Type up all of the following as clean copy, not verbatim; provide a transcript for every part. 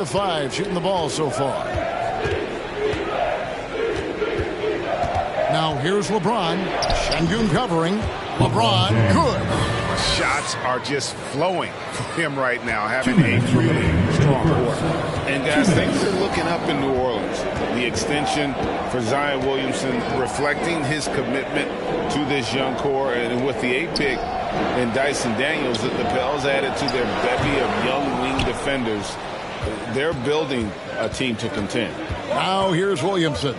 5 shooting the ball so far. Now here's LeBron. Şengün covering. LeBron, good. Shots are just flowing for him right now, having a really strong quarter. And guys, things are looking up in New Orleans. The extension for Zion Williamson reflecting his commitment to this young core, and with the 8 pick and Dyson Daniels, the Pels added to their bevy of young wing defenders. They're building a team to contend. Now here's Williamson.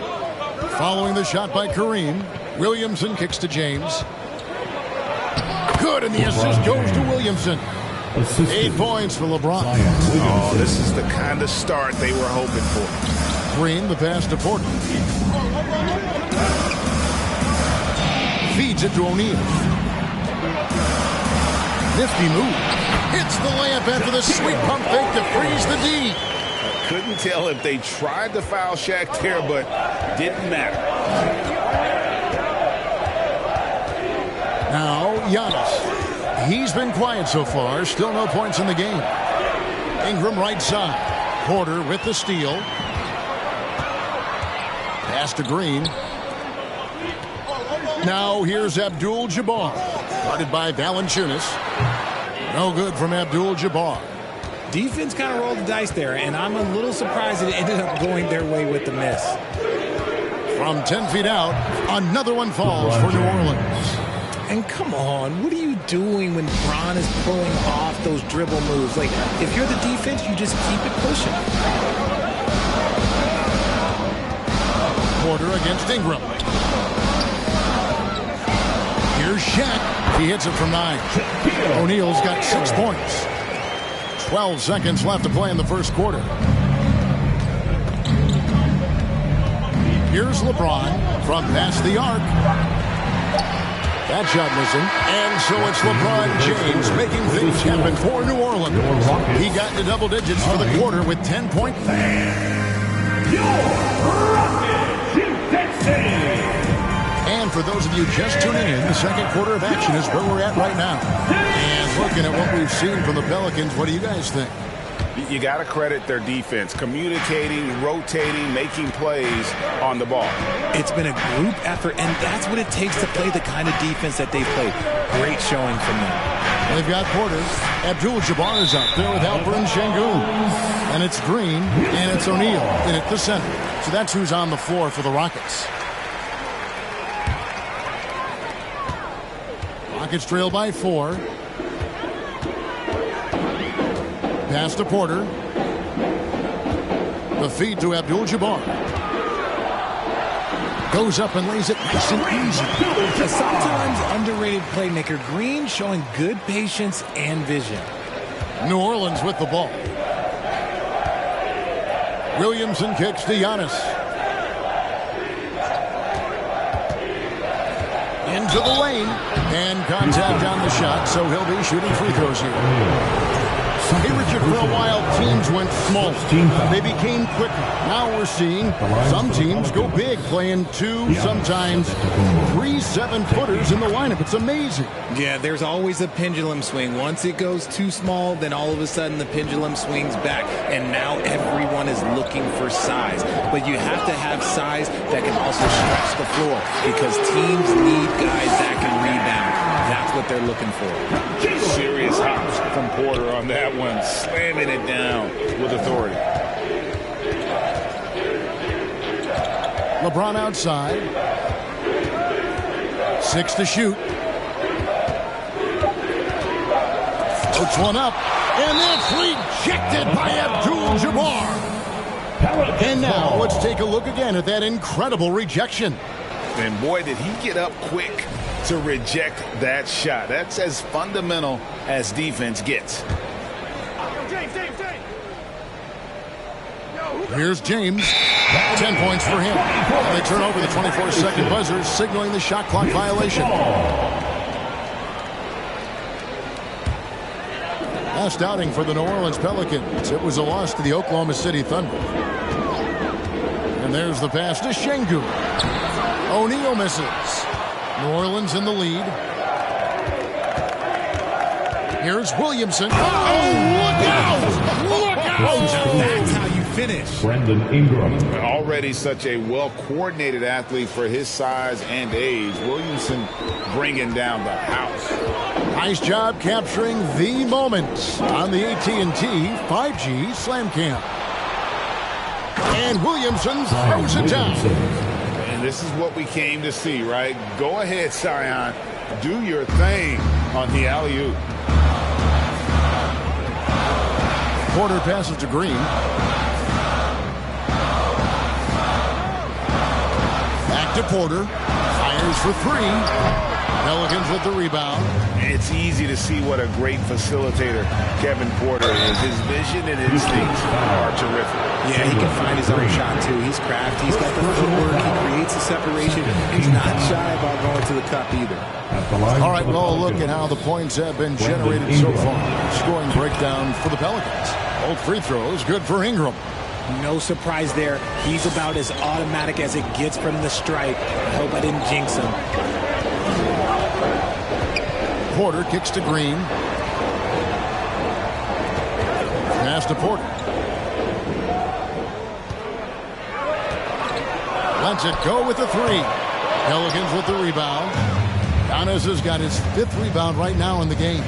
Following the shot by Kareem, Williamson kicks to James. Good, and the assist goes to Williamson. 8 points for LeBron. Oh, this is the kind of start they were hoping for. Green, the pass to Porter. Feeds it to O'Neal. Nifty move. Hits the layup after the sweet pump fake to freeze the D. Couldn't tell if they tried to foul Shaq there, but didn't matter. Now, Giannis. He's been quiet so far. Still no points in the game. Ingram right side. Porter with the steal. Pass to Green. Now here's Abdul-Jabbar. Guarded by Valanciunas. No good from Abdul-Jabbar. Defense kind of rolled the dice there, and I'm a little surprised it ended up going their way with the miss. From 10 feet out, another one falls for New Orleans. And come on, what are you doing when Bron is pulling off those dribble moves? Like, if you're the defense, you just keep it pushing. Porter against Ingram. Here's Shaq. He hits it from 9. O'Neal's got 6 points. 12 seconds left to play in the first quarter. Here's LeBron from past the arc. That shot missing. And so it's LeBron James making things happen for New Orleans. He got into double digits for the quarter with 10 points. And for those of you just tuning in, the second quarter of action is where we're at right now. And looking at what we've seen from the Pelicans, what do you guys think? You got to credit their defense, communicating, rotating, making plays on the ball. It's been a group effort, and that's what it takes to play the kind of defense that they've played. Great showing from them. They've got Porter. Abdul-Jabbar is out there with Alper and Şengün. And it's Green, and it's O'Neal in at the center. So that's who's on the floor for the Rockets. Rockets trail by 4. Pass to Porter. The feed to Abdul-Jabbar. Goes up and lays it nice and easy. A sometimes underrated playmaker. Green showing good patience and vision. New Orleans with the ball. Williamson kicks to Giannis. Into the lane. And contact on the shot, so he'll be shooting free throws here. Hey, Richard, for a while, teams went small. They became quicker. Now we're seeing some teams go big, playing 2, sometimes 3 7-footers in the lineup. It's amazing. Yeah, there's always a pendulum swing. Once it goes too small, then all of a sudden the pendulum swings back, and now everyone is looking for size. But you have to have size that can also stretch the floor, because teams need guys that can rebound. That's what they're looking for. Serious hops from Porter on that one, slamming it down with authority. LeBron outside. 6 to shoot. Floats one up, and it's rejected by Abdul-Jabbar. And now let's take a look again at that incredible rejection. And boy, did he get up quick to reject that shot. That's as fundamental as defense gets. Here's James. 10 points for him. They turn over the 24-second buzzer, signaling the shot clock violation. Last outing for the New Orleans Pelicans. It was a loss to the Oklahoma City Thunder. And there's the pass to Şengün. O'Neal misses. New Orleans in the lead. Here's Williamson. Oh, look out! Look That's how you finish. Brandon Ingram. Already such a well-coordinated athlete for his size and age. Williamson bringing down the house. Nice job capturing the moment on the AT&T 5G Slam Cam. And Williamson throws it down. And this is what we came to see, right? Go ahead, Sion. Do your thing on the alley-oop. Porter passes to Green. Back to Porter. Fires for three. Pelicans with the rebound. It's easy to see what a great facilitator Kevin Porter is. His vision and instincts are terrific. Yeah, he can find his own shot, too. He's crafty. He's got the footwork. He creates a separation. He's not shy about going to the cup either. All right, well, look at how the points have been generated so far. Scoring breakdown for the Pelicans. Both free throws good for Ingram. No surprise there. He's about as automatic as it gets from the stripe. I hope I didn't jinx him. Porter kicks to Green. Pass to Porter. Lets it go with the three. Pelicans with the rebound. Giannis has got his 5th rebound right now in the game.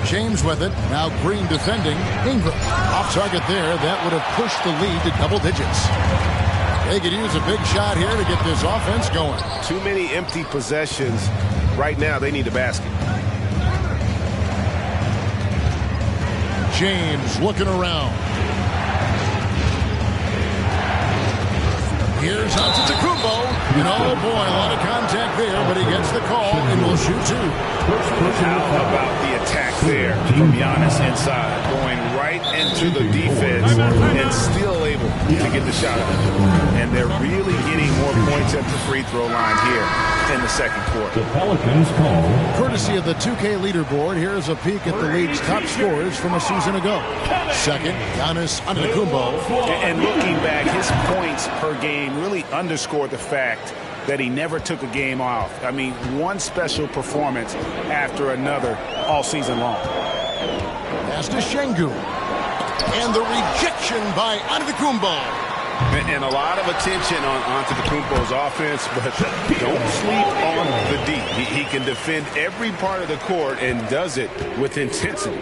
James with it. Now Green defending. Ingram off target there. That would have pushed the lead to double digits. They could use a big shot here to get this offense going. Too many empty possessions. Right now, they need a basket. James looking around. Here's Antetokounmpo. And oh boy, a lot of contact there, but he gets the call and will shoot two. How about the attack there from Giannis inside, going right into the defense and still able to get the shot up. And they're really getting more points at the free throw line here in the second quarter. The Pelicans call. Courtesy of the 2K leaderboard, here's a peek at the league's top scorers from a season ago. Second, Giannis Antetokounmpo. And looking back, his points per game really underscored the fact that he never took a game off. I mean, one special performance after another all season long. Pass to Şengün. And the rejection by Antetokounmpo. And a lot of attention on Antetokounmpo's offense, but don't sleep on the D. He can defend every part of the court and does it with intensity.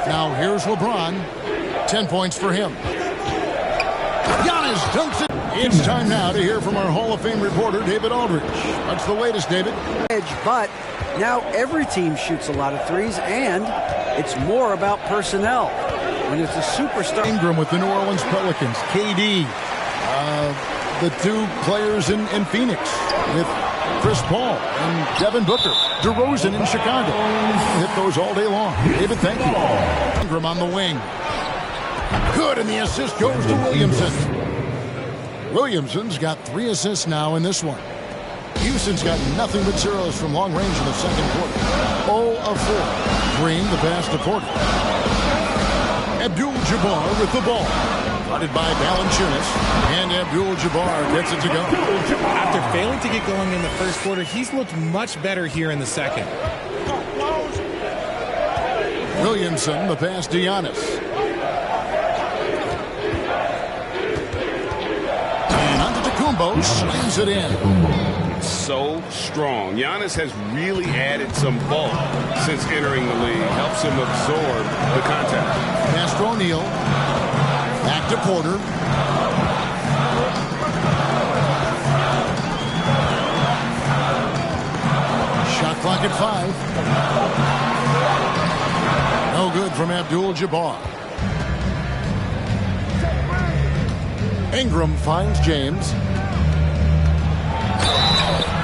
Now here's LeBron. 10 points for him. Giannis dunks it. It's time now to hear from our Hall of Fame reporter, David Aldridge. What's the latest, David? But now every team shoots a lot of threes, and it's more about personnel. When it's a superstar. Ingram with the New Orleans Pelicans. KD. The two players in Phoenix with Chris Paul and Devin Booker. DeRozan in Chicago. Hit those all day long. David, thank you. Ingram on the wing. Good, and the assist goes to Williamson. Williamson's got 3 assists now in this one. Houston's got nothing but zeros from long range in the second quarter. 0 of 4. Green, the pass to Porter. Abdul-Jabbar with the ball. Guarded by Valanciunas. And Abdul-Jabbar gets it to go. After failing to get going in the first quarter, he's looked much better here in the second. Williamson, the pass to Giannis. And Antetokounmpo slams it in. So strong. Giannis has really added some bulk since entering the league. Helps him absorb the contact. Pass to O'Neal. Back to Porter. Shot clock at 5. No good from Abdul-Jabbar. Ingram finds James.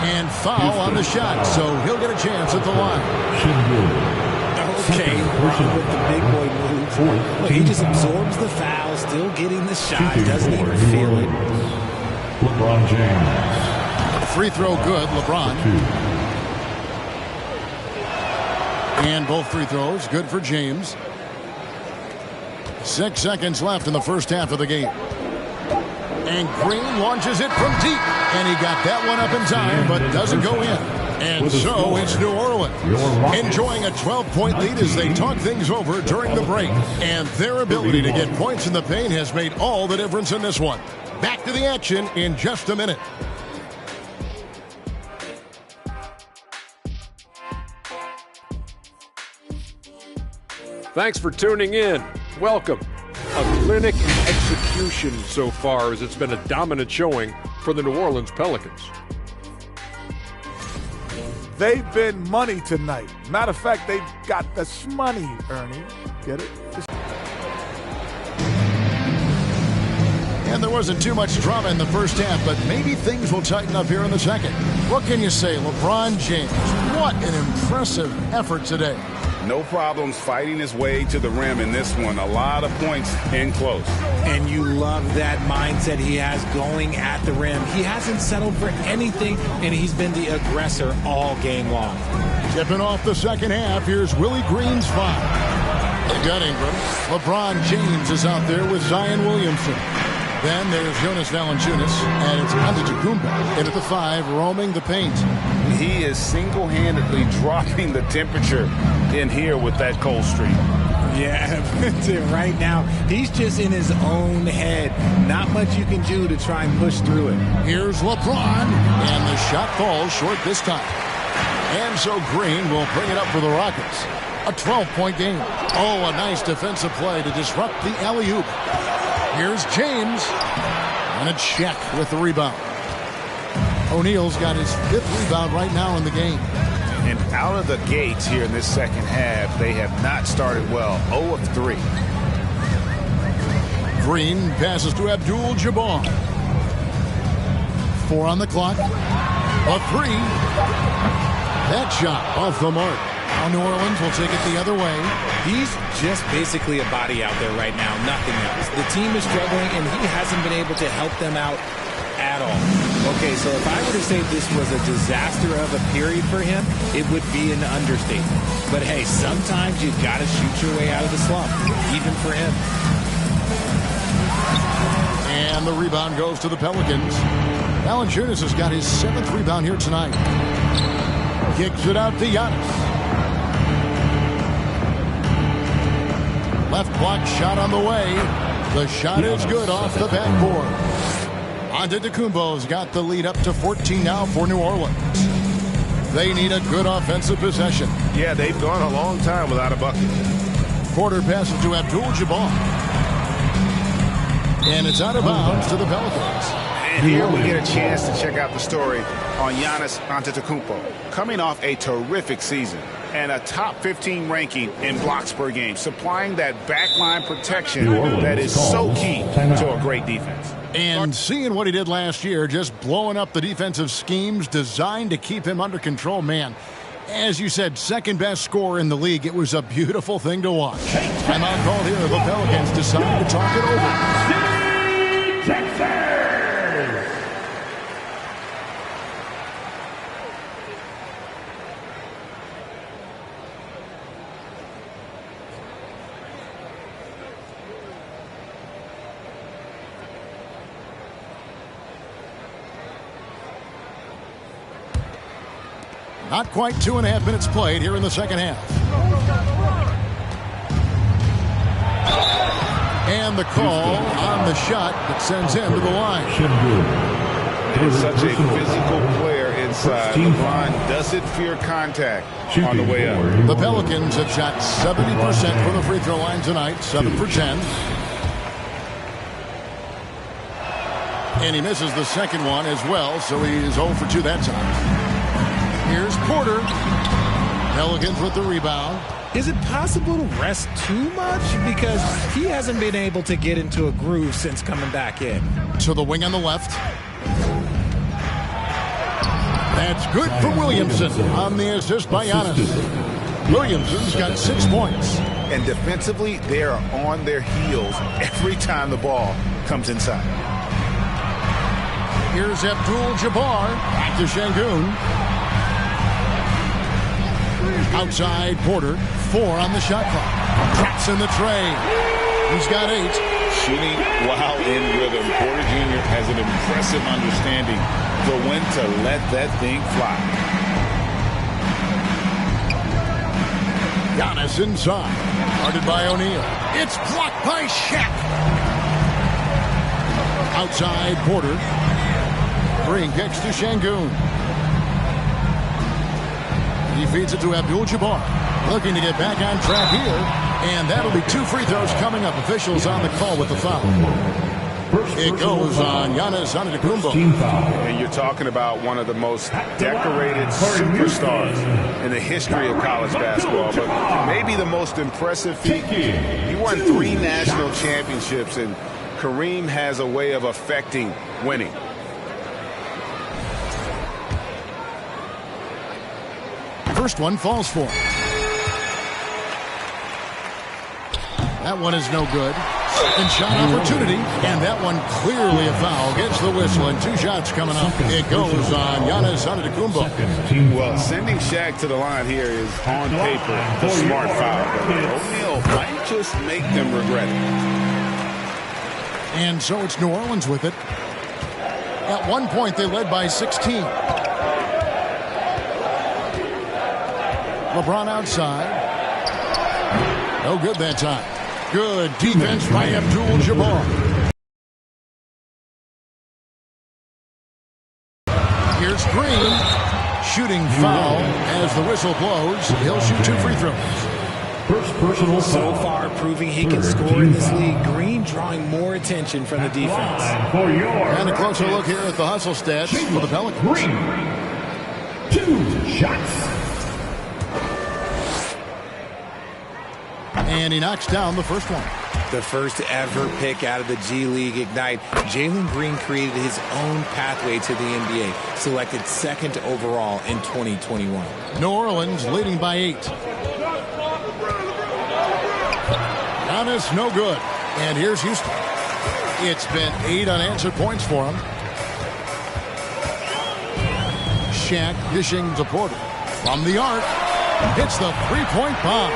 And foul on the shot, so he'll get a chance at the line. Okay, with the big boy move. Look, he just absorbs the foul, still getting the shot, doesn't even feel it. LeBron James. Free throw good, LeBron. And both free throws good for James. 6 seconds left in the first half of the game. And Green launches it from deep. And he got that one up in time, but doesn't go in. And so it's New Orleans enjoying a 12-point lead as they talk things over during the break. And their ability to get points in the paint has made all the difference in this one. Back to the action in just a minute. Thanks for tuning in. Welcome. A clinic execution so far, as it's been a dominant showing for the New Orleans Pelicans. They've been money tonight. Matter of fact, they've got the shmoney, Ernie. Get it? And there wasn't too much drama in the first half, but maybe things will tighten up here in the second. What can you say, LeBron James? What an impressive effort today. No problems fighting his way to the rim in this one. A lot of points in close. And you love that mindset he has going at the rim. He hasn't settled for anything, and he's been the aggressor all game long. Tipping off the second half, here's Willie Green's five. They got Ingram. LeBron James is out there with Zion Williamson. Then there's Jonas Valanciunas, and it's Antetokounmpo in at the five, roaming the paint. He is single-handedly dropping the temperature in here with that cold streak. Yeah, right now, he's just in his own head. Not much you can do to try and push through it. Here's LeBron, and the shot falls short this time. And so Green will bring it up for the Rockets. A 12-point game. Oh, a nice defensive play to disrupt the alley-oop. Here's James, and a check with the rebound. O'Neal's got his fifth rebound right now in the game. And out of the gates here in this second half, they have not started well. 0 of 3. Green passes to Abdul-Jabbar. 4 on the clock. A 3. That shot off the mark. Now New Orleans will take it the other way. He's just basically a body out there right now, nothing else. The team is struggling, and he hasn't been able to help them out at all. Okay, so if I were to say this was a disaster of a period for him, it would be an understatement. But hey, sometimes you've got to shoot your way out of the slump, even for him. And the rebound goes to the Pelicans. Valanciunas has got his 7th rebound here tonight. Kicks it out to Giannis. Left block shot on the way. The shot is good off the backboard. Antetokounmpo's got the lead up to 14 now for New Orleans. They need a good offensive possession. Yeah, they've gone a long time without a bucket. Porter passes to Abdul-Jabbar. And it's out of bounds to the Pelicans. And here we get a chance to check out the story on Giannis Antetokounmpo. Coming off a terrific season and a top 15 ranking in blocks per game, supplying that backline protection that is so key to a great defense. And seeing what he did last year, just blowing up the defensive schemes designed to keep him under control, man. As you said, second best scorer in the league. It was a beautiful thing to watch. Timeout called here. The Pelicans decide to talk it over. Texas! Not quite 2.5 minutes played here in the second half. And the call on the shot that sends him to the line. He's such a physical player inside. LeBron doesn't fear contact on the way up. The Pelicans have shot 70% from the free throw line tonight, 7 for 10. And he misses the second one as well, so he's 0 for 2 that time. Here's Porter. Pelicans with the rebound. Is it possible to rest too much? Because he hasn't been able to get into a groove since coming back in. To the wing on the left. That's good from Williamson on the assist by Giannis. Williamson's got 6 points. And defensively, they are on their heels every time the ball comes inside. Here's Abdul-Jabbar. Back to Şengün. Outside Porter, 4 on the shot clock. Drops in the tray. He's got 8. Shooting while in rhythm. Porter Jr. has an impressive understanding for when to let that thing fly. Giannis inside. Guarded by O'Neal. It's blocked by Shaq. Outside Porter. Green kicks to Şengün. He feeds it to Abdul-Jabbar. Looking to get back on track here. And that'll be 2 free throws coming up. Officials on the call with the foul. It goes on Giannis Antetokounmpo. And you're talking about one of the most decorated superstars in the history of college basketball, but maybe the most impressive feat. He won 3 national championships, and Kareem has a way of affecting winning. First one falls for him. That one is no good. Second shot opportunity, and that one clearly a foul. Gets the whistle, and 2 shots coming up. It goes on Giannis Antetokounmpo. Well, sending Shaq to the line here is on paper the smart foul, but O'Neal might just make them regret it. And so it's New Orleans with it. At one point, they led by 16. LeBron outside. No good that time. Good defense by Abdul-Jabbar. Here's Green. Shooting foul as the whistle blows. He'll shoot 2 free throws. First personal So far, proving he can score in this league. Green drawing more attention from the defense. And a closer look here at the hustle stats for the Pelicans. Green. 2 shots. And he knocks down the first one. The first ever pick out of the G League Ignite, Jalen Green created his own pathway to the NBA, selected 2nd overall in 2021. New Orleans leading by 8. Giannis no good. And here's Houston. It's been 8 unanswered points for him. Shaq dishing to Porter. From the arc, hits the 3-point bomb.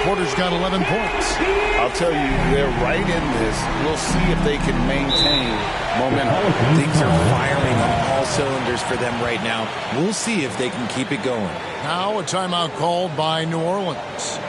Porter's got 11 points. I'll tell you, they're right in this. We'll see if they can maintain momentum. Things are firing on all cylinders for them right now. We'll see if they can keep it going. Now a timeout called by New Orleans.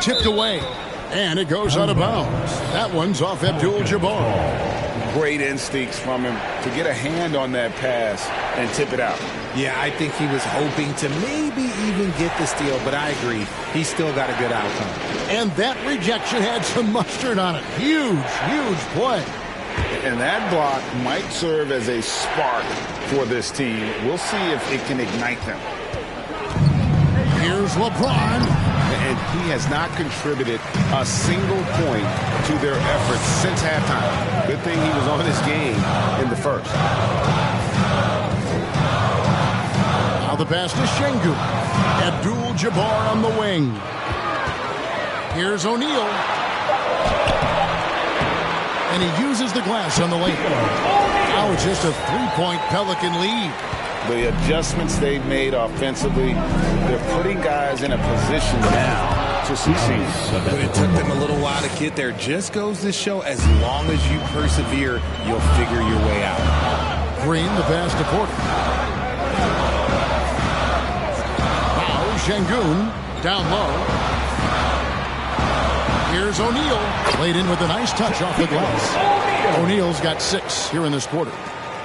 Tipped away, and it goes out of bounds. That one's off Abdul-Jabbar. Great instincts from him to get a hand on that pass and tip it out. Yeah, I think he was hoping to maybe even get the steal, but I agree. He still got a good outcome. And that rejection had some mustard on it. Huge, huge play. And that block might serve as a spark for this team. We'll see if it can ignite them. Here's LeBron. And he has not contributed a single point to their efforts since halftime. Good thing he was on his game in the first. Now the pass to Şengün. Abdul-Jabbar on the wing. Here's O'Neal. And he uses the glass on the lane. Now it's just a 3-point Pelican lead. The adjustments they've made offensively, they're putting guys in a position now to succeed. But it took them a little while to get there. Just goes to show, as long as you persevere, you'll figure your way out. Green, the pass to Porter. Now Şengün down low. Here's O'Neal. Laid in with a nice touch off the glass. O'Neal's got 6 here in this quarter.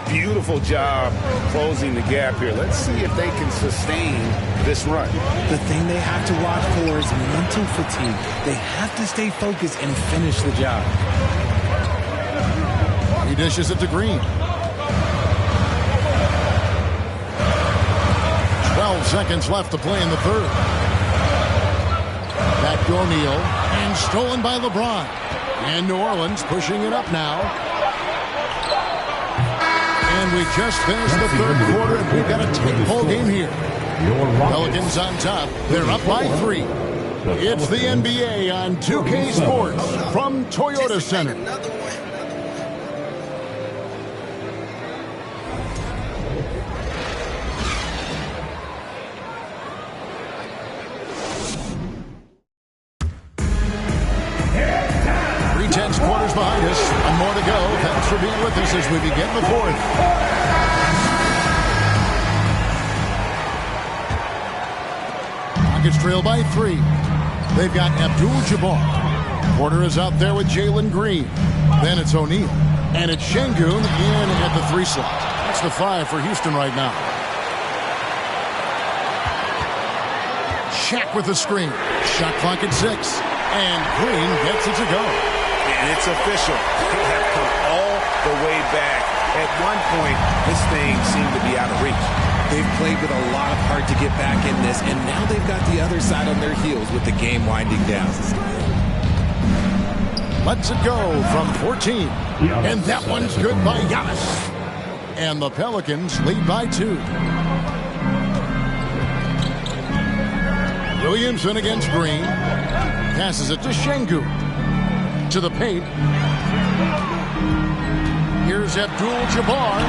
Beautiful job closing the gap here. Let's see if they can sustain this run. The thing they have to watch for is mental fatigue. They have to stay focused and finish the job. He dishes it to Green. 12 seconds left to play in the third. Back to O'Neal, and stolen by LeBron. And New Orleans pushing it up now. And we just finished the third quarter, and we've got a tight ball game here. Pelicans on top. They're up by 3. It's the NBA on 2K Sports from Toyota Center. Quarters behind us. One more to go. Thanks for being with us as we begin the fourth. Rockets trail by 3. They've got Abdul-Jabbar. Porter is out there with Jalen Green. Then it's O'Neal. And it's Şengün in at the 3 slot. That's the 5 for Houston right now. Shaq with the screen. Shot clock at 6. And Green gets it to go. And it's official. They have come all the way back. At one point, this thing seemed to be out of reach. They've played with a lot of heart to get back in this, and now they've got the other side on their heels with the game winding down. Lets it go from 14. And that one's good by Giannis. And the Pelicans lead by 2. Williamson against Green. Passes it to Şengün. To the paint. Here's Abdul-Jabbar.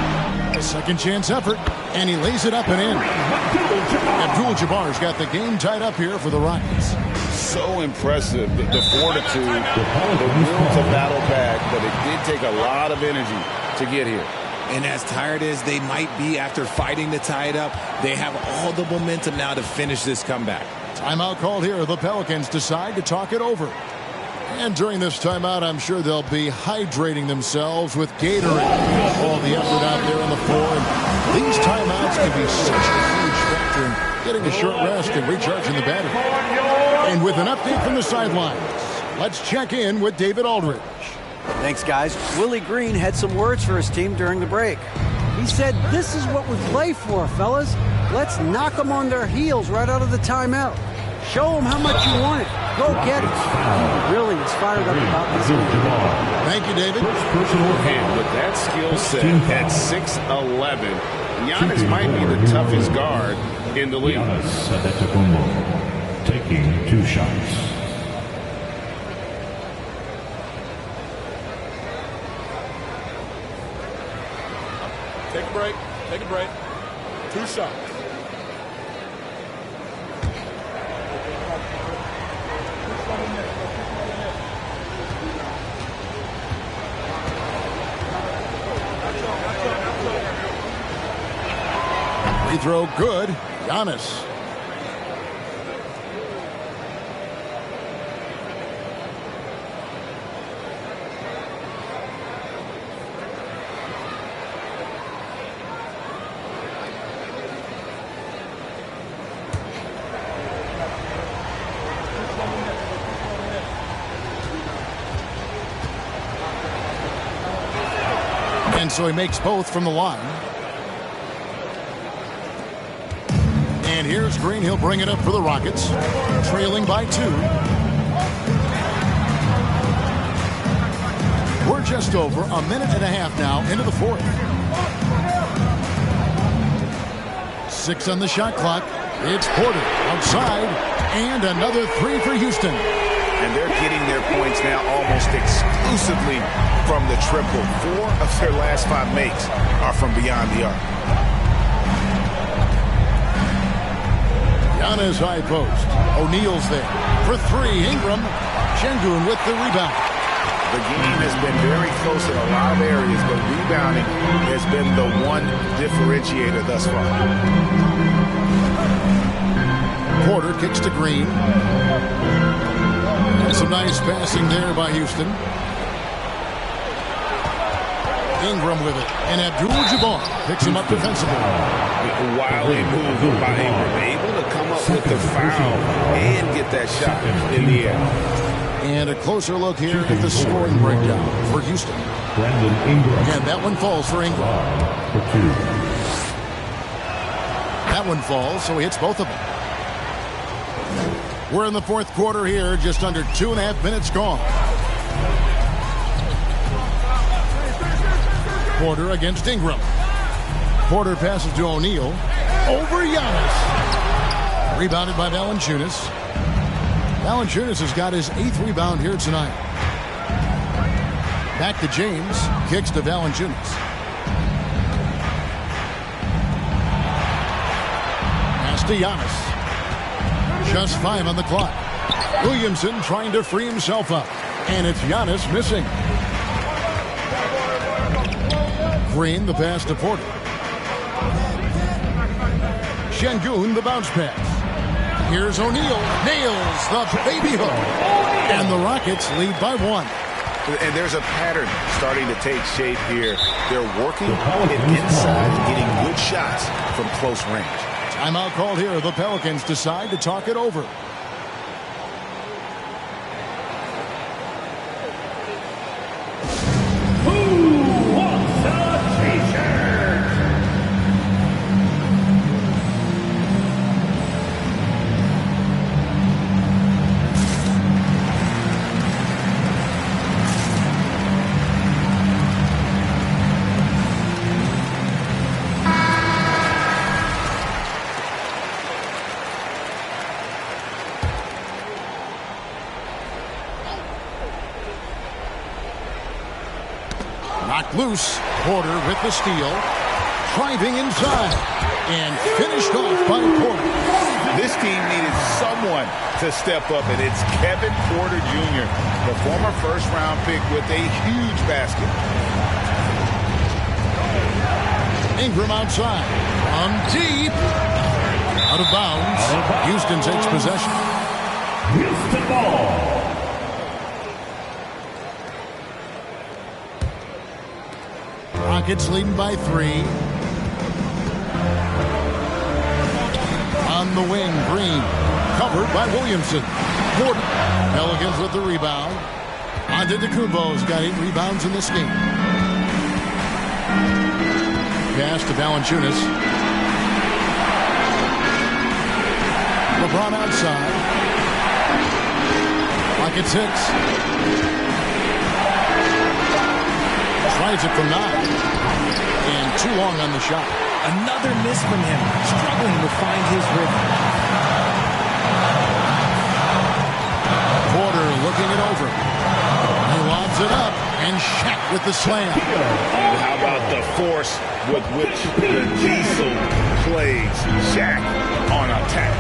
A second chance effort. And he lays it up and in. Abdul-Jabbar's got the game tied up here for the Rockets. So impressive. The fortitude, the will to battle back, but it did take a lot of energy to get here. And as tired as they might be after fighting to tie it up, they have all the momentum now to finish this comeback. Timeout called here. The Pelicans decide to talk it over. And during this timeout, I'm sure they'll be hydrating themselves with Gatorade. All the effort out there on the floor. And these timeouts can be such a huge factor in getting a short rest and recharging the battery. And with an update from the sidelines, let's check in with David Aldridge. Thanks, guys. Willie Green had some words for his team during the break. He said, "This is what we play for, fellas. Let's knock them on their heels right out of the timeout. Show them how much you want it. Go get it." He really is fired up about this game. Thank you, David. And with that skill set at 6'11", Giannis might be the toughest guard in the league. Taking 2 shots. Take a break. Take a break. 2 shots. Free throw good. Giannis. And so he makes both from the line. And here's Green. He'll bring it up for the Rockets. Trailing by 2. We're just over a minute and a half now into the fourth. 6 on the shot clock. It's Porter outside. And another 3 for Houston. And they're getting their points now almost exclusively from the triple. 4 of their last 5 makes are from beyond the arc. Giannis high post. O'Neal's there for 3. Ingram. Şengün with the rebound. The game has been very close in a lot of areas, but rebounding has been the one differentiator thus far. Porter kicks to Green. And some nice passing there by Houston. Ingram with it. And Abdul-Jabbar picks him up defensively. Wily move by Ingram, able to come up with the foul and get that shot in the air. And a closer look here at the scoring breakdown for Houston. Brandon Ingram. And that one falls for Ingram. For 2. That that one falls, so he hits both of them. We're in the fourth quarter here, just under 2.5 minutes gone. Porter against Ingram. Porter passes to O'Neal. Over Giannis. Rebounded by Valanciunas. Valanciunas has got his 8th rebound here tonight. Back to James. Kicks to Valanciunas. Pass to Giannis. Just 5 on the clock. Williamson trying to free himself up. And it's Giannis missing. Green, the pass to Porter. Şengün, the bounce pass. Here's O'Neal. Nails the baby hook. And the Rockets lead by 1. And there's a pattern starting to take shape here. They're working it inside and getting good shots from close range. Timeout called here. The Pelicans decide to talk it over. Knocked loose. Porter with the steal. Driving inside. And finished off by Porter. This team needed someone to step up, and it's Kevin Porter Jr., the former first-round pick with a huge basket. Ingram outside. On deep. Out of bounds. Houston takes possession. Houston ball. Rockets leading by 3. On the wing, Green. Covered by Williamson. Porter. Pelicans with the rebound. Antetokounmpo's got 8 rebounds in this game. Pass to Valanciunas. LeBron outside. Rockets hits. Tries it from 9. And too long on the shot. Another miss from him, struggling to find his rhythm. Porter looking it over. He lobs it up, and Shaq with the slam. And how about the force with which the Diesel plays Shaq on attack?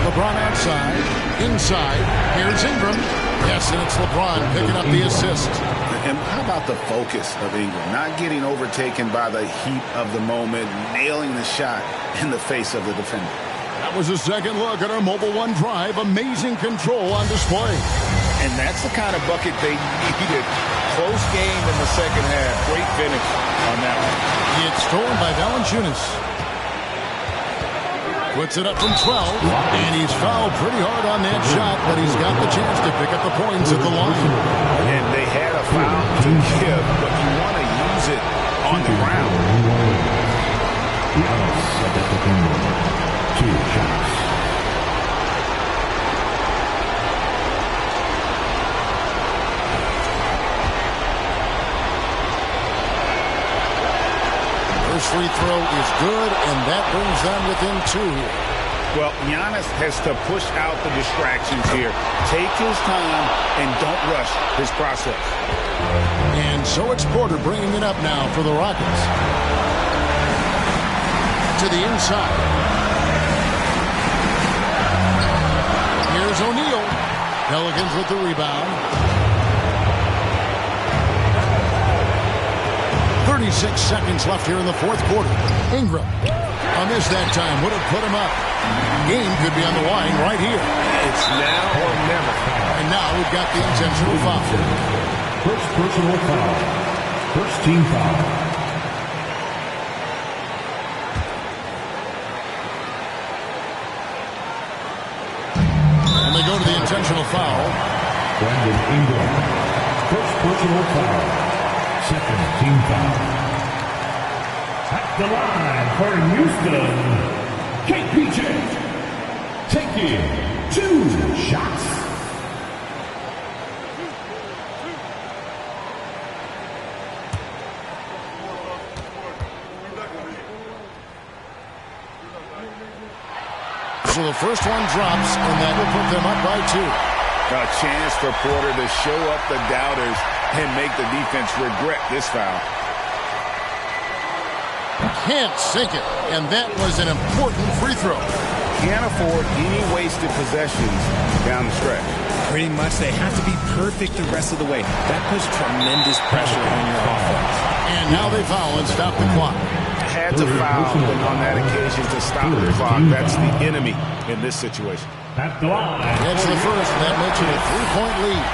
LeBron outside. Inside. Here's Ingram. Yes, and it's LeBron picking up the assist. And how about the focus of Ingram? Not getting overtaken by the heat of the moment, nailing the shot in the face of the defender. That was a second look at our Mobile One drive. Amazing control on display. And that's the kind of bucket they needed. Close game in the second half. Great finish on that one. It's stolen by Valanciunas. Puts it up from 12, and he's fouled pretty hard on that shot, but he's got the chance to pick up the points at the line. And they had a foul to give, but you want to use it on the ground. 2 shots. First free throw is good, and that brings them within 2 here. Well, Giannis has to push out the distractions here. Take his time and don't rush his process. And so it's Porter bringing it up now for the Rockets. To the inside. Here's O'Neal. Pelicans with the rebound. 36 seconds left here in the fourth quarter. Ingram. A miss that time. Would have put him up. Game could be on the line right here. It's now or never. And now we've got the intentional foul. First personal foul. First team foul. And they go to the intentional foul. Brandon Ingram. First personal foul. Second team foul. the line for Houston, KPJ taking 2 shots. So the first one drops, and that will put them up by 2. A chance for Porter to show up the doubters and make the defense regret this foul. Can't sink it, and that was an important free throw. Can't afford any wasted possessions down the stretch. Pretty much they have to be perfect the rest of the way. That puts tremendous pressure on your offense. And now they foul and stop the clock. Had to foul on that occasion to stop the clock. That's the enemy in this situation. At the line. It's the first, and that makes it a 3-point lead.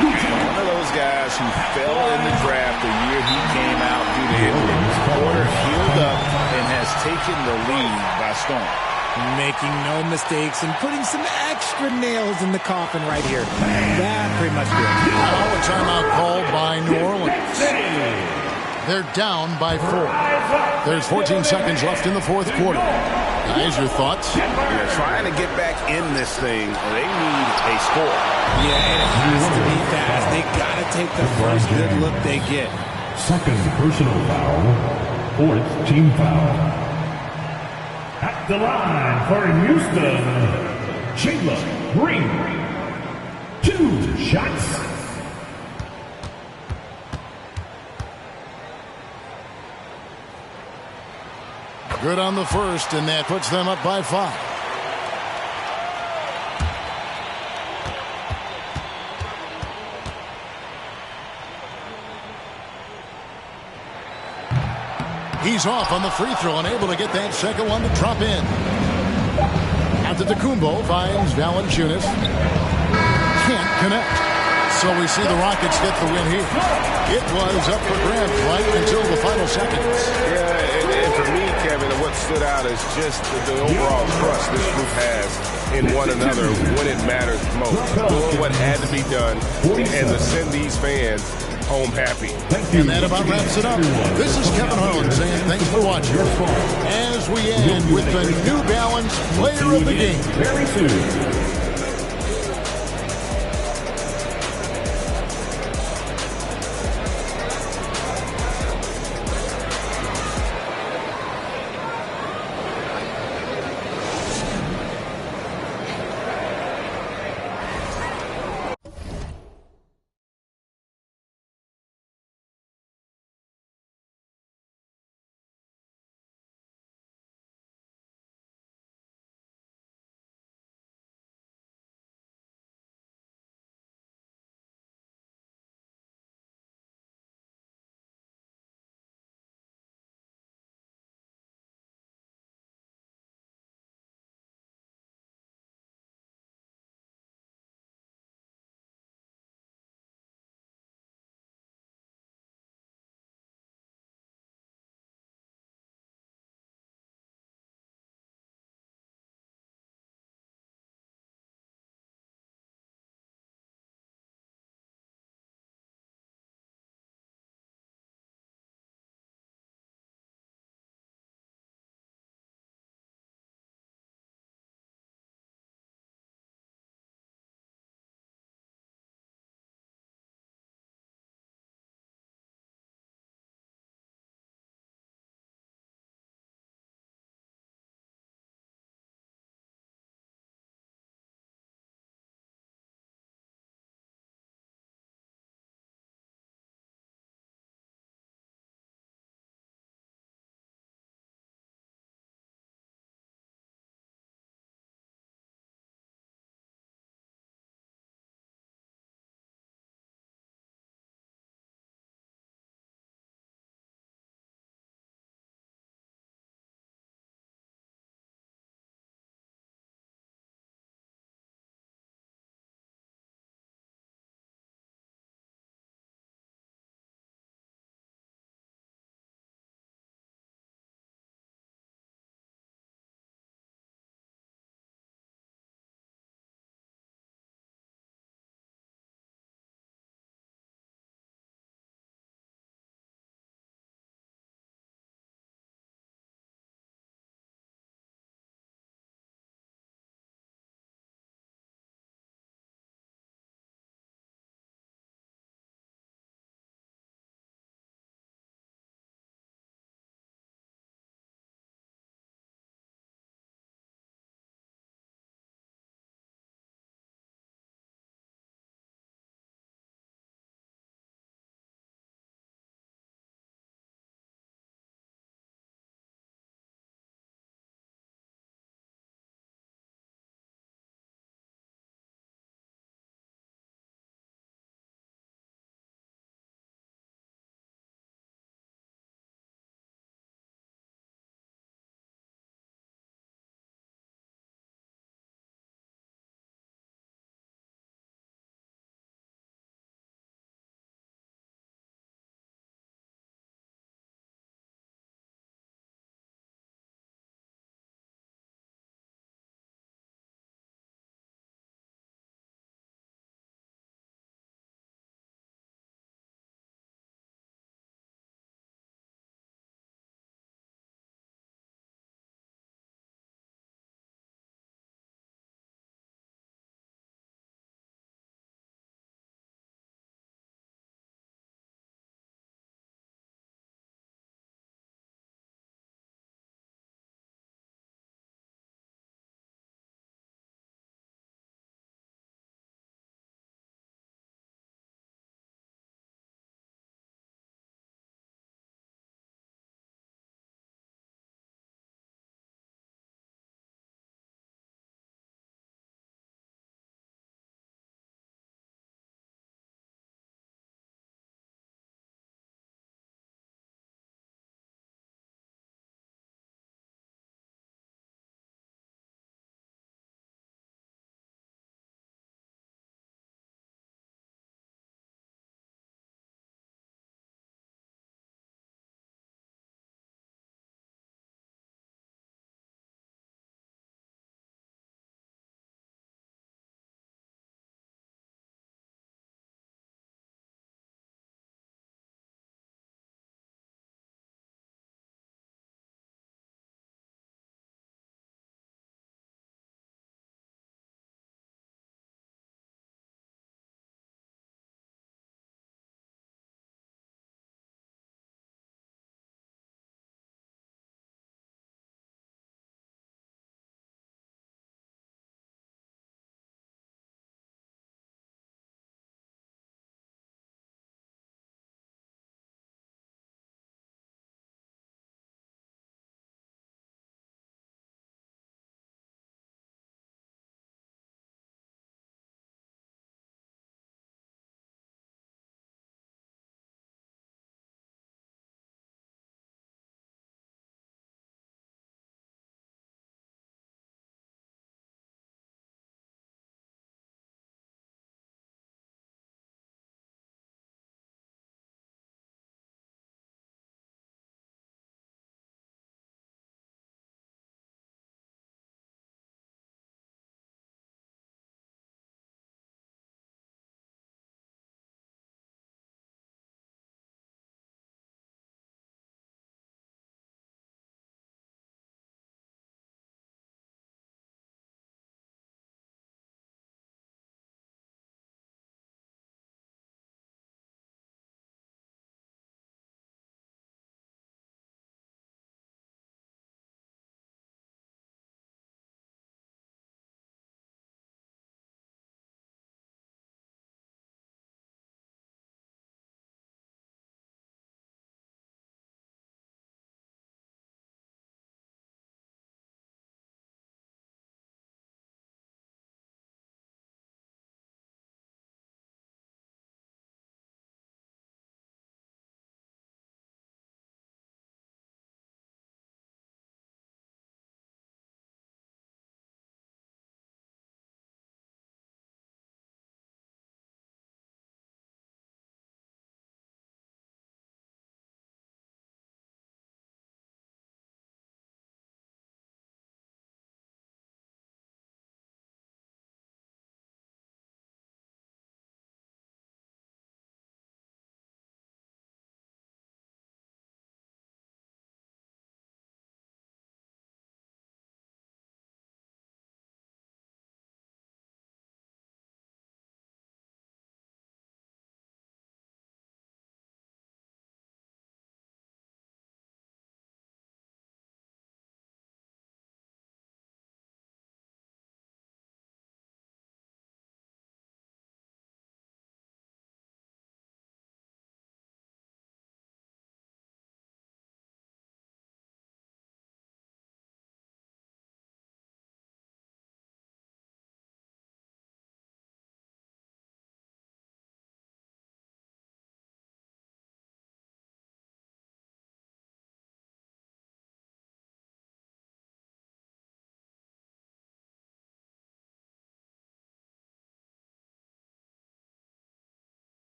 One of those guys who fell in the draft the year he came out due to injury. Porter healed up and has taken the lead by storm. Making no mistakes and putting some extra nails in the coffin right here. That pretty much did it. Now a timeout called by New Orleans. They're down by 4. There's 14 seconds left in the fourth quarter. Guys, your thoughts? They're trying to get back in this thing. They need a score. Yeah, it has to be fast. They got to take the first good look they get. Second personal foul. 4th team foul. At the line for Houston, Jalen Green. 2 shots. Good on the first, and that puts them up by 5. He's off on the free throw and able to get that second one to drop in. Antetokounmpo finds Valanciunas. Can't connect. So we see the Rockets get the win here. It was up for grabs right until the final seconds. Yeah, and for me, Kevin, what stood out is just the overall trust this group has in one another when it matters most. Doing what had to be done and to send these fans home happy. And that about wraps it up. This is Kevin Harlan saying thanks for watching. As we end with the New Balance Player of the Game. Very soon.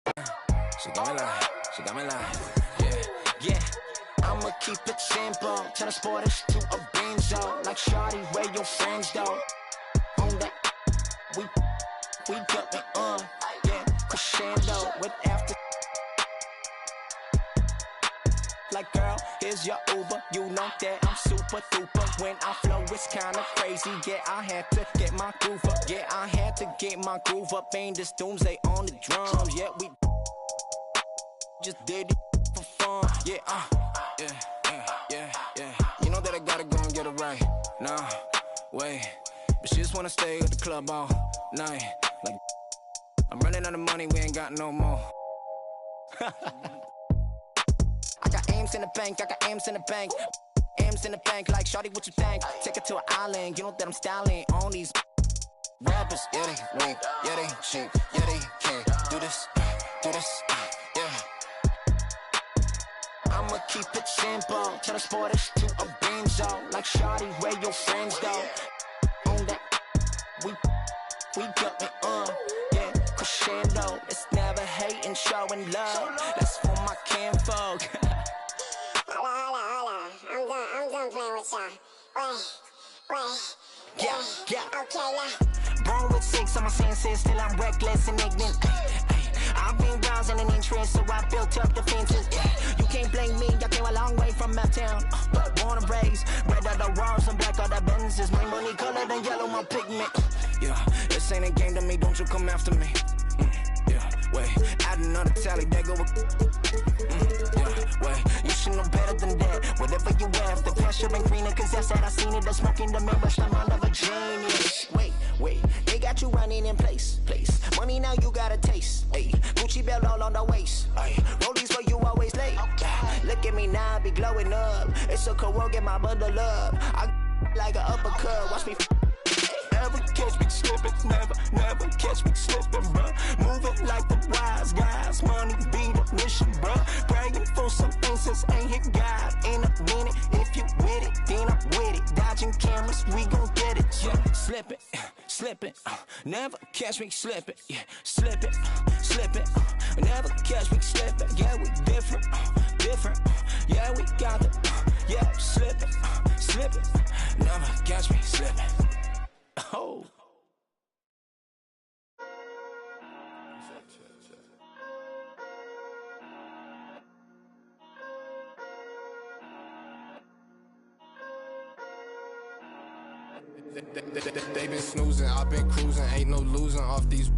She got me like, yeah. I'ma keep it simple. Tell the sporters to a benzo. Like shawty, where your friends though? On that, we got it on. Yeah, crescendo with after. Like girl, here's your Uber. You know that I'm super duper. When I flow, it's kinda crazy. Yeah, I had to get my groove up. Yeah, I had to get my groove up. Ain't this doomsday on the drums? Yeah, we just did it for fun. Yeah, yeah. You know that I gotta go and get it right. Nah, wait. But she just wanna stay at the club all night. Like, I'm running out of money, we ain't got no more. I got aims in the bank, aims in the bank. Aims in the bank, like shawty, what you think? Take it to an island, you know that I'm styling on these rappers. Yeah, they weak, yeah, they cheap, yeah, they can't do this, yeah. I'ma keep it simple. Tell the sporters to a benzo. Like shawty, where your friends go? On that, we got it on. Yeah, crescendo. It's never hating, showing love. That's for my kinfolk. Hola. I'm done playing with y'all. Wait. Yeah. Okay, now. Born with 6 on my senses, still I'm reckless and ignorant. I've been browsing an interest, so I built up defenses. You can't blame me, I came a long way from uptown. But born and raised, red are the walls and black are the Benzes. My money colored and yellow, my pigment. Yeah, this ain't a game to me, don't you come after me. Yeah, wait, add another tally, there go yeah, wait, you should know better than that. Whatever you have, the pressure ain't greener, cause that's that I seen it, the smoke in the mirror, I'm under a genius. Wait, they got you running in place. Money now you got a taste. Ay, Gucci belt all on the waist. Ay, rollies for you always late. Look at me now, I be glowing up. It's a cold get my bundle up. I like an uppercut, watch me. Never catch me slipping, never catch me slipping, bruh. Moving like the wise guys, money be the mission, bruh. Praying for some answers, ain't hit God in a minute. If you with it, then I'm with it. Dodging cameras, we gon' get it. Yeah, slipping, never catch me slipping. Yeah, slipping, never catch me slipping. Yeah, we different. Yeah, we got it. Yeah, slipping, never catch me slipping. Oh. They been snoozing, I've been cruising, ain't no losing off these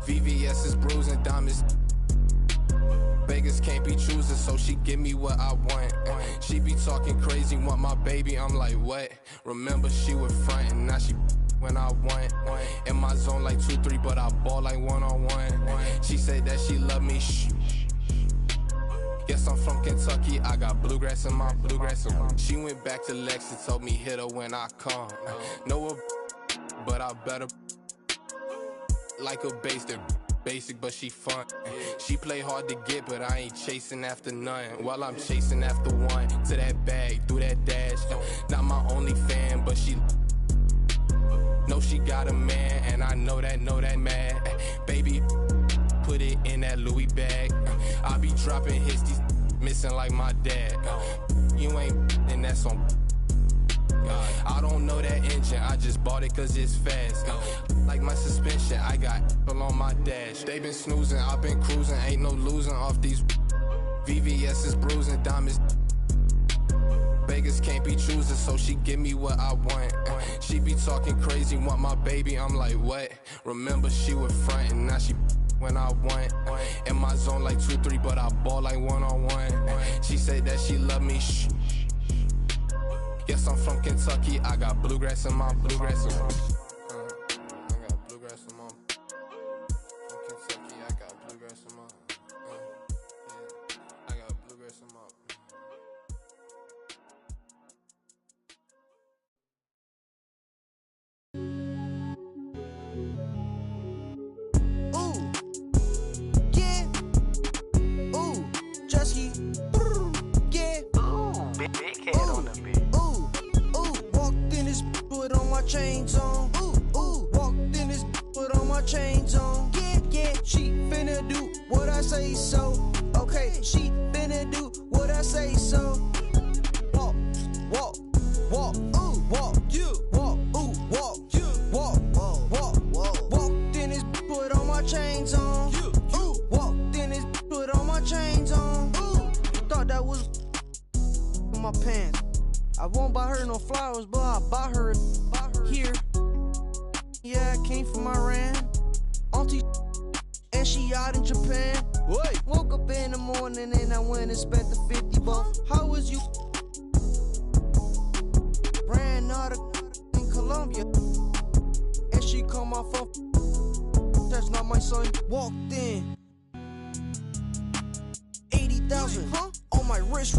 VVS is bruising, diamonds. Vegas can't be choosing, so she give me what I want. She be talking crazy, want my baby, I'm like, what? Remember she was frontin', now she when I want. In my zone like 2-3, but I ball like 1-on-1. She said that she love me, shh. Guess I'm from Kentucky, I got bluegrass in my bluegrass. She went back to Lex and told me hit her when I come. Know her, but I better like a basic, but she fun. She play hard to get, but I ain't chasing after none. While I'm chasing after one, to that bag, through that dash. Not my only fan, but she know she got a man, and I know that mad. Baby, put it in that Louis bag. I be dropping hits, these missing like my dad. You ain't, and that's on. I don't know that engine, I just bought it cause it's fast. Like my suspension, I got on my dash. They been snoozing, I've been cruising, ain't no losing off these VVS is bruising, diamonds. Vegas can't be choosing, so she give me what I want. She be talking crazy, want my baby, I'm like, what? Remember she was frontin', now she when I want. In my zone like 2-3, but I ball like 1-on-1. She said that she love me, shh. Yes, I'm from Kentucky, I got bluegrass in my bluegrass. I got bluegrass in my from Kentucky, I got bluegrass in my I got bluegrass in my. Big head on the beat. Walked in this, put on my chains on. my pants. I won't buy her no flowers, but I buy her here. Yeah, I came from Iran. Auntie and she out in Japan. Wait. Woke up in the morning and I went and spent the 50 bucks. How was you? Ran out of in Colombia. And she called my phone. That's not my son. Walked in. 80,000 on my wrist.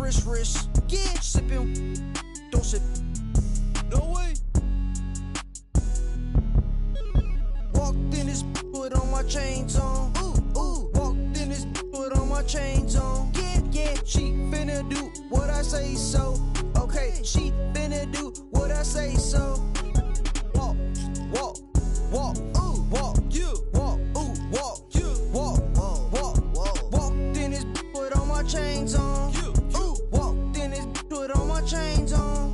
Yeah, sipping. Don't sip. No way. Walked in this, put on my chains on. Walked in this, put on my chains on. Yeah. She finna do what I say so. Okay, she finna do what I say so. Walk, walk, walk, walk, you walk, walk, you walk, walk. Walked in this, put on my chains on. Walked in this, put on my chains on.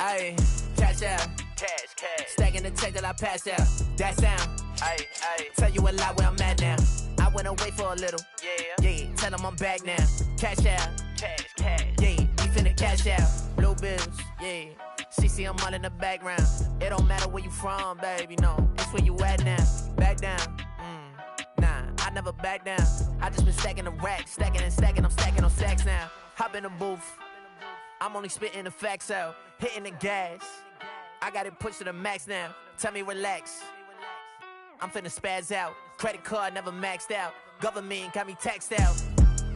Ayy, cash out, cash. Stacking the check till I pass out. That sound, ayy. Tell you a lot where I'm at now. I went away for a little, yeah. Tell them I'm back now. Cash out, cash. Yeah, we finna cash out. Blue bills, yeah. She see I'm all in the background. It don't matter where you from, baby, no. It's where you at now. Back down, nah, I never back down. I just been stacking the racks, stacking and stacking. I'm stacking on stacks now. Hop in the booth. I'm only spitting the facts out, hitting the gas. I got it pushed to the max now. Tell me relax. I'm finna spaz out. Credit card never maxed out. Government got me taxed out.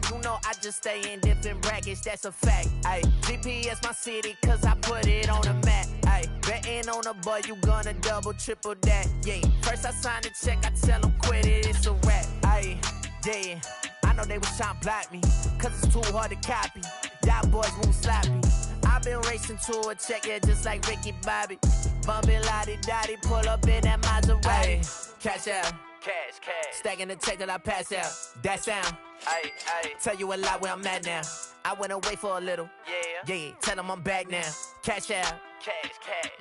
You know I just stay in different brackets, that's a fact. Ay, GPS my city, cause I put it on the map. Ay, betting on a boy, you gonna double, triple that. Yeah, first I sign the check, I tell them quit it, it's a rap. Ay, yeah, I know they was trying to block me, cause it's too hard to copy. Y'all boys won't slap me. I've been racing to a check, yeah, just like Ricky Bobby. Bumpin' lottie-dottie, pull up in that Maserati. Ay, cash out, cash. Stacking the check till I pass out. That sound, ay. Tell you a lot where I'm at now. I went away for a little, yeah. Tell them I'm back now. Cash out, cash.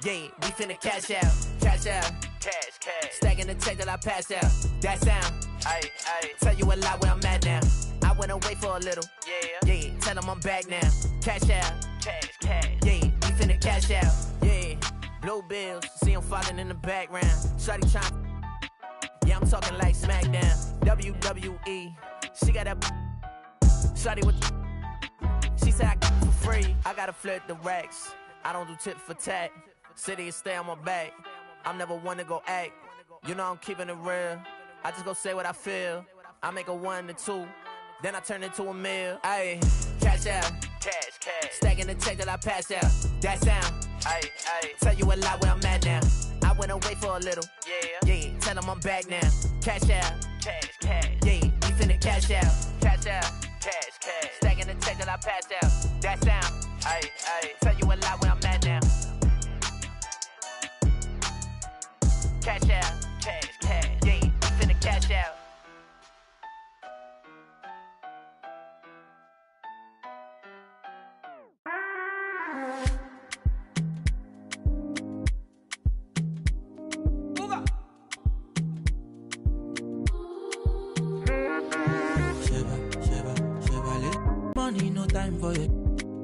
Yeah, we finna cash out, cash. Stacking the check till I pass out. That sound, ay. Tell you a lot where I'm at now. I went away for a little, yeah. Tell them I'm back now. Cash out, cash. Yeah, we finna cash out, yeah. Blue bills, see them falling in the background. Shawty trying, yeah, I'm talking like SmackDown. WWE, she got that. Shawty with, she said I got it for free. I gotta flip the racks. I don't do tit for tat. City stay on my back. I'm never one to go act. You know I'm keeping it real. I just go say what I feel. I make a 1 to 2. Then I turn into a meal. Ayy, cash out, cash. Stacking the check till I pass out. That sound, ayy. Tell you a lot where I'm at now. I went away for a little, yeah. Tell them I'm back now. Cash out, cash. Yeah, we finna cash out, cash. Stacking the check till I pass out. That sound, ayy. Tell you a lot where I'm at now. Cash out, cash. Yeah, we finna cash out. Money, no time for it.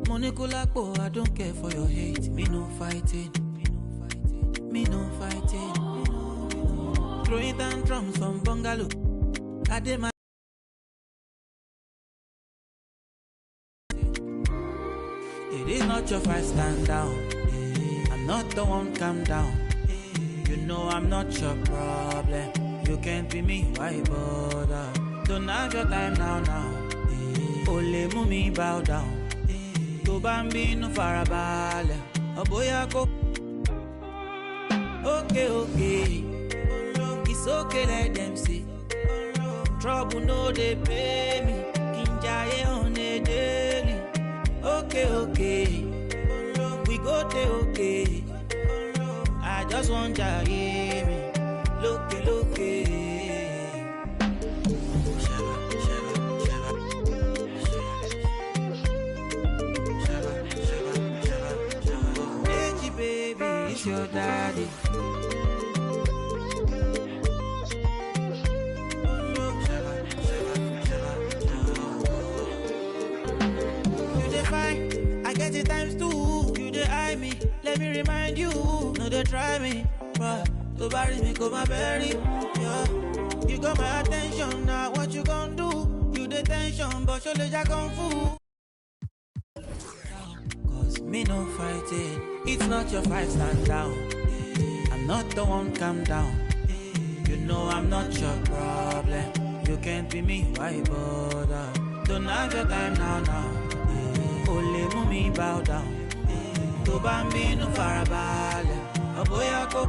Money kulakbo, I don't care for your hate. Me no fighting. Throwing down drums from bungalow. I did my. It is not your fight, stand down. I'm not the one, calm down. You know I'm not your problem. You can't be me, why bother? Don't have your time now. Only mummy bow down. Go bambino farabale. Oh boy, I go. Okay, okay. It's okay, let them see. Trouble no they pay me. Kinjaye on a daily. Okay, okay. We go there, okay. I just want to hear me. Look, look, baby, it's your daddy. You define, I get it times two. You dey eye me, let me remind you. No, they try me, but to bury me, come my berry. Yeah, you got my attention now. What you gonna do? You the tension, but you let kung fu. Me no fighting, it's not your fight, stand down. I'm not the one, calm down. You know I'm not your problem. You can't be me, why bother? Don't have your time now. Only me bow down. To bambino farabale. Oh boy, I go.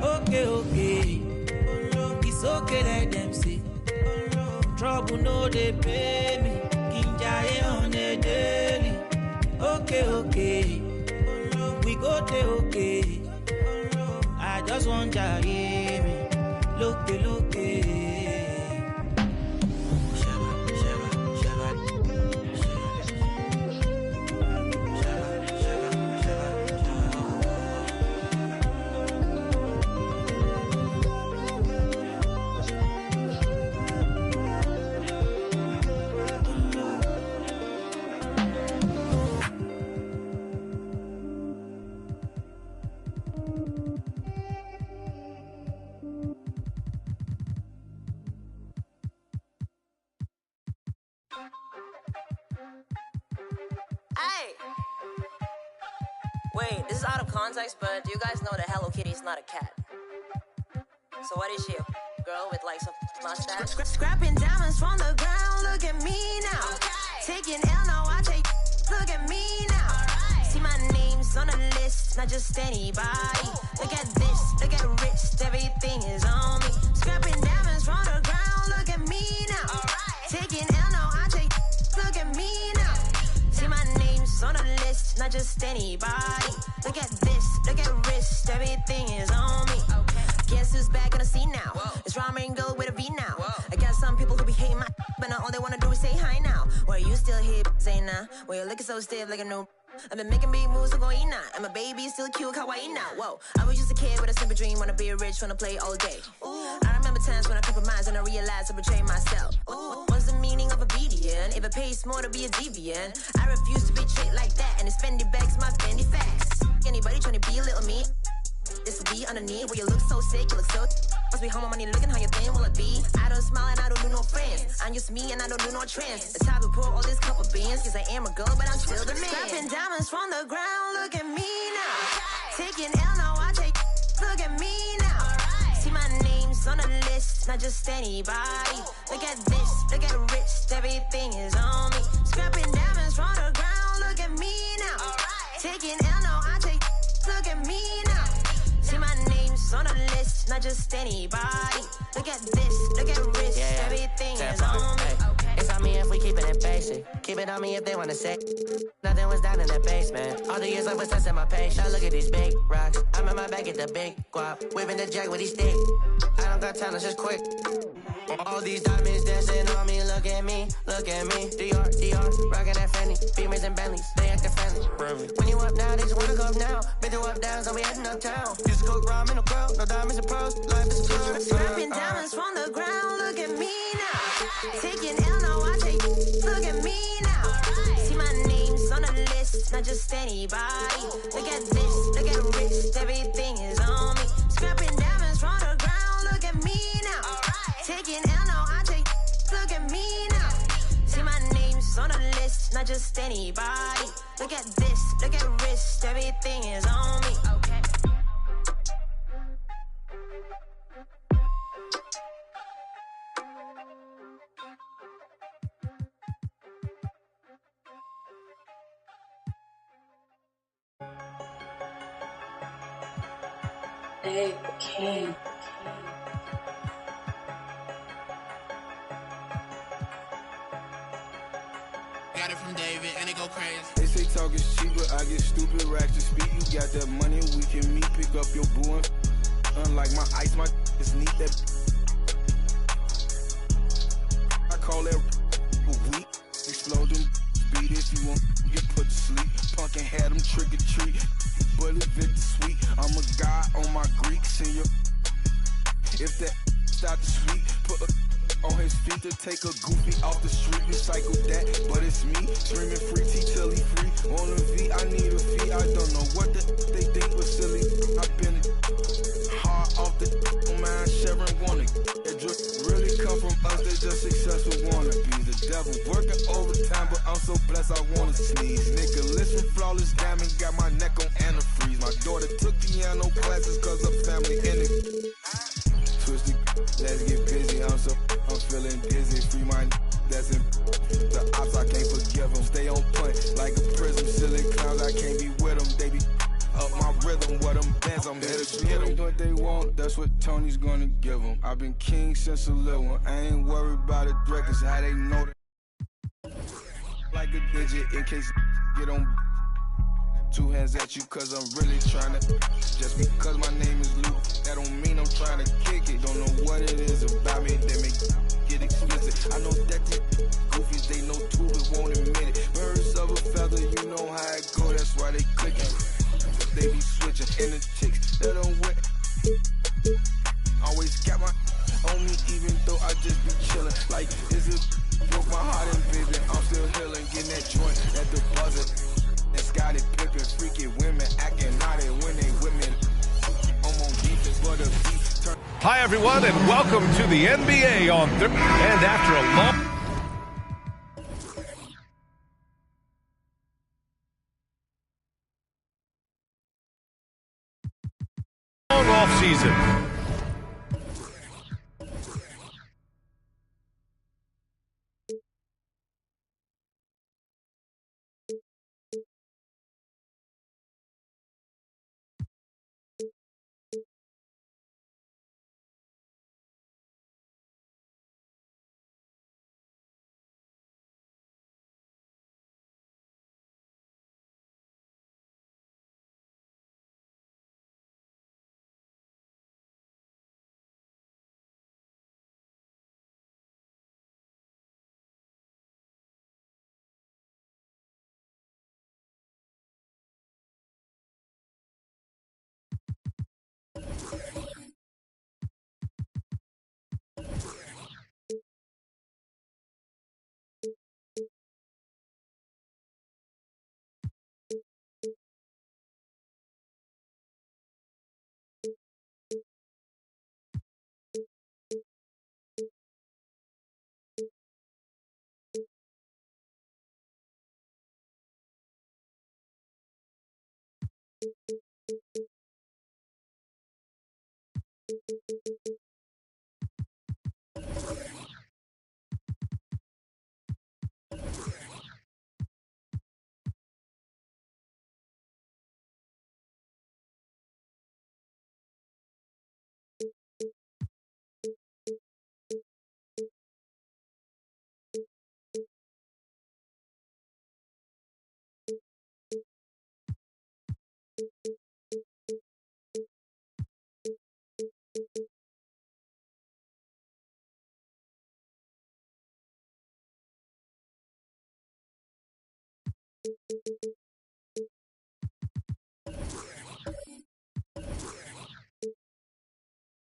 Okay. It's okay, let them see. Trouble no they pay me. Kinjaye on a daily. Okay. We go there, okay. I just want to hear me. Look. Hey! Wait, this is out of context, but do you guys know that Hello Kitty is not a cat? So what is she, a girl with like some mustache? Scrapping diamonds from the ground, look at me now. Taking L, now I take, look at me now. See my name's on the list, not just anybody. Look at this, look at wrist, everything is on me. Scrapping diamonds from the ground, look at me now. Taking L, now I take, look at me now. See my name's on the list, not just anybody. Look at this, look at wrist, everything is on me. Guess who's back on the scene now? It's Ramen Girl with a V now. I got some people who be hating my but now all they wanna do is say hi now. Why you still here, Zayna? Why you looking so stiff like a new? I've been making big moves, so go eat now. And my baby still cute, kawaii now. Whoa, I was just a kid with a simple dream, wanna be rich, wanna play all day. I remember times when I compromised and I realized I betrayed myself. What's the meaning of obedience? If it pays more to be a deviant, I refuse to be treated like that. And it's Fendi bags, my Fendi facts. Anybody trying to be a little me? This will be underneath where you look so sick, you look so must be home on money looking how you thin will it be? I don't smile and I don't do no friends. I'm just me and I don't do no trends. The type to pour all this couple beans, cause I am a girl, but I'm still the man. Scrapping diamonds from the ground, look at me now. Taking L, now I take, look at me now. See my name's on the list, not just anybody. Look at this, look at wrist, everything is on me. Scrapping diamonds from the ground, look at me now. Taking L, now I take, look at me now. See my name's on the list, not just anybody. Look at this, look at wrist, everything is on me. It's on me if we keep it in basic. Keep it on me if they wanna say nothing was down in the basement. All the years I was testing my patience. Now look at these big rocks. I'm in my bag at the big guap. Whipping the jack with these sticks. I don't got time, it's just quick. All these diamonds dancing on me. Look at me, look at me. Dior, rockin' that Fendi. Beamers and Bentleys, they actin' friendly. When you up now, they just wanna go up now. Been through up downs, so we heading uptown. Used to cook ramen, no girl, no diamonds and pearls. Life is a club. Scrapping diamonds from the ground, look at me now. Taking L, now I take, look at me now. See my name's on the list, not just anybody. Look at this, look at wrist, everything is on me. Scrapping diamonds from the ground, look at me now. Taking L, now I take, look at me now. See my name's on the list, not just anybody. Look at this, look at wrist, everything is on me. Okay. Babe, King. Got it from David, and it go crazy. They say talk is cheap, but I get stupid racks to speak. You got that money, we can meet, pick up your boo and unlike my ice, my is neat. That I call that weak. Explode them, beat if you want, get put to sleep. Punkin' had them trick or treat, but it's bit sweet. I'm a god on my Greeks and your. If that start to sweet, put a on his feet to take a goofy off the street, recycle that, but it's me, screaming free T till he free, on a V, I need a fee, I don't know what they think was silly, I've been hard off the man, Sharon wanna, that drip really come from us, they just successful wannabes, the devil working overtime, but I'm so blessed I wanna sneeze, Nicholas from Flawless Diamond, got my neck on antifreeze, my daughter took piano classes cause her family in it, twisted, let's get busy, I'm feeling dizzy, free my that's in the ops, I can't forgive them. Stay on point like a prism, silly clowns, I can't be with them. They be up my rhythm, what them bands, I'm here to get them. What they want, that's what Tony's gonna give them. I've been king since a little one, I ain't worried about it, records, how they know that. Like a digit in case get on. Two hands at you cause I'm really trying to. Just because my name is Luke, that don't mean I'm trying to kick it. Don't know what it is about me that make get explicit. I know that the goofies, they know too but won't admit it. Birds of a feather, you know how it go, that's why they clicking. They be switching, and the chicks that don't wet. Always got my on me even though I just be chilling. Like, is it broke my heart and baby, I'm still healing. Getting that joint at the buzzer. And Scotty Pippen, freaky women acting naughty when they with me. I'm on defense, but a beat turn. Hi, everyone, and welcome to the NBA on Thursday. And after a long off season.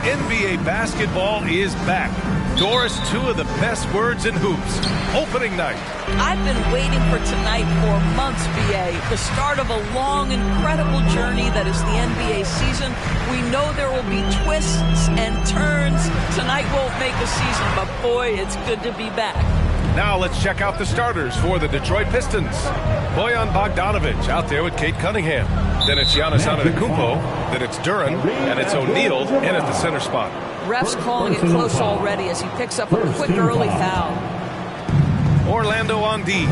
NBA basketball is back. Doris, two of the best words in hoops. Opening night. I've been waiting for tonight for months, BA. The start of a long, incredible journey that is the NBA season. We know there will be twists and turns. Tonight won't make a season, but boy, it's good to be back. Now let's check out the starters for the Detroit Pistons. Bojan Bogdanovic out there with Kate Cunningham. Then it's Giannis Antetokounmpo. Then it's Duran. And it's O'Neal in at the center spot. Refs calling it close already as he picks up a quick early foul. Orlando on D.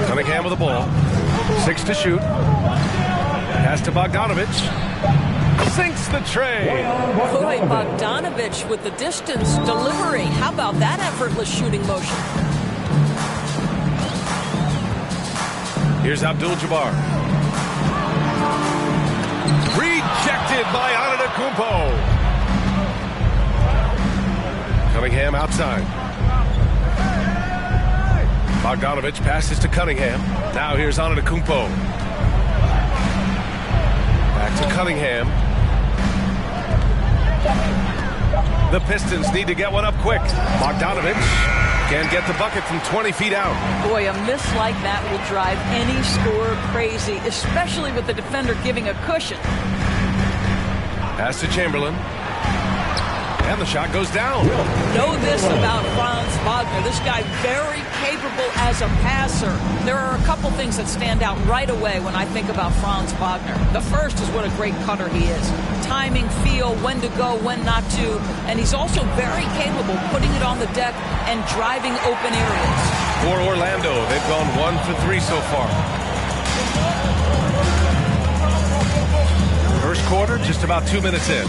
Cunningham with the ball. 6 to shoot. Pass to Bogdanovich. Sinks the tray. Boy, Bogdanovich with the distance delivery. How about that effortless shooting motion? Here's Abdul-Jabbar. Rejected by Antetokounmpo. Cunningham outside. Bogdanovich passes to Cunningham. Now here's Antetokounmpo. Back to Cunningham. The Pistons need to get one up quick. Bogdanovich can get the bucket from 20 feet out. Boy, a miss like that will drive any scorer crazy, especially with the defender giving a cushion. Pass to Chamberlain. And the shot goes down. Know this about Franz Wagner. This guy very capable as a passer. There are a couple things that stand out right away when I think about Franz Wagner. The first is what a great cutter he is. Timing, feel, when to go, when not to. And he's also very capable putting it on the deck and driving open areas. For Orlando, they've gone 1 for 3 so far. First quarter, just about 2 minutes in.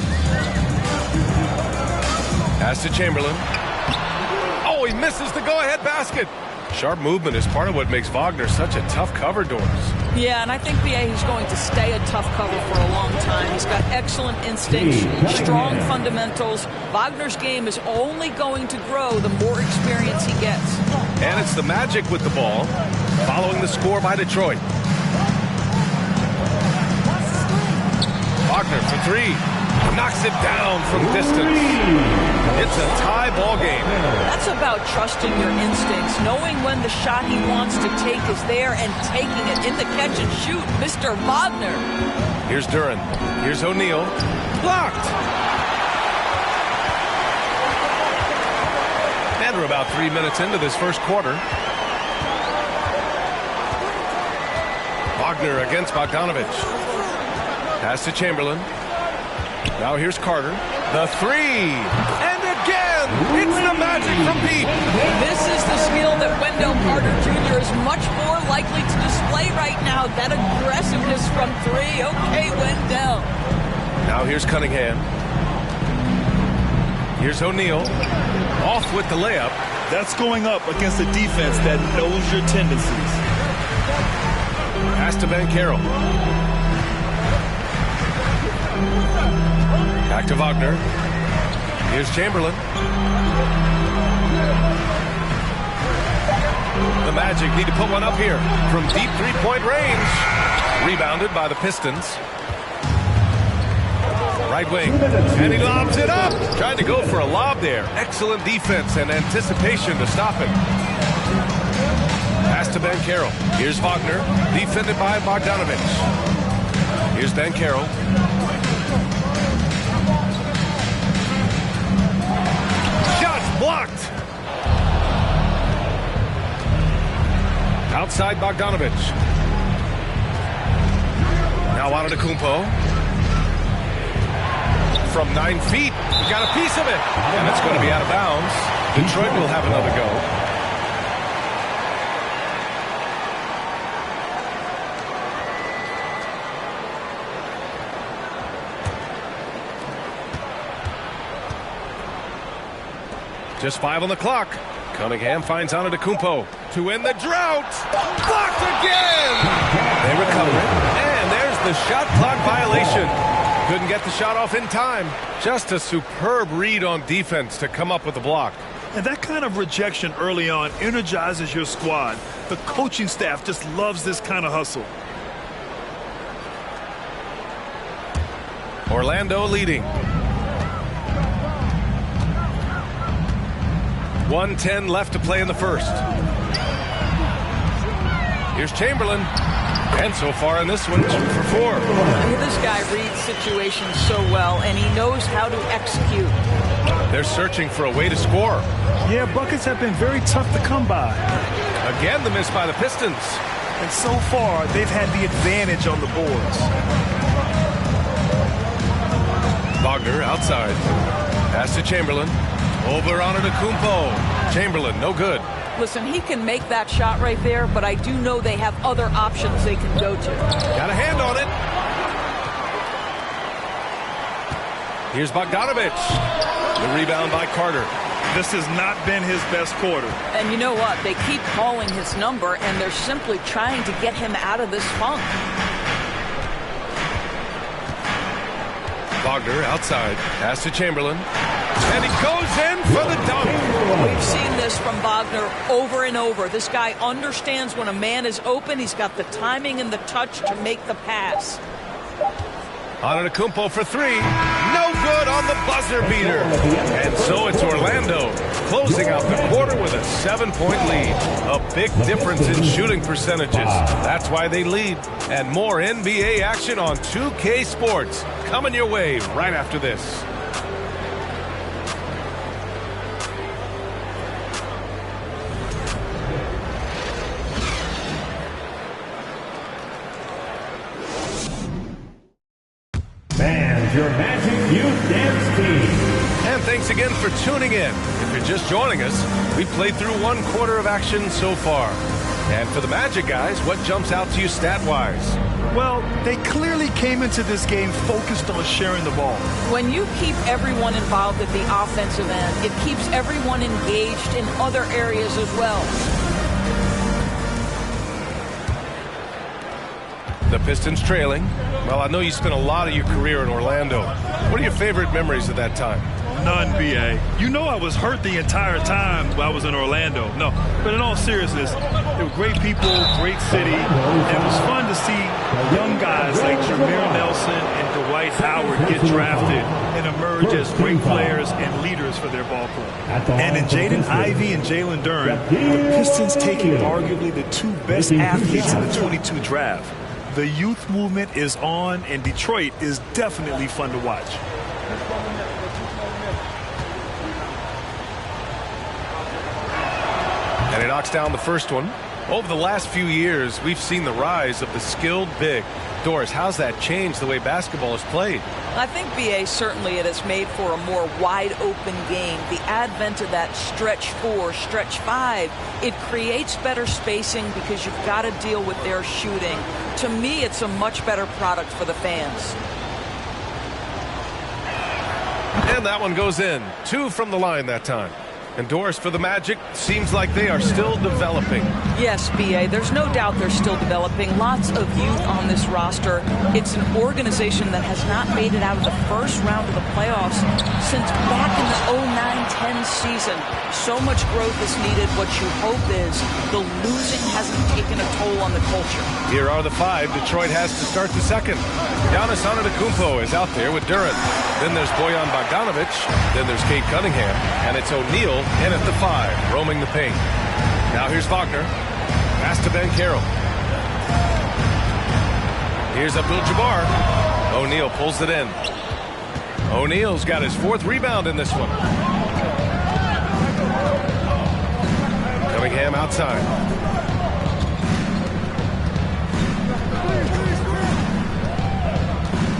Pass to Chamberlain. Oh, he misses the go-ahead basket. Sharp movement is part of what makes Wagner such a tough cover, Doris. Yeah, and I think he's going to stay a tough cover for a long time. He's got excellent instincts, strong fundamentals. Wagner's game is only going to grow the more experience he gets. And it's the Magic with the ball, following the score by Detroit. Wagner for 3. Knocks it down from distance. It's a tie ball game. That's about trusting your instincts, knowing when the shot he wants to take is there and taking it in the catch and shoot. Mr. Wagner. Here's Duren. Here's O'Neal. Blocked. And we're about 3 minutes into this first quarter. Wagner against Bogdanovich. Pass to Chamberlain. Now here's Carter. The 3. And again, it's the Magic from deep. This is the skill that Wendell Carter Jr. is much more likely to display right now. That aggressiveness from 3. Okay, Wendell. Now here's Cunningham. Here's O'Neal. Off with the layup. That's going up against a defense that knows your tendencies. Pass to Banchero. Back to Wagner. Here's Chamberlain. The Magic need to put one up here from deep three-point range. Rebounded by the Pistons. Right wing. And he lobs it up. Trying to go for a lob there. Excellent defense and anticipation to stop him. Pass to Banchero. Here's Wagner. Defended by Bogdanovich. Here's Banchero. Blocked. Outside Bogdanovich. Now Antetokounmpo. From 9 feet. He got a piece of it. And it's going to be out of bounds. Detroit will have another go. Just 5 on the clock. Cunningham finds Antetokounmpo to end the drought. Blocked again. They recover it. And there's the shot clock violation. Couldn't get the shot off in time. Just a superb read on defense to come up with the block. And that kind of rejection early on energizes your squad. The coaching staff just loves this kind of hustle. Orlando leading. 1:10 left to play in the first. Here's Chamberlain. And so far in this one, 2 for 4. This guy reads situations so well, and he knows how to execute. They're searching for a way to score. Yeah, buckets have been very tough to come by. Again, the miss by the Pistons. And so far, they've had the advantage on the boards. Wagner outside. Pass to Chamberlain. Over Antetokounmpo. Chamberlain, no good. Listen, he can make that shot right there, but I do know they have other options they can go to. Got a hand on it. Here's Bogdanovich. The rebound by Carter. This has not been his best quarter. And you know what? They keep calling his number, and they're simply trying to get him out of this funk. Wagner outside. Pass to Chamberlain. And he goes in for the dunk. We've seen this from Wagner over and over. This guy understands when a man is open. He's got the timing and the touch to make the pass. Antetokounmpo for three. No good on the buzzer beater. And so it's Orlando closing out the quarter with a 7-point lead. A big difference in shooting percentages. That's why they lead. And more NBA action on 2K Sports coming your way right after this. And your Magic Youth Dance Team. And thanks again for tuning in. If you're just joining us, we've played through one quarter of action so far. And for the Magic guys, what jumps out to you stat-wise? Well, they clearly came into this game focused on sharing the ball. When you keep everyone involved at the offensive end, it keeps everyone engaged in other areas as well. The Pistons trailing. Well, I know you spent a lot of your career in Orlando. What are your favorite memories of that time? None, B.A. You know I was hurt the entire time while I was in Orlando. No, but in all seriousness, they were great people, great city, and it was fun to see young guys like Jameer Nelson and Dwight Howard get drafted and emerge as great players and leaders for their ball club. And in Jaden Ivey and Jalen Duren, the Pistons taking arguably the two best athletes in the 22 draft. The youth movement is on, and Detroit is definitely fun to watch. And he knocks down the first one. Over the last few years, we've seen the rise of the skilled big. Doris, how's that changed the way basketball is played? I think, B.A., certainly it has made for a more wide-open game. The advent of that stretch 4, stretch 5, it creates better spacing because you've got to deal with their shooting. To me, it's a much better product for the fans. And that one goes in. 2 from the line that time. And Doris, for the Magic, seems like they are still developing. Yes, B.A., there's no doubt they're still developing. Lots of youth on this roster. It's an organization that has not made it out of the first round of the playoffs since back in the 09-10 season. So much growth is needed. What you hope is the losing hasn't taken a toll on the culture. Here are the 5 Detroit has to start the second. Giannis Antetokounmpo is out there with Duren. Then there's Bojan Bogdanovich. Then there's Cade Cunningham. And it's O'Neal in at the 5, roaming the paint. Now here's Wagner. Pass to Banchero. Here's Abdul-Jabbar. O'Neal pulls it in. O'Neal's got his 4th rebound in this one. Cunningham outside.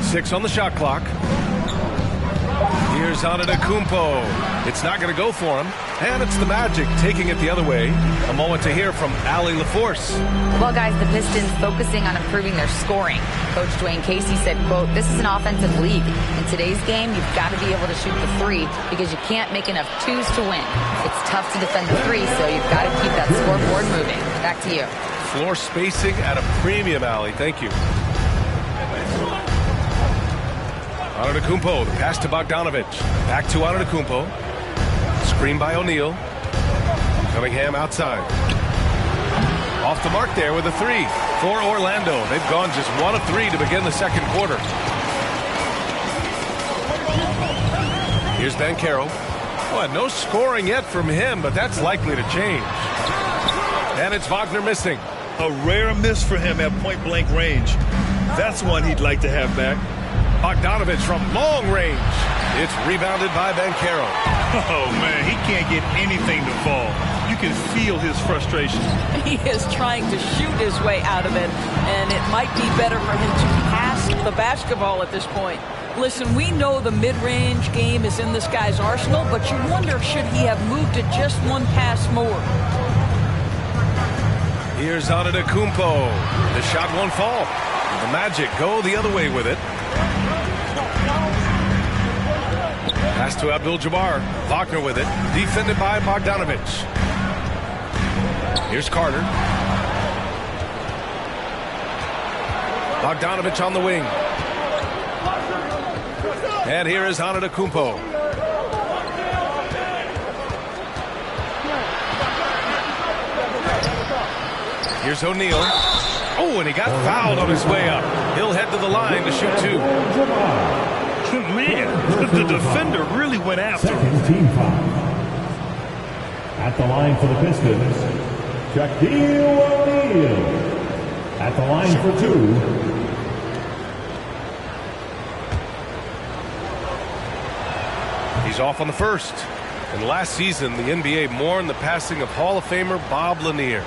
Six on the shot clock. Here's Antetokounmpo. It's not going to go for him. And it's the Magic taking it the other way. A moment to hear from Allie LaForce. Well, guys, the Pistons focusing on improving their scoring. Coach Dwayne Casey said, quote, "This is an offensive league. In today's game, you've got to be able to shoot the 3 because you can't make enough 2s to win. It's tough to defend the 3, so you've got to keep that scoreboard moving." Back to you. Floor spacing at a premium, Allie. Thank you. Antetokounmpo, the pass to Bogdanovich. Back to Antetokounmpo. Screen by O'Neal. Cunningham outside. Off the mark there with a 3 for Orlando. They've gone just 1 of 3 to begin the second quarter. Here's Banchero. Well, no scoring yet from him, but that's likely to change. And it's Wagner missing. A rare miss for him at point-blank range. That's one he'd like to have back. Bogdanovich from long range. It's rebounded by Banchero. Oh, man, he can't get anything to fall. You can feel his frustration. He is trying to shoot his way out of it, and it might be better for him to pass the basketball at this point. Listen, we know the mid-range game is in this guy's arsenal, but you wonder, should he have moved it just 1 pass more? Here's Antetokounmpo. The shot won't fall. The Magic go the other way with it. Pass to Abdul-Jabbar. Wagner with it. Defended by Bogdanovich. Here's Carter. Bogdanovich on the wing. And here is Antetokounmpo. Here's O'Neal. Oh, and he got fouled on his way up. He'll head to the line to shoot 2. Man, the defender really went after him. Second team foul. At the line for the Pistons, Shaquille O'Neal. At the line for 2. He's off on the first. And last season, the NBA mourned the passing of Hall of Famer Bob Lanier.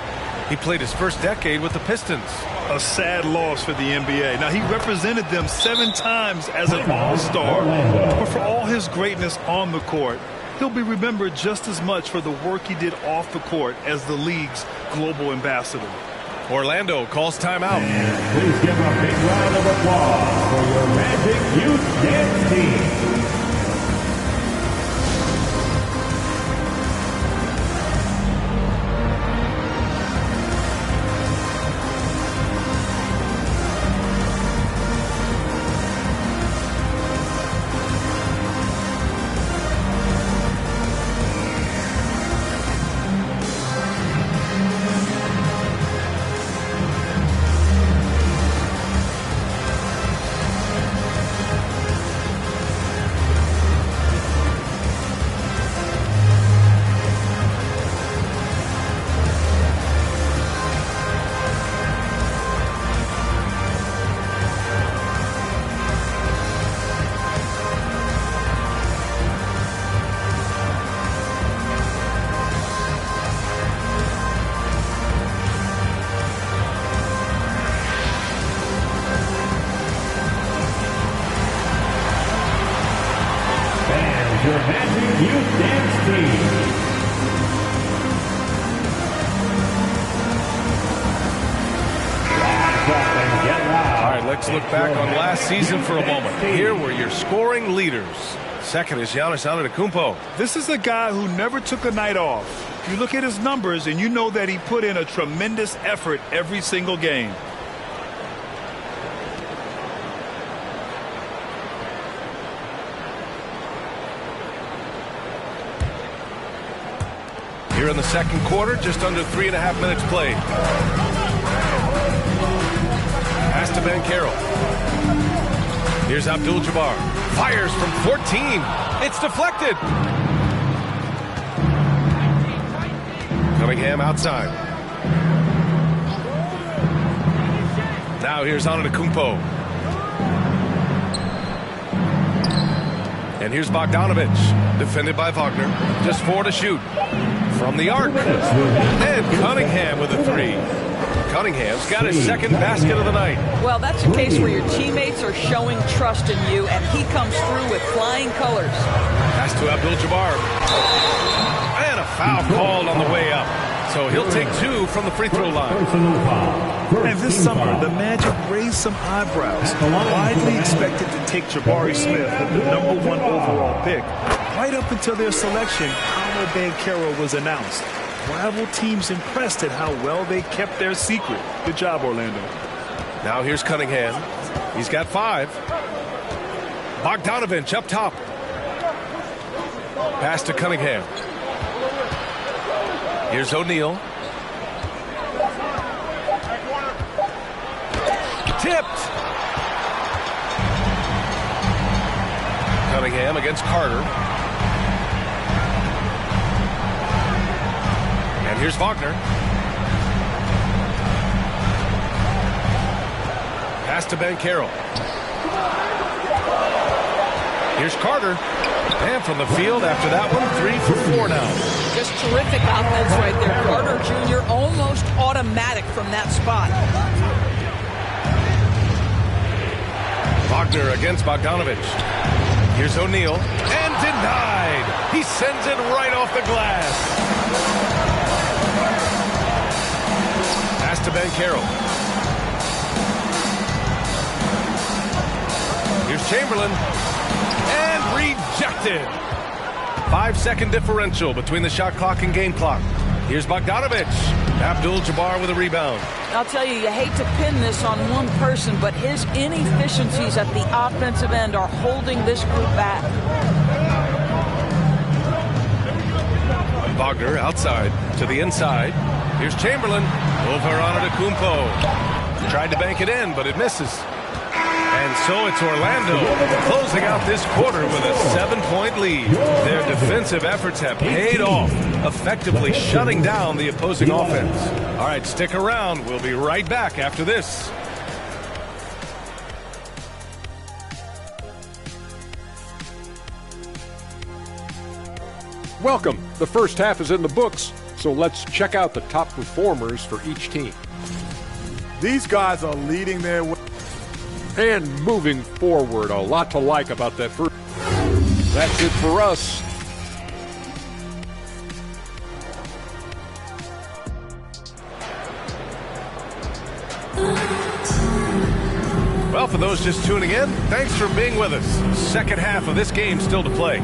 He played his first decade with the Pistons. A sad loss for the NBA. Now, he represented them 7 times as an all-star. But for all his greatness on the court, he'll be remembered just as much for the work he did off the court as the league's global ambassador. Orlando calls timeout. Please give a big round of applause for your Magic Youth Dance Team. Your Magic Youth Dance Team. All right, let's look back on last season for a moment. Here were your scoring leaders. Second is Giannis Antetokounmpo. This is a guy who never took a night off. You look at his numbers and you know that he put in a tremendous effort every single game. Here in the second quarter, just under 3.5 minutes played. Pass to Ben Carroll. Here's Abdul-Jabbar. Fires from 14. It's deflected. Cunningham outside. Now here's Antetokounmpo. And here's Bogdanovich. Defended by Wagner. Just 4 to shoot. From the arc. And Cunningham with a 3. Cunningham's got his second basket of the night. Well, that's a case where your teammates are showing trust in you, and he comes through with flying colors. Pass to Abdul-Jabbar. And a foul called on the way up. So he'll take 2 from the free throw line. And this summer, the Magic raised some eyebrows. Widely expected to take Jabari Smith, the #1 overall pick. Right up until their selection, Paolo Banchero was announced. Rival teams impressed at how well they kept their secret. Good job, Orlando. Now here's Cunningham. He's got 5. Bogdanovich up top. Pass to Cunningham. Here's O'Neal. Tipped. Cunningham against Carter. And here's Wagner. Pass to Ben Carroll. Here's Carter. And from the field after that one, 3 for 4 now. Just terrific offense right there. Carter Jr. almost automatic from that spot. Wagner against Bogdanovich. Here's O'Neal. And denied. He sends it right off the glass. Pass to Ben Carroll. Here's Chamberlain. And rejected. 5-second differential between the shot clock and game clock. Here's Bogdanovic. Abdul-Jabbar with a rebound. I'll tell you hate to pin this on one person, but his inefficiencies at the offensive end are holding this group back. Wagner outside to the inside. Here's Chamberlain over on Antetokounmpo. Tried to bank it in, but it misses. And so it's Orlando closing out this quarter with a 7-point lead. Their defensive efforts have paid off, effectively shutting down the opposing offense. All right, stick around. We'll be right back after this. Welcome. The first half is in the books, so let's check out the top performers for each team. These guys are leading their way. And moving forward, a lot to like about that first. That's it for us. Well, for those just tuning in, thanks for being with us. Second half of this game still to play.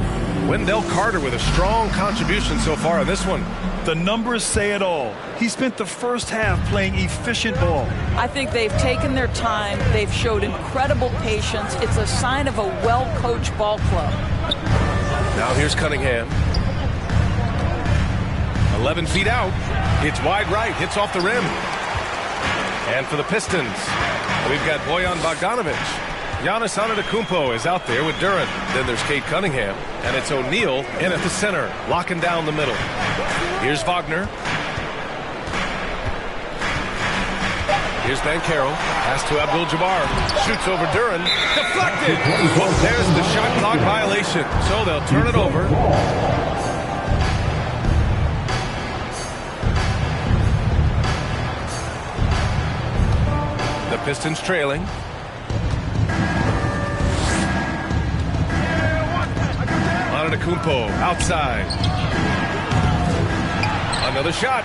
Wendell Carter with a strong contribution so far in this one. The numbers say it all. He spent the first half playing efficient ball. I think they've taken their time. They've showed incredible patience. It's a sign of a well-coached ball club. Now here's Cunningham. 11 feet out. It's wide right. Hits off the rim. And for the Pistons, we've got Bojan Bogdanovic. Giannis Antetokounmpo is out there with Duren. Then there's Cade Cunningham. And it's O'Neal in at the center, locking down the middle. Here's Wagner. Here's Banchero. Pass to Abdul-Jabbar. Shoots over Duren. Deflected. Well, there's the shot clock violation. So they'll turn it over. The Pistons trailing. Antetokounmpo outside. Another shot,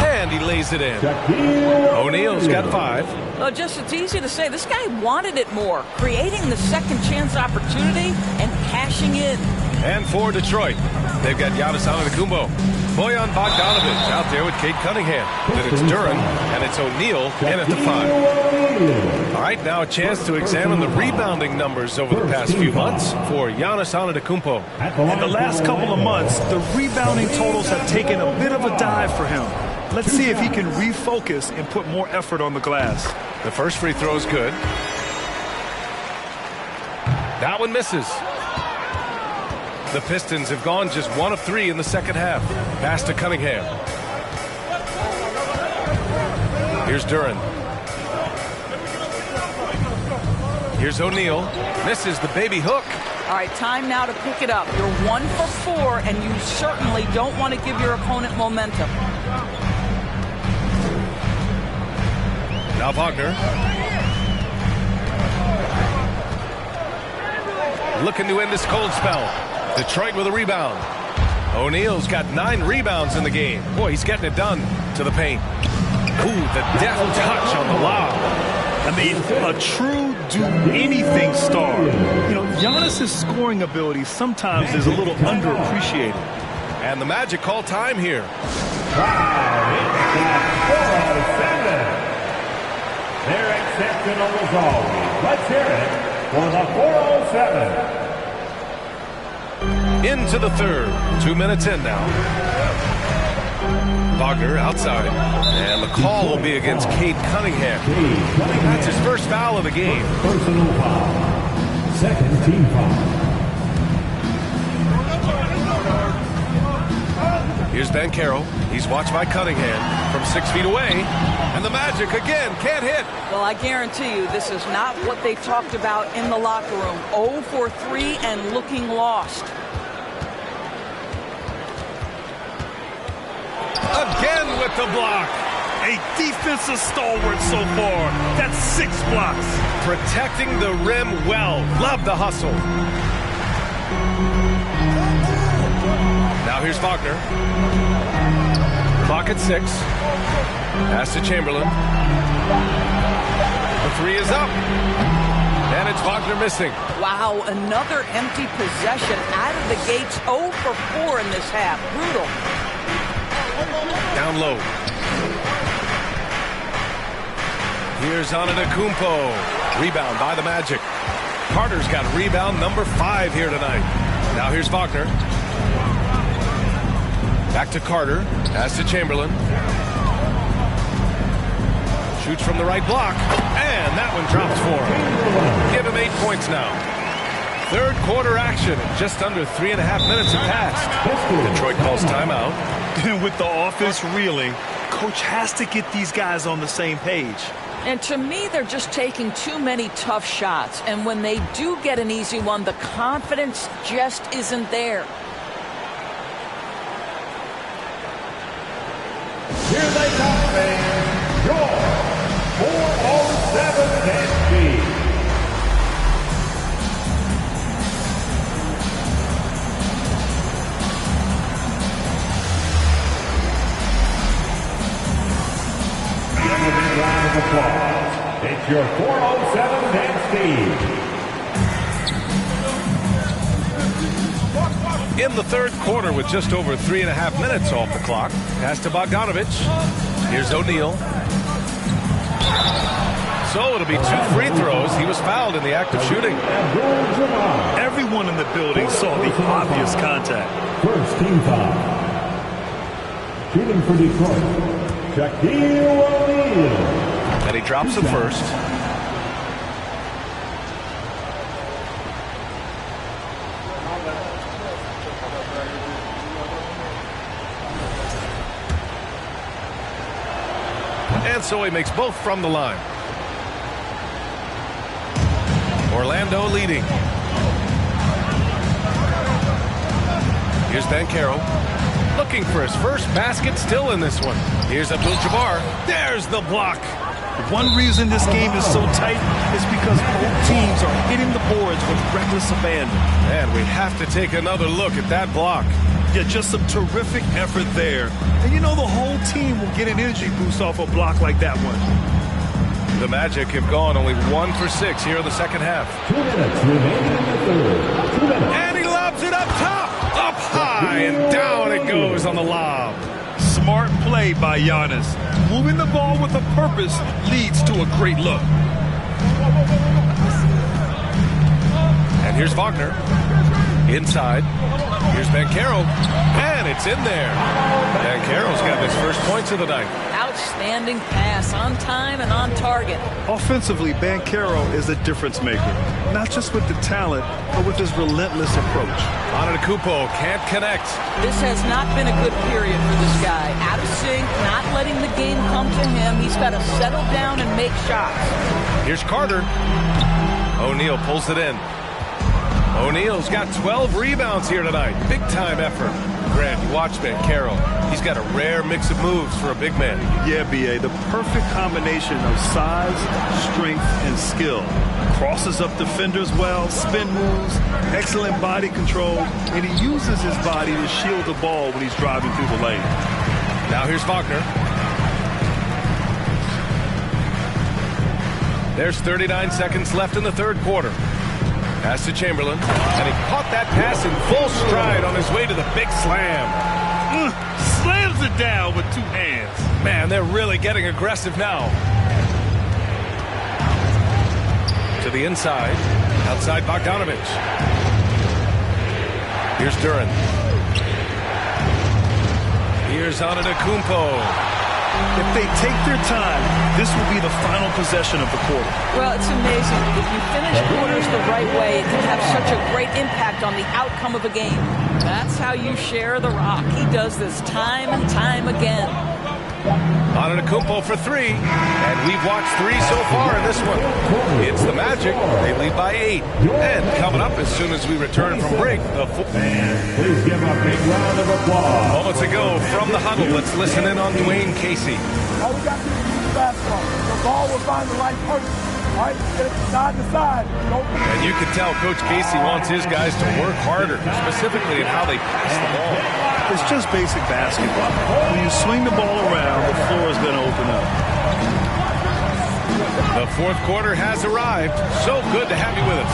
and he lays it in. O'Neal's got 5. Well, just it's easy to say this guy wanted it more, creating the second chance opportunity and cashing in. And for Detroit, they've got Giannis Antetokounmpo. Bojan Bogdanovic out there with Cade Cunningham. Then it's Duren, and it's O'Neal in at the 5. All right, now a chance to examine the rebounding numbers over the past few months for Giannis Antetokounmpo. In the last couple of months, the rebounding totals have taken a bit of a dive for him. Let's see if he can refocus and put more effort on the glass. The first free throw is good. That one misses. The Pistons have gone just 1 of 3 in the second half. Pass to Cunningham. Here's Duren. Here's O'Neal. Misses the baby hook. All right, time now to pick it up. You're 1 for 4, and you certainly don't want to give your opponent momentum. Now Wagner. Looking to end this cold spell. Detroit with a rebound. O'Neal's got 9 rebounds in the game. Boy, he's getting it done to the paint. Ooh, the deft touch on the lob. I mean, a true do-anything star. You know, Giannis' scoring ability sometimes is a little underappreciated. And the Magic call time here. They're exceptional as always. Let's hear it for the 407. Into the third. 2 minutes in now. Wagner outside. And the call will be against Cade Cunningham. That's his first foul of the game. Personal foul. Second team foul. Here's Banchero. He's watched by Cunningham from 6 feet away. And the Magic again can't hit. Well, I guarantee you this is not what they talked about in the locker room. 0 for 3 and looking lost. Again with the block. A defensive stalwart so far. That's 6 blocks. Protecting the rim well. Love the hustle. Now here's Wagner. Clock at 6. Pass to Chamberlain. The 3 is up. And it's Wagner missing. Wow, another empty possession out of the gates. 0 for 4 in this half. Brutal. Down low. Here's Antetokounmpo. Rebound by the Magic. Carter's got rebound number 5 here tonight. Now here's Wagner. Back to Carter. Pass to Chamberlain. Shoots from the right block. And that one drops for him. Give him 8 points now. Third quarter action. Just under 3.5 minutes have passed. Detroit calls timeout. With the offense reeling, coach has to get these guys on the same page. And to me, they're just taking too many tough shots. And when they do get an easy one, the confidence just isn't there. Here they come, fans. Your 407 NB. Round of applause. It's your 407 Dan Steve. In the third quarter with just over 3.5 minutes off the clock. Pass to Bogdanovich. Here's O'Neal. So it'll be 2 free throws. He was fouled in the act of shooting. Everyone in the building saw the obvious contact. First team foul. Shooting for Detroit. Shaquille O'Neal. And he drops the first. And so he makes both from the line. Orlando leading. Here's Banchero. Looking for his first basket, still in this one. Here's Abdul-Jabbar. There's the block. One reason this game is so tight is because both teams are hitting the boards with reckless abandon. And we have to take another look at that block. Yeah, just some terrific effort there. And you know the whole team will get an energy boost off a block like that one. The Magic have gone only 1 for 6 here in the second half. 2 minutes remaining in the third. 2 minutes. And he lobs it up top. Up high and down it goes on the lob. Smart play by Giannis. Moving the ball with a purpose leads to a great look. And here's Wagner. Inside. Here's Banchero. And it's in there. Banchero's got his first points of the night. Outstanding pass, on time and on target. Offensively, Banchero is a difference maker. Not just with the talent, but with his relentless approach. Antetokounmpo can't connect. This has not been a good period for this guy. Out of sync, not letting the game come to him. He's got to settle down and make shots. Here's Carter. O'Neal pulls it in. O'Neal's got 12 rebounds here tonight. Big time effort. Grant, you watch Banchero. He's got a rare mix of moves for a big man. Yeah, B.A., the perfect combination of size, strength, and skill. Crosses up defenders well, spin moves, excellent body control, and he uses his body to shield the ball when he's driving through the lane. Now here's Wagner. There's 39 seconds left in the third quarter. Pass to Chamberlain, and he caught that pass in full stride on his way to the big slam. Slams it down with 2 hands. Man, they're really getting aggressive now. To the inside, outside Bogdanovich. Here's Duren. Here's Antetokounmpo. If they take their time, this will be the final possession of the quarter. Well, it's amazing. If you finish quarters the right way, it can have such a great impact on the outcome of a game. That's how you share the rock. He does this time and time again. Antetokounmpo for 3, and we've watched 3 so far in this one. It's the Magic. They lead by 8. And coming up as soon as we return from break, please give a big round of applause. Moments ago from the huddle, let's listen in on Dwayne Casey. All we got to do is use the basketball. The ball will find the right person. All right, get it side to side. And you can tell Coach Casey wants his guys to work harder, specifically in how they pass the ball. It's just basic basketball. When you swing the ball around, the floor is going to open up. The The fourth quarter has arrived. So good to have you with us.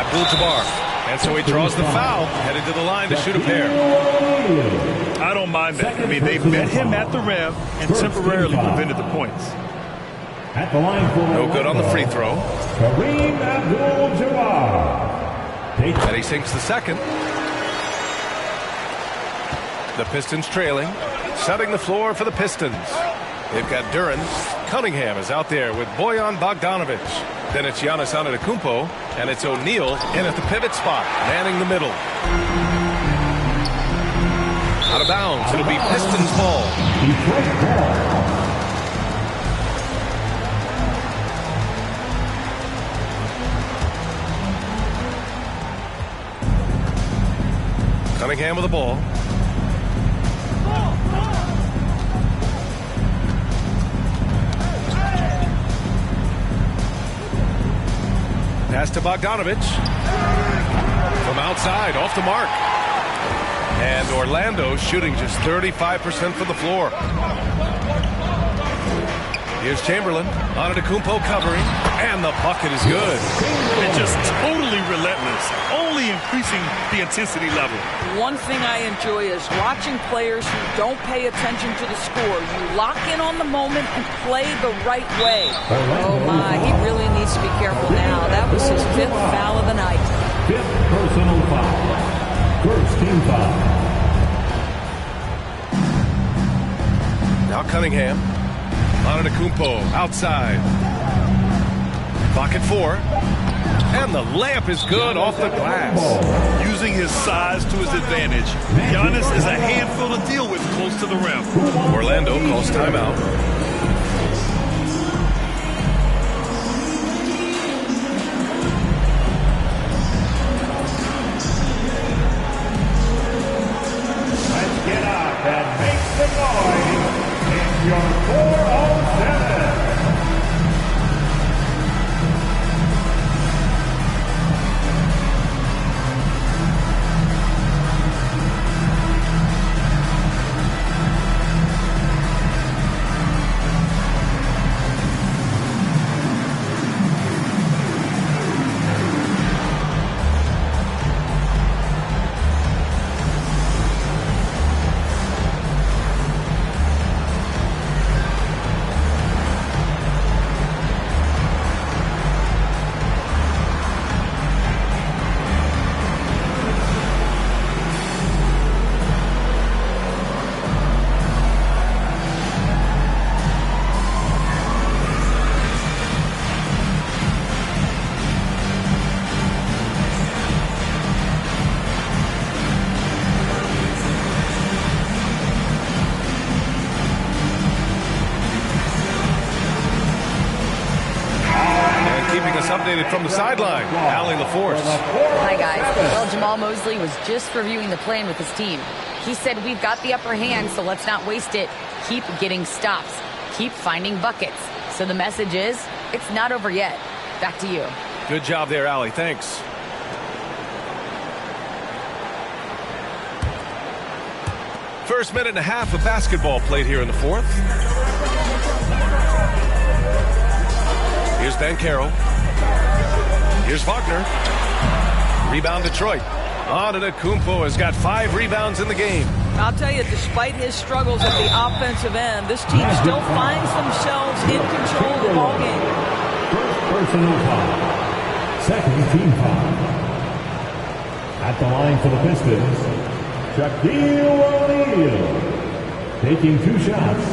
Abdul-Jabbar. And so he draws the foul, headed to the line to shoot a pair. I don't mind that. I mean, they met him at the rim and temporarily prevented the points. At the line for no good on the free throw. Kareem Abdul-Jabbar. And he sinks the second. The Pistons trailing, setting the floor for the Pistons. They've got Duran. Cunningham is out there with Bojan Bogdanovic. Then it's Giannis Antetokounmpo, and it's O'Neal in at the pivot spot, manning the middle. Out of bounds, it'll be Pistons ball. Cunningham with the ball. Pass to Bogdanovic. From outside, off the mark. And Orlando shooting just 35% from the floor. Here's Chamberlain. Antetokounmpo covering. And the bucket is good. And just totally relentless. Only increasing the intensity level. One thing I enjoy is watching players who don't pay attention to the score. You lock in on the moment and play the right way. Oh my, he really needs to be careful now. That was his 5th foul of the night. 5th personal foul. First team foul. Now Cunningham. Antetokounmpo outside. Clock at 4. And the layup is good off the glass. Using his size to his advantage. Giannis is a handful to deal with close to the rim. Orlando calls timeout. Let's get up and make some noise. It's your 407. Updated from the sideline, Allie LaForce. Hi, guys. Well, Jamal Mosley was just reviewing the plan with his team. He said, we've got the upper hand, so let's not waste it. Keep getting stops. Keep finding buckets. So the message is, it's not over yet. Back to you. Good job there, Allie. Thanks. First minute and a half of basketball played here in the fourth. Here's Banchero. Here's Wagner. Rebound Detroit. Antetokounmpo has got 5 rebounds in the game. I'll tell you, despite his struggles at the offensive end, this team still finds themselves in control of the ball game. First personal foul. Second team foul. At the line for the Pistons, Shaquille O'Neal. Taking 2 shots.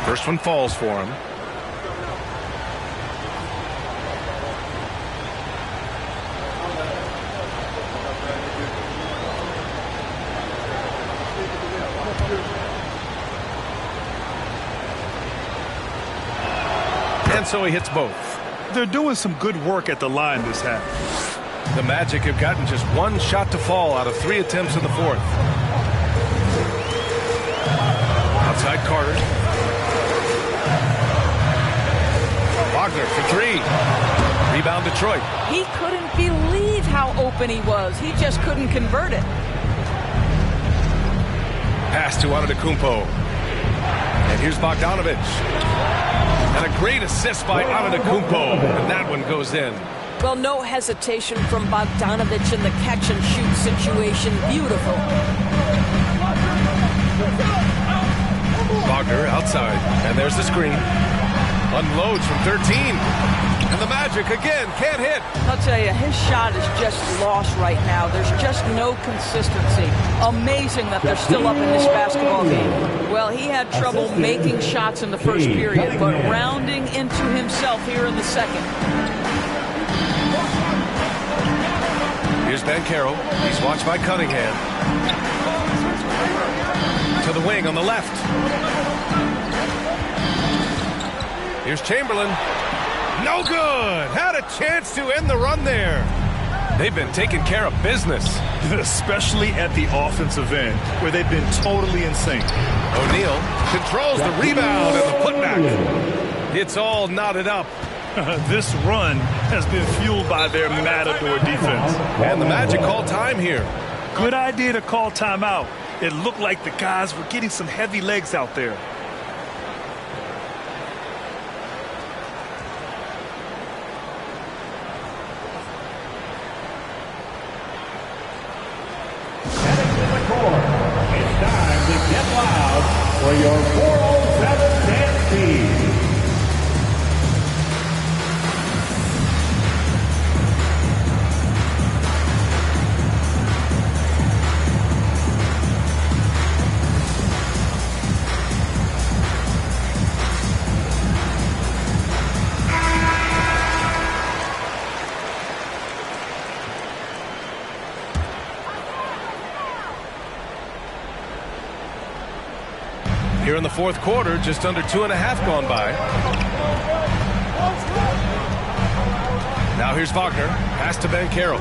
First one falls for him. And so he hits both. They're doing some good work at the line this half. The Magic have gotten just 1 shot to fall out of 3 attempts in the fourth. Outside Carter. Wagner for three. Rebound Detroit. He couldn't believe how open he was. He just couldn't convert it. Pass to Antetokounmpo. And here's Bogdanovic. And a great assist by Antetokounmpo. And that one goes in. Well, no hesitation from Bogdanovic in the catch-and-shoot situation. Beautiful. Wagner outside. And there's the screen. Unloads from 13. And the Magic again can't hit. I'll tell you, his shot is just lost right now. There's just no consistency. Amazing that they're still up in this basketball game. Well, he had trouble making shots in the first period, but rounding into himself here in the second. Here's Banchero. He's watched by Cunningham. To the wing on the left. Here's Chamberlain. No good. Had a chance to end the run there. They've been taking care of business. Especially at the offensive end, where they've been totally in sync. O'Neal controls the rebound and the putback. It's all knotted up. This run has been fueled by their Matador defense. And the Magic call time here. Good idea to call timeout. It looked like the guys were getting some heavy legs out there. It's time to get loud for your 407 dance team. Here in the fourth quarter, just under 2.5 gone by. Now here's Wagner. Pass to Banchero.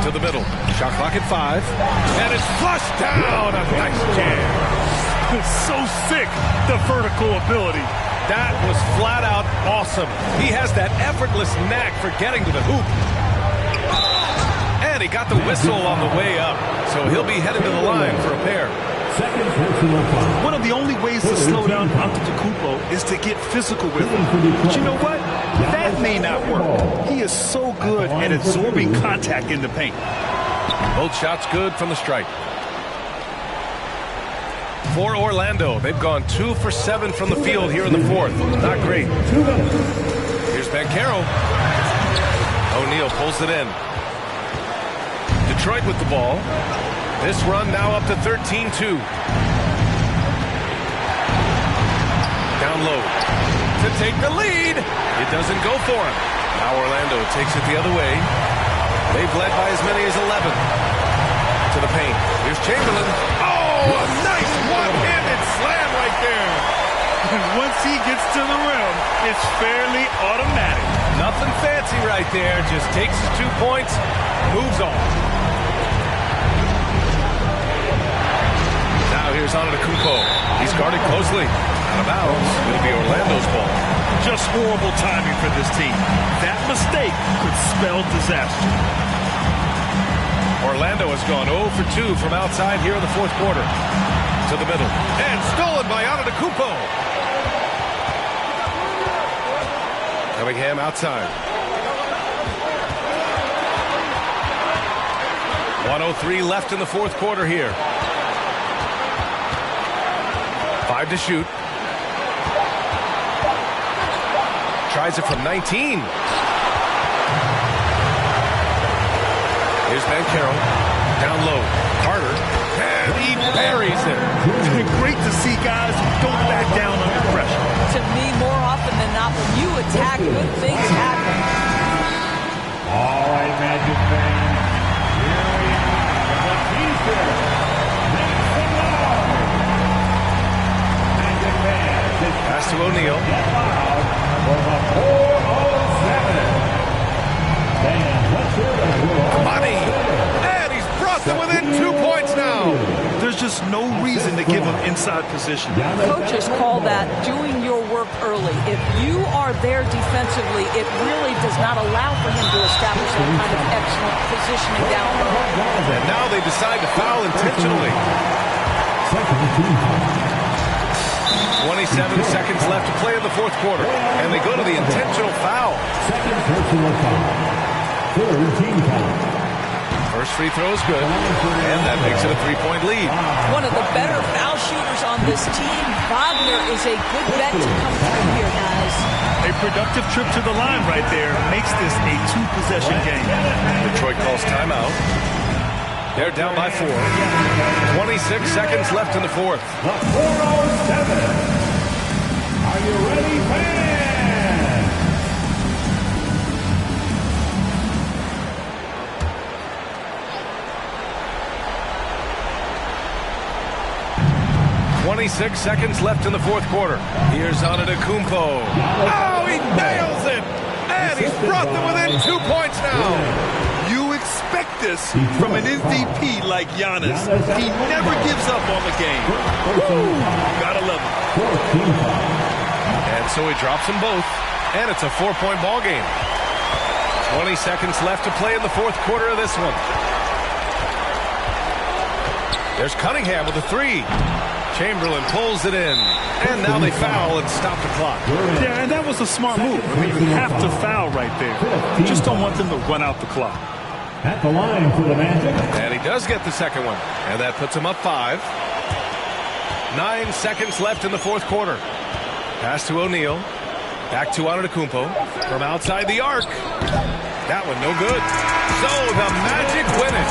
To the middle. Shot clock at 5. And it's flushed down. A nice jam. So sick, the vertical ability. That was flat out awesome. He has that effortless knack for getting to the hoop. And he got the whistle on the way up. So he'll be headed to the line for a pair. One of the only ways to slow down Antetokounmpo is to get physical with him. But you know what? That may not work. He is so good at absorbing contact in the paint. Both shots good from the stripe. For Orlando, they've gone 2 for 7 from the field here in the fourth. Not great. Here's Banchero. O'Neal pulls it in. Detroit with the ball. This run now up to 13-2. Down low to take the lead. It doesn't go for him. Now Orlando takes it the other way. They've led by as many as 11. To the paint. Here's Chamberlain. Oh, a nice one-handed slam right there. And once he gets to the rim, it's fairly automatic. Nothing fancy right there. Just takes his 2 points, moves on. Now here's Antetokounmpo. He's guarded closely. Out of bounds. It'll be Orlando's ball. Just horrible timing for this team. That mistake could spell disaster. Orlando has gone 0 for 2 from outside here in the fourth quarter. To the middle. And stolen by Antetokounmpo. Cunningham outside. 1:03 left in the fourth quarter here. 5 to shoot. Tries it from 19. Here's Banchero. Down low. Carter. And he buries it. Great to see guys who don't back down under pressure. To me, more often than not, when you attack, good things happen. All right, Magic fans. Here we are. The teaser. Magic fans. Pass to O'Neal. For the 407. Fans, let's hear it. Money. And he's brought them within 2 points now. There's just no reason to give them inside position. Coaches call that doing your work early. If you are there defensively, it really does not allow for him to establish that kind of excellent positioning down low. And now they decide to foul intentionally. 27 seconds left to play in the fourth quarter, and they go to the intentional foul. Second personal foul. Third team foul. First free throw is good, and that makes it a 3-point lead. One of the better foul shooters on this team. Wagner is a good bet to come through here, guys. A productive trip to the line right there makes this a two-possession game. Detroit calls timeout. They're down by 4. 26 seconds left in the fourth. The 4:07. Are you ready, fans? .26 seconds left in the fourth quarter. Here's Antetokounmpo. Oh, he nails it! And he's brought them within 2 points now. You expect this from an MVP like Giannis. He never gives up on the game. Woo! Gotta love him. And so he drops them both, and it's a 4-point ball game. 20 seconds left to play in the fourth quarter of this one. There's Cunningham with a 3. Chamberlain pulls it in, and now they foul and stop the clock. Yeah, and that was a smart move. I mean, you have to foul right there. You just don't want them to run out the clock. At the line for the Magic. And he does get the second one, and that puts him up 5. 9 seconds left in the fourth quarter. Pass to O'Neal. Back to Antetokounmpo from outside the arc. That one no good. So the Magic win it.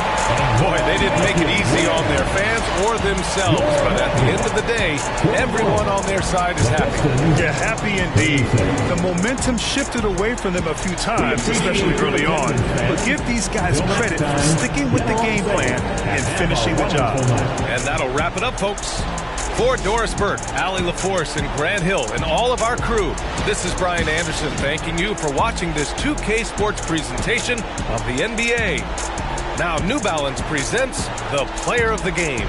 Boy, they didn't make it easy on their fans or themselves. But at the end of the day, everyone on their side is happy. Yeah, happy indeed. The momentum shifted away from them a few times, especially early on. But give these guys credit for sticking with the game plan and finishing the job. And that'll wrap it up, folks. For Doris Burke, Allie LaForce, and Grant Hill, and all of our crew, this is Brian Anderson thanking you for watching this 2K Sports presentation of the NBA. Now, New Balance presents the Player of the Game.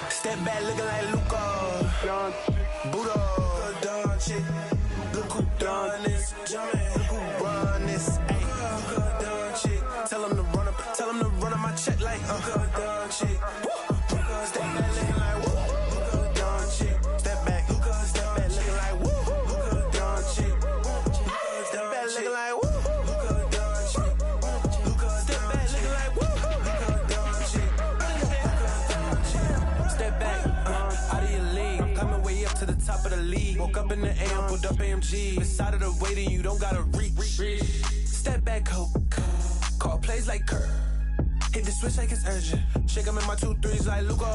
Step back looking like Luka. Buddha. Done shit. Look who done this. Jumpin'. Look who run this. Ayy. Luka done shit. Tell him to run up my check like Luka done shit. Step back looking like woo. Luka done shit. Step back. Step back looking like woo. Luka done shit. Step back looking like woo. Luka done shit. Step back looking like woo. Luka done shit. Step back, out of your league. I'm coming way up to the top of the league. Woke up in the AM, pulled up AMG. Inside of the waiting, you don't gotta reach. Step back, hope. Call plays like Kurt. Hit the switch like it's urgent. Shake them in my 2-3s like Luka.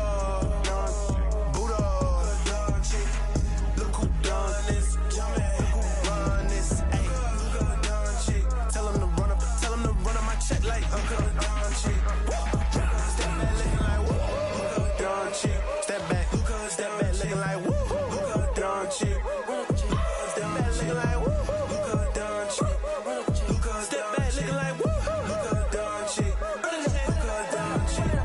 Buddha. Look who done this. Look who run this. Ayy. Tell him to run up my check like Uncle Don shit. Step back looking like woo. Don shit. Step back looking like woo. Don shit. Step back looking like woo. Don shit. Step back looking like woo. Don shit. Don shit.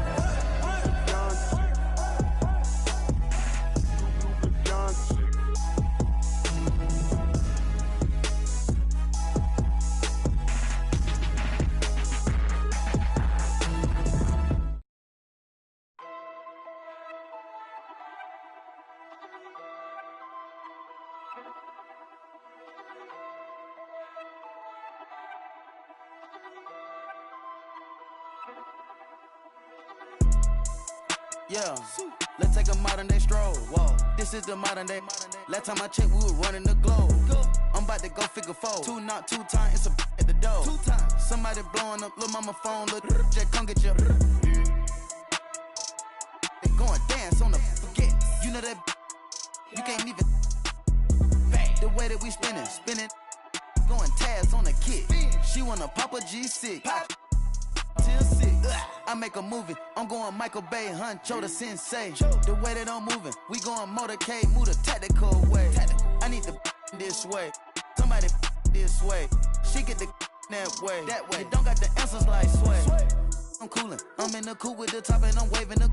Yeah, let's take a modern day stroll. Whoa, this is the modern day. Last time I checked, we were running the globe. I'm about to go figure four. 2 knock, 2 times, it's a at the door. 2 times. Somebody blowing up, little mama phone, little Jack, come get your. They going dance on the forget. You know that you can't even. Back the way that we spinning, going tabs on the kid. She wanna pop a G6. Pop. Till 6. I make a movie. I'm going Michael Bay, Huncho the sensei. The way that I'm moving, we going motorcade, move the tactical way. I need the this way. Somebody this way. She get the that way. You don't got the answers like sway. I'm coolin'. I'm in the coupe with the top and I'm waving the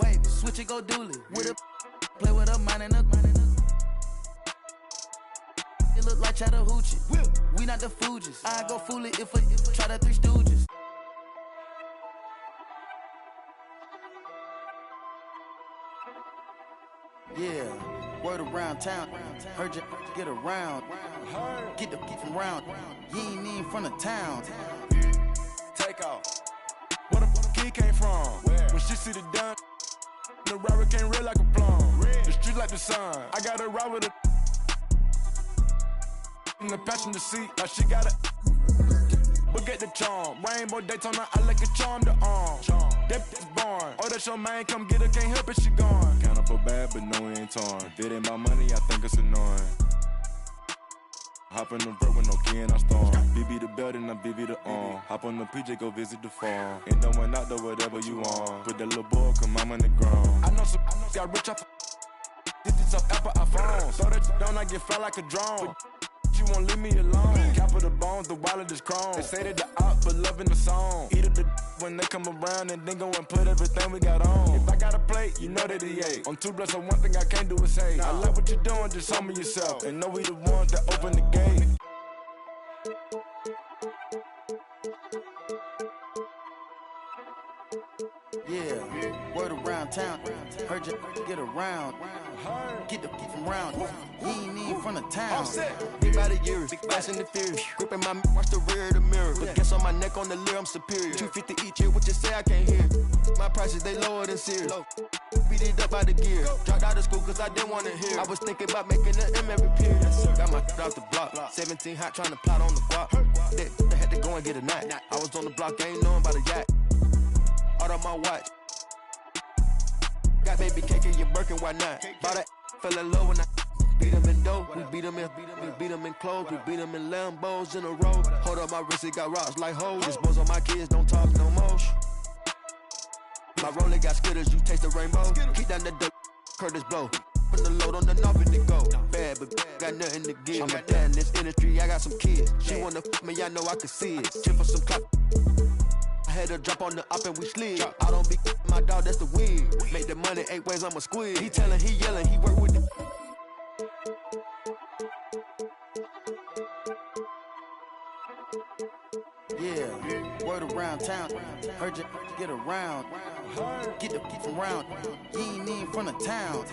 wave. Switch it, go dually. With a play with a mind and a. It look like Chattahoochee. We not the Fugees. I go fool it if I try the Three Stooges. Yeah, word around town. Heard you get around. Get from round. You ain't even from the town. Take off. Where the kid came from? When she see the done, the robber came red like a plum. The street like the sun. I got a ride with a in the passenger seat. Like she got a. But get the charm. Rainbow Daytona, I like a charm to arm. That is born. Oh, that's your man, come get her, can't help it, she gone. Kinda for bad, but no, it ain't torn. If it ain't my money, I think it's annoying. Hop in the vert with no key and I storm. BB the belt and I BB the arm. Hop on the PJ, go visit the farm. Ain't no one out there, whatever you want. Put that little boy, come I'm on the ground. I know some got rich off digits of Apple iPhones. Throw that down, I get fly like a drone. You won't leave me alone. Cap of the bones, the wallet is chrome. They say that the op, but loving the song. Eat up the when they come around and then go and put everything we got on. If I got a plate, you know that he ate. On 2 blocks, so one thing I can't do is hate. I love what you're doing, just humble yourself. And know we the ones that open the gate. Yeah, word around town. Heard you get around. Get from round. You ain't even from the town. Big body years, big fast and the furious. Gripping my watch the rear of the mirror. But guess on my neck on the leer, I'm superior. 250 each year, what you say I can't hear. My prices, they lower than serious. Beat it up by the gear. Dropped out of school cause I didn't want to hear. I was thinking about making an M every period. Got my off the block. 17 hot trying to plot on the guap. They had to go and get a knot. I was on the block, ain't knowing about a yacht. Out on my watch. Got baby cake in your Birkin, why not? Bought that, fell in love when I beat him in dough. We beat him in clothes. We beat him in Lambos in a row. Hold up my wrist, it got rocks like hoes. Just boys on my kids, don't talk no more. My roller got skitters, you taste the rainbow. Keep down the dope, Curtis blow. Put the load on the knob and it go. Bad, but got nothing to give. I'm a dad in this industry, I got some kids. She wanna f me, I know I can see it. Chip for some clap. I had her drop on the up and we slid. I don't be my dog, that's the wig. Make the money 8 ways, I'm a squid. He tellin', he yellin', he work with the. Yeah, word around town. Heard you get around. Get from round. You ain't even from the town.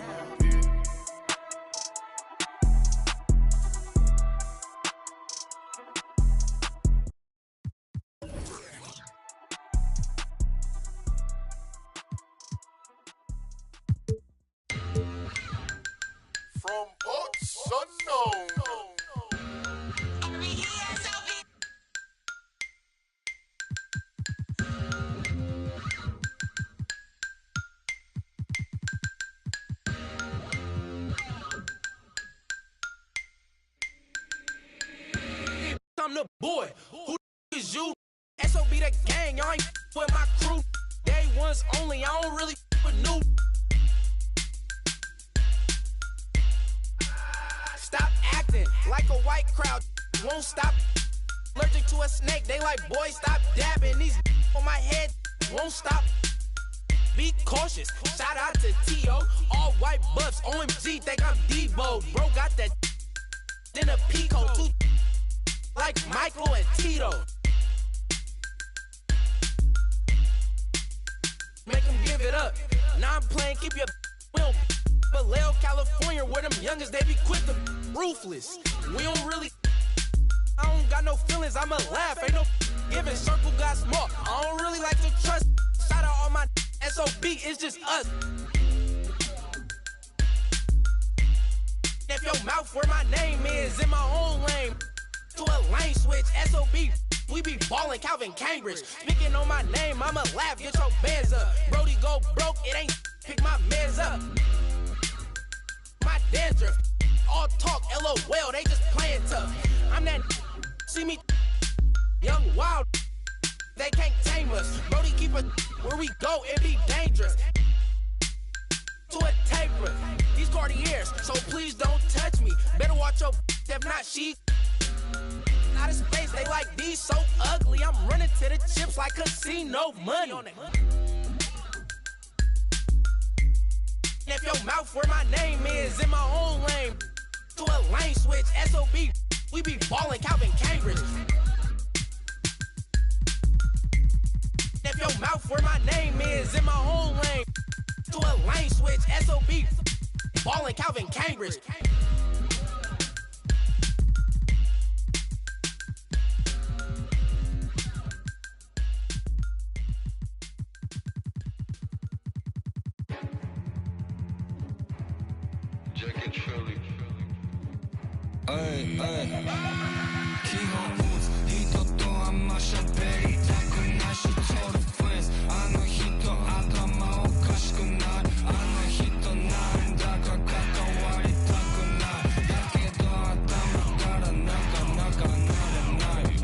From parts unknown. I'm the boy. Who is you? SOB that gang. Y'all ain't with my crew. Day ones only. I don't really with new. Stop acting like a white crowd. Won't stop. Allergic to a snake. They like, boy, stop dabbing. These on my head won't stop. Be cautious. Shout out to T.O. All white buffs. OMG, think I'm Debo. Bro got that in a Pico. Two like Michael and Tito. Make them give it up. Now I'm playing, keep your will. Vallejo, California, where them youngest, they be quick to ruthless. We don't really, I don't got no feelings, I'ma laugh. Ain't no giving, circle got small. I don't really like to try. SOB, it's just us. If your mouth where my name is, in my own lane, to a lane switch, SOB, we be ballin' Calvin Cambridge. Speaking on my name, I'ma laugh, get your bands up. Brody go broke, it ain't pick my mans up. My dandruff, all talk, LOL, they just playin' tough. I'm that, see me, young wild, they can't tame us. Brody keep us, where we go, it be dangerous. To a taper, these Cartiers, so please don't touch me. Better watch your, if not she. Out of space, they like these so ugly. I'm running to the chips like casino money. If your mouth where my name is, in my own lane, to a lane switch, SOB, we be ballin' Calvin Cambridge. If your mouth where my name is, in my own lane, to a lane switch, SOB, ballin' Calvin Cambridge. Ay, ay. 基本人とあんましゃべりたくないし Total friends あの人頭おかしくないあの人なんだか関わりたくないだけど頭からなかなかなれない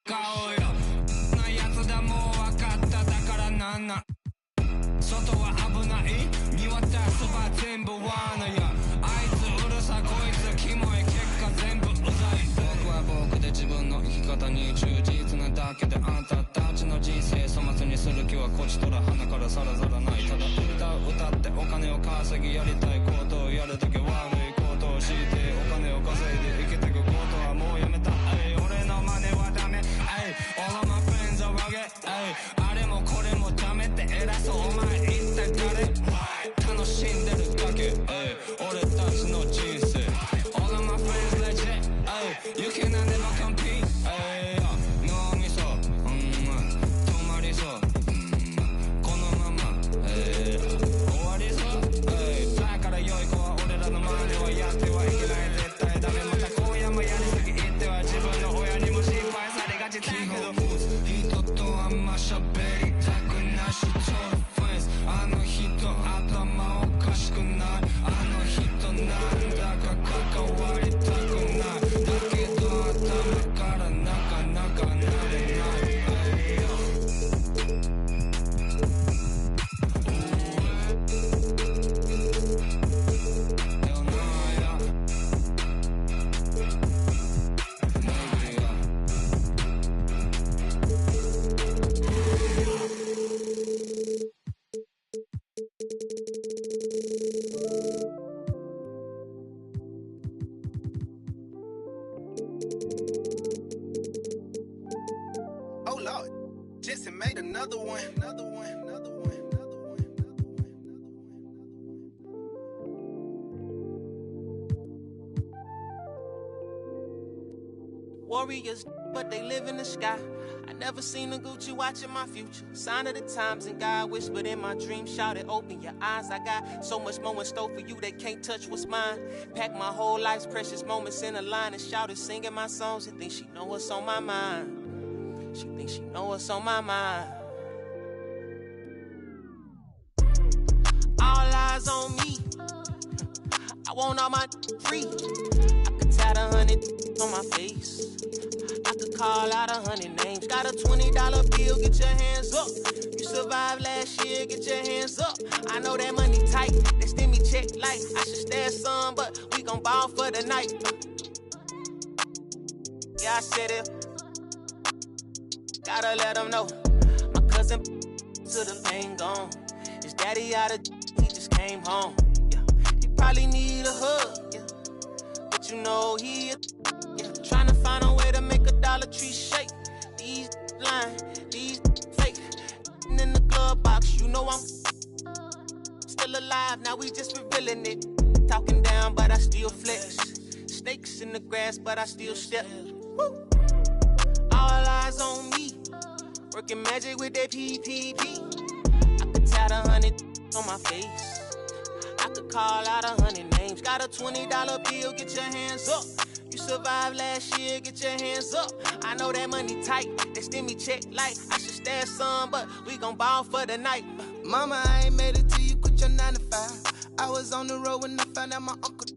顔よなやつだもう分かっただからなんなん外は危ない見渡すば全部罠やあいつうるさこいつキモい結果全部うざい僕は僕で自分の生き方に忠実なだけであんたたちの人生粗末にする気はこちとら鼻からさらさらないただ歌ってお金を稼ぎやりたいことをやるだけ悪いことをしてお金を稼いで生きてくことはもうやめた俺の真似はダメAll of my friends are rugged あれもこれもダメって偉そうお前一体誰楽しんでるだけ俺たちの人生 All of my friends legit You can never compete 脳みそ止まりそうこのまま終わりそうだから良い子は俺らの真似はやってはいけない絶対ダメまた今夜もやりすぎ言っては自分の親にも心配されがちだけど人とあんましゃべりたくないし Total friends あの人頭おかしくないあの人なんだか関わりたくないだけど頭からなかなかなれないOh Lord, Jetson made another one. Warriors, but they live in the sky. I never seen a Gucci watching my future. Sign of the times and God whispered in my dream, shouted, open your eyes. I got so much more in store for you, they can't touch what's mine. Pack my whole life's precious moments in a line and shouted, singing my songs and think she know what's on my mind. She thinks she know what's on my mind. All eyes on me. I want all my free. I could tat 100 on my face. I could call out 100 names. Got a $20 bill, get your hands up. You survived last year, get your hands up. I know that money tight, they send me check like I should stand some, but we gon' ball for the night. Yeah, I said it. Gotta let them know. My cousin to the pain gone. His daddy out of he just came home. Yeah, he probably need a hug. Yeah, but you know he trying to find a way to make a Dollar Tree shake. These line. These fake in the glove box. You know I'm still alive. Now we just revealing it. Talking down, but I still flex. Snakes in the grass, but I still step. Woo. All eyes on me. Working magic with that PPP. I could tat 100 on my face. I could call out 100 names. Got a $20 bill, get your hands up. You survived last year, get your hands up. I know that money tight, that stimmy check like I should stash some, but we gon' ball for the night. Mama, I ain't made it till you quit your 9 to 5. I was on the road when I found out my uncle.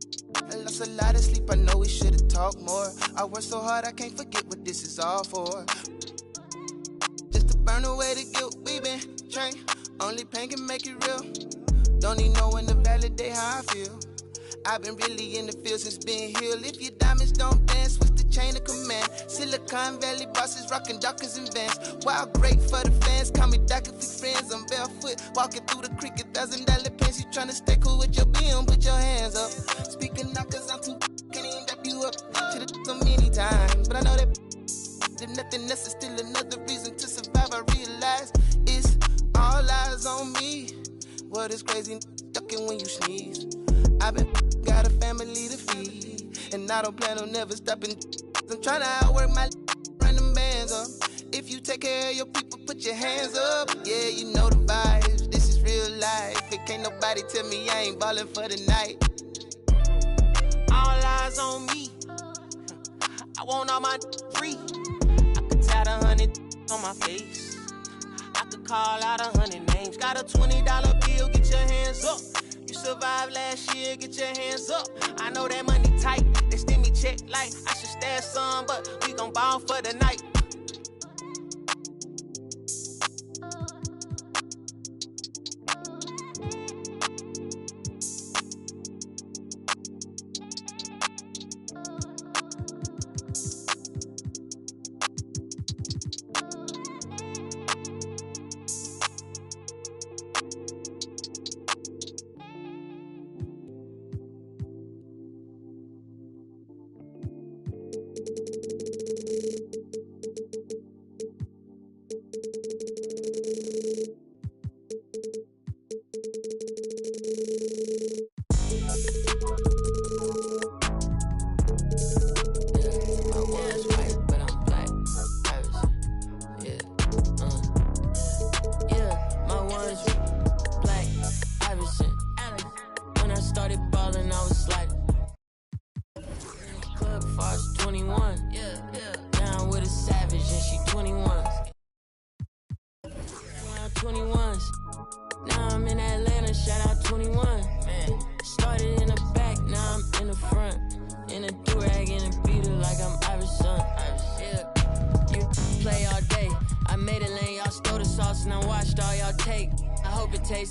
I lost a lot of sleep, I know we should've talked more. I worked so hard, I can't forget what this is all for. Just to burn away the guilt, we been trained. Only pain can make it real. Don't need no one to validate how I feel. I've been really in the field since being healed. If your diamonds don't dance, what's the chain of command? Silicon Valley bosses rocking Dockers and Vans. Wild great for the fans, call me Doc if we friends. I'm barefoot, walking through the creek, $1,000 pants. You tryna stay cool with your BM, put your hands up. Speaking now cause I'm too can't even wrap you up. Should've so many times, but I know that if nothing else is still another reason to survive. I realize it's all eyes on me. What is crazy, ducking when you sneeze. I've been got a family to feed, and I don't plan on never stopping. I'm trying to outwork my run them bands up. If you take care of your people, put your hands up. Yeah, you know the vibes. This is real life. It can't nobody tell me I ain't ballin' for the night. All eyes on me. I want all my free. I could tat 100 on my face. I could call out 100 names. Got a $20 bill, get your hands up. You survived last year, get your hands up. I know that money tight, they stimmy check like I should stash some, but we gon' ball for the night.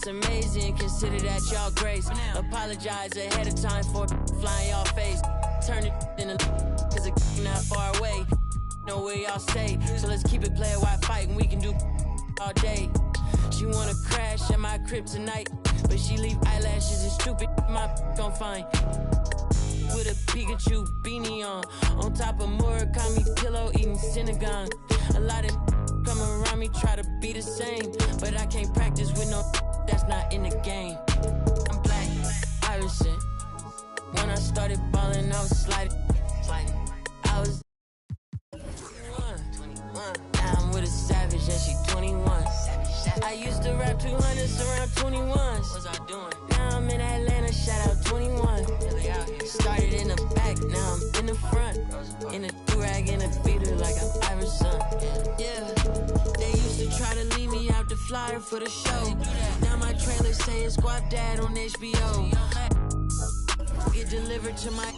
Amazing, consider that y'all grace. Apologize ahead of time for flying y'all face. Turn it in a cause it's not far away. Know where y'all stay, so let's keep it player while fighting. We can do all day. She wanna crash at my crib tonight, but she leave eyelashes and stupid my gon' find. With a Pikachu beanie on top of Murakami pillow eating Synagogue. A lot of come around me try to be the same, but I can't practice with no that's not in the game. I'm black, Irishman. When I started ballin', I was sliding. I was 21. Now I'm with a savage and she 21. I used to rap 200s around 21s. What's I doing? Now I'm in Atlanta, shout out 21. Started in the back, now I'm in the front. In a do-rag and a beater like I'm Iverson. Yeah, they used to try to leave me out the flyer for the show. Now my trailer say it's Squad Dad on HBO. Get delivered to my...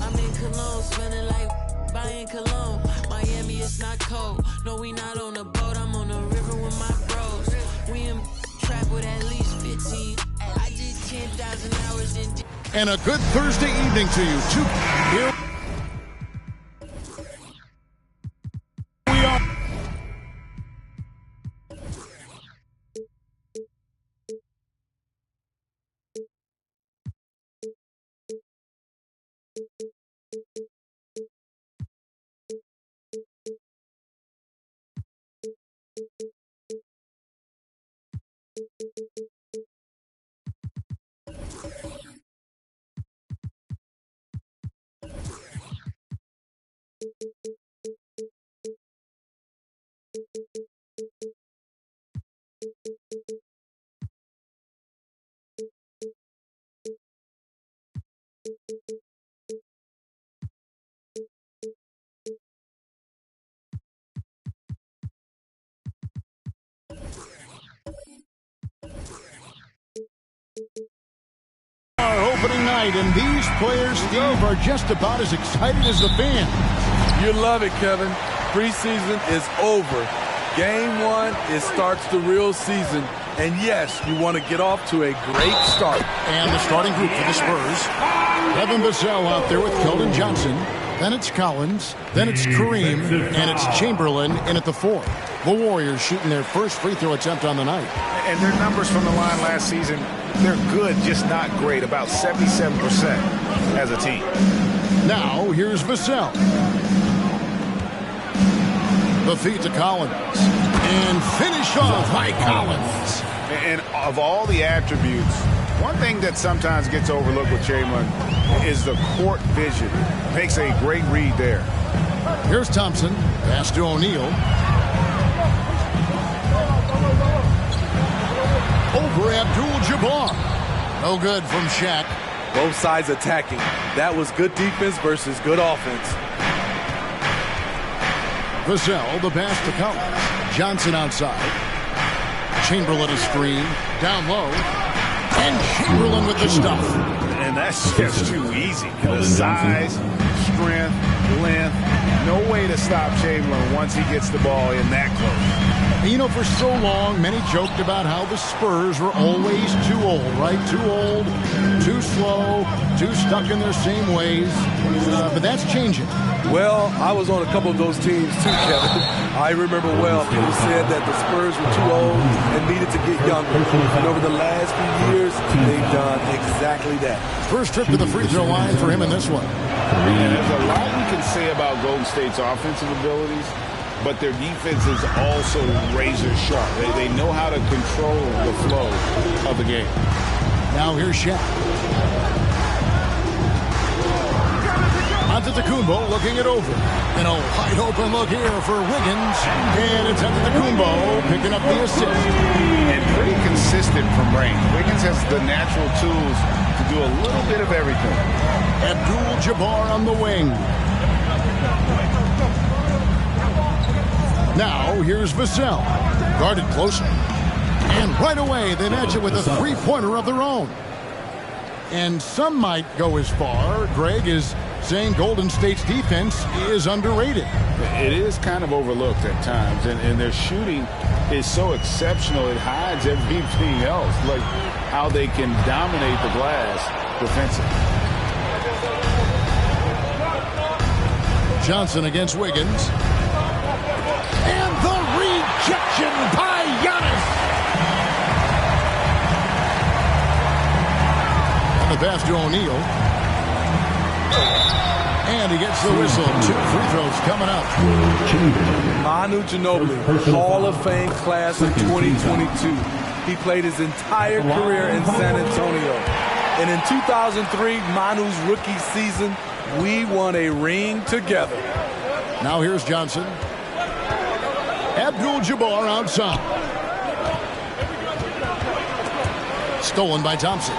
I'm in Cologne, smelling like buying cologne. Miami, it's not cold. No, we not on a boat, I'm on the river with my bros. We in trap with at least 15. I did 10,000 hours in... And a good Thursday evening to you. Here Our opening night, and these players, Steve, are just about as excited as the fans. You love it, Kevin. Preseason is over. Game 1, it starts the real season. And yes, you want to get off to a great start. And the starting group for the Spurs. Evan Vassell out there with Keldon Johnson. Then it's Collins. Then it's Kareem. And it's Chamberlain in at the 4. The Warriors shooting their first free throw attempt on the night. And their numbers from the line last season, they're good, just not great. About 77% as a team. Now, here's Vassell. The feed to Collins. And finish off by Collins. And of all the attributes, one thing that sometimes gets overlooked with Chamberlain is the court vision. Makes a great read there. Here's Thompson. Pass to O'Neal. Over Abdul-Jabbar. No good from Shaq. Both sides attacking. That was good defense versus good offense. Vassell, the pass to Collins. Johnson outside. Chamberlain a screen. Down low. And Chamberlain with the stuff. And that's just too easy. The size, strength, length. No way to stop Chamberlain once he gets the ball in that close. You know, for so long, many joked about how the Spurs were always too old, right? Too old, too slow, too stuck in their same ways. But that's changing. Well, I was on a couple of those teams too, Kevin. I remember well people said that the Spurs were too old and needed to get younger. And over the last few years, they've done exactly that. First trip to the free throw line for him in this one. And there's a lot you can say about Golden State's offensive abilities, but their defense is also razor sharp. They know how to control the flow of the game. Now here's Shaq. Antetokounmpo looking it over. And a wide open look here for Wiggins. And it's Antetokounmpo picking up the assist. And pretty consistent from range. Wiggins has the natural tools to do a little bit of everything. Abdul-Jabbar on the wing. Now here's Vassell. Guarded closely. And right away they match it with a three-pointer of their own. And some might go as far, Greg, is saying Golden State's defense is underrated. It is kind of overlooked at times, and their shooting is so exceptional it hides everything else, like how they can dominate the glass defensively. Johnson against Wiggins. And the rejection by Giannis. And the pass to O'Neal. And he gets the whistle. 2 free throws coming up. Manu Ginobili, Hall of Fame class of 2022. He played his entire career in San Antonio. And in 2003, Manu's rookie season, we won a ring together. Now here's Johnson. Abdul-Jabbar outside. Stolen by Thompson.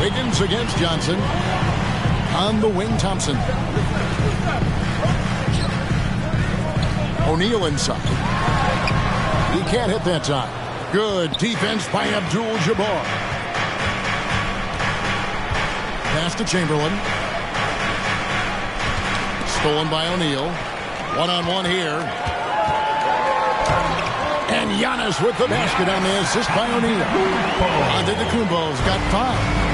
Wiggins against Johnson. On the wing, Thompson. O'Neal inside. He can't hit that time. Good defense by Abdul-Jabbar. Pass to Chamberlain. Stolen by O'Neal. One-on-one here. And Giannis with the basket on the assist by O'Neal. Antetokounmpo's got 5.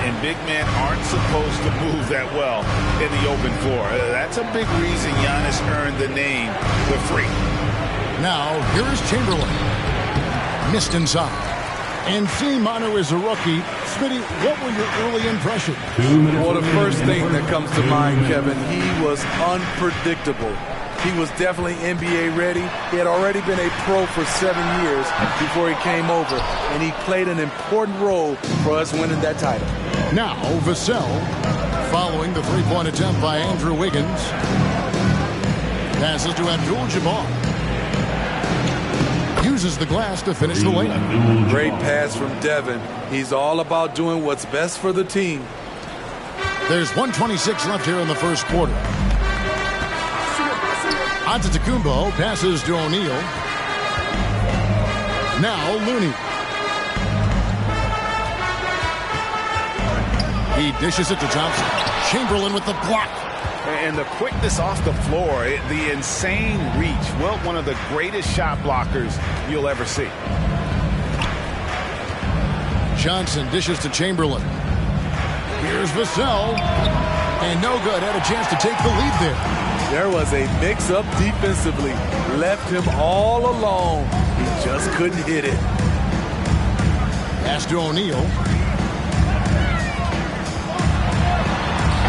And big men aren't supposed to move that well in the open floor. That's a big reason Giannis earned the name the Freak. Now, here is Chamberlain. Missed inside. And seeing Manu as a rookie, Smitty, what were your early impressions? Well, the first thing that comes to mind, Kevin, he was unpredictable. He was definitely NBA ready. He had already been a pro for 7 years before he came over, and he played an important role for us winning that title. Now, Vassell, following the three-point attempt by Andrew Wiggins. Passes to Abdul-Jabbar. Uses the glass to finish the layup. Great pass from Devin. He's all about doing what's best for the team. There's 1:26 left here in the first quarter. Antetokounmpo passes to O'Neal. Now Looney. He dishes it to Thompson. Chamberlain with the block. And the quickness off the floor, the insane reach. Well, one of the greatest shot blockers you'll ever see. Johnson dishes to Chamberlain. Here's Vassell. And no good. Had a chance to take the lead there. There was a mix-up defensively. Left him all alone. He just couldn't hit it. Pass to O'Neal.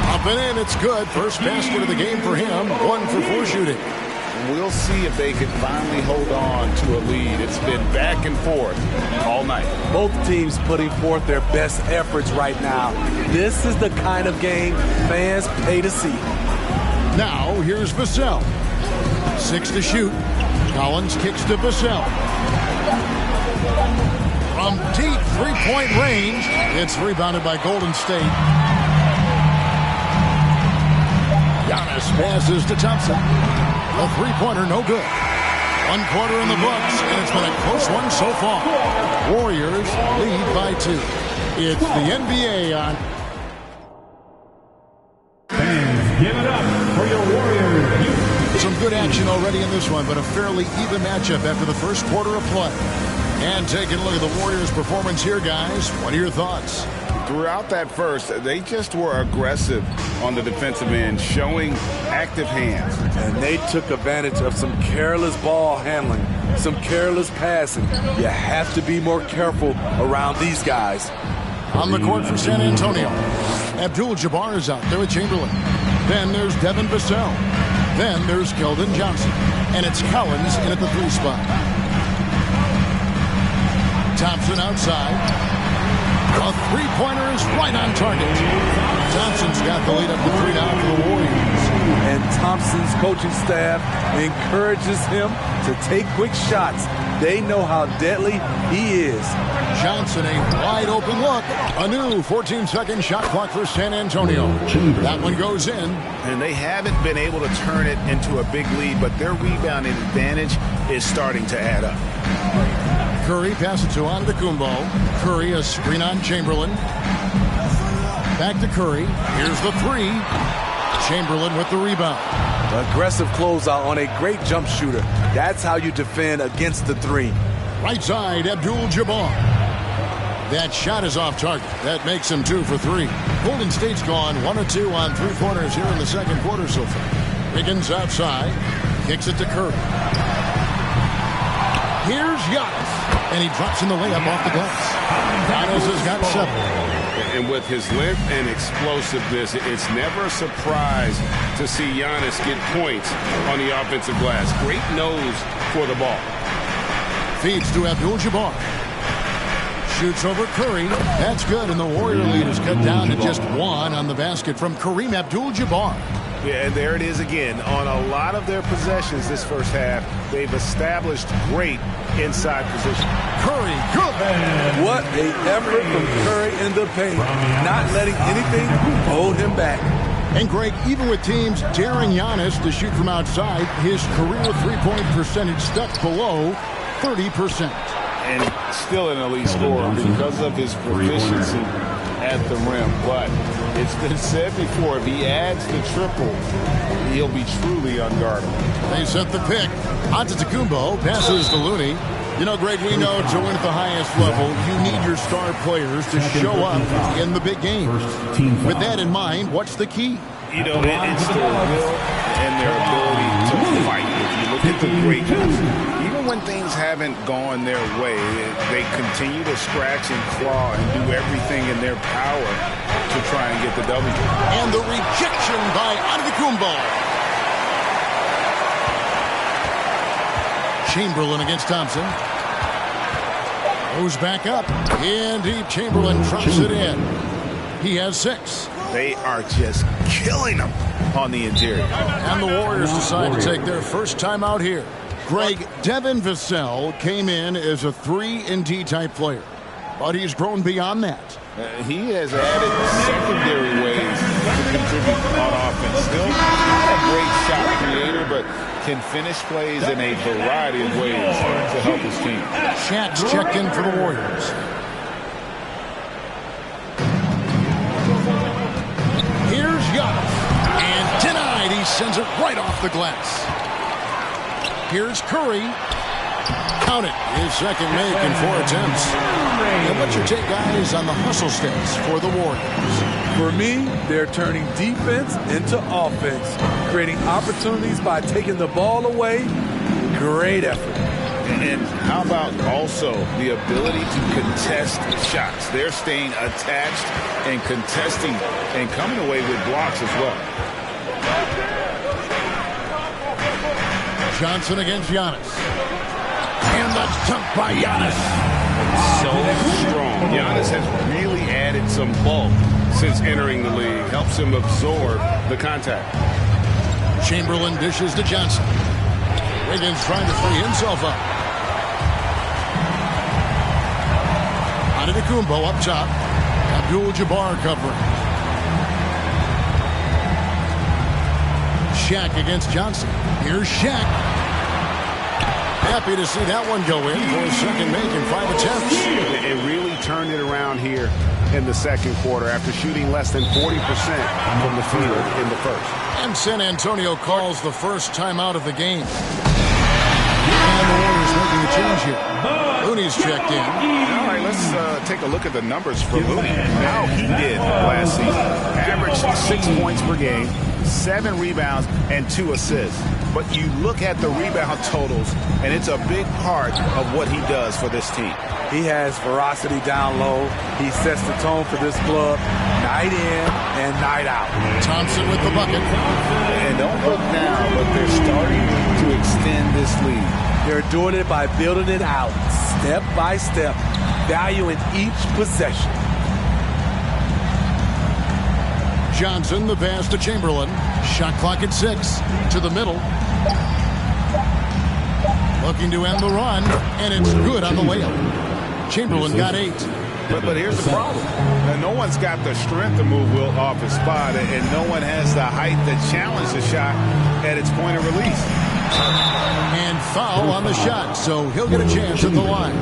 Up and in. It's good. First basket of the game for him. 1 for 4 shooting. We'll see if they can finally hold on to a lead. It's been back and forth all night. Both teams putting forth their best efforts right now. This is the kind of game fans pay to see. Now, here's Vassell. 6 to shoot. Collins kicks to Vassell. From deep three-point range, it's rebounded by Golden State. Giannis passes to Thompson. A three-pointer, no good. 1 quarter in the books, and it's been a close one so far. Warriors lead by 2. It's the NBA on. Fans, give it up for your Warriors. Some good action already in this one, but a fairly even matchup after the first quarter of play. And taking a look at the Warriors' performance here, guys. What are your thoughts? Throughout that first, they just were aggressive on the defensive end, showing active hands. And they took advantage of some careless ball handling, some careless passing. You have to be more careful around these guys. On the court for San Antonio, Abdul-Jabbar is out there with Chamberlain. Then there's Devin Vassell. Then there's Keldon Johnson. And it's Collins in at the 3 spot. Thompson outside. A three-pointer is right on target. Thompson's got the lead up to 3 now for the Warriors. And Thompson's coaching staff encourages him to take quick shots. They know how deadly he is. Johnson, a wide open look. A new 14-second shot clock for San Antonio. That one goes in. And they haven't been able to turn it into a big lead, but their rebounding advantage is starting to add up. Curry passes to Antetokounmpo. Curry, a screen on Chamberlain. Back to Curry. Here's the 3. Chamberlain with the rebound. Aggressive closeout on a great jump shooter. That's how you defend against the 3. Right side, Abdul-Jabbar. That shot is off target. That makes him 2 for 3. Golden State's gone 1 of 2 on 3-pointers here in the second quarter so far. Higgins outside. Kicks it to Curry. Here's Giannis. And he drops in the layup off the glass. Giannis has got 7. And with his length and explosiveness, it's never a surprise to see Giannis get points on the offensive glass. Great nose for the ball. Feeds to Abdul-Jabbar. Shoots over Curry. That's good, and the Warrior lead is cut down to just 1 on the basket from Kareem Abdul-Jabbar. Yeah, and there it is again. On a lot of their possessions this first half, they've established great inside position. Curry, good. What a effort from Curry in the paint. Not letting anything hold him back. And Greg, even with teams daring Giannis to shoot from outside, his career three-point percentage stuck below 30%. And still an elite scorer because of his proficiency at the rim. But it's been said before, if he adds the triple, he'll be truly unguardable. They set the pick. Antetokounmpo passes to Looney. You know, Greg, we know to win at the highest level, you need your star players to show up in the big games. With that in mind, what's the key? You know, it's their will and their ability to fight. If you look at the greatness, even when things haven't gone their way, they continue to scratch and claw and do everything in their power to try and get the W. And the rejection by Antetokounmpo. Chamberlain against Thompson. Goes back up. In deep, Chamberlain drops it in. He has 6. They are just killing them on the interior. And the Warriors decide to take their first time out here. Greg, Devin Vassell came in as a 3-and-D type player, but he's grown beyond that. He has added secondary ways to contribute on offense. Still not a great shot creator, but can finish plays in a variety of ways to help his team. Shaq's checked in for the Warriors. Giannis. And denied. He sends it right off the glass. Here's Curry. Count it. His second make in 4 attempts. And what's your take, guys, on the hustle stats for the Warriors? For me, they're turning defense into offense, creating opportunities by taking the ball away. Great effort. And how about also the ability to contest shots? They're staying attached and contesting and coming away with blocks as well. Johnson against Giannis. And the dunk by Giannis. So strong. Giannis has really added some bulk since entering the league. Helps him absorb the contact. Chamberlain dishes to Johnson. Wiggins trying to free himself up. Antetokounmpo up top. Abdul-Jabbar covering. Shaq against Johnson. Here's Shaq. Happy to see that one go in for his second make in 5 attempts. It really turned it around here in the second quarter after shooting less than 40% from the field in the first. And San Antonio calls the first timeout of the game. And the Warriors making a change here. Looney's checked in. All right, let's take a look at the numbers for Looney. How he did last season. Averaged 6 points per game, 7 rebounds, and 2 assists. But you look at the rebound totals, and it's a big part of what he does for this team. He has ferocity down low. He sets the tone for this club night in and night out. Thompson with the bucket. And don't look now, but they're starting to extend this lead. They're doing it by building it out, step by step, valuing each possession. Johnson, the pass to Chamberlain. Shot clock at 6. To the middle. Looking to end the run, and it's good on the layup. Chamberlain got 8. But here's the problem. No one's got the strength to move Wilt off his spot, and no one has the height to challenge the shot at its point of release. And foul on the shot, so he'll get a chance at the line.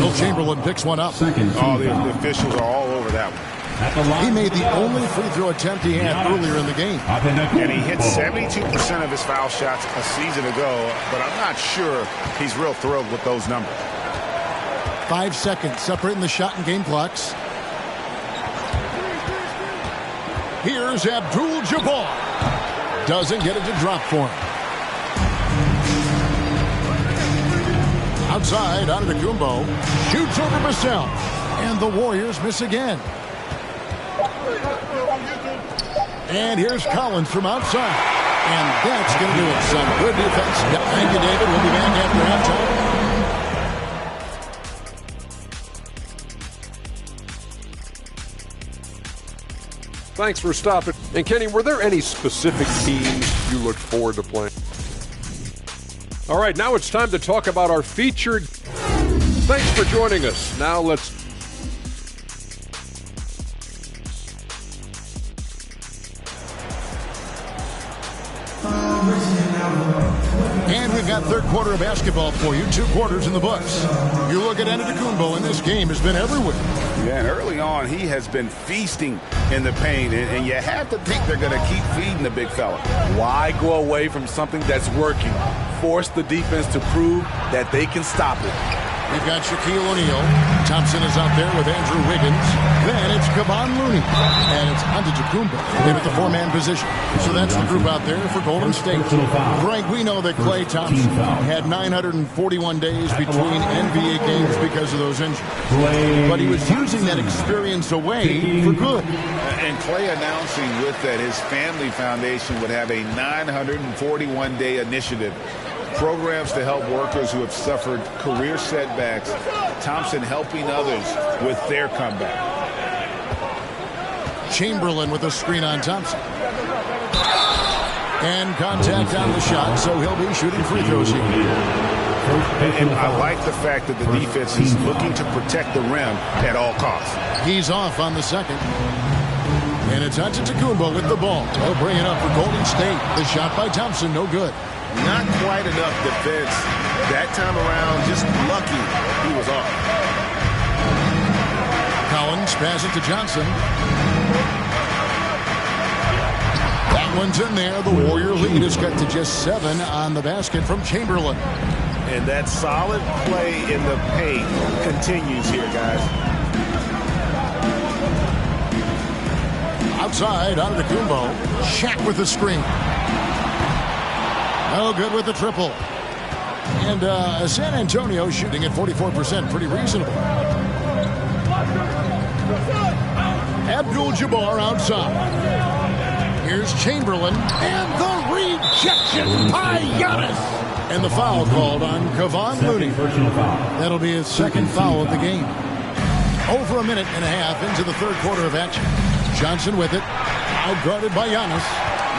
Wilt Chamberlain picks one up. Oh, the officials are all over that one. He made the only free throw attempt he had earlier in the game. And he hit 72% of his foul shots a season ago, but I'm not sure he's real thrilled with those numbers. 5 seconds separating the shot and game clocks. Here's Abdul-Jabbar. Doesn't get it to drop for him. Outside, Antetokounmpo shoots over Vassell. And the Warriors miss again. And here's Collins from outside. And that's going to do it. Some good defense. Thank you, David. We'll be back after halftime. Thanks for stopping. And Kenny, were there any specific teams you looked forward to playing? All right, now it's time to talk about our featured. Thanks for joining us. Now let's. And we've got third quarter of basketball for you. 2 quarters in the books. You look at Antetokounmpo, and this game has been everywhere. Yeah, and early on, he has been feasting in the paint, and you have to think they're going to keep feeding the big fella. Why go away from something that's working? Force the defense to prove that they can stop it. We've got Shaquille O'Neal. Thompson is out there with Andrew Wiggins. Then it's Kevon Looney. And it's Antetokounmpo in at the 4-man position. So that's the group out there for Golden State. Frank, we know that Klay Thompson had 941 days between NBA games because of those injuries. But he was using that experience away for good. And Klay announcing with that his family foundation would have a 941-day initiative. Programs to help workers who have suffered career setbacks. Thompson helping others with their comeback. Chamberlain with a screen on Thompson. And contact on the shot, so he'll be shooting free throws here. And I like the fact that the defense is looking to protect the rim at all costs. He's off on the second. And it's Antetokounmpo with the ball. He'll bring it up for Golden State. The shot by Thompson, no good. Not quite enough defense that time around. Just lucky he was off. Collins passes it to Johnson. one's in there. The Warrior lead is cut to just 7 on the basket from Chamberlain. And that solid play in the paint continues here, guys. Outside, Antetokounmpo. Shaq with the screen. No good with the triple. And San Antonio shooting at 44%. Pretty reasonable. Abdul-Jabbar outside. Here's Chamberlain. And the rejection by Giannis. And the foul called on Kevon Looney. That'll be his second foul of the game. Over a minute and a half into the third quarter of action. Johnson with it. Outguarded by Giannis.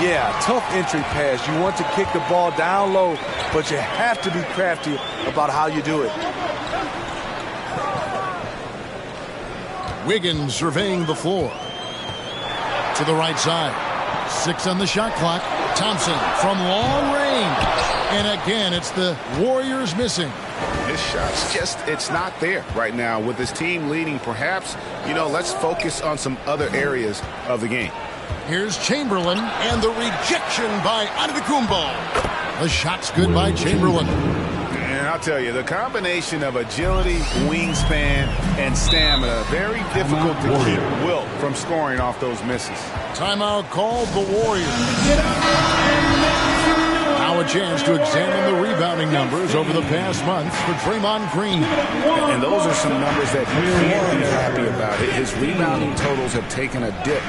Yeah, tough entry pass. You want to kick the ball down low, but you have to be crafty about how you do it. Wiggins surveying the floor. To the right side. 6 on the shot clock. Thompson from long range. And again, it's the Warriors missing. His shot's just, it's not there right now. With his team leading, perhaps, let's focus on some other areas of the game. Here's Chamberlain, and the rejection by Antetokounmpo. The shot's good by Chamberlain. And I'll tell you, the combination of agility, wingspan, and stamina, very difficult to keep Wilt from scoring off those misses. Timeout called the Warriors. Now a chance to examine the rebounding numbers over the past month for Draymond Green. And those are some numbers that he can't be happy about. His rebounding totals have taken a dip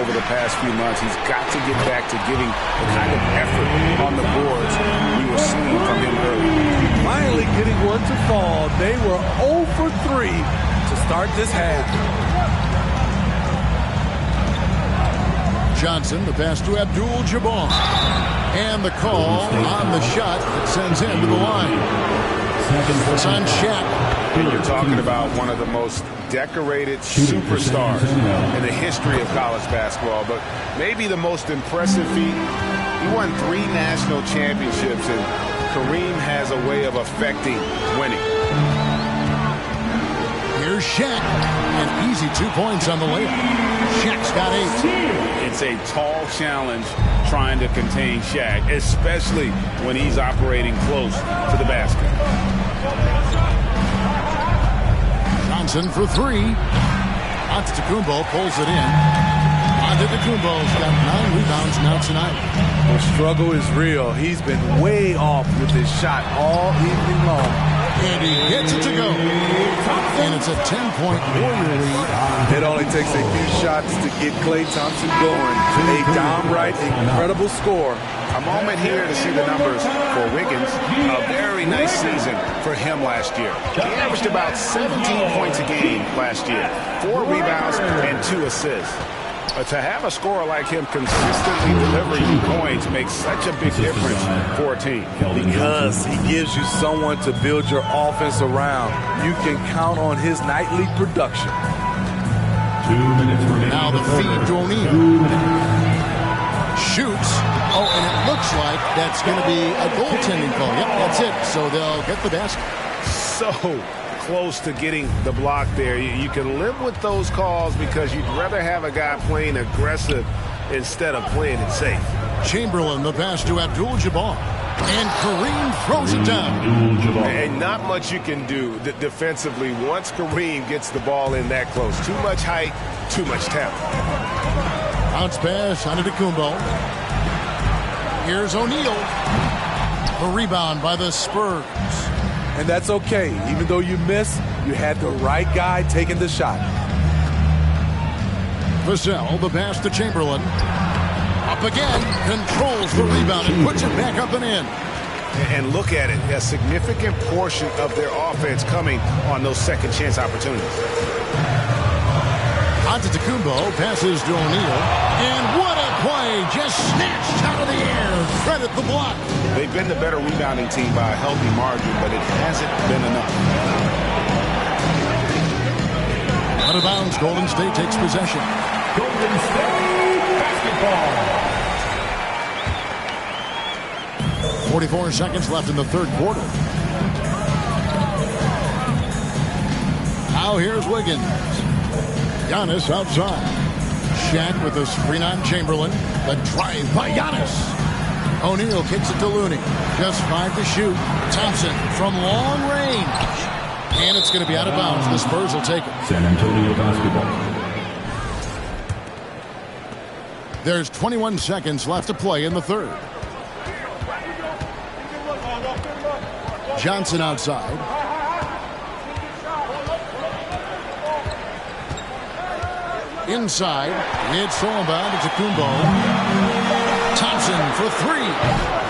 over the past few months. He's got to get back to giving the kind of effort on the boards we were seeing from him earlier. Finally getting one to fall. They were 0 for 3 to start this half. Johnson, the pass to Abdul-Jabbar. And the call on the shot that sends him to the line. It's on Shaq. And you're talking about one of the most decorated superstars in the history of college basketball, but maybe the most impressive feat. He won 3 national championships, and Kareem has a way of affecting winning. Here's Shaq. An easy 2 points on the layup. Shaq's got 8. It's a tall challenge trying to contain Shaq, especially when he's operating close to the basket. Johnson for 3. Antetokounmpo pulls it in. Antetokounmpo's got 9 rebounds now tonight. The struggle is real. He's been way off with his shot all evening long. And he gets it to go. And it's a 10-point Warrior lead. It only takes a few shots to get Klay Thompson going. A downright incredible score. A moment here to see the numbers for Wiggins. A very nice season for him last year. He averaged about 17 points a game last year. 4 rebounds and 2 assists. But to have a scorer like him consistently delivering points makes such a big difference for a team. Because he gives you someone to build your offense around. You can count on his nightly production. 2 minutes remaining. Now the feed to O'Neal. Shoots. Oh, and it looks like that's going to be a goaltending call. Yep, that's it. So they'll get the basket. So close to getting the block there. You can live with those calls because you'd rather have a guy playing aggressive instead of playing it safe. Chamberlain, the pass to Abdul-Jabbar. And Kareem throws it down. And not much you can do defensively once Kareem gets the ball in that close. Too much height, too much talent. Bounce pass, Antetokounmpo. Here's O'Neal. The rebound by the Spurs. And that's okay. Even though you miss, you had the right guy taking the shot. Vassell, the pass to Chamberlain. Up again, controls the rebound and puts it back up and in. And look at it, a significant portion of their offense coming on those second chance opportunities. Antetokounmpo passes to O'Neal. And what a play, just snatched out of the air. Credit the block. They've been the better rebounding team by a healthy margin, but it hasn't been enough. Out of bounds, Golden State takes possession. Golden State basketball. 44 seconds left in the third quarter. Now here's Wiggins. Giannis outside. Shaq with a screen on Chamberlain. The drive by Giannis. O'Neal kicks it to Looney. Just 5 to shoot. Thompson from long range. And it's going to be out of bounds. The Spurs will take it. San Antonio basketball. There's 21 seconds left to play in the third. Johnson outside. Inside. It's Solomon to Kumbo. Thompson for 3.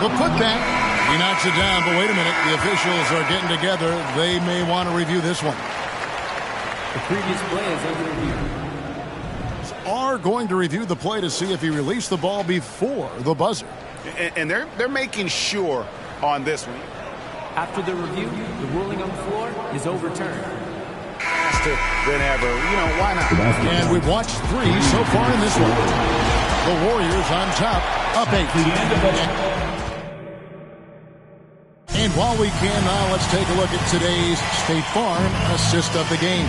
The putback. He knocks it down, but wait a minute. The officials are getting together. They may want to review this one. The previous play is under review. Are going to review the play to see if he released the ball before the buzzer. And they're making sure on this one. After the review, the ruling on the floor is overturned. Faster than ever. You know, why not? And we've watched 3 so far in this one. The Warriors on top, up 8. And while we can now, let's take a look at today's State Farm assist of the game.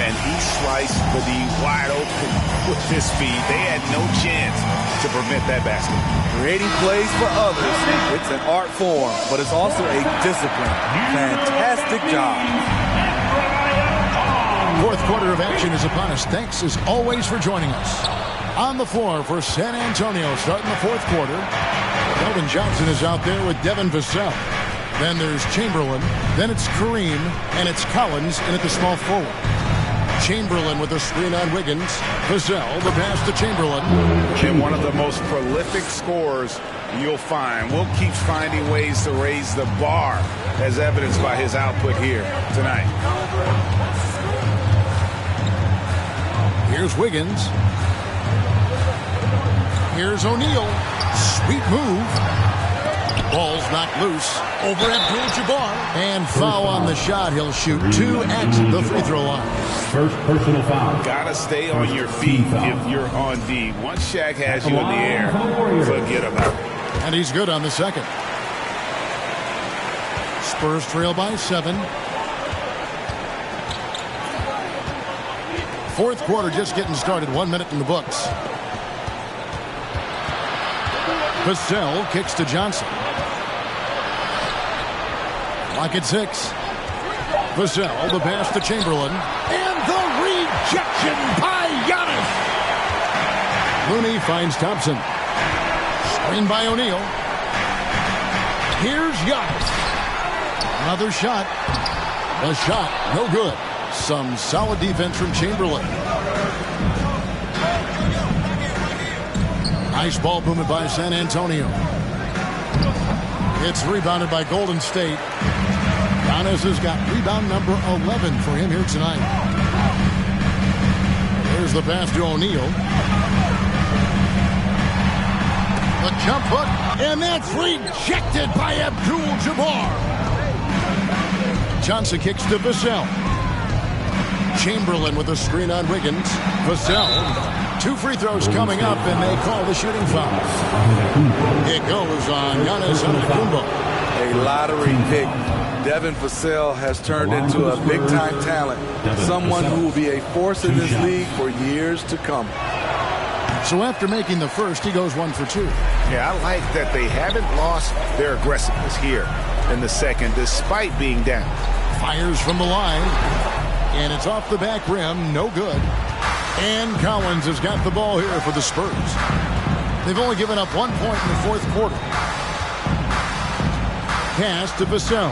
And he sliced the D wide open with his speed. They had no chance to prevent that basket. Creating plays for others, it's an art form, but it's also a discipline. Fantastic job. Fourth quarter of action is upon us. Thanks as always for joining us. On the floor for San Antonio starting the fourth quarter. Kelvin Johnson is out there with Devin Vassell. Then there's Chamberlain. Then it's Kareem. And it's Collins in at the small forward. Chamberlain with a screen on Wiggins. Vassell, the pass to Chamberlain. And one of the most prolific scorers you'll find. Will keeps finding ways to raise the bar, as evidenced by his output here tonight. Here's Wiggins. Here's O'Neal. Sweet move. Ball's knocked loose. Over Abdul-Jabbar. And foul on the shot. He'll shoot 2 at the free throw line. First personal foul. Gotta stay on your feet if you're on D. Once Shaq has you in the air, forget about it. And he's good on the second. Spurs trail by 7. Fourth quarter just getting started. 1 minute in the books. Vassell kicks to Johnson. Clock at 6. Vassell, the pass to Chamberlain. And the rejection by Giannis. Looney finds Thompson. Screen by O'Neal. Here's Giannis. Another shot. The shot, no good. Some solid defense from Chamberlain. Nice ball movement by San Antonio. It's rebounded by Golden State. Giannis has got rebound number 11 for him here tonight. There's the pass to O'Neal. The jump hook, and that's rejected by Abdul-Jabbar. Johnson kicks to Vassell. Chamberlain with a screen on Wiggins. Vassell. 2 free throws coming up, and they call the shooting foul. It goes on Giannis Antetokounmpo. A lottery pick. Devin Vassell has turned into a big-time talent. Someone who will be a force in this league for years to come. So after making the first, he goes 1 for 2. Yeah, I like that they haven't lost their aggressiveness here in the second, despite being down. Fires from the line, and it's off the back rim, no good. And Collins has got the ball here for the Spurs. They've only given up 1 point in the fourth quarter. Pass to Vassell.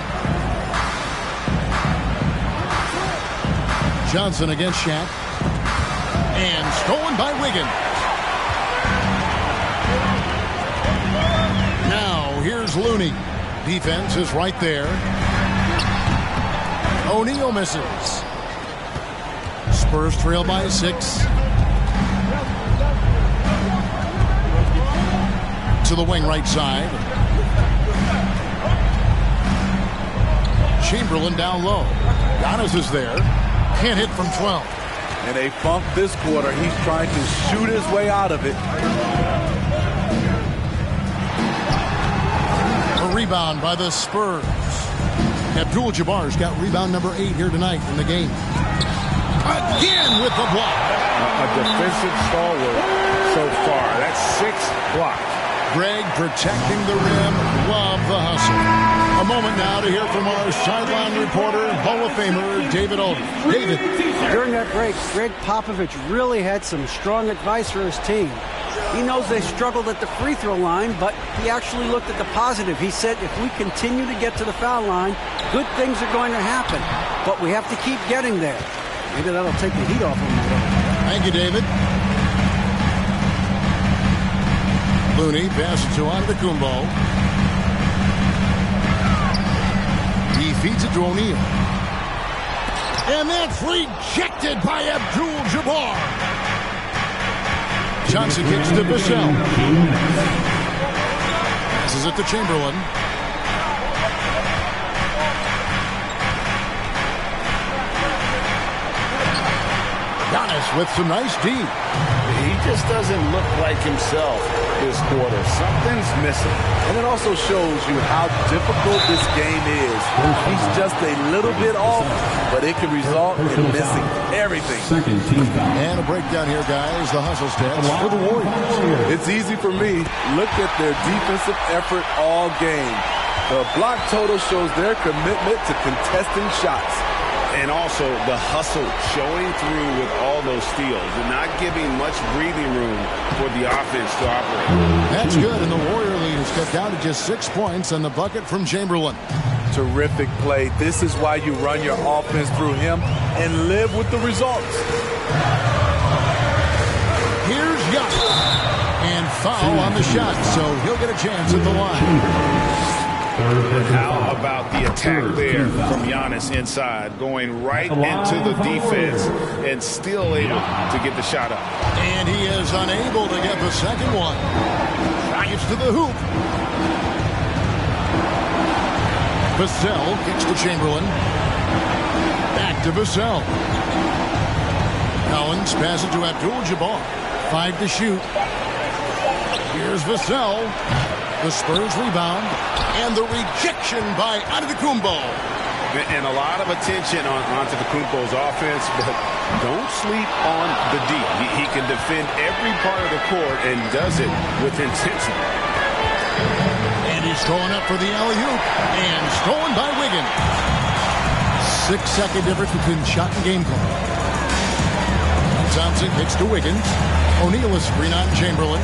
Johnson against Shaq. And stolen by Wiggins. Now here's Looney. Defense is right there. O'Neal misses. Spurs trail by 6. To the wing right side. Chamberlain down low. Giannis is there. Can't hit from 12. And they bumped this quarter. He's trying to shoot his way out of it. A rebound by the Spurs. Abdul-Jabbar's got rebound number 8 here tonight in the game. again with the block. A defensive stalwart so far. That's 6 blocks. Greg protecting the rim. Love the hustle. A moment now to hear from our sideline reporter, Hall of Famer David Aldridge. David. During that break, Greg Popovich really had some strong advice for his team. He knows they struggled at the free throw line, but he actually looked at the positive. He said, if we continue to get to the foul line, good things are going to happen. But we have to keep getting there. Maybe that'll take the heat off him a little. Thank you, David. Looney passes to Antetokounmpo. He feeds it to O'Neal. And that's rejected by Abdul-Jabbar. Johnson kicks to Vassell. Passes it to Chamberlain. Giannis with some nice D. He just doesn't look like himself this quarter. Something's missing. And it also shows you how difficult this game is. He's just a little bit off, but it can result in missing everything. And a breakdown here, guys. The hustle stats for the Warriors. It's easy for me. Look at their defensive effort all game. The block total shows their commitment to contesting shots. And also the hustle showing through with all those steals and not giving much breathing room for the offense to operate. That's good, and the Warrior lead is cut down to just 6 points on the bucket from Chamberlain. Terrific play. This is why you run your offense through him and live with the results. Here's Giannis. And foul on the shot, so he'll get a chance at the line. How about the attack there from Giannis inside, going right into the defense and still able to get the shot up. And he is unable to get the second one. Drives to the hoop. Vassell kicks to Chamberlain. Back to Vassell. Collins passes to Abdul-Jabbar. 5 to shoot. Here's Vassell. The Spurs rebound. And the rejection by Antetokounmpo. And a lot of attention on Antetokounmpo's offense, but don't sleep on the D. He can defend every part of the court and does it with intensity. And he's going up for the alley-oop. And stolen by Wiggins. 6-second difference between shot and game clock. Thompson kicks to Wiggins. O'Neal is screen on Chamberlain.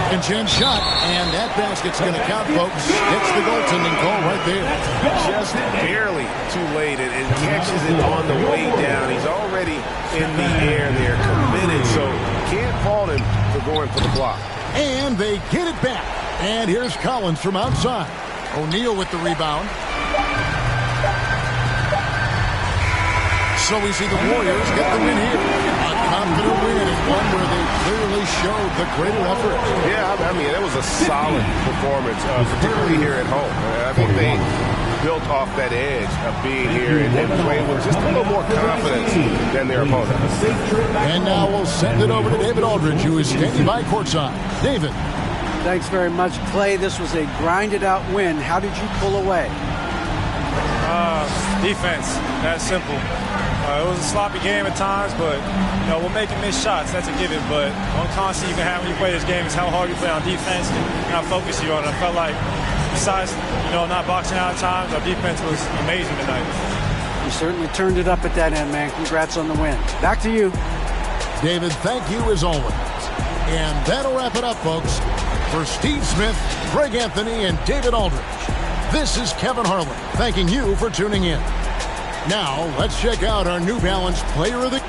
And chance shot, and that basket's going to count, folks. Gets the goaltending call right there. Just barely too late, and catches it on the way down. He's already in the air there, committed, so can't fault him for going for the block. And they get it back. And here's Collins from outside. O'Neal with the rebound. So we see the Warriors get the win here. A confident win and one where they clearly showed the greater effort. Yeah, I mean, it was a solid performance, particularly here at home. I think they built off that edge of being here and played with just a little more confidence than their opponent. And now we'll send it over to David Aldridge, who is standing by courtside. David. Thanks very much, Clay. This was a grinded-out win. How did you pull away? Defense. That's simple. It was a sloppy game at times, but we're making missed shots. That's a given. But one constant you can have when you play this game is how hard you play on defense and how focused you are. And I felt like, besides not boxing out at times, our defense was amazing tonight. You certainly turned it up at that end, man. Congrats on the win. Back to you, David. Thank you as always. And that'll wrap it up, folks. For Steve Smith, Greg Anthony, and David Aldridge, this is Kevin Harlan thanking you for tuning in. Now, let's check out our New Balance Player of the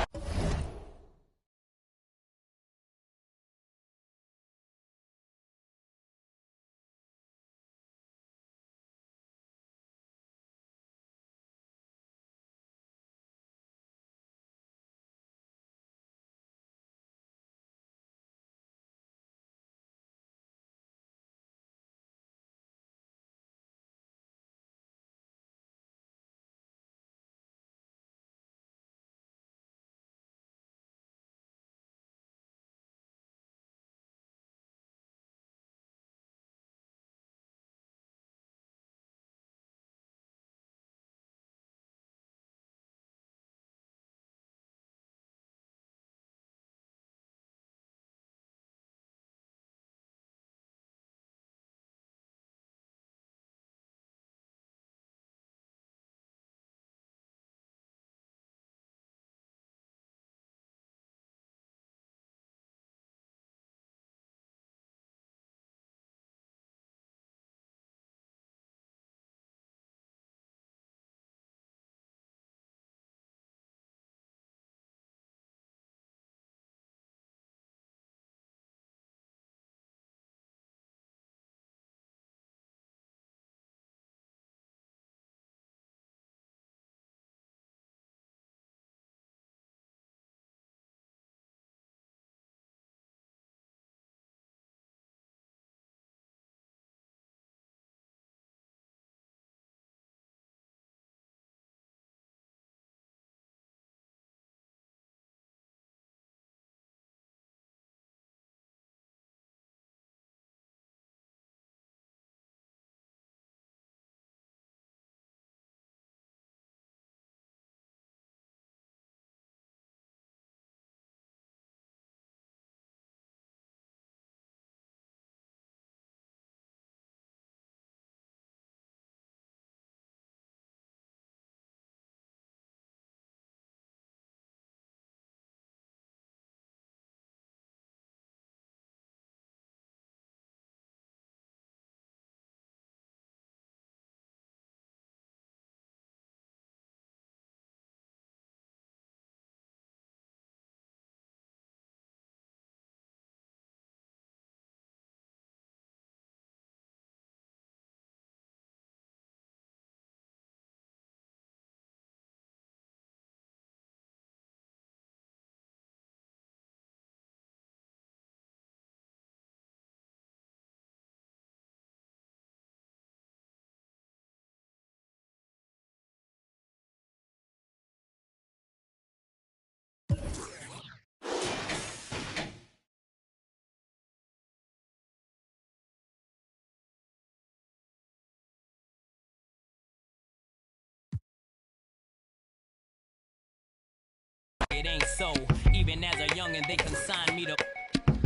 it ain't so. Even as a youngin', they consigned me to,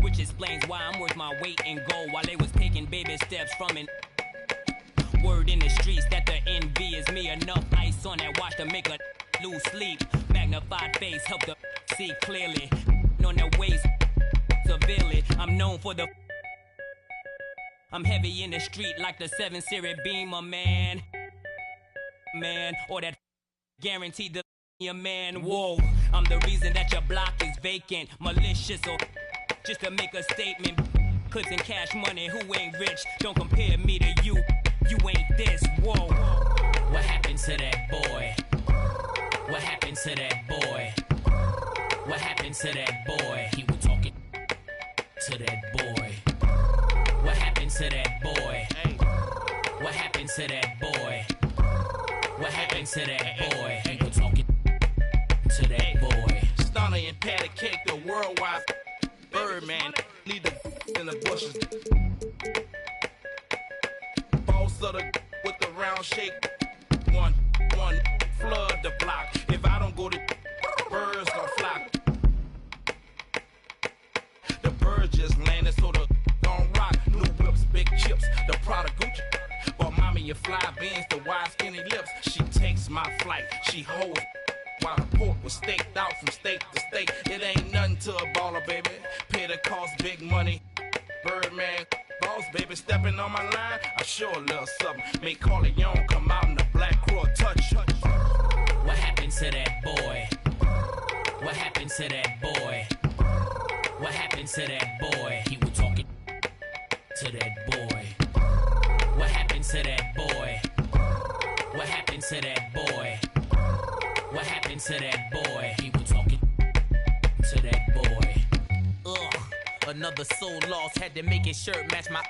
which explains why I'm worth my weight in gold while they was taking baby steps from an. Word in the streets that the envy is me. Enough ice on that watch to make a lose sleep. Magnified face help the see clearly. On their waist severely. I'm known for the. I'm heavy in the street like the 7 Series Beamer, man. Or that guaranteed the your man. Whoa, I'm the reason that your block is vacant. Malicious or just to make a statement. Clips and cash money, who ain't rich? Don't compare me to you. You ain't this. Whoa. What happened to that boy? What happened to that boy? What happened to that boy? He was talking to that boy. What happened to that boy? What happened to that boy? What happened to that boy? He was talking to that boy. Stunner and patty cake, the worldwide Birdman. Lead the in the bushes. Boss of the with the round shape. One, flood the block. If I don't go to birds gon' flock. The birds just landed, so the gon' rock. New whips, big chips, the Prada Gucci. But mommy, you fly beans, the wide skinny lips. She takes my flight, she holds while the pork was staked out from state to state. It ain't nothing to a baller, baby. Pay the cost, big money. Birdman, boss, baby, stepping on my line. I sure a little something. Make Corleone come out in the black crow touch. What happened to that boy? What happened to that boy? What happened to that boy? He was talking to that boy. What happened to that boy? What happened to that boy? What happened to that boy? He was talking to that boy. Ugh, another soul lost. Had to make his shirt match my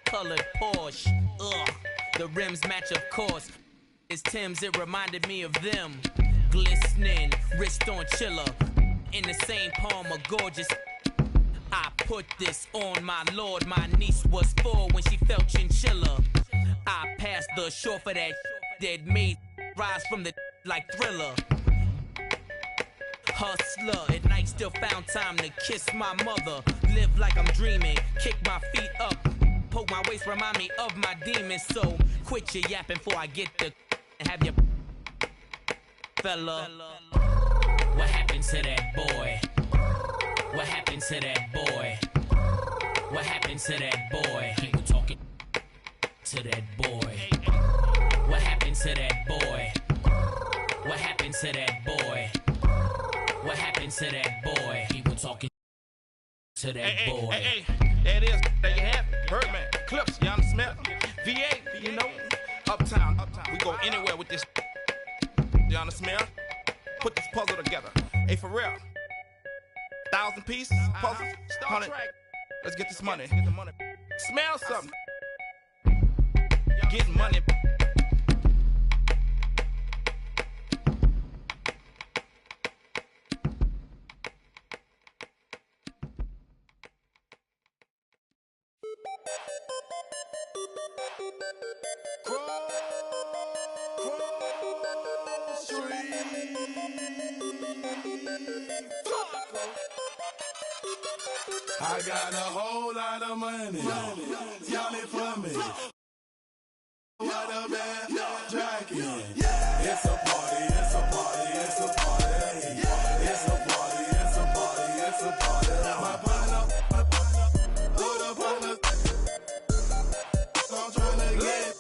colored Porsche. Ugh, the rims match of course. It's Tim's, it reminded me of them. Glistening, wrist on chiller. In the same palm of gorgeous. I put this on my lord. My niece was 4 when she felt chinchilla. I passed the shore for that that made rise from the like Thriller. Hustler, at night still found time to kiss my mother. Live like I'm dreaming, kick my feet up. Poke my waist, remind me of my demons. So quit your yapping before I get the have your fella. What happened to that boy? What happened to that boy? What happened to that boy? He was talking to that boy. What happened to that boy? What happened to that boy? What happened to that boy? He was talking to that boy. Hey, there it is. There you have it. Birdman, Clips, you understand? VA, you know, Uptown. We go anywhere with this. You understand? Put this puzzle together. Hey, for real. 1,000 pieces, puzzle, 100. Let's get this money. Smell something. Get money. I got a whole lot of money. Y'all it for me. What a bad jacket. It's a party, it's a party, it's a party. It's a party, it's a party, it's a party. My partner, put up on the. I'm trying to get.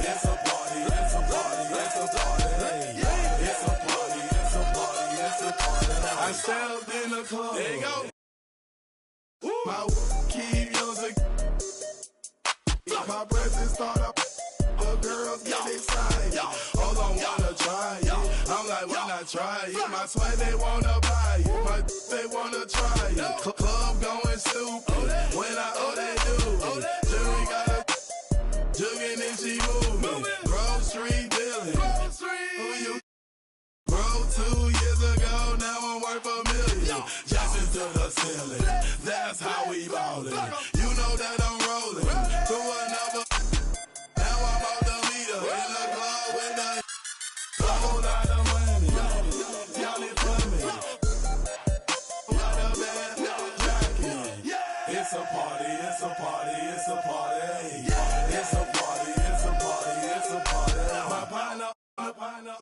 It's a party, it's a party, it's a party. It's a party, it's a party, it's a party. I stepped in the club. There you go. My keep using. My presence start up. The girls get excited. Oh, don't wanna try it. I'm like, why not try it? My sweat, they wanna buy it. My they wanna try it. Club going stupid. When they do. Jury got a jugging and she moving. Grocery dealing. Who you? Bro, 2 years ago, now I'm worth $1 million. Jumping to the ceiling. That's how we ballin'. You know that I'm rolling through another. Now I'm out the leader in the club with a whole lot of money. Y'all It's a party, it's a party, it's a party. It's a party, it's a party, it's a party. My partner,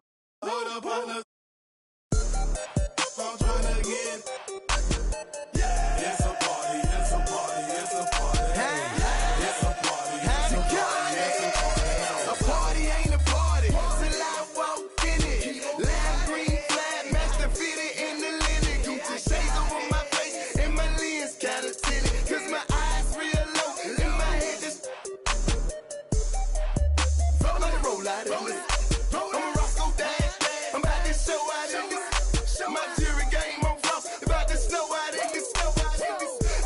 hold up, partner. I'm trying to get. It's a party, it's a party, it's a party. It's a party, it's a party, it's a party. A party ain't a party till I walk in it. Lime green flag, master fitted in the linen. Gucci shades over my face and my lens kinda tinted. Cause my eyes real low and my head just roll like a roll out of this. I'm a Roscoe Dash, I'm about to show out in this. My jury game on floss, about to snow out in this.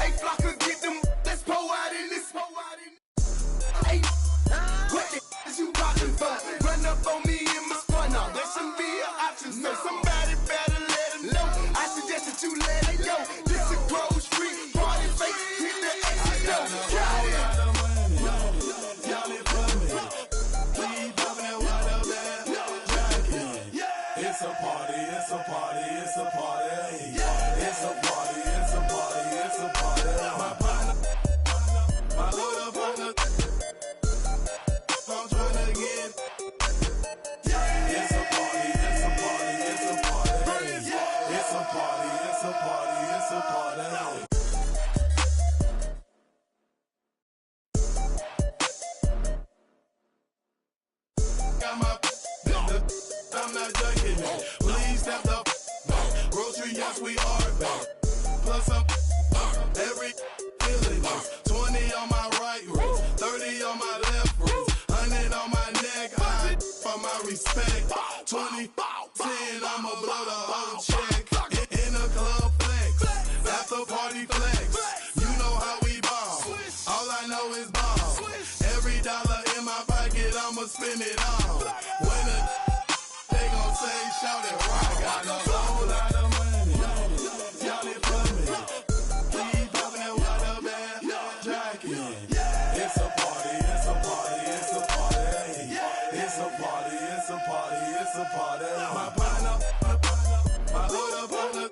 Hey, Flocker, get them, let's pour out in this. Hey, what the is you rockin' for? Run up on me in my squad now. That shouldn't be an option, so somebody better let him know. I suggest that you let it go. This a Grove Street party face, hit the exit door. Got it. Y'all it for me. Please poppin' that water bag. It's a party, it's a party, it's a party. It's a party, it's a party, it's a party. My partner, my little partner, I'm trying to get. It's a party, it's a party, it's a party. It's a party, it's a party, it's a party. Got my I'm not ducking it. Please step up. Grocery, yes, we are back. Plus, I'm every feeling is 20 on my right wrist, 30 on my left wrist, 100 on my neck. High for my respect. 20, 10, I'ma blow the whole check. In a club flex, after party flex. You know how we ball. All I know is ball. Every dollar in my pocket, I'ma spend it all. When they gon' say, shout it, rock. Got a whole lot of money. Y'all it for me. Please poppin' that water bag. Jacket. It's a party, it's a party, it's a party. It's a party, it's a party, it's a party. My partner, my little partner,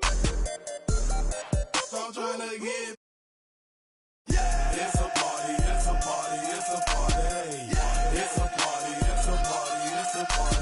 I'm trying to get. It's a party, it's a party, it's a party. It's a party, it's a party, it's a party.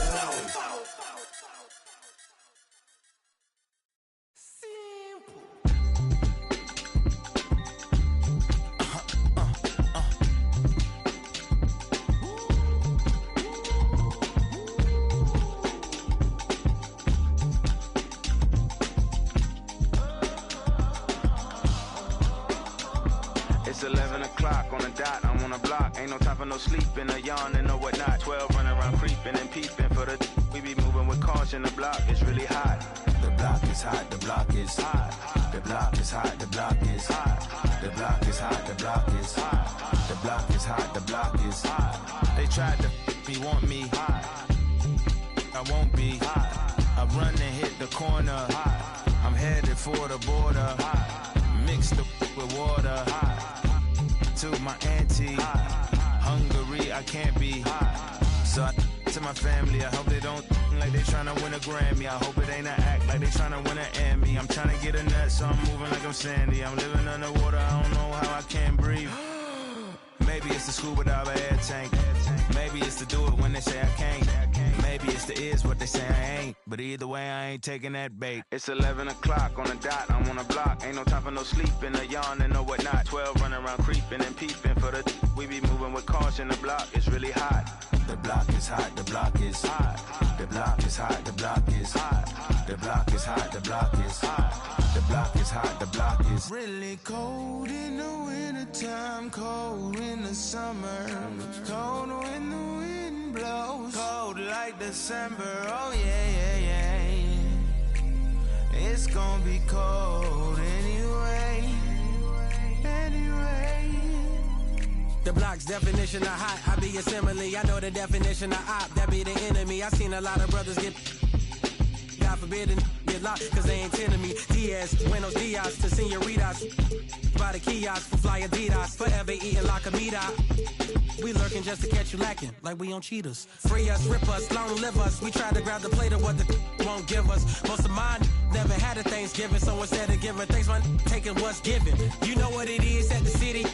It's 11 o'clock on the dot, I'm on the block. Ain't no time for no sleeping, or yawning, or whatnot. 12 running around creeping and peeping for the we be moving with caution. The block is really hot. The block is hot, the block is hot. The block is hot, the block is hot. The block is hot, the block is hot. The block is hot, the block is hot. They tried to me, want me hot. I won't be hot. I run and hit the corner hot. I'm headed for the border hot. Mix the with water hot. To my auntie Hungary, I can't be so I to my family, I hope they don't like they tryna win a Grammy. I hope it ain't an act like they tryna win an Emmy. I'm tryna get a nut, so I'm moving like I'm Sandy. I'm living underwater, I don't know how I can't breathe. Maybe it's the scuba dive air tank. Maybe it's to do it when they say I can't. Maybe it's the is what they say I ain't. But either way, I ain't taking that bait. It's 11 o'clock on the dot, I'm on the block. Ain't no time for no sleeping, or yawning, or whatnot. 12 running around creeping and peeping for the we be moving with caution. The block is really hot. The block is hot, the block is hot. The block is hot, the block is hot. The block is hot, the block is hot. The block is hot, the block is really cold in the wintertime, cold in the summer, cold when the wind blows, cold like December, oh yeah, yeah, yeah. It's gonna be cold anyway, anyway. The block's definition of hot, I be a simile. I know the definition of op, that be the enemy. I seen a lot of brothers get, God forbid, and get locked, cause they ain't tending me. Diaz, Buenos Dias to senoritas, by the kiosk for fly Adidas, forever eating la comida. We lurking just to catch you lacking, like we on cheaters. Free us, rip us, long live us. We try to grab the plate of what the won't give us. Most of mine never had a Thanksgiving, so instead of giving thanks, man, taking what's given. You know what it is at the city.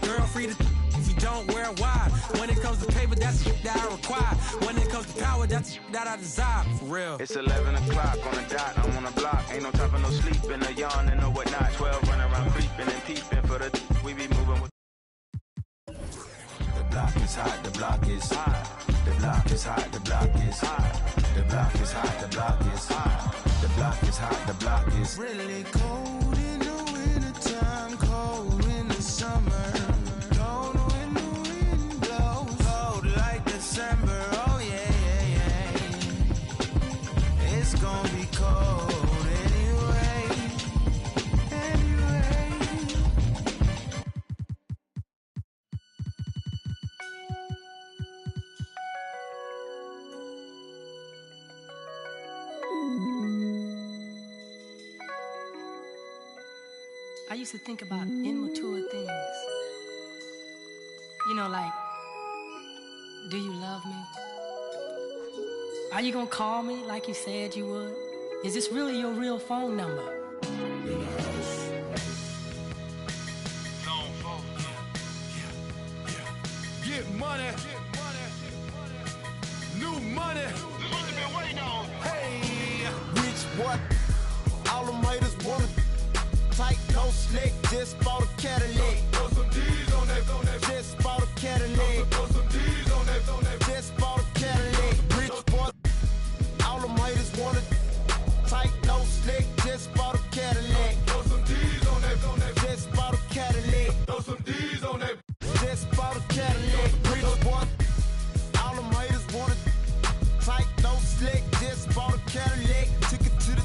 Girl, free to if you don't wear wide. When it comes to paper, that's that I require. When it comes to power, that's that I desire. For real. It's 11 o'clock on the dot. I'm on the block. Ain't no time for no sleeping, no yawning, no whatnot. 12 running around creeping and peeping for the we be moving with. The block is hot, the block is hot. The block is hot, the block is hot. The block is hot, the block is hot. The block is hot, the block is really cold in the wintertime, cold in the summer. Cold when the wind blows, cold like December. Oh yeah, yeah, yeah. It's gonna be cold anyway. I used to think about immature things. You know, like, do you love me? Are you gonna call me like you said you would? Is this really your real phone number? Get money. New money. This is what you've been waiting on. Hey. Rich boy, all them haters wanna tight, no slick, just bought a Cadillac. Throw some D's on that, just bought a Cadillac. Throw some D's on that, just bought a Cadillac. Rich boy, all them haters wanna tight, no slick, just bought a Cadillac. Throw some D's on that, just bought a Cadillac. Throw some D's on that, just bought a Cadillac. Rich boy, all them haters wanna tight, no slick, just bought a Cadillac. Took it to the,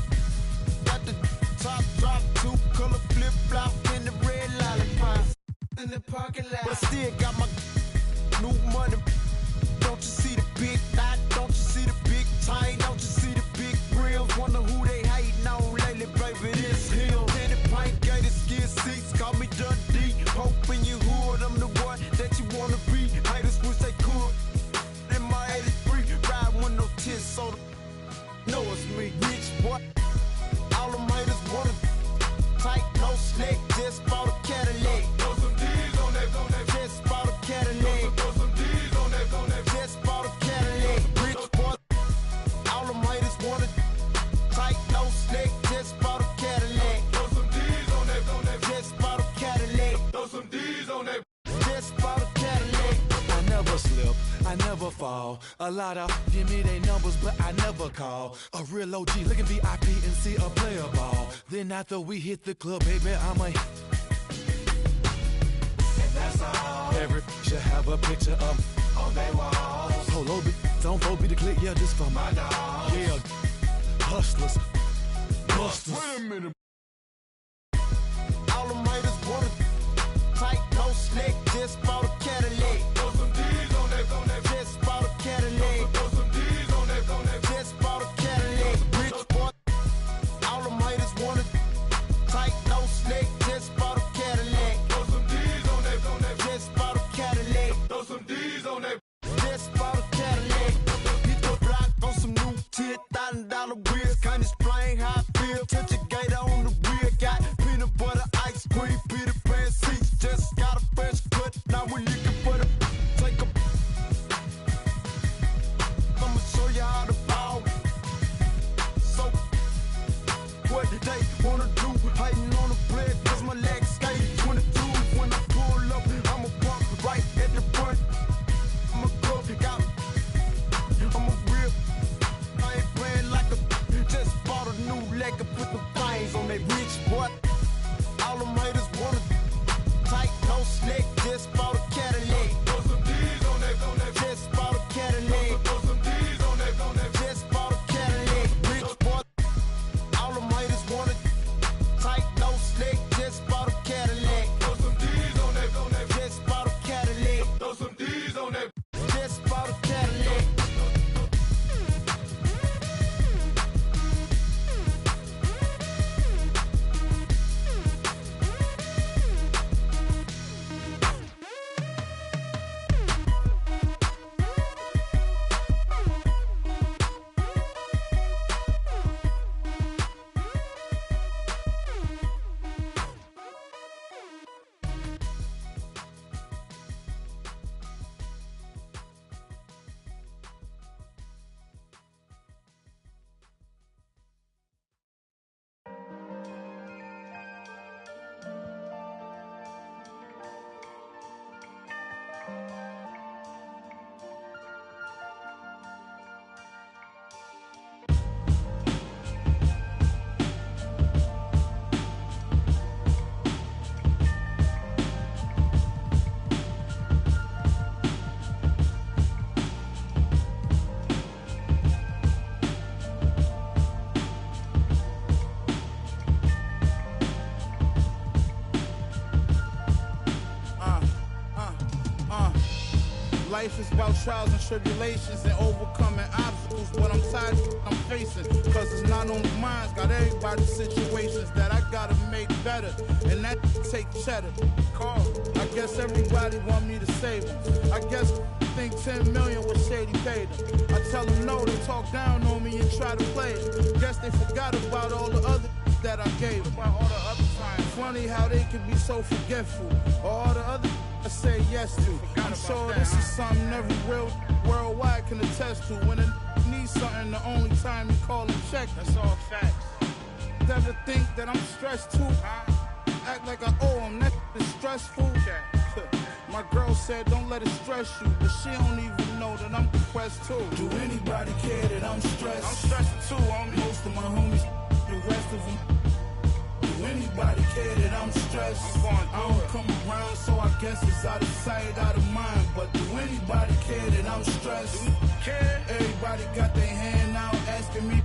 got the top drop, two color flip flop in the red lollipop in the parking lot. But I still got my new money. Don't you see the big knot? Don't you see the big chain? Don't you see the big grills? Wonder who they hating on lately, baby. This him. Candy paint, gated skin seats. Call me Dundee. Hoping you hood. I'm the one that you wanna be. Haters wish they could. In my 83, ride with no tits, so the know it's me, rich boy. All them haters wanna tight, no slick, just bought a Cadillac. throw some D's on that, just bought a Cadillac. throw some D's on that, just bought a Cadillac. Rich boy, all them haters wanna tight, no slick, just bought a Cadillac. throw some D's on that, just bought a Cadillac. throw some D's on that. Just bought a Cadillac. I never slip, I never fall. A lot of give me they numbers, but I never call. A real OG, look at VIP and see a player ball. Then after we hit the club, baby, I'm a. And that's all. Every should have a picture of on they walls. Polo, don't go be the click, yeah, this for my dog. Yeah, hustlers, busters. Wait a minute. All them haters wanna tight, no slick, just bought a Cadillac. Throw some D's on that, just bought a Cadillac. throw some D's on that, just bought a Cadillac. Rich boy, all them haters wanna tight, no slick, just bought a Cadillac. throw some D's on that, just bought a Cadillac. throw some D's on that. Just bought a Cadillac. Hit the block on some new $10,000 wheels. Can't explain how I feel. Touch a gator on the rear. Got peanut butter, ice cream, Peter Pan seats. Just got a fresh cut. Now we Life is about trials and tribulations and overcoming obstacles, but I'm tired of I'm facing, cause it's not only mine, got everybody's situations that I gotta make better, and that take cheddar. I guess everybody want me to save them. I guess think 10 million was shady paid them. I tell them no, they talk down on me and try to play it. Guess they forgot about all the other that I gave them. All the other times. Funny how they can be so forgetful. All the other I say yes to. I'm sure this is something every real worldwide can attest to. When a needs something, the only time you call and check. That's all facts. Never think that I'm stressed too. Act like I owe them, that is stressful. My girl said don't let it stress you, but she don't even know that I'm depressed too. Do anybody care that I'm stressed? I'm stressed too, homie. Most of my homies, the rest of them. Do anybody care that I'm stressed? I don't come around, so I guess it's out of sight, out of mind. But do anybody care that I'm stressed? Everybody got their hand out asking me,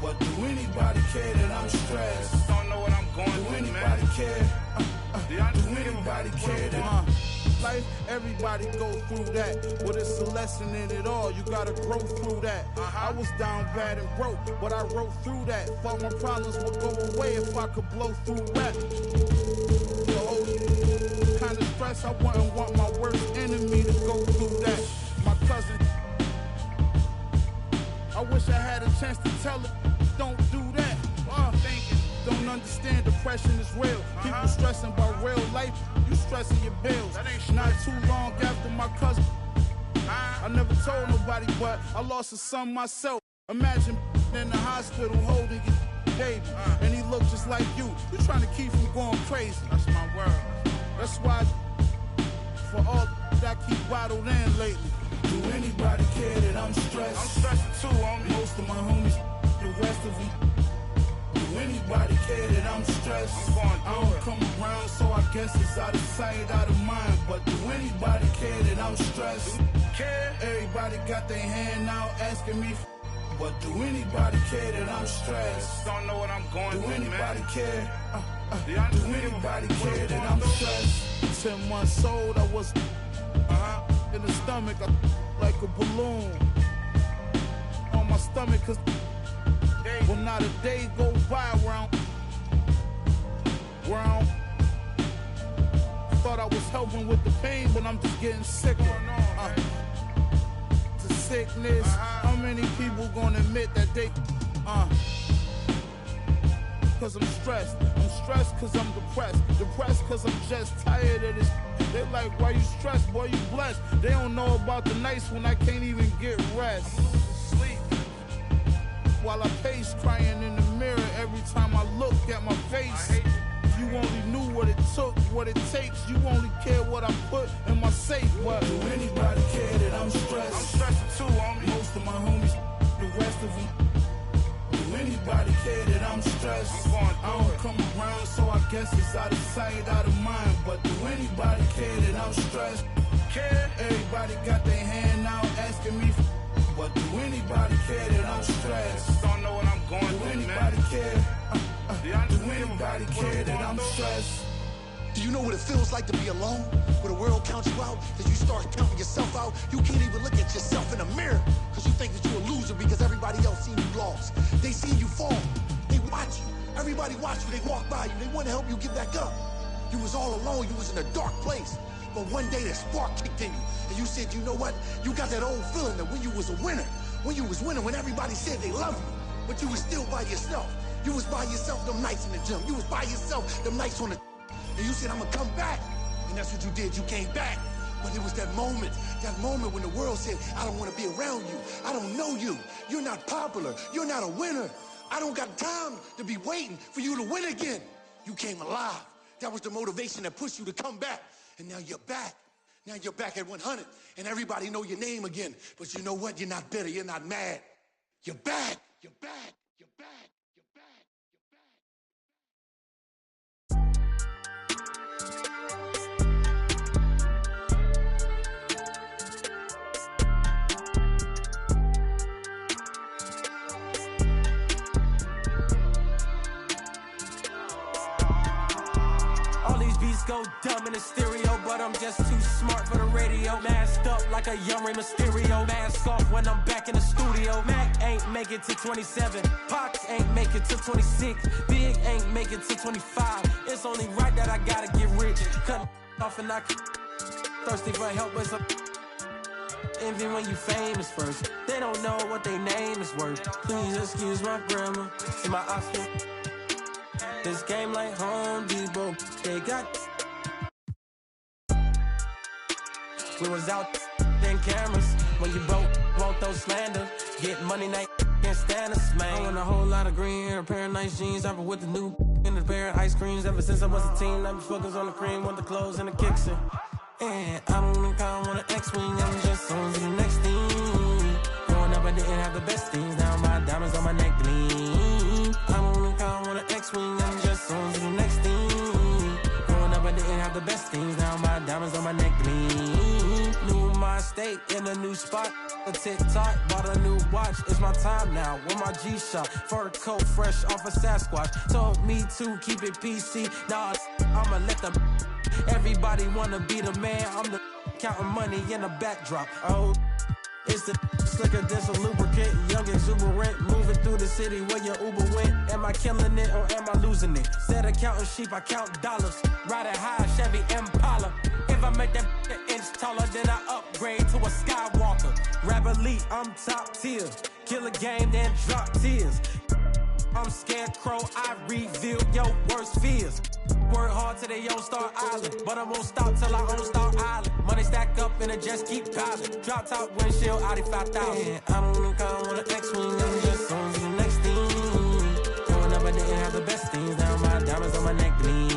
but do anybody care that I'm stressed? Don't know what I'm going through, man. Do anybody care? Do anybody care that life, everybody go through that, but it's a lesson in it all. You gotta grow through that. I was down bad and broke, but I wrote through that. Thought my problems would go away if I could blow through rap. The whole kind of stress, I wouldn't want my worst enemy to go through that. My cousin, I wish I had a chance to tell it, don't do that. Thinking, don't understand depression is real. People stressing about real life, you stressing your bills. Not too long after my cousin, I never told nobody, but I lost a son myself. Imagine in the hospital holding your baby, and he looked just like you. You trying to keep him going crazy. That's my word. That's why for all that I keep bottled in lately. Do anybody care that I'm stressed? I'm stressed too, homie. Most of my homies, the rest of them. Do anybody care that I'm stressed? I don't come around, so I guess it's out of sight, out of mind. But do anybody care that I'm stressed? Everybody got their hand out asking me, but do anybody care that I'm stressed? Don't know what I'm going through. Do anybody care? Do anybody care that I'm stressed? 10 months old, I was in the stomach, like a balloon on my stomach, cause well, not a day go by where I thought I was helping with the pain, but I'm just getting sicker. The sickness, how many people gonna admit that they, cause I'm stressed. I'm stressed cause I'm depressed. Depressed cause I'm just tired of this. They like, why you stressed, boy, you blessed. They don't know about the nights when I can't even get rest. I'm losing sleep while I pace, crying in the mirror every time I look at my face. You only knew what it took, what it takes. You only care what I put in my safe. But do anybody care that I'm stressed? I'm stressed too, homie. Most of my homies, the rest of them. Do anybody care that I'm stressed? I don't come around, so I guess it's out of sight, out of mind. But do anybody care that I'm stressed? Everybody got their hand out asking me, but do anybody care that I'm stressed? Don't know what I'm going through, man. Do anybody care? Do anybody care that I'm stressed? Do you know what it feels like to be alone? Where the world counts you out, that you start counting yourself out. You can't even look at yourself in the mirror, because you think that you're a loser because everybody else seen you lost. They seen you fall. They watch you. Everybody watch you. They walk by you. They want to help you get back up. You was all alone. You was in a dark place. But one day that spark kicked in you, and you said, you know what? You got that old feeling that when you was a winner, when you was winning, when everybody said they love you, but you was still by yourself. You was by yourself them nights in the gym. You was by yourself them nights on the... And you said, I'm gonna come back. And that's what you did. You came back. But it was that moment when the world said, I don't want to be around you. I don't know you. You're not popular. You're not a winner. I don't got time to be waiting for you to win again. You came alive. That was the motivation that pushed you to come back. And now you're back. Now you're back at 100. And everybody know your name again. But you know what? You're not bitter. You're not mad. You're back. You're back. You're back. Niggas go dumb in the stereo, but I'm just too smart for the radio. Masked up like a young Rey Mysterio. Mask off when I'm back in the studio. Mac ain't make it to 27. Pox ain't make it to 26. Big ain't make it to 25. It's only right that I gotta get rich. Cut off and I thirsty for help, but some envy when you famous first. They don't know what their name is worth. Please excuse my grammar. See my Oscar. This game like Home Depot. They got. We was out in cameras. When you broke, won't throw slander. Get money, night, can't stand us, man. I want a whole lot of green hair, a pair of nice jeans. I've been with the new and a pair of ice creams. Ever since I was a teen, I've been focused on the cream, want the clothes and the kicks in. And I don't think I want an X-Wing, I'm just on to the next thing. Growing up, I didn't have the best things. Now my diamonds on my neck gleam. I don't think I want an X-Wing, I'm just on to the next thing. Growing up, I didn't have the best things. Now my diamonds on my neck gleam. New my state in a new spot. A TikTok, bought a new watch. It's my time now. With my G-Shock, fur coat fresh off a Sasquatch. Told me to keep it PC. Nah, I'ma let them. Everybody wanna be the man. I'm the counting money in a backdrop. Oh, it's the slicker than some lubricant. Young exuberant, moving through the city where your Uber went. Am I killing it or am I losing it? Instead of counting sheep, I count dollars. Riding high, Chevy Impala. If I make that an inch taller, then I upgrade to a Skywalker. Rap elite, I'm top tier. Kill a game, then drop tears. I'm Scarecrow, I reveal your worst fears. Work hard till they own Star Island, but I won't stop till I own Star Island. Money stack up and it just keep piling. Drop top windshield, Audi 5000. I don't think I want an X-Wing, I'm just on to the next thing. Growing up, I didn't have the best things. Now my diamonds on my neck gleam.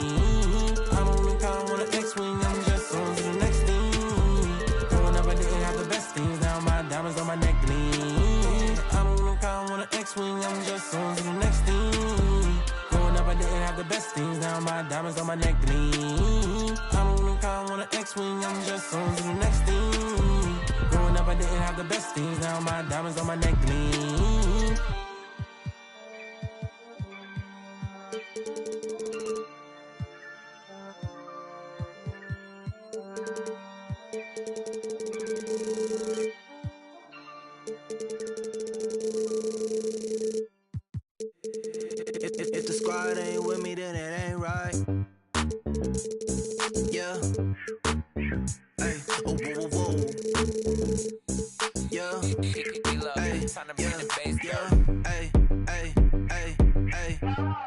I don't think I want an X-Wing, I'm just on to the next thing. Growing up, I didn't have the best things. Now my diamonds on my neck gleam. I don't think I want an X-Wing, I'm just on to the next thing. Growing up, I didn't have the best things. Now my diamonds on my neck gleam. I don't think I want an X-Wing, I'm just on to the next thing. Growing up, I didn't have the best things. Now my diamonds on my neck gleam. If the squad ain't with me, then it ain't right. Yeah. Hey. Oh, whoa, whoa, whoa. Yeah. Hey. Yeah. Hey. Hey. Hey. Hey.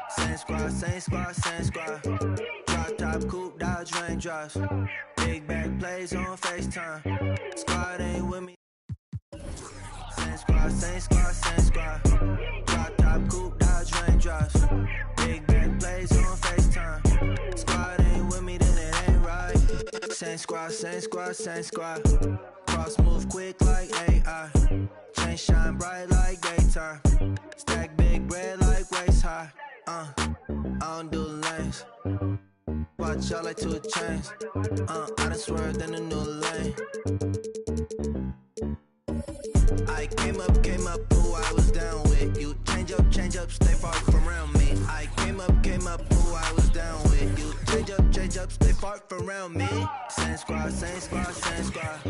Same squad, same squad, same squad. Drop top, coupe, Dodge raindrops. Big back plays on FaceTime. Squad ain't with me. Same squad, same squad, same squad. Drop top, coupe, Dodge raindrops. Big back plays on FaceTime. Squad ain't with me, then it ain't right. Same squad, same squad, same squad. Cross move quick like AI. Chain shine bright like daytime. Stack big bread like waist high. I don't do lanes. Watch out like 2 chains. I done swerved in a new lane. I came up, who I was down with. You change up, stay far from around me. I came up, who I was down with. You change up, stay far from around me. Same squad, same squad, same squad.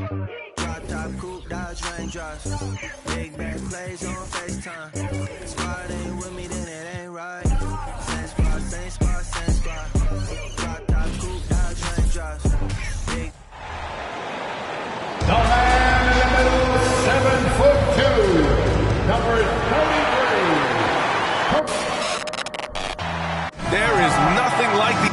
Drop top, coupe, Dodge raindrops. Big back plays on FaceTime. Squad ain't with me, then it ain't right. Same squad, same squad, same squad. Drop top, coupe, Dodge raindrops. Big. The man in the middle, 7'2", number 33. There is nothing like the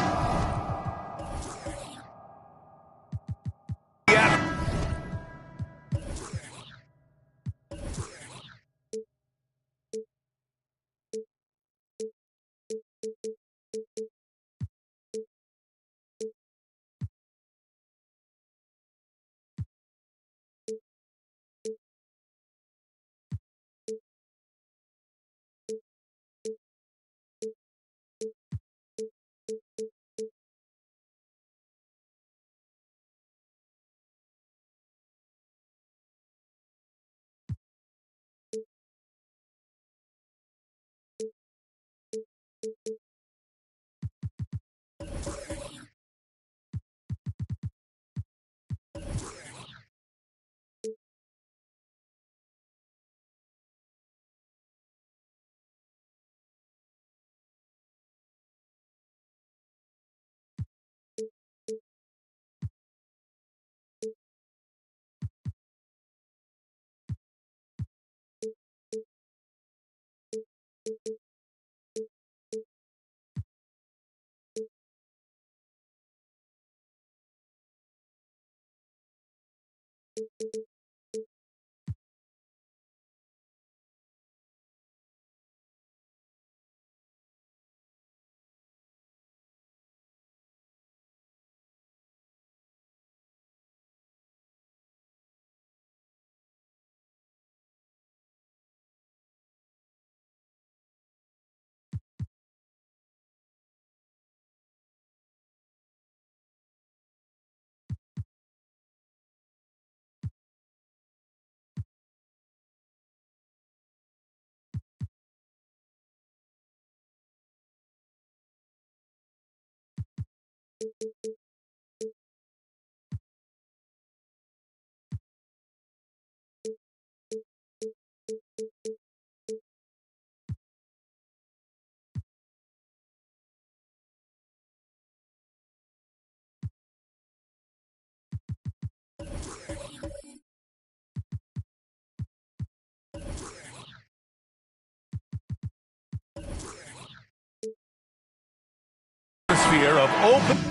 of opening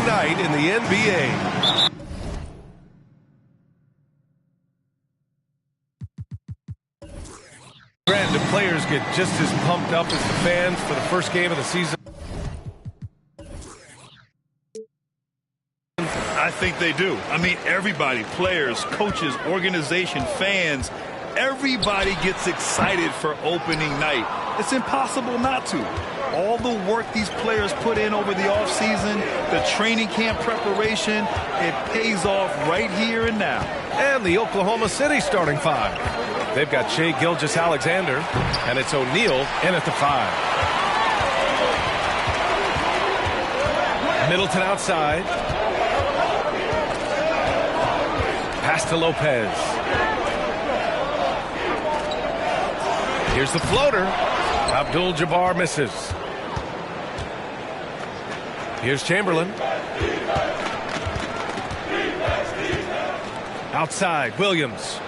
night in the NBA. Granted, the players get just as pumped up as the fans for the first game of the season. I think they do. I mean, everybody, players, coaches, organization, fans, everybody gets excited for opening night. It's impossible not to. All the work these players put in over the offseason, the training camp preparation, it pays off right here and now. And the Oklahoma City starting five. They've got Shai Gilgeous-Alexander, and it's O'Neal in at the 5. Middleton outside. Pass to Lopez. Here's the floater. Abdul-Jabbar misses. Here's Chamberlain. Outside, Williams.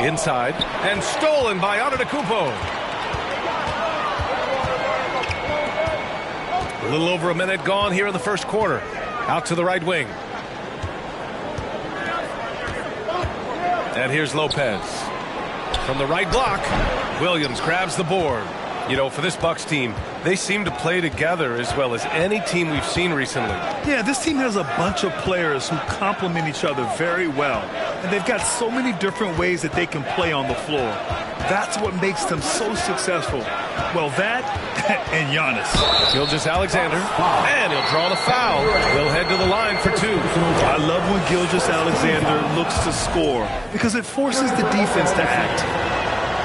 Inside, and stolen by Antetokounmpo. A little over a minute gone here in the first quarter. Out to the right wing. And here's Lopez. From the right block, Williams grabs the board. You know, for this Bucks team, they seem to play together as well as any team we've seen recently. Yeah, this team has a bunch of players who complement each other very well. And they've got so many different ways that they can play on the floor. That's what makes them so successful. Well, that and Giannis. Gilgeous-Alexander, and he'll draw the foul. He'll head to the line for 2. I love when Gilgeous-Alexander looks to score because it forces the defense to act.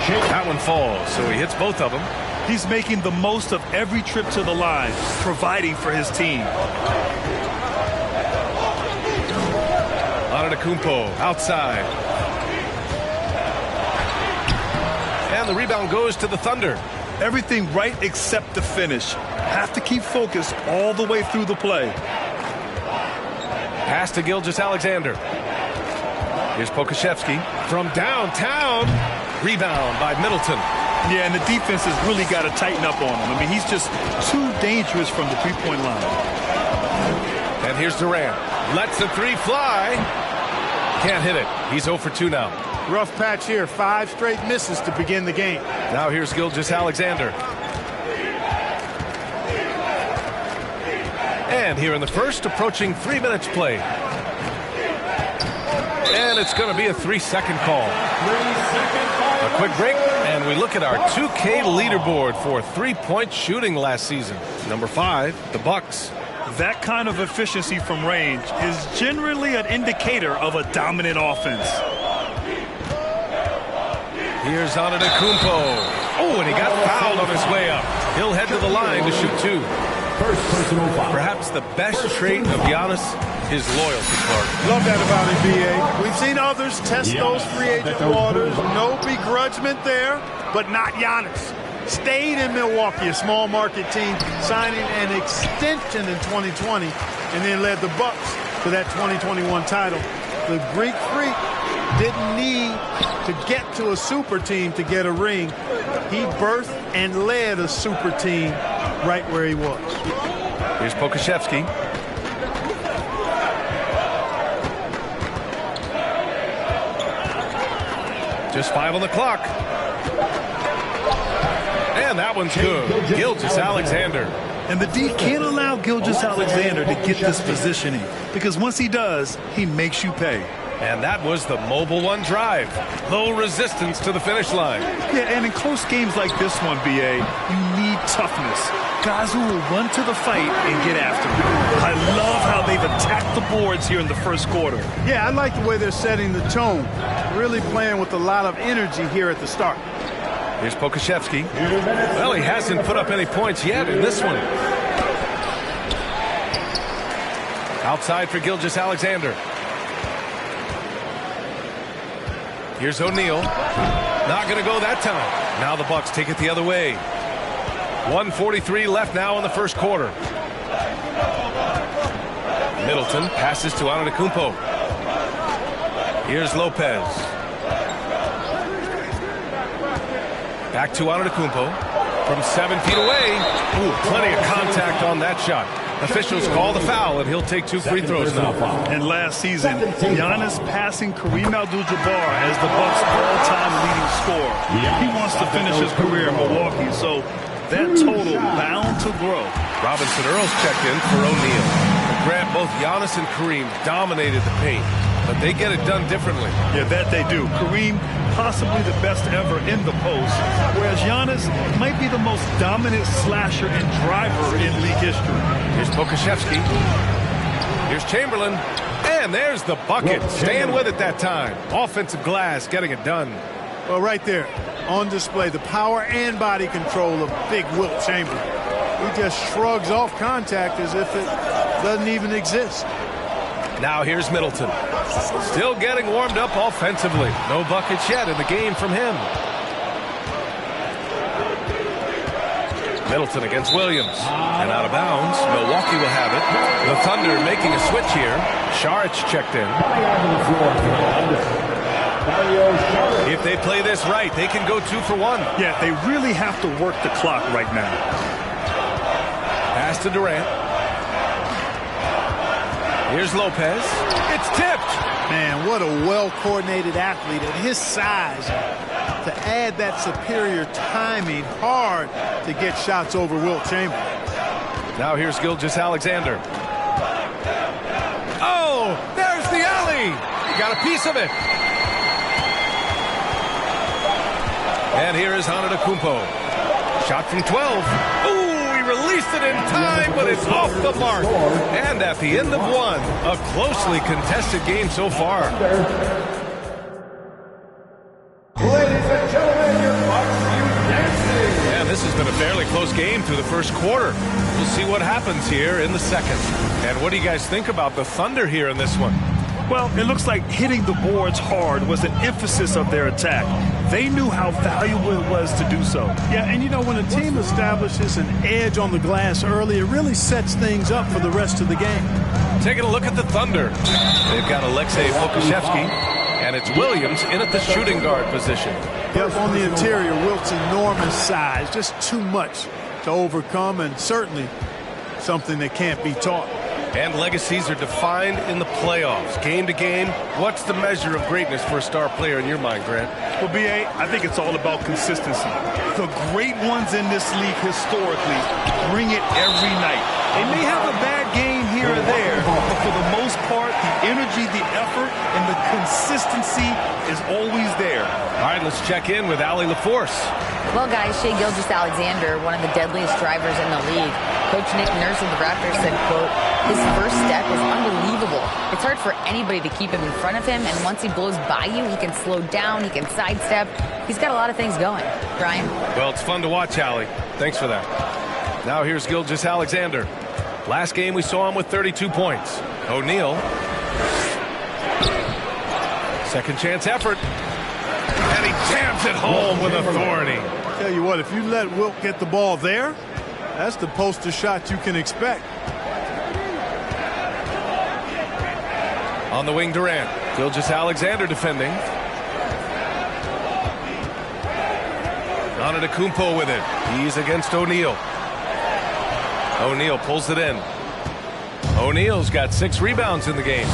That one falls, so he hits both of them. He's making the most of every trip to the line, providing for his team. Antetokounmpo outside. And the rebound goes to the Thunder. Everything right except the finish. Have to keep focused all the way through the play. Pass to Gilgeous-Alexander. Here's Pokusevski from downtown. Rebound by Middleton. Yeah, and the defense has really got to tighten up on him. I mean, he's just too dangerous from the three-point line. And here's Durant. Lets the 3 fly. Can't hit it. He's 0 for 2 now. Rough patch here. 5 straight misses to begin the game. Now here's Gilgeous-Alexander. And here in the first, approaching 3 minutes played. And it's going to be a 3-second call. A quick break, and we look at our 2K leaderboard for three-point shooting last season. Number 5, the Bucks. That kind of efficiency from range is generally an indicator of a dominant offense. Here's Antetokounmpo. Oh, and he got fouled on his way up. He'll head to the line to shoot 2. Perhaps the best trait of Giannis, his loyalty card. Love that about him, B.A. We've seen others test those free agent waters. No begrudgment there, but not Giannis. Stayed in Milwaukee, a small market team, signing an extension in 2020, and then led the Bucks to that 2021 title. The Greek Freak didn't need to get to a super team to get a ring. He birthed and led a super team right where he was. Here's Pokusevski. Just 5 on the clock. And that one's good. Gilgeous-Alexander. And the D can't allow Gilgeous-Alexander to get this positioning because once he does, he makes you pay. And that was the mobile 1 drive. Low resistance to the finish line. Yeah, and in close games like this one, B.A., you need toughness. Guys who will run to the fight and get after it. I love how they've attacked the boards here in the first quarter. Yeah, I like the way they're setting the tone. Really playing with a lot of energy here at the start. Here's Pokusevski. Well, he hasn't put up any points yet in this one. Outside for Gilgeous-Alexander. Here's O'Neal. Not going to go that time. Now the Bucks take it the other way. 1:43 left now in the first quarter. Middleton passes to Antetokounmpo. Here's Lopez. Back to Antetokounmpo from 7 feet away. Ooh, plenty of contact on that shot. Officials call the foul, and he'll take 2 free throws now. And last season, Giannis passing Kareem Abdul-Jabbar as the Bucks' all-time leading scorer. He wants to finish his career in Milwaukee, so that total bound to grow. Robinson Earls checked in for O'Neal. Grant, both Giannis and Kareem dominated the paint, but they get it done differently. Yeah, that they do. Kareem, possibly the best ever in the post, whereas Giannis might be the most dominant slasher and driver in league history. Here's Pokashevsky. Here's Chamberlain. And there's the bucket. Staying with it that time. Offensive glass, getting it done. Well, right there, on display, the power and body control of big Wilt Chamberlain. He just shrugs off contact as if it doesn't even exist. Now here's Middleton. Still getting warmed up offensively. No buckets yet in the game from him. Middleton against Williams. And out of bounds. Milwaukee will have it. The Thunder making a switch here. Saric checked in. If they play this right, they can go 2 for 1. Yeah, they really have to work the clock right now. Pass to Durant. Here's Lopez. It's tipped. Man, what a well-coordinated athlete at his size. To add that superior timing, hard to get shots over Wilt Chamberlain. Now here's Gilgeous-Alexander. Oh, there's the alley. He got a piece of it. And here is Antetokounmpo. Shot from 12. Ooh, he released it in time, but it's off the mark. And at the end of 1, a closely contested game so far. Ladies and gentlemen, your Bucks dancing. Yeah, this has been a fairly close game through the first quarter. We'll see what happens here in the second. And what do you guys think about the Thunder here in this one? Well, it looks like hitting the boards hard was an emphasis of their attack. They knew how valuable it was to do so. Yeah, and you know, when a team establishes an edge on the glass early, it really sets things up for the rest of the game. Taking a look at the Thunder. They've got Alexei Pokashevsky, and it's Williams in at the shooting guard position. Yep, on the interior, Wilt's enormous size, just too much to overcome, and certainly something that can't be taught. And legacies are defined in the playoffs. Game to game, what's the measure of greatness for a star player in your mind, Grant? Well, B.A., I think it's all about consistency. The great ones in this league historically bring it every night. They may have a bad game here or there, but for the most part, the energy, the effort, and the consistency is always there. All right, let's check in with Allie LaForce. Well, guys, Shai Gilgeous-Alexander, one of the deadliest drivers in the league. Coach Nick Nurse of the Raptors said, quote, his first step is unbelievable. It's hard for anybody to keep him in front of him, and once he blows by you, he can slow down, he can sidestep. He's got a lot of things going. Brian? Well, it's fun to watch, Allie. Thanks for that. Now here's Gilgeous-Alexander. Last game we saw him with 32 points. O'Neal. Second chance effort. And he jams it home with authority. Tell you what, if you let Wilt get the ball there, that's the poster shot you can expect. On the wing, Durant. Gilgeous-Alexander defending. Antetokounmpo with it. He's against O'Neal. O'Neal pulls it in. O'Neal's got 6 rebounds in the game.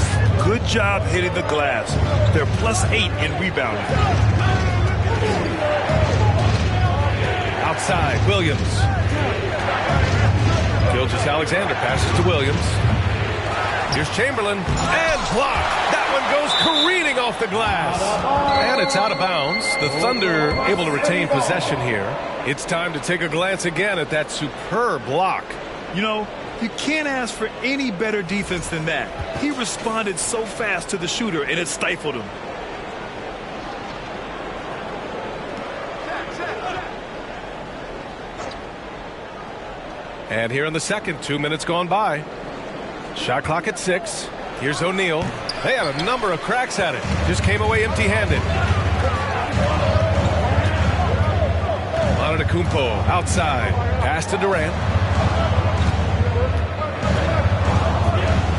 Good job hitting the glass. They're +8 in rebounding. Outside, Williams. Gilgeous-Alexander passes to Williams. Here's Chamberlain, and blocked. That one goes careening off the glass. And it's out of bounds. The Thunder able to retain possession here. It's time to take a glance again at that superb block. You know, you can't ask for any better defense than that. He responded so fast to the shooter, and it stifled him. And here in the second, 2 minutes gone by. Shot clock at 6. Here's O'Neal. They had a number of cracks at it. Just came away empty-handed. Antetokounmpo outside. Pass to Durant.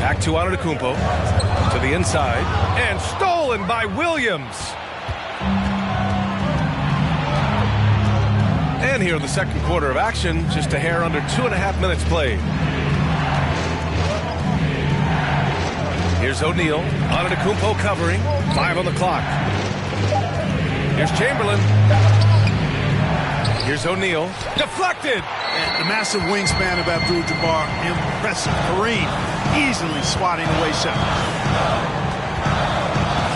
Back to Antetokounmpo. To the inside. And stolen by Williams. again here in the second quarter of action. Just a hair under 2.5 minutes played. Here's O'Neal. Antetokounmpo covering. 5 on the clock. Here's Chamberlain. Here's O'Neal. Deflected. And the massive wingspan of Abdul-Jabbar. Impressive. Kareem easily swatting away shots.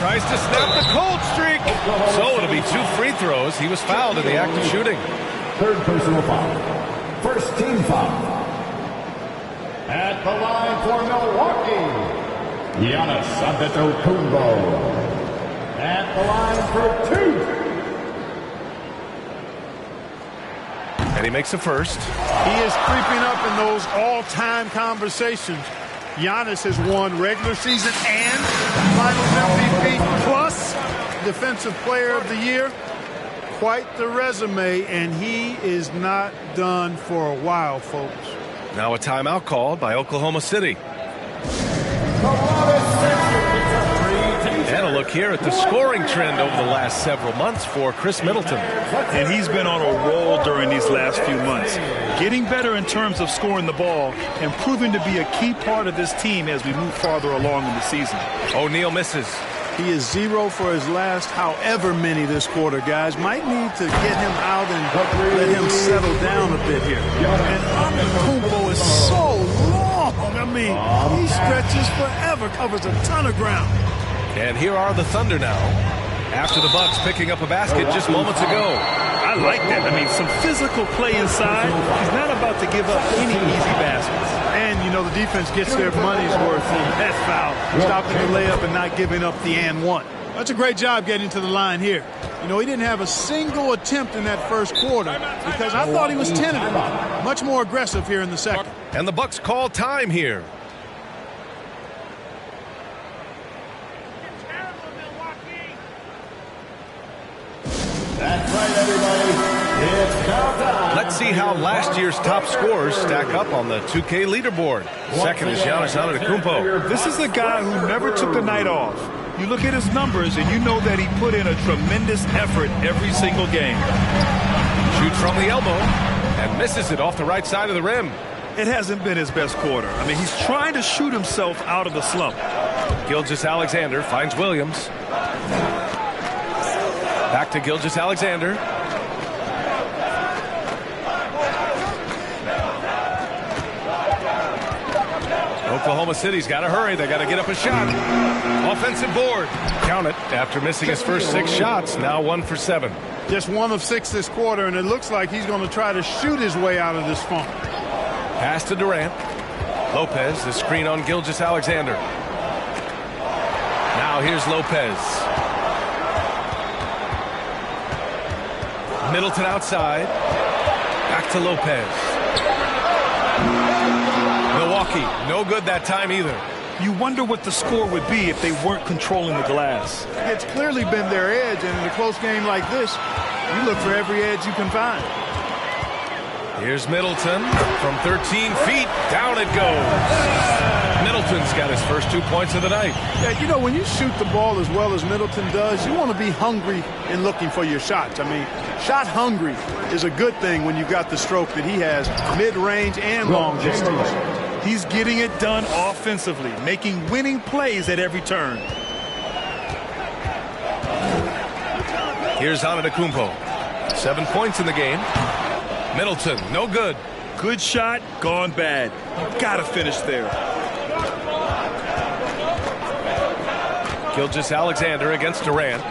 Tries to snap the cold streak. So it'll be 2 free throws. He was fouled in the act of shooting. Third personal foul. First team foul. At the line for Milwaukee, Giannis Antetokounmpo. At the line for 2. And he makes a first. He is creeping up in those all-time conversations. Giannis has won regular season and Finals MVP plus Defensive Player of the Year. Quite the resume, and he is not done for a while, folks. Now a timeout called by Oklahoma City. And a look here at the scoring trend over the last several months for Chris Middleton. And he's been on a roll during these last few months. Getting better in terms of scoring the ball and proving to be a key part of this team as we move farther along in the season. O'Neal misses. He is 0 for his last however many this quarter, guys. Might need to get him out and let him settle down a bit here. And Antetokounmpo is so long. I mean, he stretches forever, covers a ton of ground. And here are the Thunder now. After the Bucks picking up a basket just moments ago. I like that. I mean, some physical play inside. He's not about to give up any easy baskets. And, you know, the defense gets their money's worth from that foul. Stopping the layup and not giving up the and one. That's a great job getting to the line here. You know, he didn't have a single attempt in that first quarter because I thought he was tentative. Much more aggressive here in the second. And the Bucks call time here. That's right, everybody. It's countdown. Let's see how last year's top scorers stack up on the 2K leaderboard. Second is Giannis Antetokounmpo. This is a guy who never took the night off. You look at his numbers and you know that he put in a tremendous effort every single game. Shoots from the elbow and misses it off the right side of the rim. It hasn't been his best quarter. I mean, he's trying to shoot himself out of the slump. Gilgeous-Alexander finds Williams. Back to Gilgeous-Alexander. Oklahoma City's got to hurry. They got to get up a shot. Offensive board. Count it. After missing his first 6 shots, now 1 for 7. Just 1 of 6 this quarter, and it looks like he's going to try to shoot his way out of this funk. Pass to Durant. Lopez, the screen on Gilgeous-Alexander. Now here's Lopez. Middleton outside. Back to Lopez. Milwaukee, no good that time either. You wonder what the score would be if they weren't controlling the glass. It's clearly been their edge, and in a close game like this, you look for every edge you can find. Here's Middleton from 13 feet. Down it goes. Middleton's got his first 2 points of the night. Yeah, you know, when you shoot the ball as well as Middleton does, you want to be hungry in looking for your shots. I mean, shot hungry is a good thing when you've got the stroke that he has, mid-range and long distance. He's getting it done offensively, making winning plays at every turn. Here's Antetokounmpo. 7 points in the game. Middleton, no good. Good shot, gone bad. Gotta finish there. Gilgeous-Alexander against Durant.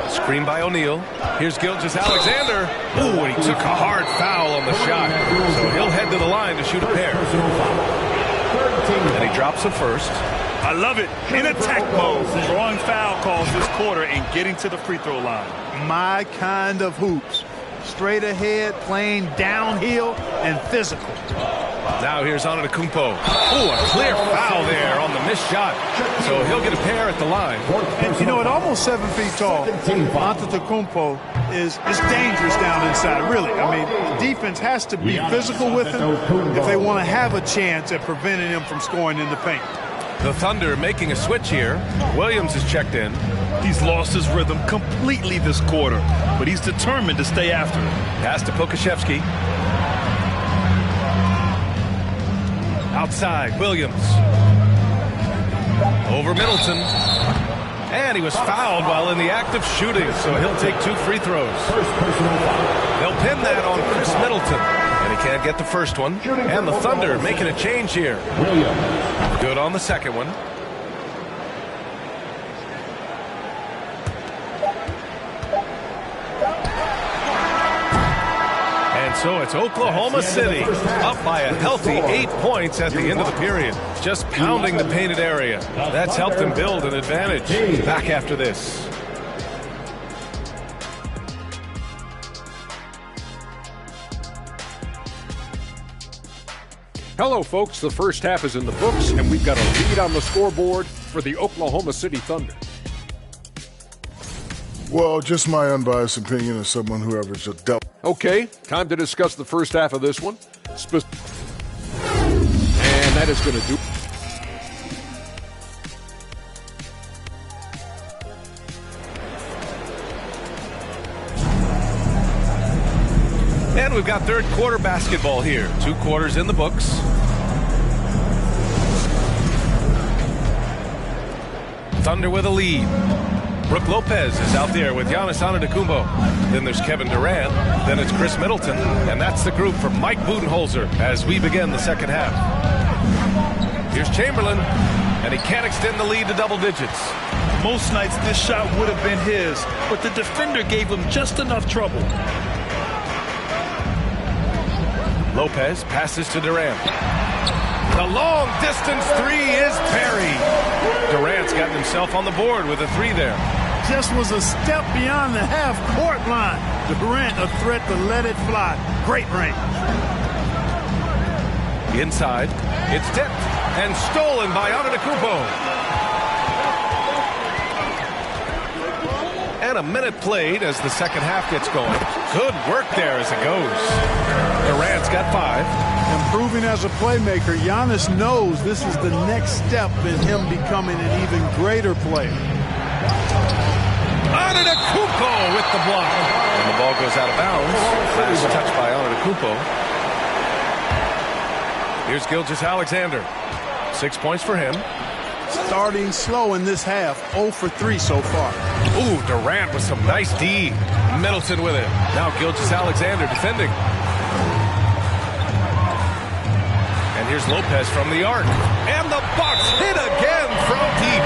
Screen by O'Neal. Here's Gilgeous-Alexander. Ooh, and he took a hard foul on the shot. So he'll head to the line to shoot a pair. And he drops a first. I love it. In attack mode. Drawing foul calls this quarter and getting to the free throw line. My kind of hoops. Straight ahead, playing downhill, and physical. Now here's Antetokounmpo. Ooh, a clear foul there on the missed shot. So he'll get a pair at the line. And, you know, at almost 7 feet tall, Antetokounmpo is dangerous down inside, really. I mean, the defense has to be physical with him if they want to have a chance at preventing him from scoring in the paint. The Thunder making a switch here. Williams is checked in. He's lost his rhythm completely this quarter, but he's determined to stay after it. Pass to Pokashevsky. Outside, Williams. Over Middleton. And he was fouled while in the act of shooting, so he'll take 2 free throws. They'll pin that on Chris Middleton. And he can't get the first one. And the Thunder making a change here. Good on the second one. And so it's Oklahoma City up by a healthy 8 points at the end of the period. Just pounding the painted area. That's helped them build an advantage. Back after this. Hello, folks. The first half is in the books, and we've got a lead on the scoreboard for the Oklahoma City Thunder. Well, just my unbiased opinion as someone who averaged a double. Okay, time to discuss the first half of this one. And that is going to do. And we've got third quarter basketball here. 2 quarters in the books. Thunder with a lead. Brook Lopez is out there with Giannis Antetokounmpo. Then there's Kevin Durant. Then it's Chris Middleton. And that's the group from Mike Budenholzer as we begin the second half. Here's Chamberlain. And he can't extend the lead to double digits. Most nights this shot would have been his, but the defender gave him just enough trouble. Lopez passes to Durant. The long distance 3 is buried. Durant's gotten himself on the board with a 3 there. Just was a step beyond the half-court line. Durant a threat to let it fly. Great range. Inside, it's tipped and stolen by Antetokounmpo. And a minute played as the second half gets going. Good work there as it goes. Durant's got 5. Improving as a playmaker, Giannis knows this is the next step in him becoming an even greater player. Antetokounmpo with the block. And the ball goes out of bounds. Last touch by Antetokounmpo. Here's Gilgeous-Alexander. 6 points for him. Starting slow in this half, 0 for 3 so far. Ooh, Durant with some nice D. Middleton with it. Now Gilgeous-Alexander defending. And here's Lopez from the arc. And the Bucks hit again from deep.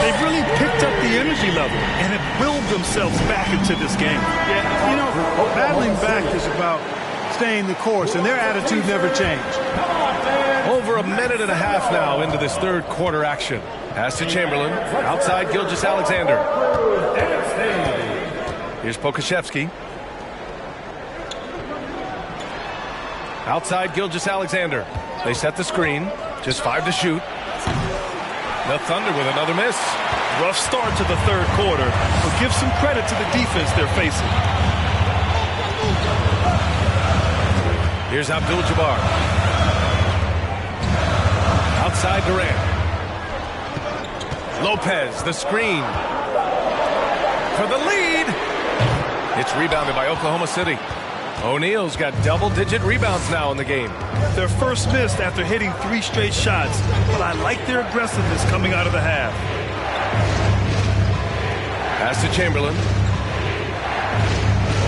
They've really picked up the energy level and have willed themselves back into this game. Yeah, you know, battling back is about staying the course, and their attitude never changed. Over a minute and a half now into this third quarter action. Pass to Chamberlain. Outside Gilgeous-Alexander. Here's Pokashevsky. Outside Gilgeous-Alexander. They set the screen. Just 5 to shoot. The Thunder with another miss. Rough start to the third quarter, but give some credit to the defense they're facing. Here's Abdul-Jabbar. Outside Durant. Lopez, the screen. For the lead. It's rebounded by Oklahoma City. O'Neal's got double-digit rebounds now in the game. Their first miss after hitting 3 straight shots, but I like their aggressiveness coming out of the half. Pass to Chamberlain.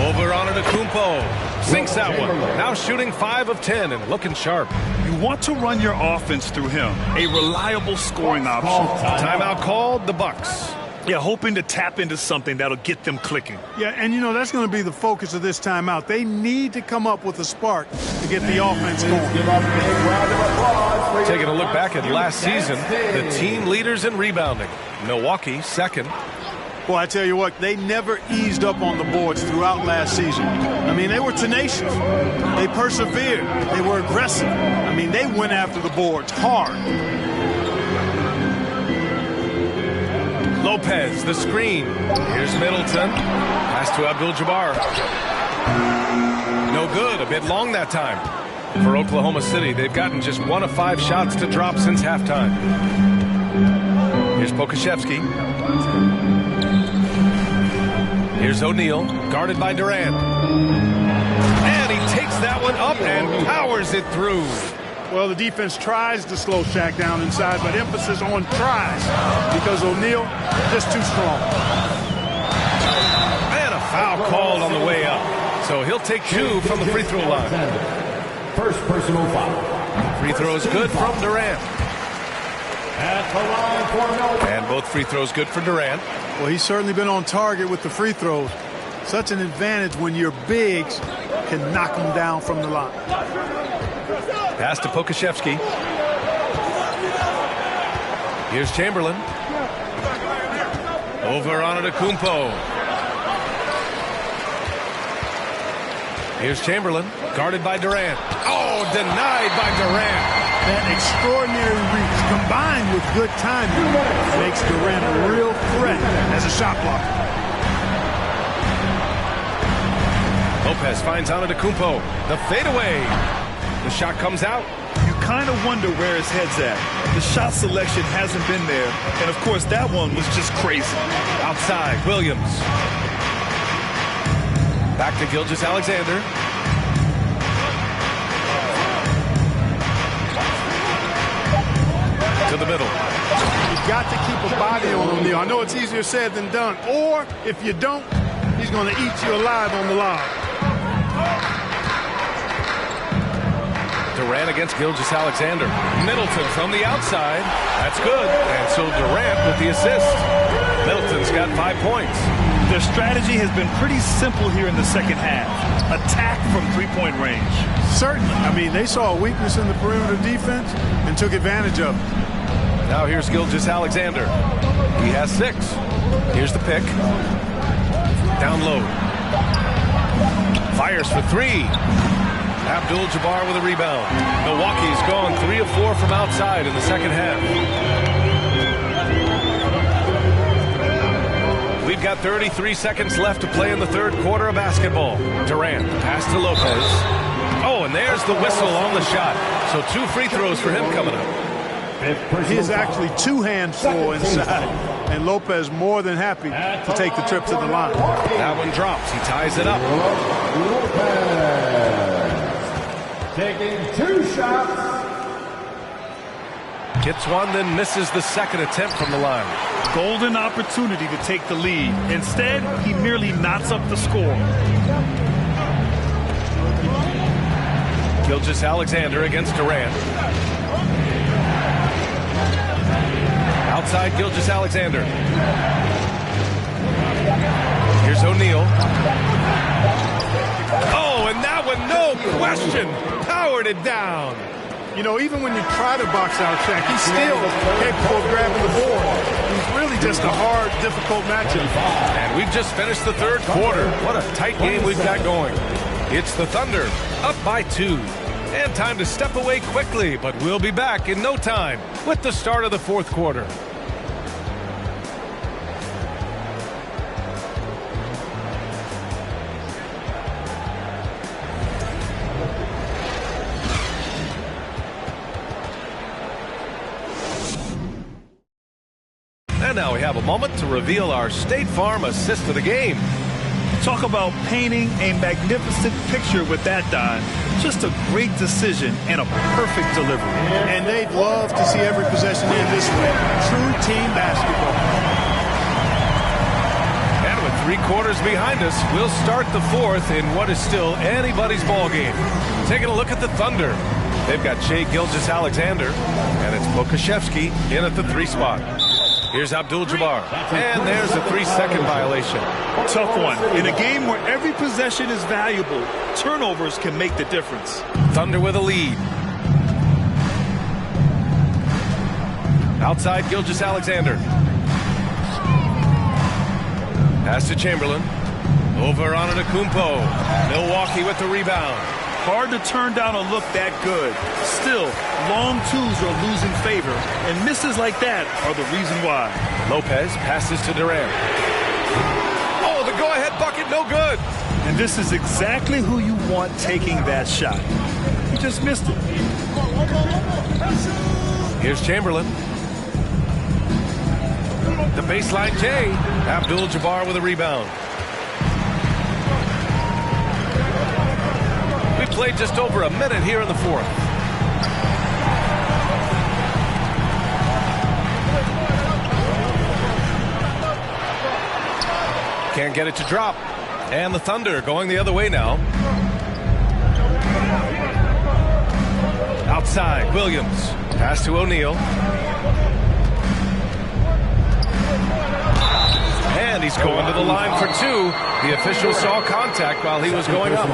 Over Antetokounmpo. Sinks that one. Now shooting 5 of 10 and looking sharp. You want to run your offense through him. A reliable scoring option. Timeout called, the Bucks. Yeah, hoping to tap into something that'll get them clicking. Yeah, and you know, that's going to be the focus of this timeout. They need to come up with a spark to get the offense going. Taking a look back at last season, the team leaders in rebounding. Milwaukee, second. Boy, I tell you what, they never eased up on the boards throughout last season. I mean, they were tenacious. They persevered. They were aggressive. I mean, they went after the boards hard. Lopez, the screen. Here's Middleton. Pass to Abdul-Jabbar. No good. A bit long that time. For Oklahoma City, they've gotten just 1 of 5 shots to drop since halftime. Here's Pokashevsky. Here's O'Neal, guarded by Durant. And he takes that one up and powers it through. Well, the defense tries to slow Shaq down inside, but emphasis on tries because O'Neal just too strong. And a foul called on the way up. So he'll take 2 from the free throw line. First personal foul. Free throws good from Durant. At the line for Milwaukee. And both free throws good for Durant. Well, he's certainly been on target with the free throws. Such an advantage when your bigs can knock them down from the line. Pass to Pokashevsky. Here's Chamberlain. Over on Antetokounmpo. Here's Chamberlain, guarded by Durant. Oh, denied by Durant. That extraordinary reach combined with good timing makes Durant a real threat as a shot blocker. Lopez finds Antetokounmpo. The fadeaway. The shot comes out. You kind of wonder where his head's at. The shot selection hasn't been there. And, of course, that one was just crazy. Outside, Williams. Back to Gilgeous-Alexander. To the middle. You've got to keep a body on O'Neal. I know it's easier said than done. Or, if you don't, he's going to eat you alive on the lob. Durant against Gilgeous-Alexander. Middleton from the outside. That's good. And so Durant with the assist. Middleton's got 5 points. Their strategy has been pretty simple here in the second half. Attack from three-point range. Certainly. I mean, they saw a weakness in the perimeter defense and took advantage of it. Now here's Gilgeous-Alexander. He has 6. Here's the pick. Down low. Fires for 3. Abdul-Jabbar with a rebound. Milwaukee's gone 3 of 4 from outside in the second half. We've got 33 seconds left to play in the third quarter of basketball. Durant, pass to Lopez. Oh, and there's the whistle on the shot. So 2 free throws for him coming up. He is actually 2 hands full inside. And Lopez more than happy to take the trip to the line. That one drops. He ties it up. Taking 2 shots. Gets one, then misses the second attempt from the line. Golden opportunity to take the lead. Instead, he merely knots up the score. Gilgeous-Alexander against Durant. Outside Gilgeous-Alexander. Here's O'Neal. Oh, and that one, no question, powered it down. You know, even when you try to box out Shaq, he's still capable of grabbing the board. He's really just a hard, difficult matchup. And we've just finished the third quarter. What a tight game we've got going. It's the Thunder, up by 2. And time to step away quickly, but we'll be back in no time with the start of the fourth quarter. And now we have a moment to reveal our State Farm assist of the game. Talk about painting a magnificent picture with that dive. Just a great decision and a perfect delivery. And they'd love to see every possession end this way. True team basketball. And with 3 quarters behind us, we'll start the fourth in what is still anybody's ball game. Taking a look at the Thunder. They've got Shai Gilgeous-Alexander, and it's Pokashevsky in at the 3 spot. Here's Abdul-Jabbar, and there's a 3-second violation. Tough one. In a game where every possession is valuable, turnovers can make the difference. Thunder with a lead. Outside Gilgeous-Alexander. Pass to Chamberlain. Over on Antetokounmpo. Milwaukee with the rebound. Hard to turn down a look that good. Still, long twos are losing favor, and misses like that are the reason why. Lopez passes to Durant. Oh, the go-ahead bucket, no good. And this is exactly who you want taking that shot. He just missed it. Here's Chamberlain. The baseline J. Abdul-Jabbar with a rebound. played just over a minute here in the fourth. Can't get it to drop. And the Thunder going the other way now. Outside, Williams. Pass to O'Neal. And he's going to the line for two. The official saw contact while he was going up.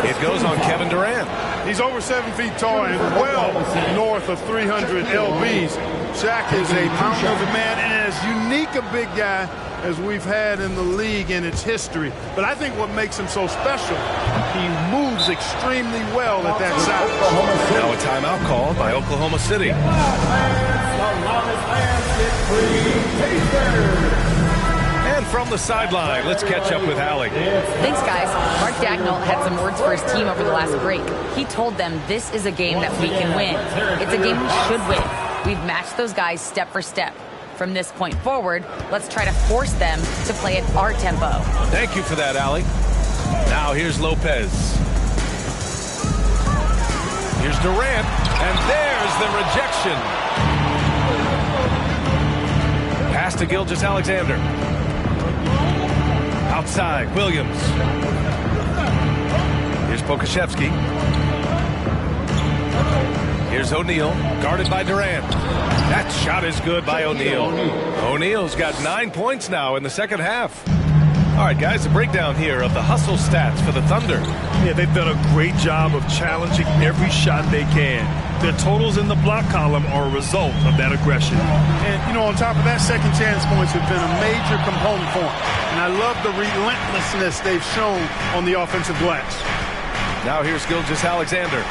It goes on Kevin Durant. He's over 7 feet tall and well north of 300 lbs. Shaq is a mountain of a man and as unique a big guy as we've had in the league in its history. But I think what makes him so special, he moves extremely well at that size. Now a timeout called by Oklahoma City. And from the sideline, let's catch up with Allie. Thanks, guys. Mark Dagnall had some words for his team over the last break. He told them this is a game that we can win. It's a game we should win. We've matched those guys step for step. From this point forward, let's try to force them to play at our tempo. Thank you for that, Allie. Now here's Lopez. Here's Durant, and there's the rejection. Pass to Gilgeous-Alexander. Outside, Williams. Here's Pokusevski. Here's O'Neal, guarded by Durant. That shot is good by O'Neal. O'Neal's got 9 points now in the second half. All right, guys, a breakdown here of the hustle stats for the Thunder. Yeah, they've done a great job of challenging every shot they can. Their totals in the block column are a result of that aggression. And, you know, on top of that, second chance points have been a major component for them. And I love the relentlessness they've shown on the offensive glass. Now here's Gilgeous-Alexander.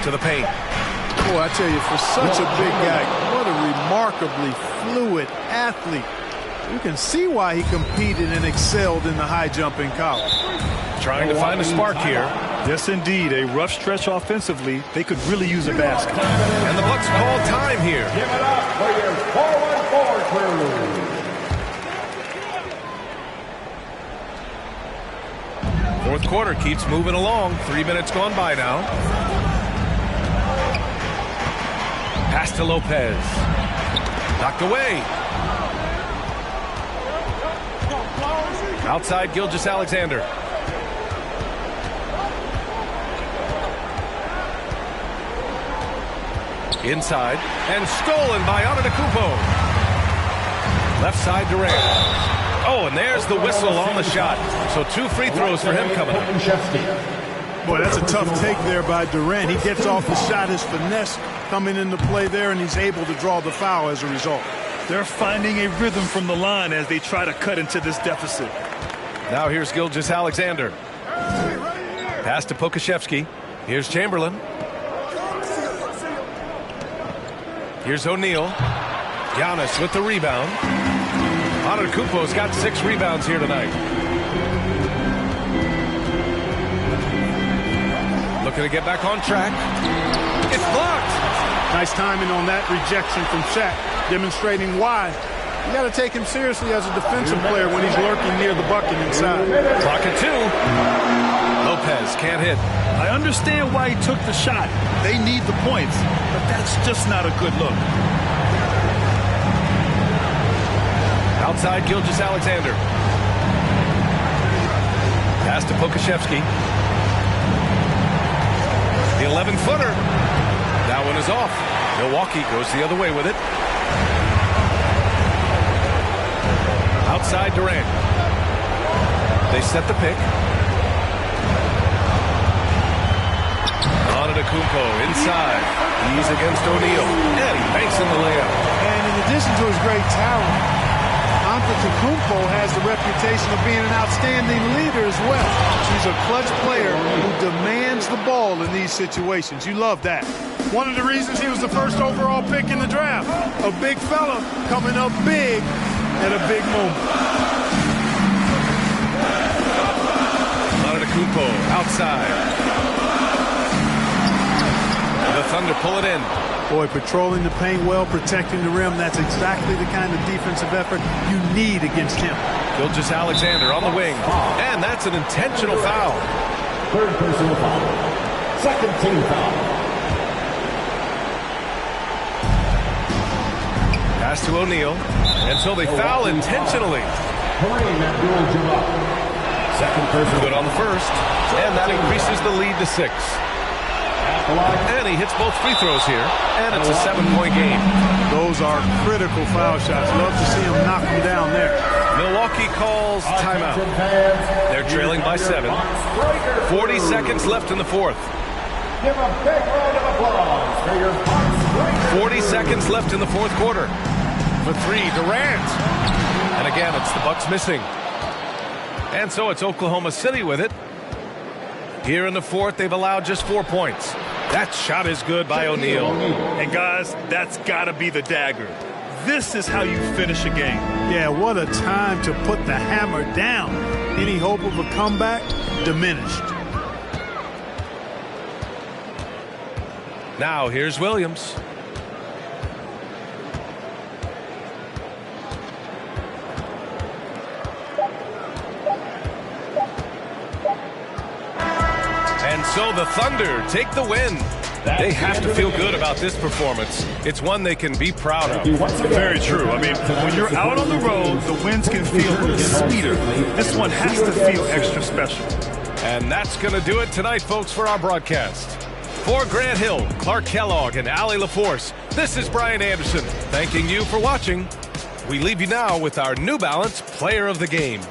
To the paint. Boy, I tell you, for such a big guy, what a remarkably fluid athlete. You can see why he competed and excelled in the high jump in college. Trying to find a spark here. Yes, indeed. A rough stretch offensively. They could really use a basket. And the Bucks call time here. Give it up for your 4-on-4 crew. Fourth quarter keeps moving along. 3 minutes gone by now. Pass to Lopez. Knocked away. Outside Gilgeous-Alexander. Inside. And stolen by Antetokounmpo. Left side Durant. Oh, and there's the whistle on the shot. So 2 free throws for him coming up. Boy, that's a tough take there by Durant. He gets off the shot, his finesse coming into play there, and he's able to draw the foul as a result. They're finding a rhythm from the line as they try to cut into this deficit. Now here's Gilgeous-Alexander. Pass to Pokusevski. Here's Chamberlain. Here's O'Neal. Giannis with the rebound. Antetokounmpo's got 6 rebounds here tonight. Looking to get back on track. It's blocked. Nice timing on that rejection from Shaq, demonstrating why. You got to take him seriously as a defensive player when he's lurking near the bucket inside. Clock at 2. Lopez can't hit. I understand why he took the shot. They need the points, but that's just not a good look. Outside Gilgeous-Alexander. Pass to Pokusevski. The 11-footer. That one is off. Milwaukee goes the other way with it. Outside Durant. They set the pick. Antetokounmpo inside. He's against O'Neal. And he banks in the layup. And in addition to his great talent, Antetokounmpo has the reputation of being an outstanding leader as well. He's a clutch player who demands the ball in these situations. You love that. One of the reasons he was the first overall pick in the draft. A big fella coming up big at a big moment. Antetokounmpo outside. The Thunder pull it in. Boy, patrolling the paint well, protecting the rim, that's exactly the kind of defensive effort you need against him. Gilgeous-Alexander on the wing, and that's an intentional foul. Third personal foul. Second team foul. Pass to O'Neal, and so they foul intentionally. Second personal. Good on the first, and that increases the lead to 6. And he hits both free throws here, and it's a 7-point game. Those are critical foul shots. Love to see him knock them down there. Milwaukee calls timeout. They're trailing by 7. 40 seconds left in the fourth. Give a big round of applause for your Bucks. 40 seconds left in the fourth quarter. For 3, Durant. And again, it's the Bucks missing. And so it's Oklahoma City with it. Here in the fourth, they've allowed just 4 points. That shot is good by O'Neal. And guys, that's got to be the dagger. This is how you finish a game. Yeah, what a time to put the hammer down. Any hope of a comeback? Diminished. Now here's Williams. And so the Thunder take the win. They have to feel good about this performance. It's one they can be proud of. Very true. I mean, when you're out on the road, the wins can feel a little sweeter. This one has to feel extra special. And that's going to do it tonight, folks, for our broadcast. For Grant Hill, Clark Kellogg, and Allie LaForce, this is Brian Anderson, thanking you for watching. We leave you now with our New Balance Player of the Game.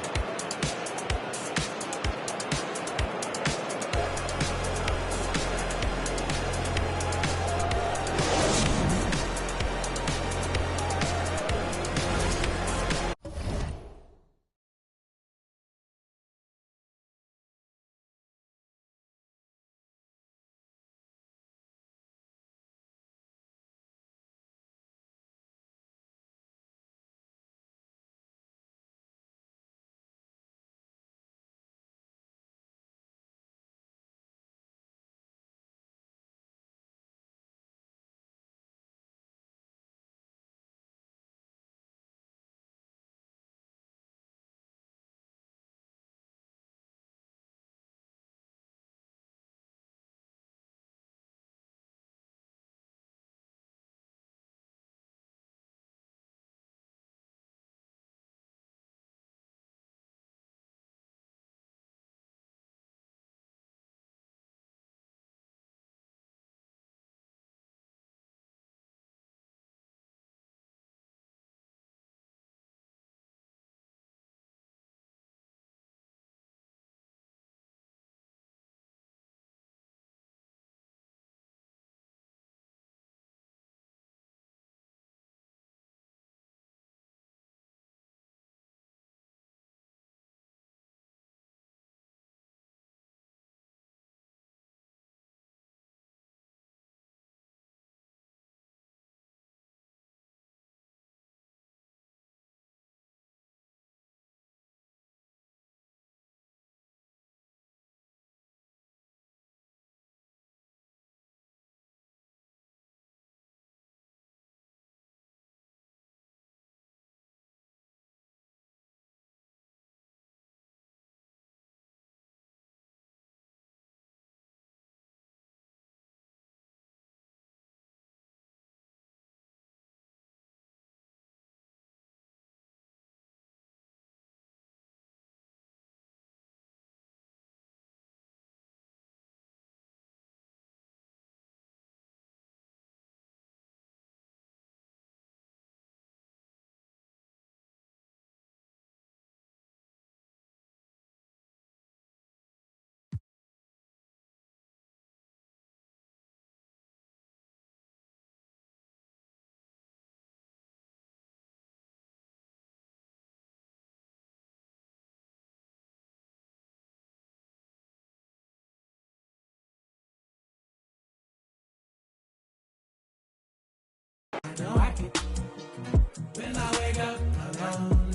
When I wake up alone,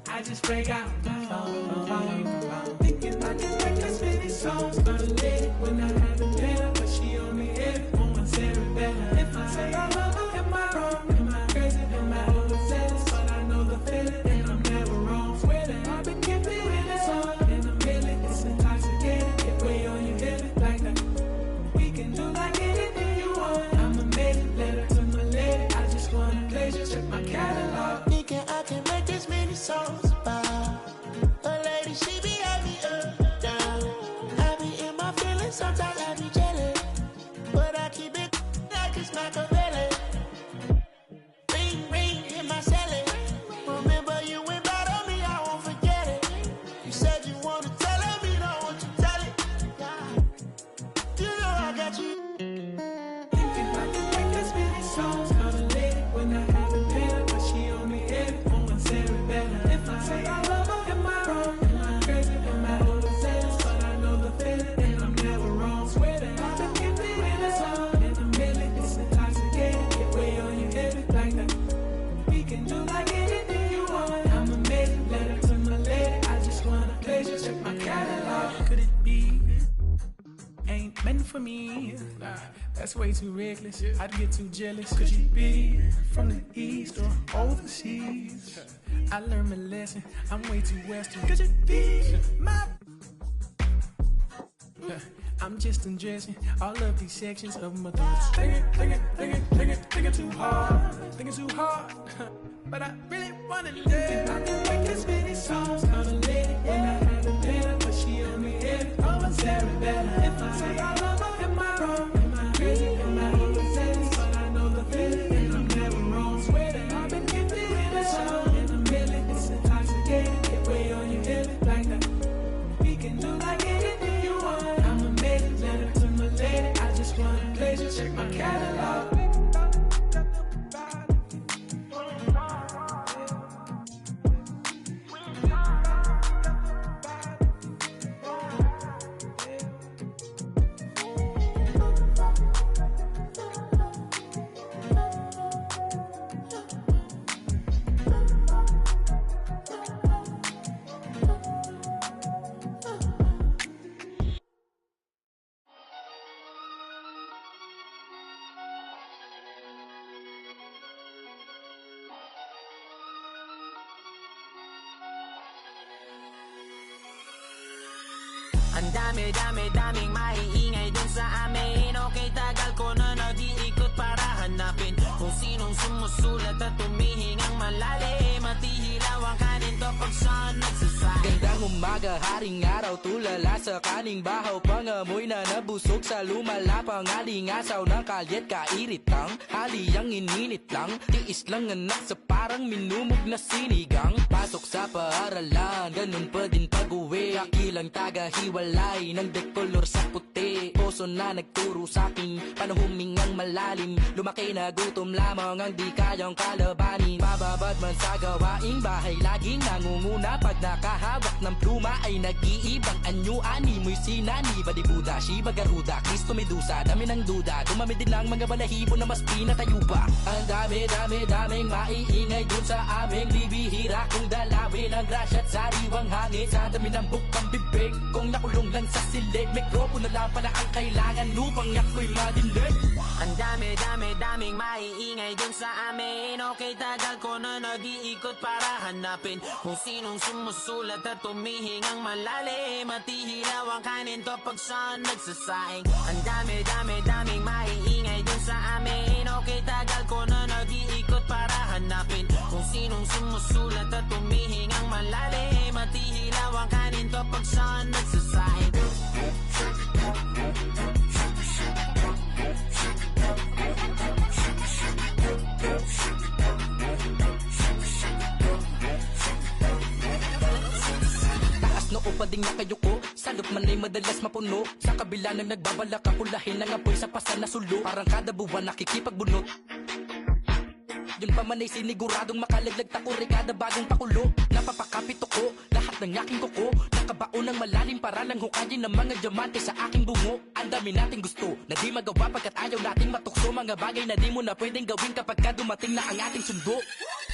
I just break out my phone. Thinking I can make us many songs, but late when I have a dinner, but she only hit it on my cerebellum. Marcus Machiavelli. Ring, ring, hit my celly. Remember you went bad on me, I won't forget it. You said you want to tell it, me don't want you tell it. You know I got you. Thinking about the way I spit these songs, call a lady when I haven't paid her, but she only hit it on one better. If I say I love her, am I wrong? Am I crazy? Am I overzealous? But I know the feeling, and I'm never wrong. Swear that I've been gifted in a song, and a million it's intoxicating. Get way on your head like that. We can do like anything you want. I'm amazing, letter to my lady. I just want a pleasure, check my catalog. Could it be? Ain't meant for me. Nah, that's way too reckless. I'd get too jealous. Could you be from the east or overseas? I learned my lesson. I'm way too western. Could you be my? I'm just undressing all of these sections of my thoughts. Thinking too hard. Thinking too hard. But I really wanna live. I can make this many songs. Call a lady when I haven't been her, but she only hit it on one better. If I say I love her, am I wrong? Am I crazy? Am I overzealous? But I know the feeling, and I'm never wrong. Swear that I've been gifted in a song, and a million it's intoxicating. Get way on your head like that. We can do like anything you want. I'm amazing, letter to my lady. I just want a pleasure, check my catalog. Ang daming maiingay dun sa amin. Okay, tagal ko na nag-iikot para hanapin kung sinong sumusulat at tumihingang malalim. At ihilaw ang kanin to pag saan nagsasabi. Gandang umaga, haring araw, tulala sa kaning bahaw. Pangamoy na nabusog sa lumalapang alingasaw ng kalyet. Kairitang, haliyang ininit lang. Tiis lang anak sa parang minumog na sinigang. Pasok sa paaralan, ganun pa din pag-uwi. Kakilang taga-hiwalay ng dekolor sa puti. Puso na nagturo sa'king paano humingang malalim. Lumaki na gutom lamang ang di kayang kalabanin. Mababad man sa gawaing bahay, laging nangunguna. Pag nakahawak ng pluma ay nag-iibang anyuan. Ni mo'y sinani, balibuda, Shiba, Garuda, Kristo, Medusa. Dami ng duda, dumami din lang mga balahibo na mas pinatayo pa. Ang daming maiingay dun sa aming bibihira. Kung dalawin ang grasya at sariwang hangin. Sa dami ng bukang bibig, kung nakulong lang sa silid. Mikropono lang pala ang kailangan upang ako'y madindig. Ang daming maiingay dun sa amin. Okay, tagal ko na nag-iikot para hanapin kung sinong sumusulat at tumihingang malalim. At ihilaw ang kanin to pag saan nagsasaing. Ang daming maiingay dun sa amin. Okay, tagal ko na nag-iikot para hanapin kung sinong sumusulat at tumihingang malalim. At ihilaw ang kanin to pag saan nagsasaing. Noo pa ding nakayuko, salop man ay madalas mapuno. Sa kabila ng nagbabalak, kapulahin ng apoy sa pasan na sulo. Parang kada buwan nakikipagbunot. Yun pa man ay siniguradong makalaglag tako. Rekada bagong pakulo, napapakapit ko lahat ng aking kuko. Nakabaon ng malalim para lang hukayin ng mga diamante sa aking bungo. Ang dami nating gusto na di magawa pagkat ayaw nating matukso. Mga bagay na di mo na pwedeng gawin kapag ka dumating na ang ating sundo.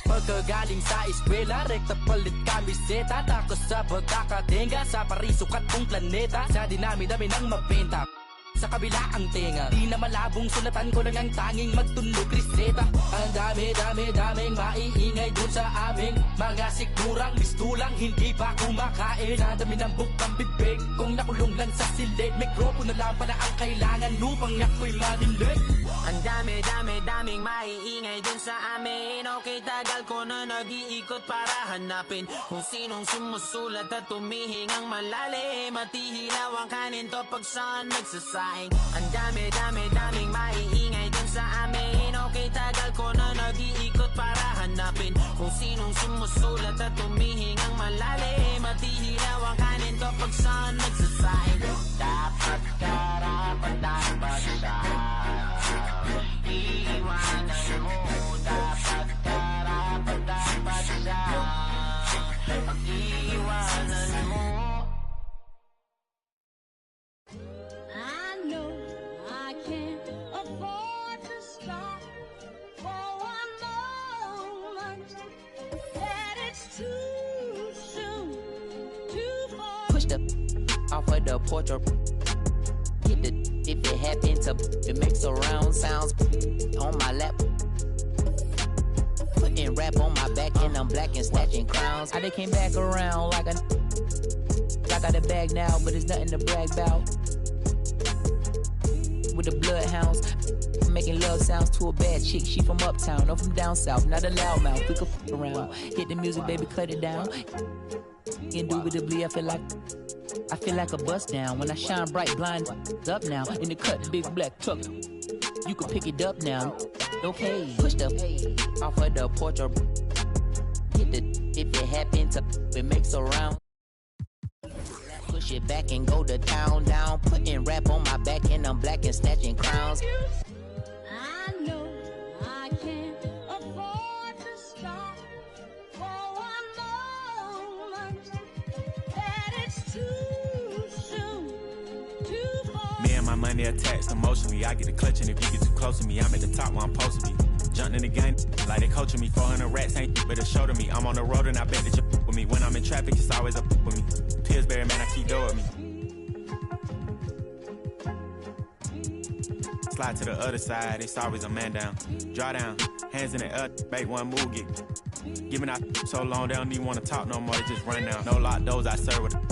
Pagkagaling sa eskwela, rekta palit kamiseta. Takos sa pagkakatenga sa parisukat kong planeta. Sa dinami-dami ng mabenta sa kabila ang tenga, di na malabong sulatan ko lang ang tanging magtunog reseta. Ang daming maiingay dun sa aming mga sigurang mistulang hindi pa kumakain. Sa dami ng bukang bibig, kung nakulong lang sa silid. Mikropono lang pala ang kailangan upang ako'y manindig. Ang daming maiingay dun sa amin. Okay, tagal ko na nag-iikot para hanapin kung sinong sumusulat at tumihingang malalim. At ihilaw ang kanin to pag saan nagsasaing. Ang daming maiingay dun sa sumusulat at tumihing ang malalim at ihilaw ang kanin kapag saan nagsasayang. Dapat karapat-dapat siya, iiwanan mo. Dapat karapat-dapat siya, pag-iiwanan mo. I know I can't afford to stop for one moment, that it's too soon, too far. Push the off of the porch or hit the if it happen to it makes surround sounds on my lap. Putting rap on my back and I'm black and snatching crowns. I came back around like a I got a bag now, but it's nothing to brag about. With the bloodhounds, making love sounds to a bad chick. She from uptown, no from down south, not a loudmouth. We could f around. Hit the music, baby, cut it down. Indubitably, I feel like a bust down. When I shine bright, blind up now. In the cut, big black truck. You can pick it up now. Okay, push the off of the porch or hit the if it happen to it makes a round. Push it back and go to town down. Putting rap on my back and I'm black and snatching crowns. I know I can't afford to stop for one moment, that it's too soon, too far. Me and my money attached emotionally. I get a clutch and if you get too close to me, I'm at the top where I'm supposed to be. Jumping in the game like they coaching me. 400 rats ain't but a show to me. I'm on the road and I bet that you with me. When I'm in traffic, it's always up with me. Pillsbury, man, I keep doing with me. Slide to the other side, it's always a man down. Draw down, hands in the air, make one move, get. Giving out so long, they don't even want to talk no more, they just run down. No lock doors, I serve with her.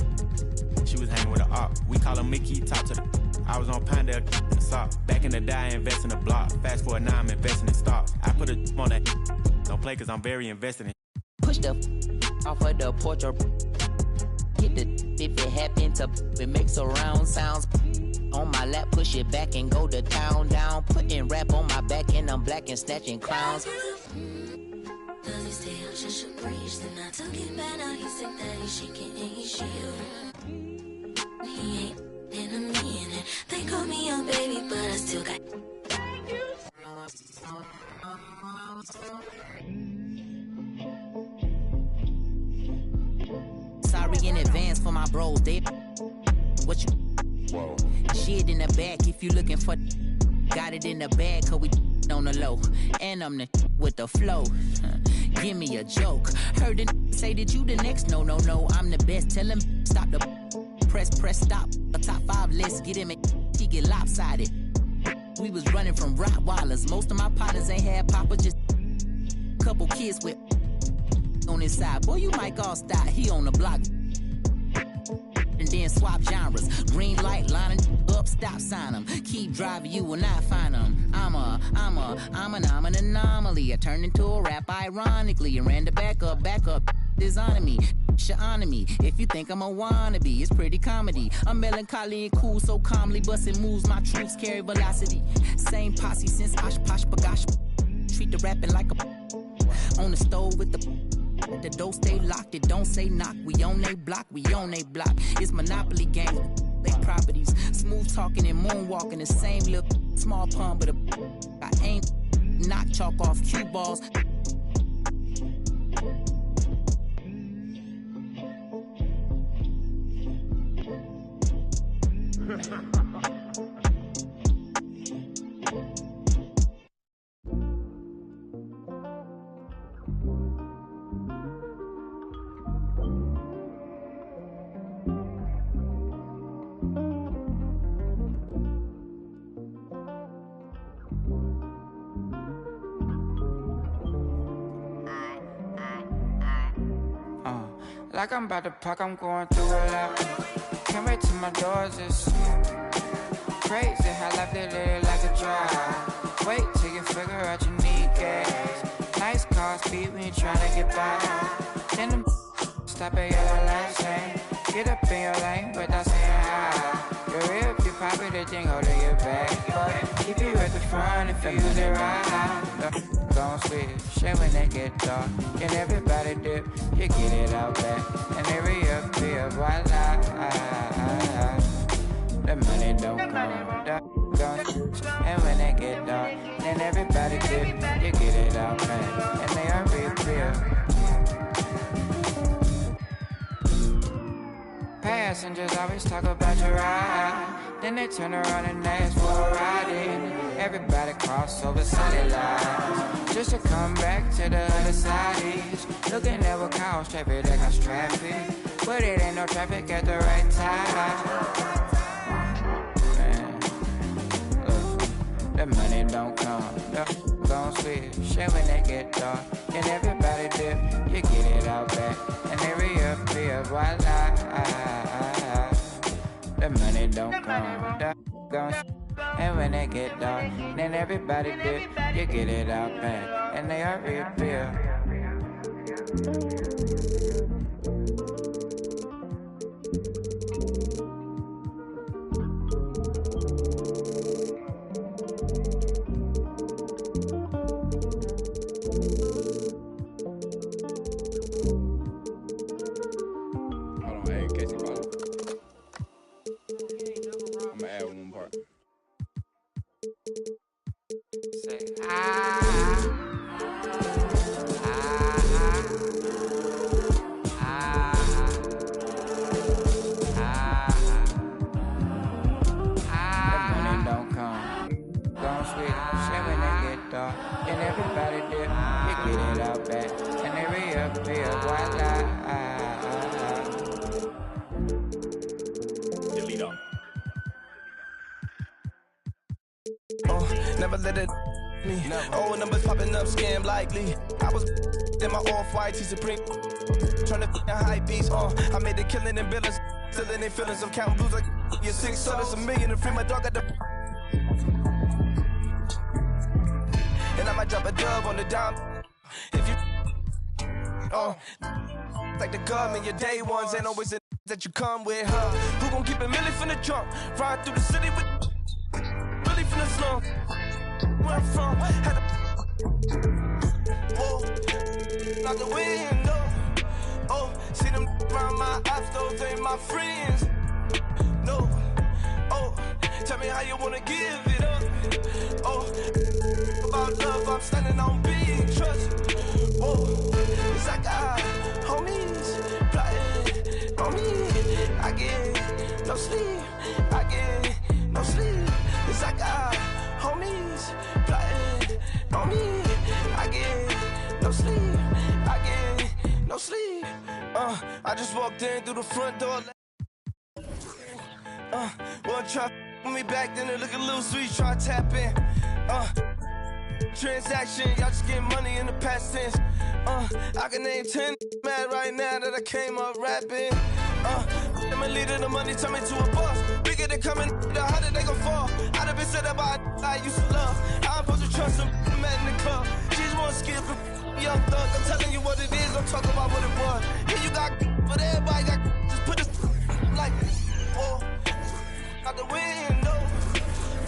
She was hanging with a op. We call her Mickey, talk to the. I was on Pinedale, back in the day, I invest in the block. Fast forward now, I'm investing in stocks. I put a on that. Don't play cause I'm very invested in. Push the off of the porch or hit the if it happen to it makes a round sounds on my lap. Push it back and go to town down. Putting rap on my back and I'm black and snatching crowns. Does he stay out just a breeze? Then I took it back, now he said that he's shaking and he's shivering. He ain't in a minute. They call me a baby, but I still got. Sorry in advance for my bros, they what you whoa. Shit in the back if you looking for got it in the bag cause we on the low and I'm the with the flow. Give me a joke. Heard it say that you the next. No, I'm the best. Tell him stop the press stop. A top 5 list, get him and he get lopsided. We was running from Rottweilers. Most of my partners ain't had papa, just couple kids with on his side. Boy, you might all stop. He on the block. And then swap genres. Green light lining up, stop sign them. Keep driving, you will not find them. I'm an anomaly. I turned into a rap ironically and ran the back up, designing me. Honor me. If you think I'm a wannabe, it's pretty comedy. I'm melancholy and cool, so calmly busting moves. My troops carry velocity. Same posse since Osh Posh Bagash. Treat the rapping like a on the stove with the door stay locked. It don't say knock. We on they block. It's Monopoly game. They properties. Smooth talking and moonwalking. The same look. Small pun, but I ain't knock chalk off cue balls. Like I'm about to pack, I'm going through a lot. Came right to my doors, it's crazy how life they live like a drive. Wait till you figure out you need gas. Nice car speed when you tryna get by. Then them stop at your last lane. Get up in your lane without saying hi. You're real, you pop it, they think hold it your back. But keep you at the front if feels it right. Gon' switch, and when they get dark, can everybody dip? You get it out back, and they reappear, voila. The money don't come, gon' switch, and when they get dark, then everybody dip. You get it out back, and they are reappear. Passengers always talk about your ride, then they turn around and ask for a ride in. Everybody cross over solid lines, just to come back to the other side is looking at what cause traffic that cause traffic, but it ain't no traffic at the right time. Man, look, the money don't come, gon' switch, and when they get dark, and everybody dip, you get it out back, and they reappear, voila. The money don't come, gon' and when they get dark, then everybody dip, you get it out back, and they are reappear. Hold on, hey, Casey, follow. I'm gonna add one part. Say, and everybody dip, you get it out back, and they reappear, voila. Delete all. Never let it me. Old numbers popping up, scam likely. I was in my off-white T Supreme, trying to a high beats. I made the killing in billings, still in their feelings of counting blues like you're $6 a million to free my dog at the. And I might drop a dub on the dime if you. Like the government, your day ones ain't always the that you come with, huh? Who gon' keep it milli from the trunk? Ride through the city with really from the slum. Where I'm from, had a out the window. Oh, see them around my ops, those ain't my friends. No, oh, tell me how you wanna give it up. Oh, about love, I'm standing on big trust. Oh, it's like I homies plotting on me. I get no sleep, I get no sleep. It's like I homies plotting on me. I get no sleep, I get no sleep. I just walked in through the front door. One try with me back, then they look a little sweet, try to tap in. Transaction, y'all just getting money in the past tense. I can name 10 mad right now that I came up rapping. I'm a leader, the money turn me to a boss. Bigger than coming, the harder they gon' fall. I done been said about I used to love. I'm supposed to trust them, met in the club. She's more skilled for young thug. I'm telling you what it is, don't talk about what it was. Here you got, but everybody got, just put this like, oh, out the window.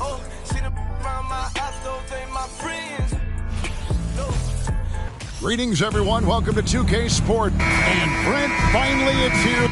Oh, see them around my eyes, those ain't my friends. No. Greetings, everyone. Welcome to 2K Sport. And Brent, finally it's here.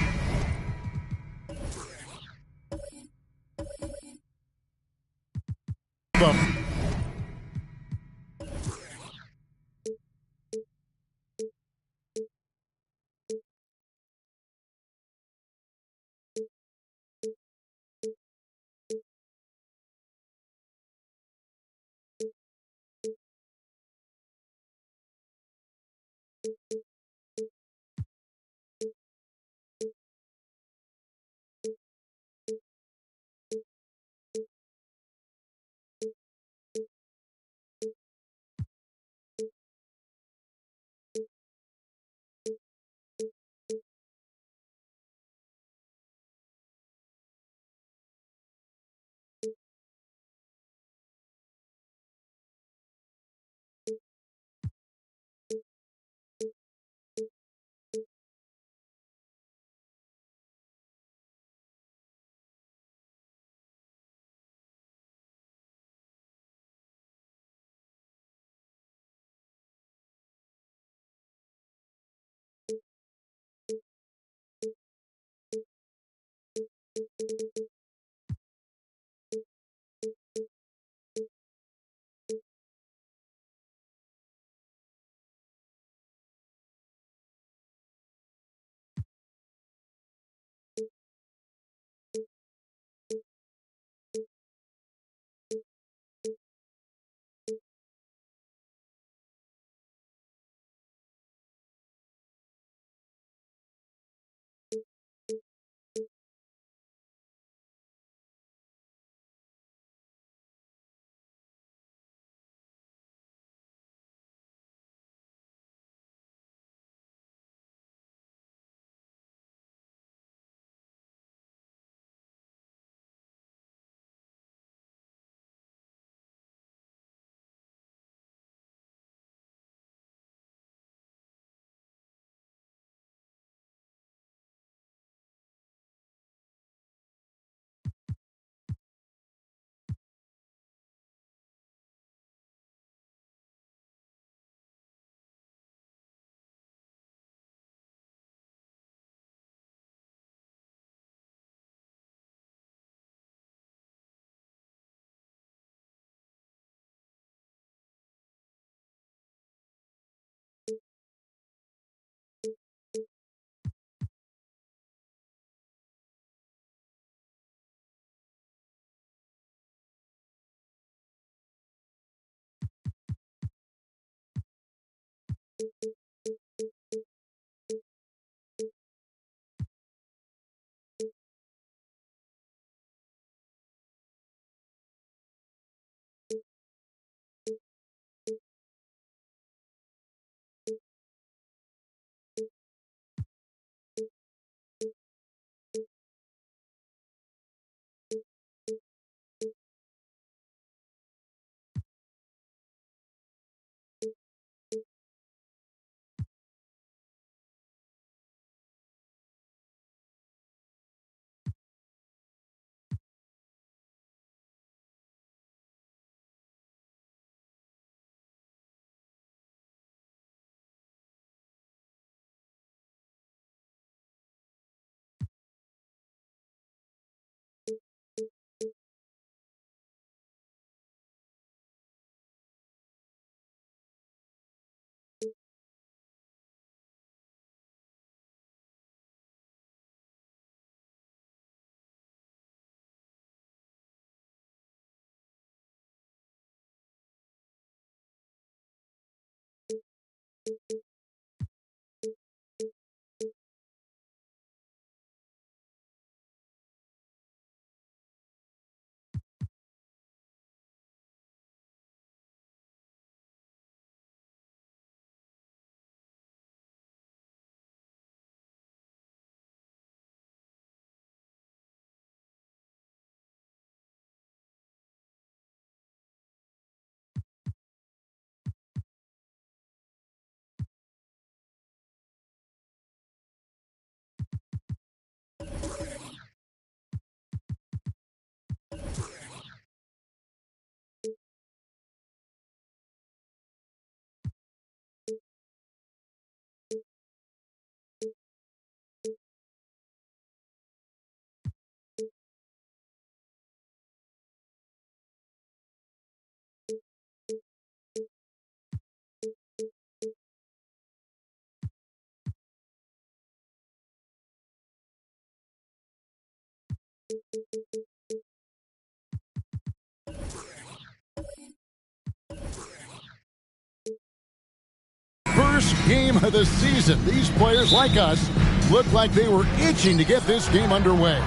First game of the season. These players, like us, look like they were itching to get this game underway.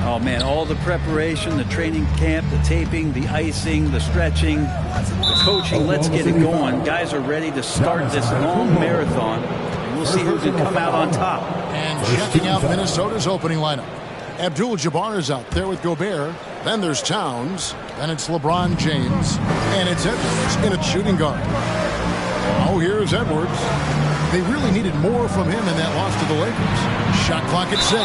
Oh, man, all the preparation, the training camp, the taping, the icing, the stretching, the coaching. Let's get it going. Guys are ready to start this long marathon. And we'll see who can come out on top. And checking out Minnesota's opening lineup. Abdul-Jabbar is out there with Gobert. Then there's Towns. Then it's LeBron James. And it's Edwards in a shooting guard. Oh, here's Edwards. They really needed more from him in that loss to the Lakers. Shot clock at 6.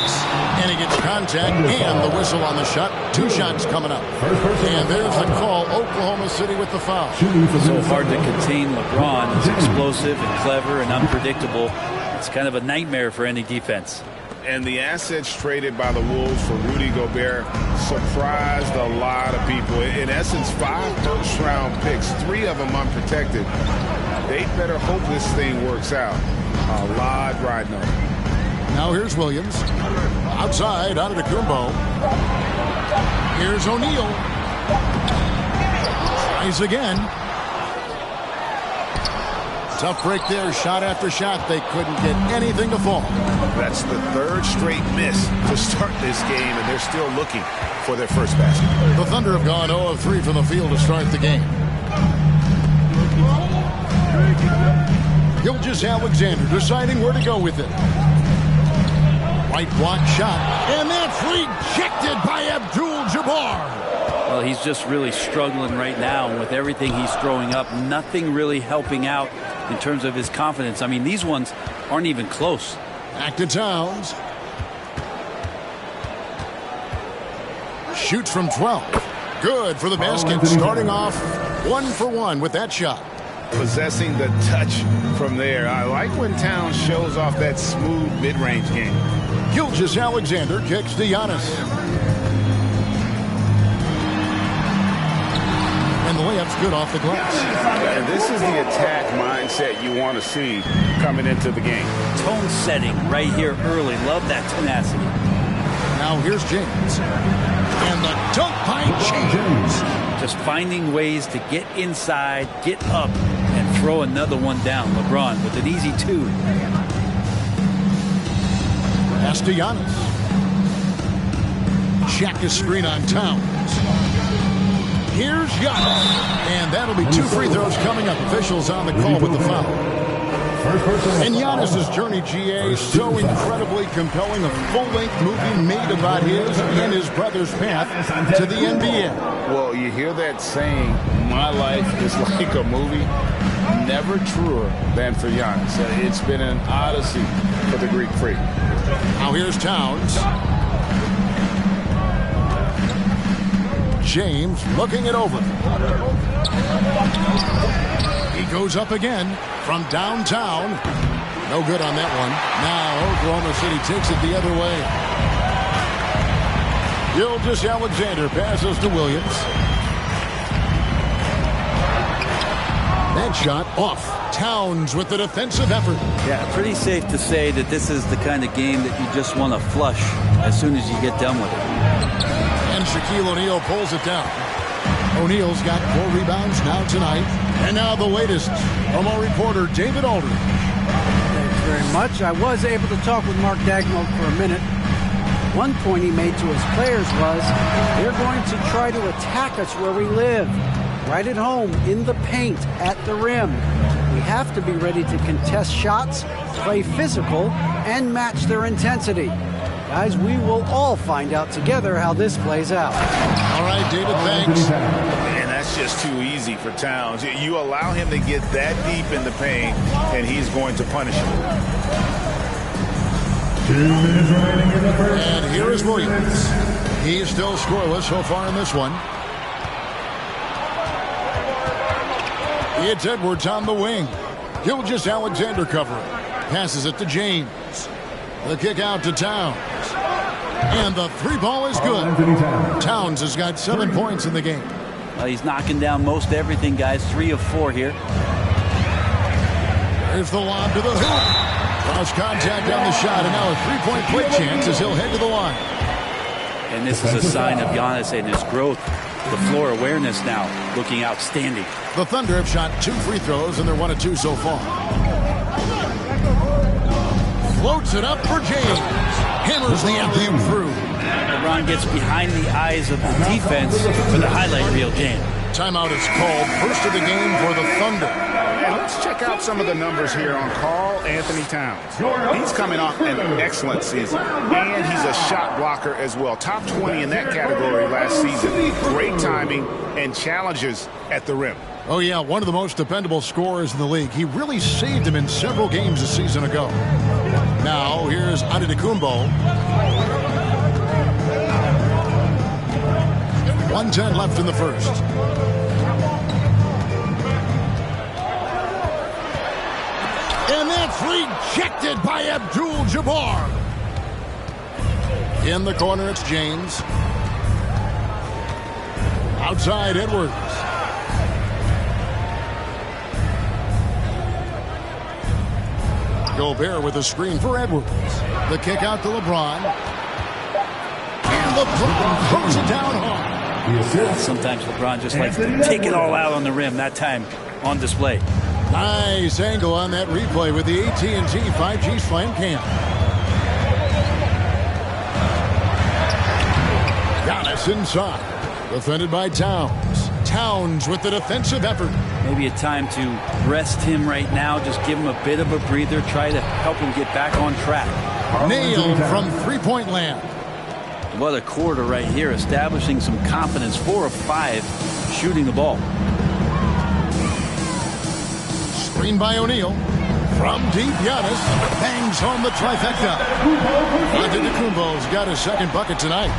And he gets contact and the whistle on the shot. 2 shots coming up. And there's the call. Oklahoma City with the foul. So hard to contain LeBron. He's explosive and clever and unpredictable. It's kind of a nightmare for any defense. And the assets traded by the Wolves for Rudy Gobert surprised a lot of people. In essence, 5 first-round picks, 3 of them unprotected. They better hope this thing works out. A lot riding on it. Now here's Williams. Outside, out of the Kumbo. Here's O'Neal. Tries again. Tough break there, shot after shot. They couldn't get anything to fall. That's the 3rd straight miss to start this game, and they're still looking for their first basket. The Thunder have gone 0 of 3 from the field to start the game. Gilgeous-Alexander deciding where to go with it. Right block shot, and that's rejected by Abdul-Jabbar. Well, he's just really struggling right now, and with everything he's throwing up, nothing really helping out in terms of his confidence. I mean, these ones aren't even close. Back to Towns. Shoots from 12. Good for the basket, starting off 1 for 1 with that shot. Possessing the touch from there. I like when Towns shows off that smooth mid-range game. Gilgeous-Alexander kicks to Giannis. And the layup's good off the glass. And this is the attack mindset you want to see coming into the game. Tone setting right here early. Love that tenacity. Now here's James. And the dunk by James. Just finding ways to get inside, get up, and throw another one down. LeBron with an easy 2. Pass to Giannis. Check a screen on Towns. Here's Giannis. And that'll be 2 free throws coming up. Officials on the call with the foul. And Giannis' journey, GA, so incredibly compelling. A full-length movie made about his and his brother's path to the NBA. Well, you hear that saying, my life is like a movie. Never truer than for Giannis. It's been an odyssey for the Greek freak. Now here's Towns. James looking it over. He goes up again from downtown. No good on that one. Now Oklahoma City takes it the other way. Gilgeous-Alexander passes to Williams. That shot off. Towns with the defensive effort. Yeah, pretty safe to say that this is the kind of game that you just want to flush as soon as you get done with it. And Shaquille O'Neal pulls it down. O'Neal's got 4 rebounds now tonight. And now the latest from our reporter, David Aldridge. Thanks very much. I was able to talk with Mark Dagnall for a minute. One point he made to his players was, they're going to try to attack us where we live. Right at home, in the paint, at the rim. We have to be ready to contest shots, play physical, and match their intensity. Guys, we will all find out together how this plays out. All right, David, thanks. Man, that's just too easy for Towns. You allow him to get that deep in the paint, and he's going to punish him. 2 minutes remaining in the first. And here is Williams. He's still scoreless so far in this one. It's Edwards on the wing. Gilgeous-Alexander covering. Passes it to James. The kick out to Towns. And the 3-ball is good. Towns has got 7 points in the game. He's knocking down most everything, guys. 3 of 4 here. There's the lob to the hoop. Cross contact on the shot, and now a 3-point play chance as he'll head to the line. And this is a sign of Giannis and his growth. The floor awareness now looking outstanding. The Thunder have shot 2 free throws, and they're 1 of 2 so far. Floats it up for James. Hammers the alley-oop through. LeBron gets behind the eyes of the defense for the highlight reel, James. Timeout is called. First of the game for the Thunder. And let's check out some of the numbers here on Karl Anthony Towns. He's coming off an excellent season, and he's a shot blocker as well. Top 20 in that category last season. Great timing and challenges at the rim. Oh, yeah, one of the most dependable scorers in the league. He really saved him in several games a season ago. Now, here's Antetokounmpo. 1:10 left in the first. And that's rejected by Abdul-Jabbar. In the corner, it's James. Outside, Edwards. Gobert with a screen for Edwards. The kick out to LeBron. And LeBron throws it down hard. Sometimes LeBron just likes to take it all out on the rim. That time on display. Nice angle on that replay with the AT&T 5G Slam Cam. Giannis inside. Defended by Towns. Towns with the defensive effort. Maybe a time to rest him right now. Just give him a bit of a breather. Try to help him get back on track. Nailed from three-point land. What a quarter right here. Establishing some confidence. 4 of 5 shooting the ball. Screen by O'Neal. From deep, Giannis bangs home the trifecta. Antetokounmpo's got his second bucket tonight.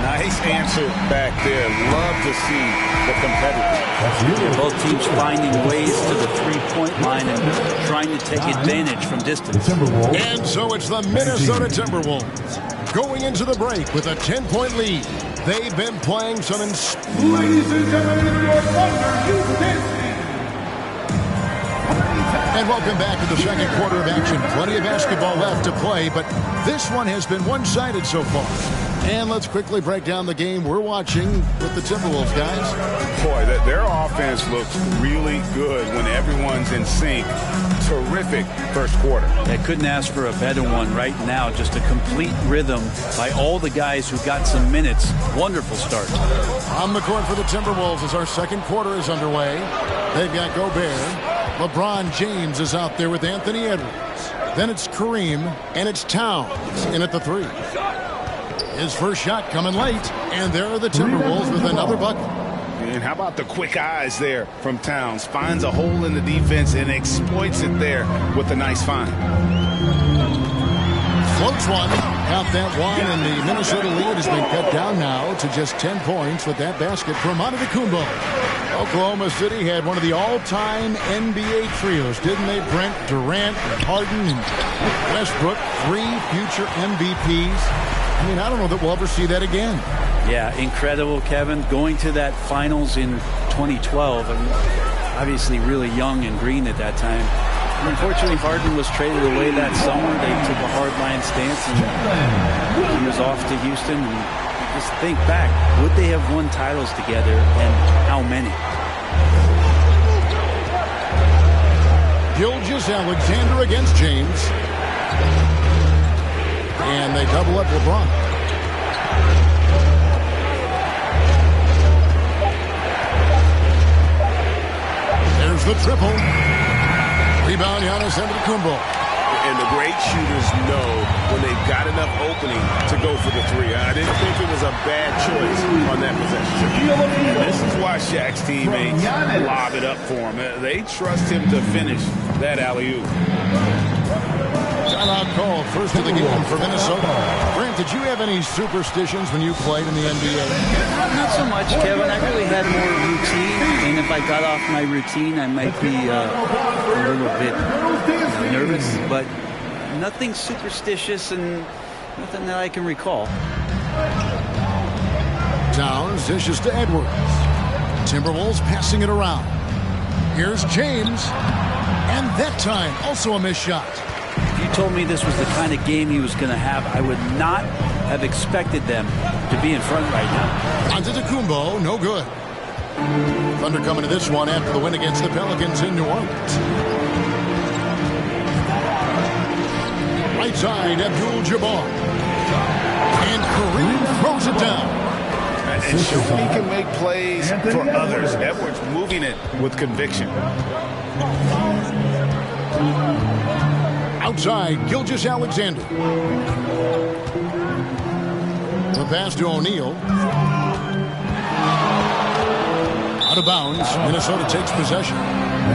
Nice answer back there. Love to see the competitors. Both teams finding ways to the three-point line and trying to take advantage from distance. And so it's the Minnesota Timberwolves going into the break with a 10-point lead. They've been playing some Ladies and gentlemen, your Thunder, And welcome back to the second quarter of action. Plenty of basketball left to play, but this one has been one-sided so far. And let's quickly break down the game we're watching with the Timberwolves, guys. Boy, their offense looks really good when everyone's in sync. Terrific first quarter. I couldn't ask for a better one right now. Just a complete rhythm by all the guys who got some minutes. Wonderful start. On the court for the Timberwolves as our second quarter is underway. They've got Gobert. LeBron James is out there with Anthony Edwards. Then it's Kareem, and it's Towns in at the 3. His first shot coming late, and there are the Timberwolves with another bucket. And how about the quick eyes there from Towns? Finds a hole in the defense and exploits it there with a nice find. Floats one. Count that one, and the Minnesota lead has been cut down now to just 10 points with that basket from Antetokounmpo. Oklahoma City had one of the all-time NBA trios, didn't they? Brent, Durant, and Harden, and Westbrook, 3 future MVPs. I mean, I don't know that we'll ever see that again. Yeah, incredible, Kevin. Going to that finals in 2012, and obviously really young and green at that time. And unfortunately, Harden was traded away that summer. They took a hardline stance, and he was off to Houston. And just think back, would they have won titles together, and how many? Gilgeous-Alexander against James. And they double up LeBron. There's the triple. Rebound, Giannis Antetokounmpo. And the great shooters know when they've got enough opening to go for the 3. I didn't think it was a bad choice on that possession. This is why Shaq's teammates lob it up for him. They trust him to finish that alley-oop. Timeout called first of the game for Minnesota. Brent, did you have any superstitions when you played in the NBA? Not so much, Kevin. I really had more routine, and if I got off my routine, I might be a little bit nervous, but nothing superstitious and nothing that I can recall. Towns dishes to Edwards. Timberwolves passing it around. Here's James, and that time also a missed shot. If you told me this was the kind of game he was going to have, I would not have expected them to be in front right now. Antetokounmpo, no good. Thunder coming to this one after the win against the Pelicans in New Orleans. Right side, Abdul-Jabbar. And Kareem throws it down. And showing he can make plays for others. Edwards moving it with conviction. Outside, Gilgeous-Alexander. The pass to O'Neal. Out of bounds. Minnesota takes possession.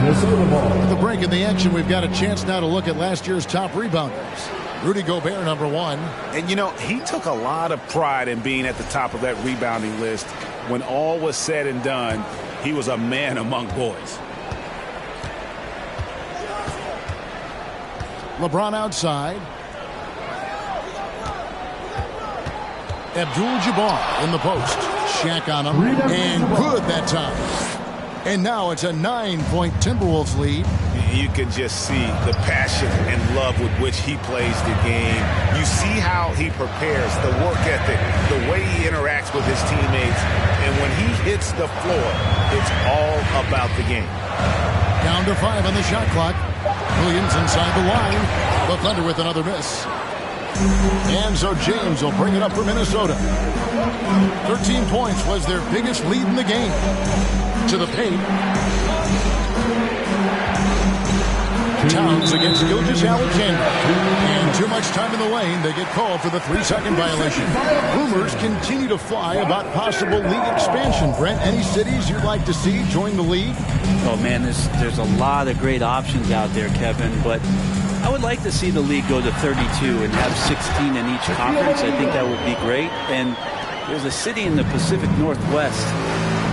With the break in the action, we've got a chance now to look at last year's top rebounders. Rudy Gobert, number 1. And, you know, he took a lot of pride in being at the top of that rebounding list. When all was said and done, he was a man among boys. LeBron outside. Abdul-Jabbar in the post. Shaq on him. And good that time. And now it's a 9-point Timberwolves lead. You can just see the passion and love with which he plays the game. You see how he prepares, the work ethic, the way he interacts with his teammates. And when he hits the floor, it's all about the game. Down to 5 on the shot clock. Williams inside the line. The Thunder with another miss. And so James will bring it up for Minnesota. 13 points was their biggest lead in the game. To the paint. Towns against Gilgeous-Alexander. And too much time in the lane. They get called for the 3-second violation. Rumors continue to fly about possible league expansion. Brent, any cities you'd like to see join the league? Oh, man, there's a lot of great options out there, Kevin. But I would like to see the league go to 32 and have 16 in each conference. I think that would be great. And there's a city in the Pacific Northwest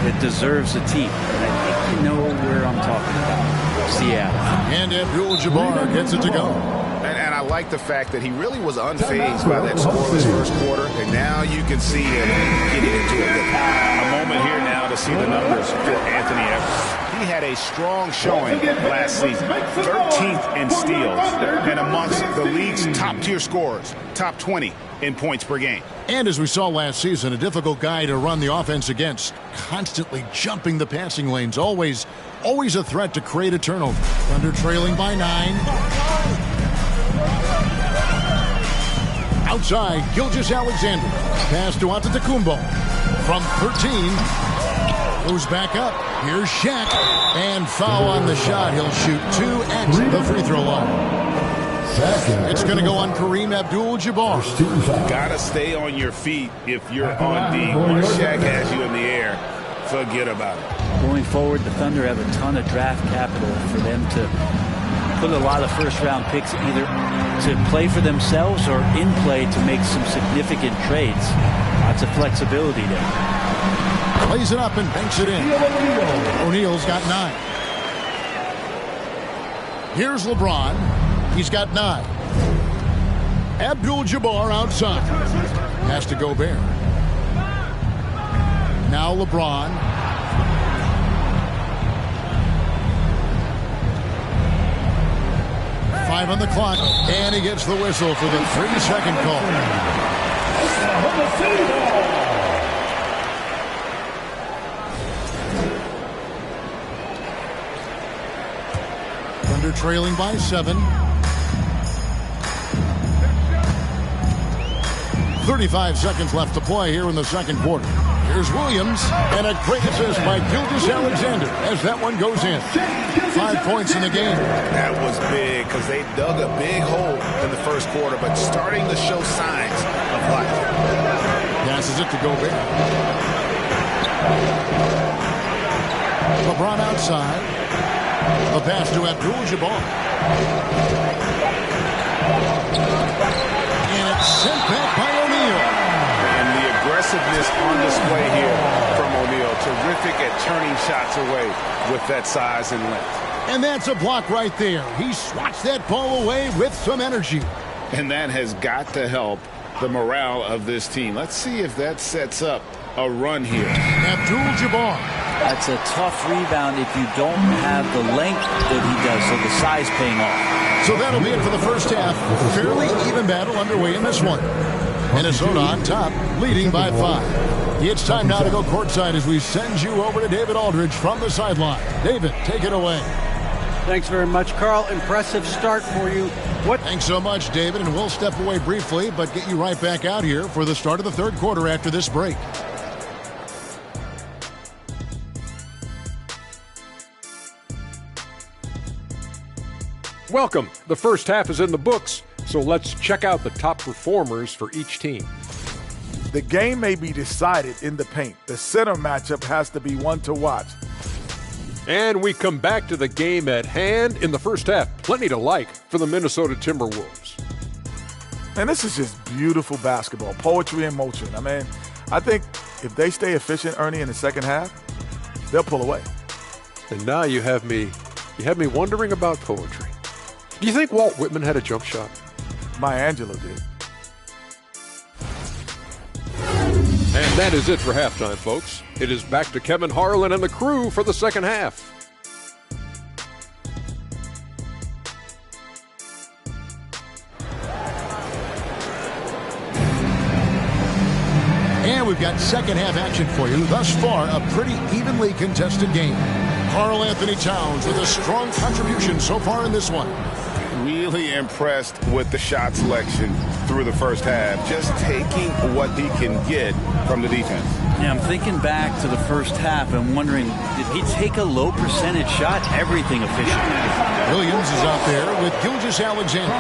that deserves a team. And I think you know where I'm talking about. Seattle. And Abdul-Jabbar gets it to go. And I I like the fact that he really was unfazed by that scoreless first quarter, and now you can see him getting into it. A moment here now to see the numbers for Anthony Edwards. He had a strong showing last season, 13th in steals, and amongst the league's top-tier scorers, top 20 in points per game. And as we saw last season, a difficult guy to run the offense against, constantly jumping the passing lanes, always a threat to create a turnover. Thunder trailing by 9. Outside, Gilgeous-Alexander. Pass to Antetokounmpo. From 13, goes back up. Here's Shaq. And foul on the shot. He'll shoot 2 at the free throw line. It's going to go on Kareem Abdul-Jabbar. Gotta stay on your feet if you're on D. Once Shaq has you in the air, forget about it. Going forward, the Thunder have a ton of draft capital for them to put a lot of first-round picks either to play for themselves or in play to make some significant trades. Lots of flexibility there. Plays it up and banks it in. O'Neal's got 9. Here's LeBron. He's got 9. Abdul-Jabbar outside. Has to go Gobert. Now LeBron. Five on the clock, and he gets the whistle for the 3-second call. Thunder trailing by 7. 35 seconds left to play here in the second quarter. Here's Williams, and a great assist by Gilgeous-Alexander as that one goes in. 5 points in the game. That was big because they dug a big hole in the first quarter, but starting to show signs of life. Passes it to Gobert. LeBron outside. The pass to Abdul-Jabbar. And it's sent back by O'Neal. And the aggressiveness on display here from O'Neal. Terrific at turning shots away with that size and length. And that's a block right there. He swats that ball away with some energy. And that has got to help the morale of this team. Let's see if that sets up a run here. Abdul-Jabbar. That's a tough rebound if you don't have the length that he does, so the size paying off. So that'll be it for the first half. Fairly even battle underway in this one. Minnesota on top, leading by 5. It's time now to go courtside as we send you over to David Aldridge from the sideline. David, take it away. Thanks very much, Carl. Impressive start for you. Thanks so much, David, and we'll step away briefly, but get you right back out here for the start of the third quarter after this break. Welcome. The first half is in the books, so let's check out the top performers for each team. The game may be decided in the paint. The center matchup has to be one to watch. And we come back to the game at hand in the first half. Plenty to like for the Minnesota Timberwolves. And this is just beautiful basketball, poetry in motion. I mean, I think if they stay efficient, Ernie, in the second half, they'll pull away. And now you have me wondering about poetry. Do you think Walt Whitman had a jump shot? Maya Angelou did. And that is it for halftime, folks. It is back to Kevin Harlan and the crew for the second half. And we've got second half action for you. Thus far, a pretty evenly contested game. Karl Anthony Towns with a strong contribution so far in this one. Really impressed with the shot selection through the first half. Just taking what he can get from the defense. Yeah, I'm thinking back to the first half and wondering, did he take a low percentage shot? Everything efficient. Williams is out there with Gilgeous-Alexander.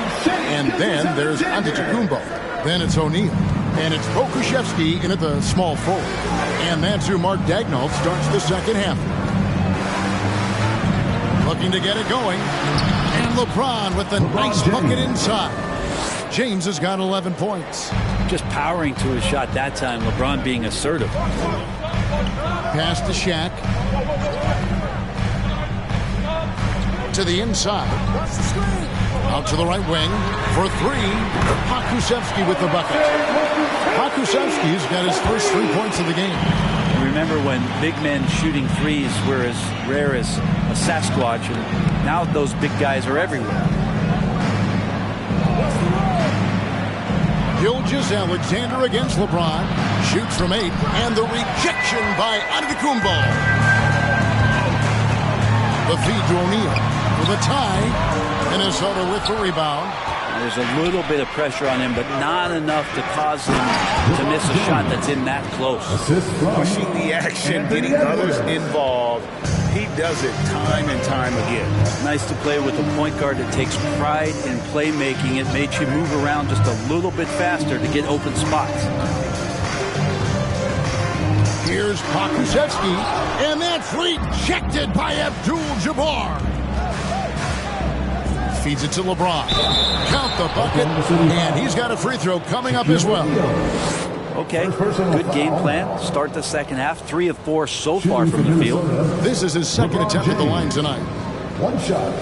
And then there's Antetokounmpo. Then it's O'Neal. And it's Pokusevski in at the small forward. And that's who Mark Daigneault starts the second half. Looking to get it going. And LeBron with the nice bucket inside. James has got 11 points. Just powering to his shot that time. LeBron being assertive. Pass to Shaq. To the inside. Out to the right wing for three. Pakusevsky with the bucket. Pakusevsky's got his first 3 points of the game. Remember when big men shooting threes were as rare as a Sasquatch, and now those big guys are everywhere. Gilgeous-Alexander against LeBron. Shoots from 8, and the rejection by Antetokounmpo. The feed to O'Neal for the tie. Minnesota with the rebound. There's a little bit of pressure on him, but not enough to cause him to miss a shot that's in that close. Pushing the action, getting others involved. He does it time and time again. Nice to play with a point guard that takes pride in playmaking. It made you move around just a little bit faster to get open spots. Here's Pakusevsky, and that's rejected by Abdul-Jabbar. Feeds it to LeBron. Count the bucket, and he's got a free throw coming up as well. Okay, good game plan. Start the second half. 3 of 4 so far from the field. This is his second attempt at the line tonight. One shot.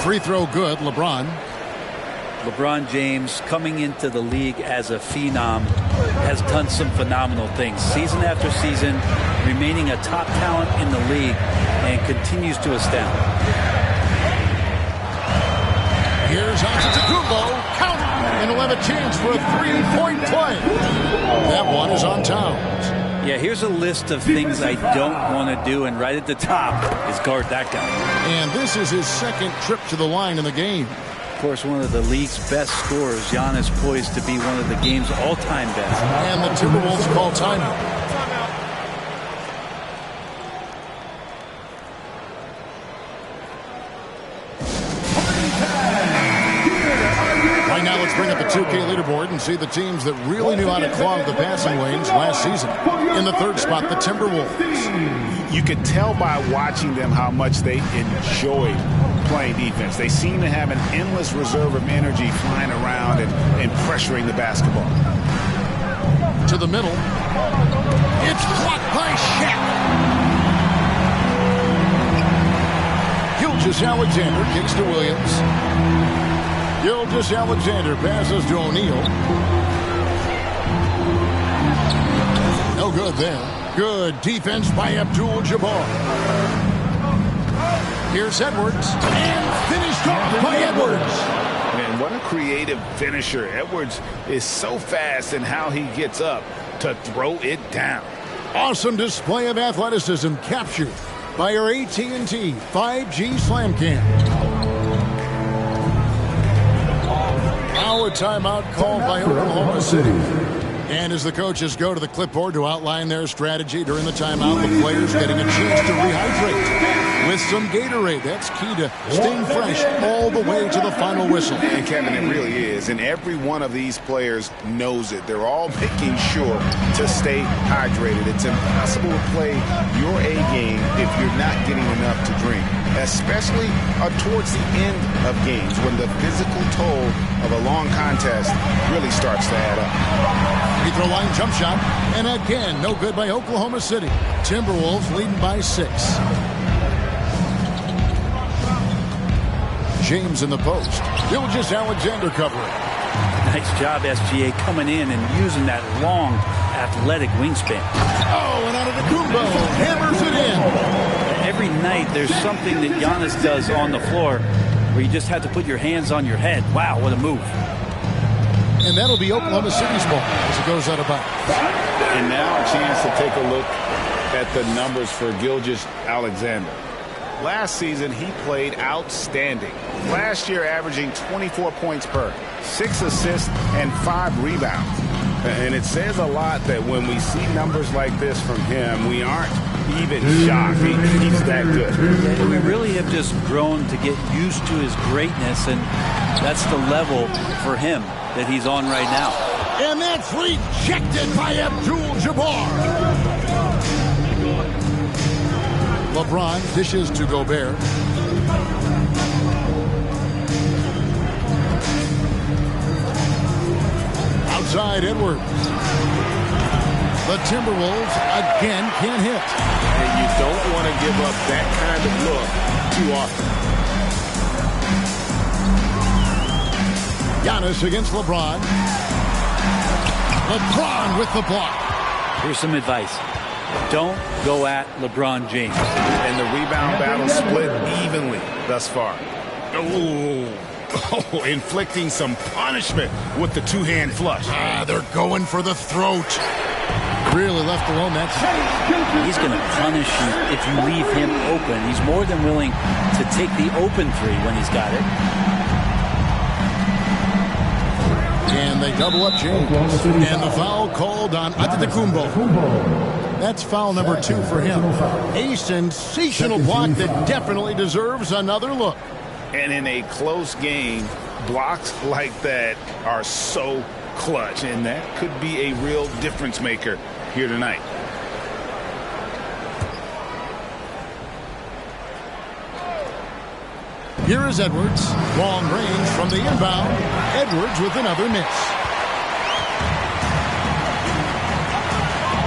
Free throw good, LeBron. LeBron James, coming into the league as a phenom, has done some phenomenal things. Season after season, remaining a top talent in the league, and continues to astound. Here's Antetokounmpo. Count it. And he'll have a chance for a 3-point play. That one is on Towns. Yeah, here's a list of things I don't want to do, and right at the top is guard that guy. And this is his second trip to the line in the game. Of course, one of the league's best scorers, Giannis, poised to be one of the game's all-time best. And the Timberwolves call timeout. Right now, let's bring up the 2K leaderboard and see the teams that really knew how to clog the passing lanes last season. In the third spot, the Timberwolves. You could tell by watching them how much they enjoyed playing defense. They seem to have an endless reserve of energy flying around and pressuring the basketball. To the middle. It's blocked by Shaq. Gilgeous-Alexander kicks to Williams. Gilgeous-Alexander passes to O'Neal. No good there. Good defense by Abdul-Jabbar. Here's Edwards, and finished off by Edwards. Man, what a creative finisher. Edwards is so fast in how he gets up to throw it down. Awesome display of athleticism captured by our AT&T 5G Slam Cam. Now a timeout called by Oklahoma City. And as the coaches go to the clipboard to outline their strategy during the timeout, the players getting a chance to rehydrate with some Gatorade. That's key to staying fresh all the way to the final whistle. And Kevin, it really is. And every one of these players knows it. They're all making sure to stay hydrated. It's impossible to play your A game if you're not getting enough to drink, especially towards the end of games when the physical toll of a long contest really starts to add up. Free throw line jump shot, and again, no good by Oklahoma City. Timberwolves leading by 6. James in the post. Gilgeous-Alexander covering. Nice job, SGA, coming in and using that long, athletic wingspan. Oh, and Antetokounmpo hammers it in. Every night, there's something that Giannis does on the floor where you just have to put your hands on your head. Wow, what a move. And that'll be Oklahoma City's ball as it goes out of bounds. And now a chance to take a look at the numbers for Gilgeous-Alexander. Last season, he played outstanding. Last year, averaging 24 points per, 6 assists, and 5 rebounds. And it says a lot that when we see numbers like this from him, we aren't even shocked. He's that good. Yeah, we really have just grown to get used to his greatness, and that's the level for him that he's on right now. And that's rejected by Abdul-Jabbar. LeBron dishes to Gobert. Outside Edwards. The Timberwolves again can't hit. And you don't want to give up that kind of look too often. Giannis against LeBron. LeBron with the block. Here's some advice. Don't go at LeBron James. And the rebound battle split evenly thus far. Oh, inflicting some punishment with the two-hand flush. They're going for the throat. Really left alone. He's going to punish you if you leave him open. He's more than willing to take the open three when he's got it. And they double up James. And the foul called on Antetokounmpo. That's foul number 2 for him. A sensational block that definitely deserves another look. And in a close game, blocks like that are so clutch, and that could be a real difference maker here tonight. Here is Edwards. Long range from the inbound. Edwards with another miss.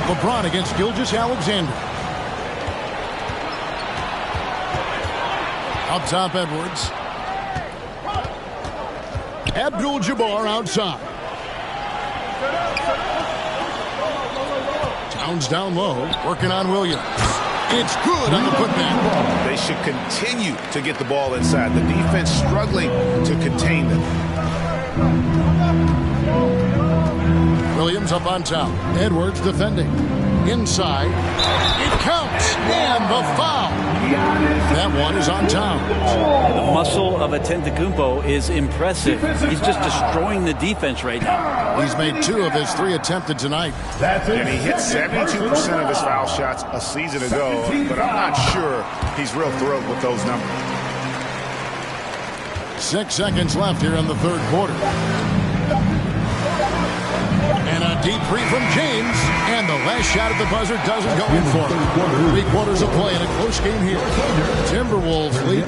LeBron against Gilgeous-Alexander. Up top, Edwards. Abdul-Jabbar outside. Towns down low, working on Williams. It's good on the putback. They should continue to get the ball inside. The defense struggling to contain them. Williams up on top. Edwards defending. Inside. It counts. And the foul. That one is on Towns. The muscle of Antetokounmpo is impressive. He's just destroying the defense right now. He's made 2 of his 3 attempted tonight. And he hit 72% of his foul shots a season ago, but I'm not sure he's real thrilled with those numbers. 6 seconds left here in the third quarter. And a deep three from James. And the last shot at the buzzer doesn't go in for him. 3 quarters of play in a close game here. Timberwolves lead.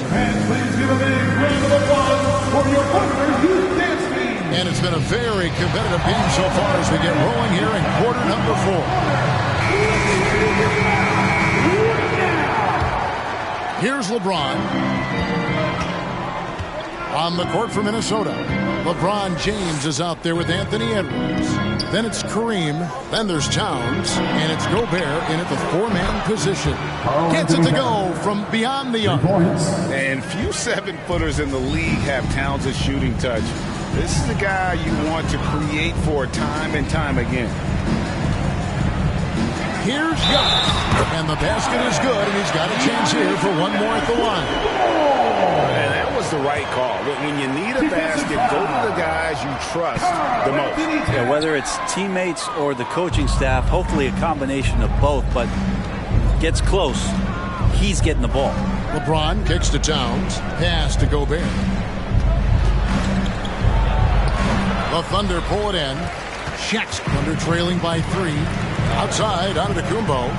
And it's been a very competitive game so far as we get rolling here in quarter number 4. Here's LeBron. On the court for Minnesota. LeBron James is out there with Anthony Edwards. Then it's Kareem. Then there's Towns. And it's Gobert in at the 4-man position. Gets it to go from beyond the arc. And few 7-footers in the league have Towns' shooting touch. This is the guy you want to create for time and time again. Here's Giannis. And the basket is good, and he's got a chance here for one more at the line. And that was the right call. When you need a basket, go to the guys you trust the most. Yeah, whether it's teammates or the coaching staff, hopefully a combination of both, but gets close. He's getting the ball. LeBron kicks to Towns. Pass to Gobert. The Thunder pull it in. Shaq's Thunder trailing by 3. Outside, Antetokounmpo.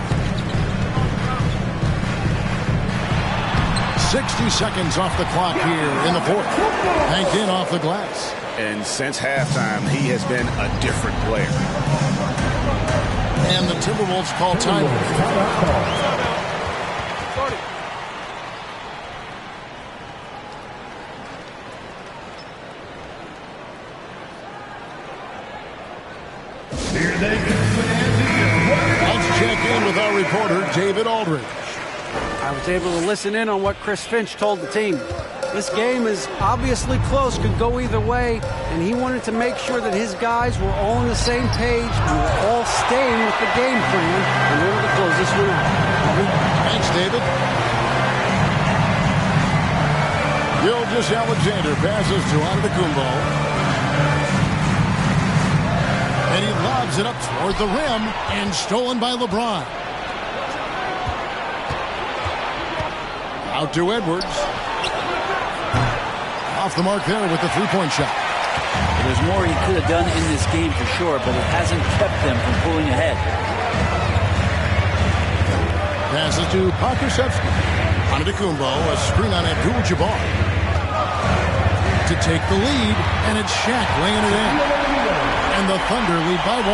60 seconds off the clock here in the fourth. Banked in off the glass. And since halftime, he has been a different player. And the Timberwolves call time. Let's check in with our reporter, David Aldridge. I was able to listen in on what Chris Finch told the team. This game is obviously close, could go either way, and he wanted to make sure that his guys were all on the same page and were all staying with the game plan in order to close this one out. Thanks, David. Gilgeous-Alexander passes to Antetokounmpo. And he lobs it up toward the rim and stolen by LeBron. Out to Edwards. Off the mark there with the three-point shot. There's more he could have done in this game for sure, but it hasn't kept them from pulling ahead. Passes to Pokusevski. Antetokounmpo, a screen on Abdul-Jabbar to take the lead, and it's Shaq laying it in. And the Thunder lead by 1.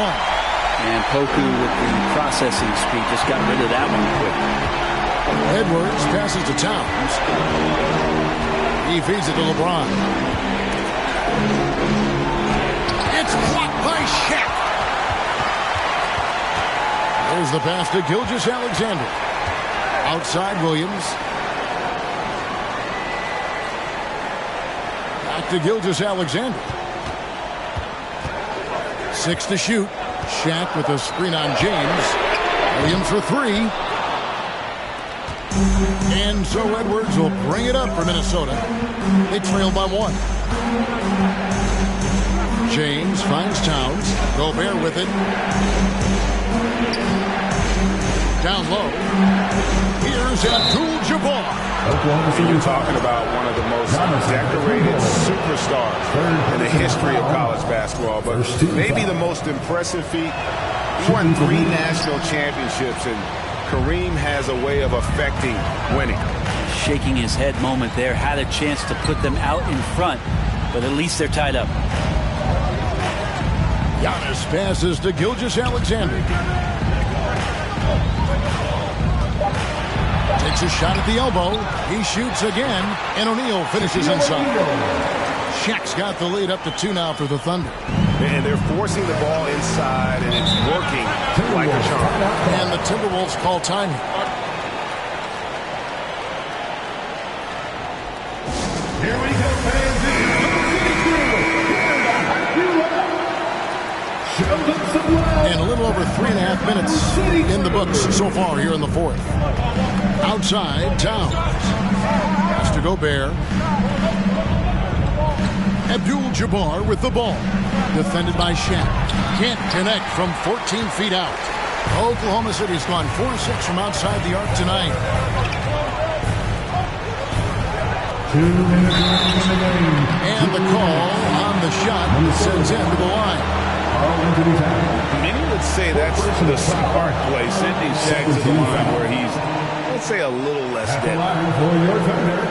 And Poku with the processing speed just got rid of that one quick. Edwards passes to Towns. He feeds it to LeBron. It's blocked by Shaq. There's the pass to Gilgeous-Alexander. Outside Williams. Back to Gilgeous-Alexander. 6 to shoot. Shaq with a screen on James. Williams for 3. And so Edwards will bring it up for Minnesota. They trail by 1. James finds Towns. Gobert with it. Down low. Here's Abdul-Jabbar. You're talking about one of the most decorated superstars in the history of college basketball, but maybe the most impressive feat. He won 3 national championships, and Kareem has a way of affecting winning. Shaking his head moment there. Had a chance to put them out in front, but at least they're tied up. Giannis passes to Gilgeous-Alexander. Takes a shot at the elbow. He shoots again, and O'Neal finishes inside. Shaq's got the lead up to 2 now for the Thunder. And they're forcing the ball inside, and it's working like a charm. And the Timberwolves call time. Here we go, fans. And a little over 3.5 minutes in the books so far here in the 4th. Outside, Towns. Pass to Gobert. Abdul-Jabbar with the ball. Defended by Shaq. Can't connect from 14 feet out. Oklahoma City's gone 4-6 from outside the arc tonight. 2 minutes left in the game. And the call on the shot sends him to the line. Many would say that's the smart play, sending Shaq to the line where he's, let's say, a little less deadly. For your Thunder,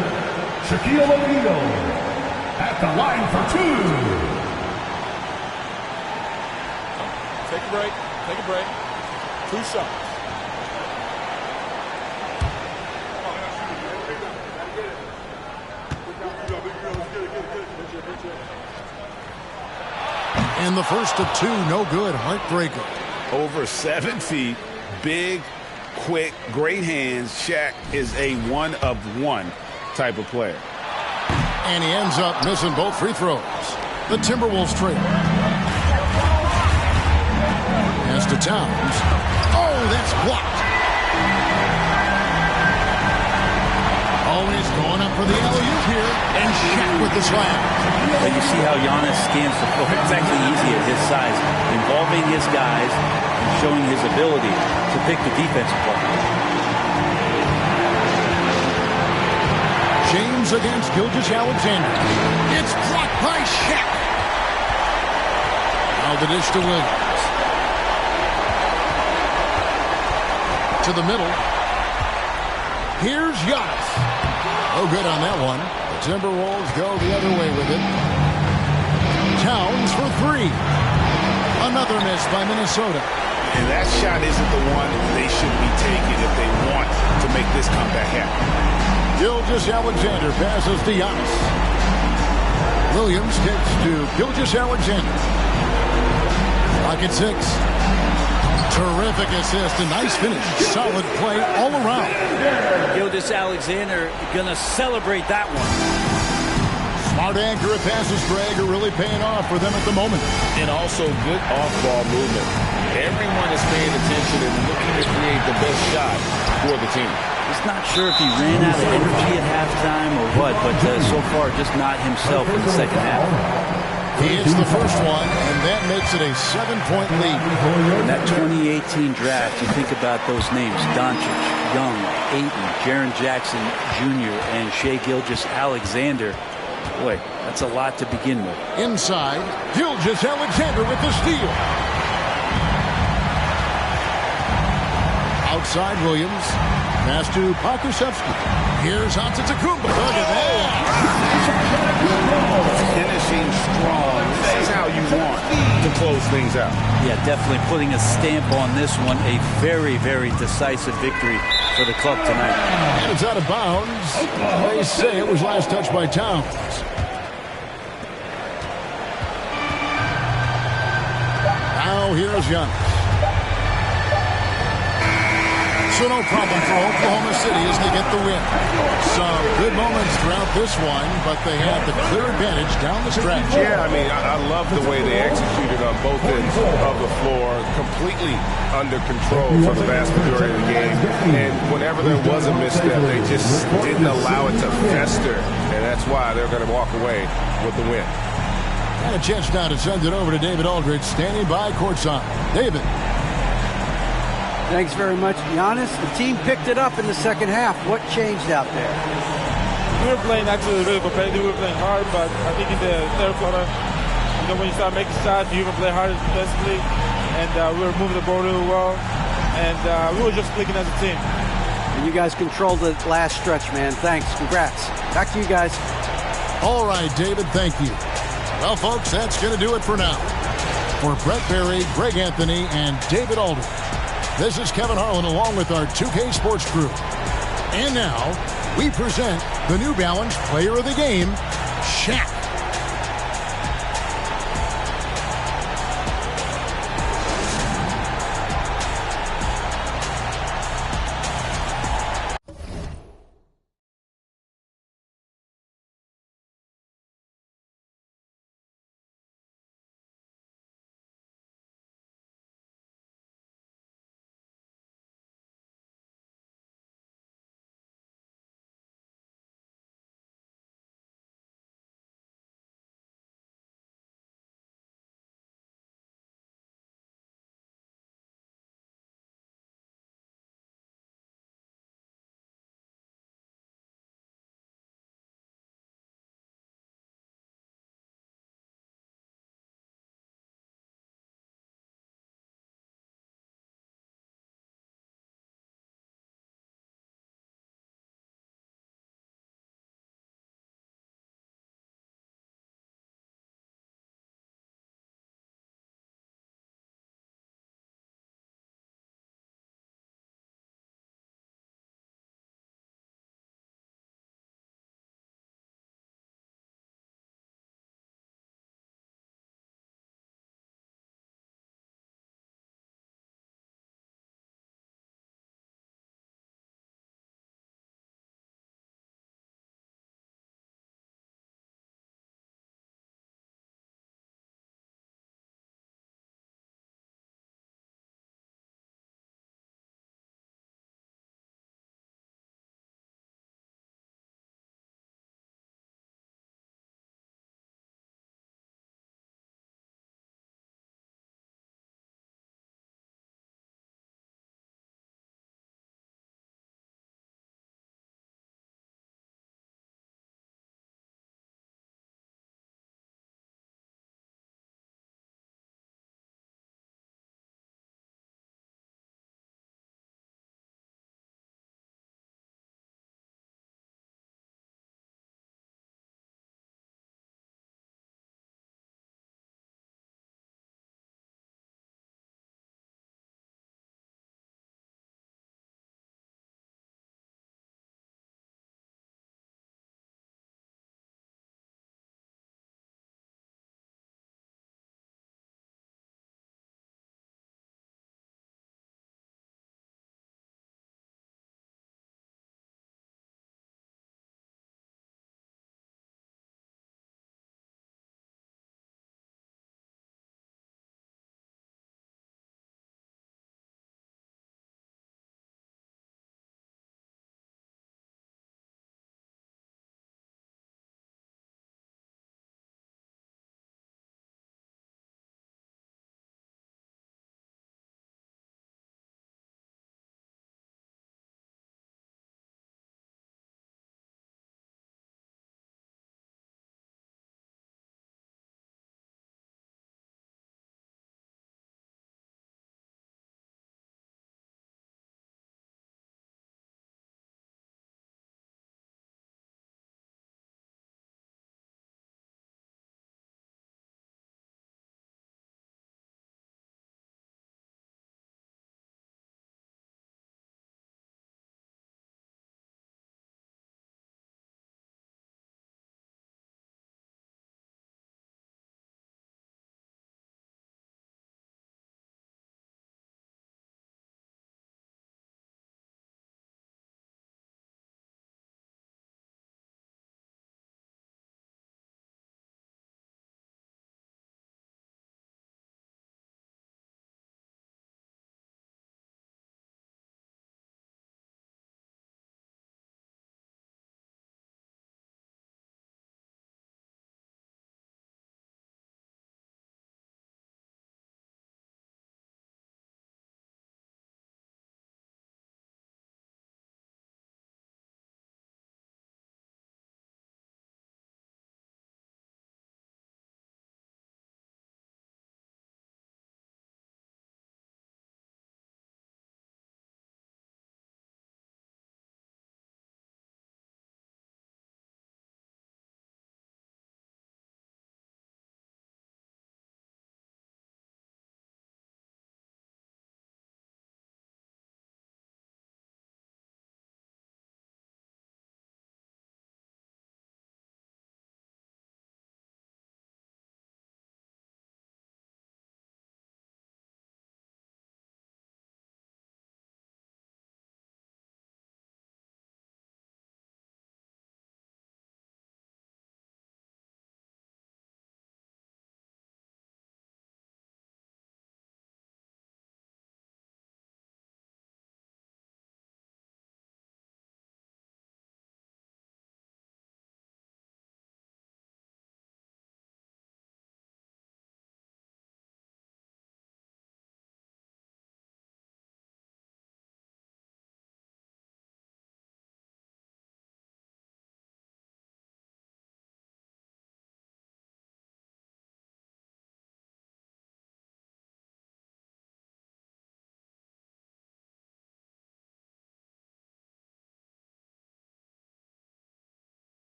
Shaquille O'Neal at the line for 2. Take a break. Take a break. 2 shots. And the first of 2, no good. Heartbreaker. Over 7 feet, big, quick, great hands. Shaq is a one-of-one type of player. And he ends up missing both free throws. The Timberwolves trail. Pass to Towns. Oh, that's blocked. Always going up for the alley-oop here. And Shaq with the slam. But you see how Giannis scans the floor. It's actually easy at his size, involving his guys and showing his ability to pick the defensive play. James against Gilgeous-Alexander. It's blocked by Shaq. Now the dish to Williams. To the middle. Here's Giannis. Oh, good on that one. The Timberwolves go the other way with it. Towns for 3. Another miss by Minnesota. And that shot isn't the one they should be taking if they want to make this comeback happen. Gilgeous-Alexander passes to Giannis. Williams kicks to Gilgeous-Alexander. Clock at 6. Terrific assist, a nice finish. Solid play all around. Gilgeous-Alexander gonna celebrate that one. Smart, accurate passes, Greg, are really paying off for them at the moment. And also good off-ball movement. Everyone is paying attention and looking to create the best shot for the team. Just not sure if he ran out of energy at halftime or what, but so far just not himself in the second half. He hits the first one, and that makes it a 7-point lead. In that 2018 draft, you think about those names: Doncic, Young, Ayton, Jaren Jackson Jr., and Shai Gilgeous-Alexander. Boy, that's a lot to begin with. Inside, Gilgeous-Alexander with the steal. Outside Williams. Pass to Pokusevski. Here's Antetokounmpo. Look at that. Finishing strong. This is how you want to to close things out. Yeah, definitely putting a stamp on this one. A very, very decisive victory for the club tonight. And it's out of bounds. They say it was last touched by Towns. Now here's Giannis. So no problem for Oklahoma City as they get the win. Some good moments throughout this one, but they had the clear advantage down the stretch. Yeah, I mean, I love the way they executed on both ends of the floor, completely under control for the vast majority of the game. And whenever there was a misstep, they just didn't allow it to fester, and that's why they're going to walk away with the win. And a chance now to send it over to David Aldridge, standing by courtside. David. Thanks very much, Giannis. The team picked it up in the second half. What changed out there? We were playing actually really competitive. We were playing hard, but I think in the third quarter, when you start making shots, you even play harder defensively, and we were moving the ball really well, and we were just clicking as a team. And you guys controlled the last stretch, man. Thanks. Congrats. Back to you guys. All right, David, thank you. Well, folks, that's going to do it for now. For Brett Berry, Greg Anthony, and David Aldridge, this is Kevin Harlan along with our 2K Sports crew. And now, we present the New Balance Player of the Game, Shaq.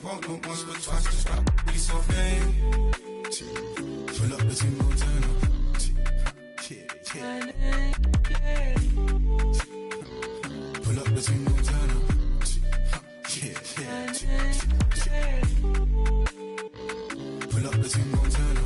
won't not once but twice, just stop. We so fake. Pull up the team, go turn up. Pull up the team, go turn up. Pull up the team, go turn up. Pull up the team, go turn up.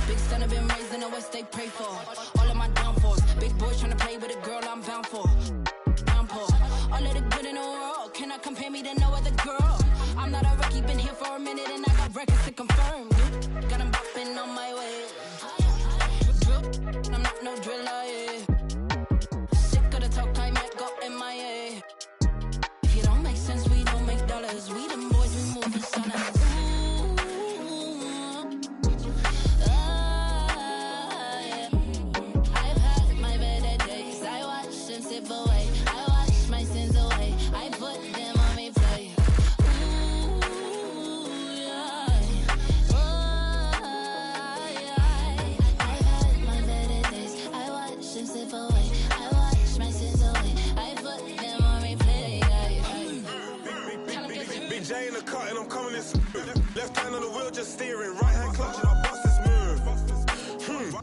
Big son, I've been raised in the West, they pray for all of my downfalls. Big boys trying to play with a girl I'm bound for. Downpour, all of the good in the world. Cannot compare me to no other girl. I'm not a rookie, been here for a minute and I got records to confirm. Got 'em bopping on my way. Drip, I'm not no driller, yeah. Sick of the talk, I might go MIA. If you don't make sense, we don't make dollars. We them boys, we moving silence. Left hand on the wheel, just steering. Right hand clutching, I bust this move.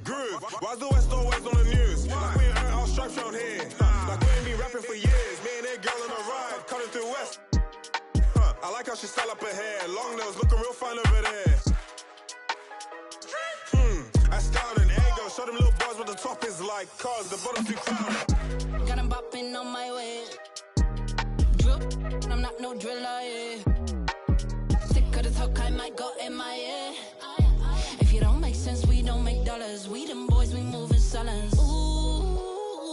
Groove. Why's the West always on the news? Like we ain't earned our stripes round here. Like we ain't been rapping for years. Me and that girl on a ride, cutting through West. I like how she style up her hair. Long nails, looking real fine over there. Astounding. Ego, show them little boys what the top is like. Cause the bottom's too crowded. Got 'em bopping on my way. Drip, I'm not no driller, yeah. Talk, I might go MIA. If you don't make sense, we don't make dollars. We them boys, we moving silence. Ooh,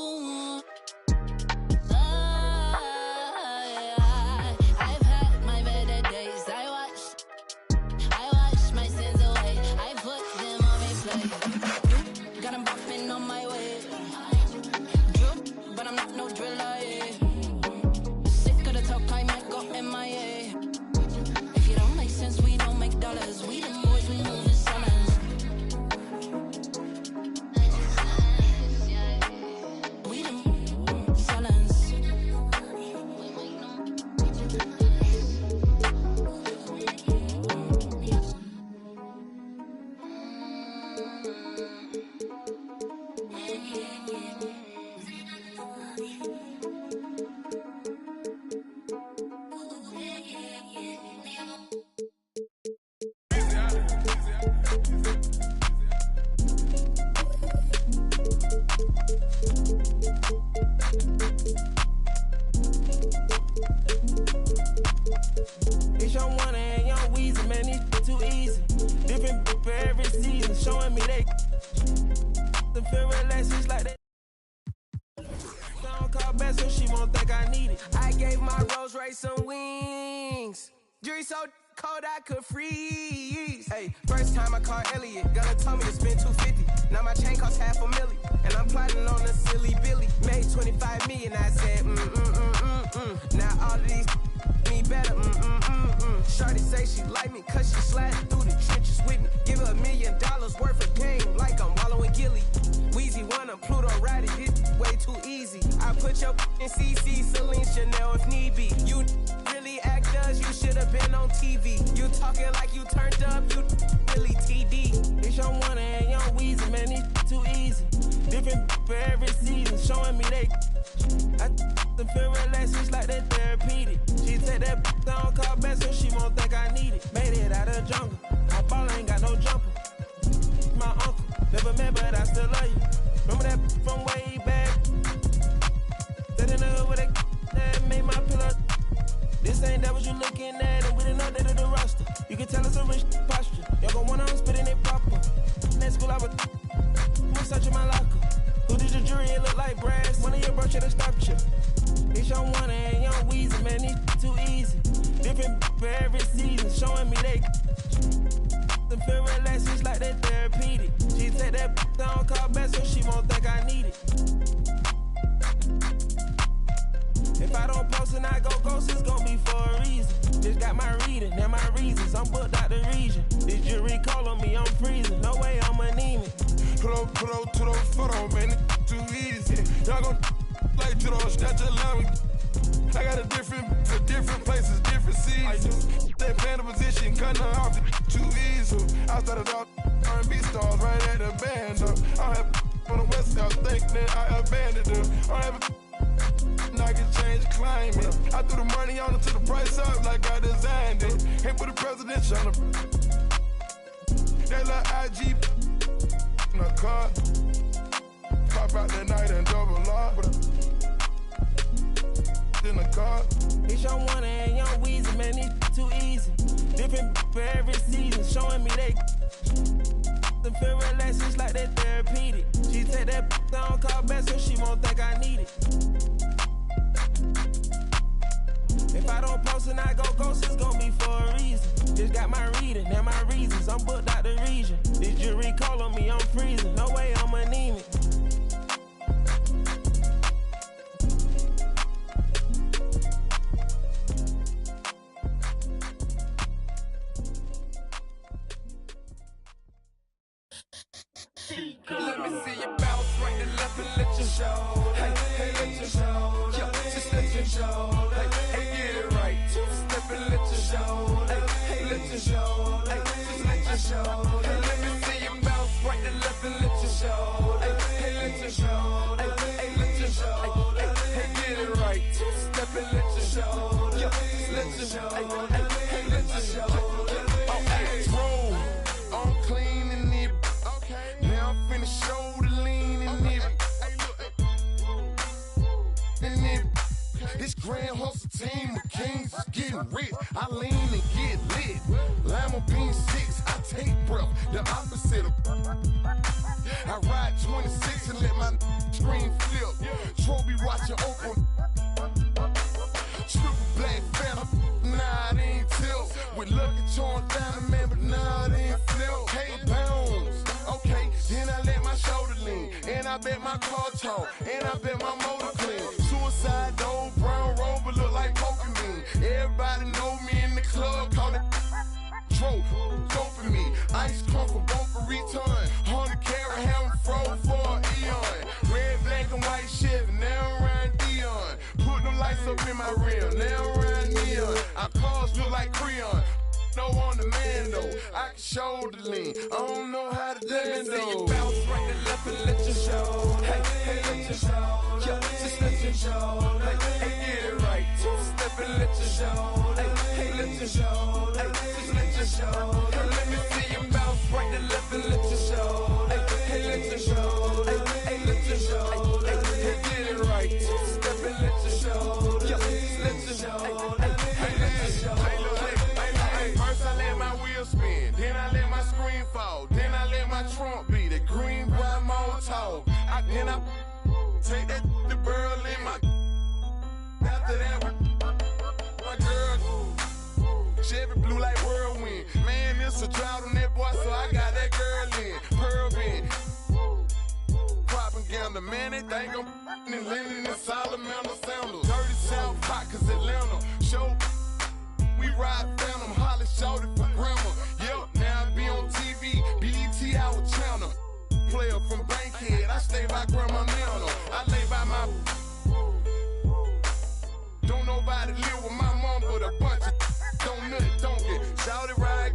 showing me they feel relaxed, it's like that. Don't call back so she won't think I need it. I gave my Rolls Royce some wings. Jury so cold I could freeze. Hey, first time I called Elliot, gonna tell me to spend $250. Now my chain costs $500,000, and I'm plotting on a silly Billy. Made $25 million, I said Now all of these me better, Shorty say she like me, cause she sliding through the trenches with me. Give her $1 million worth of game, like I'm wallowing Gilly. Weezy wanna Pluto ride it, it's way too easy. I put your in CC, Celine, Chanel if need be. You really act as you should've been on TV. You talking like you turned up, you really TD. It's your one and young Weezy, man, it's too easy. Different for every season, showing me they I feel relaxed, it's like that therapeutic. She take that down, call back so she won't think I need it. Made it out of the jungle, I ball ain't got no jumper. My uncle, never met but I still love you. Remember that from way back? That in the hood with that made my pillow. This ain't that what you looking at, and we didn't update the roster. You can tell it's a rich posture. Y'all gon' wanna spitting it proper. That school I was searching my locker. Who did your jury? It look like brass. One of your bro should've stopped you. It's your one and young Weezy, man, it's too easy. Different for every season, showing me they feel relaxed, it's like that therapeutic. She take that down, call back so she won't think I need it. If I don't post and I go ghost, it's gon' be for a reason. Just got my reading and my reasons. I'm booked out the region. This jury call on me, I'm freezing. No way I'm anemic. Put up to those photo, man, it's too easy. Y'all gon' like to those, that's just allowing. I got for different places, different seasons. They playing the position, cutting her off too easy. I started off R&B stars right at the band. I have on the west side, think that I abandoned them. I have I can change climate. I threw the money on it to the price up like I designed it. Ain't put the presidential on the. They like IG in a car. Pop out that night and double up. In a car. It's your one and young Weezy, man, it's too easy. Different for every season, showing me they feel relaxed, it's like that therapeutic. She take that down, call back so she won't think I need it. If I don't post and I go ghost, it's gon' be for a reason. Just got my reading and my reasons. I'm booked out the region. This jury call on me, I'm freezing. No way I'm anemic. Let me see you bounce right to left and let you show. Hey, let you show. Yeah, just let you show. Hey, get it right. Two-step and let you show. Hey, let you show. Hey, just let you show. Hey, let me see you bounce right to left and let you show. Hey, let you show. Hey, let you show. Hey, get it right. Two-step and let you show. Yeah, just let you show. Hey, let you show. Oh, hey, roll. I'm clean and it. Now I'm finna show the lean and it. And it. This grand hustle team of kings is getting rich. I lean and get lit. Lima bean 6, I take breath. The opposite of. I ride 26 and let my screen flip. Trophy watching open. Triple black phantom. Nah, it ain't tilt. With Lucky torn down, man, but nah, it ain't flip. Hey, bounce. Okay, then I let my shoulder lean. And I bet my car tall. And I bet my motor clean. Suicide door, brown rover look like Pokemon. Everybody know me in the club, call it Tro. Doping me. Ice crunk for both for return. 100 carat hammer froze for an eon. Red, black, and white Chevy, now around Dion. Put them lights up in my rear, now around neon. Our cars look like Creon. No on the man though, I can shoulder lean. I don't know how to dance though. Let me see you bounce right to left and let you show. Hey, let you show. Yeah, just let you show. Hey, get it right. Two-step and let you show. Hey, let you show. Hey, just let you show. Hey, let me see you bounce right to left and let you show. Hey, let you show. Hey, let you show. Hey, get it right. Two-step and let you show. Yeah, just let you show. Hey, let you show. First I let my wheel spin, then I let my screen fall, then I let my Then I take that to Berlin, my after that, my girl, Chevy blue like whirlwind. Man, it's a drought on that boy, so I got that girl in. Pearl in. Propaganda, man, they think I'm in Lennon and Salamander sandals. Dirty South hot, cause Atlanta. Show, we ride Phantom, Holly shouted for grandma. Yep, now I be on TV, BET our channel. Player from Bankhead, I stay by Grandma Nana. I lay by my. Don't nobody live with my mom, but a bunch of don't nut, don't get shouted right.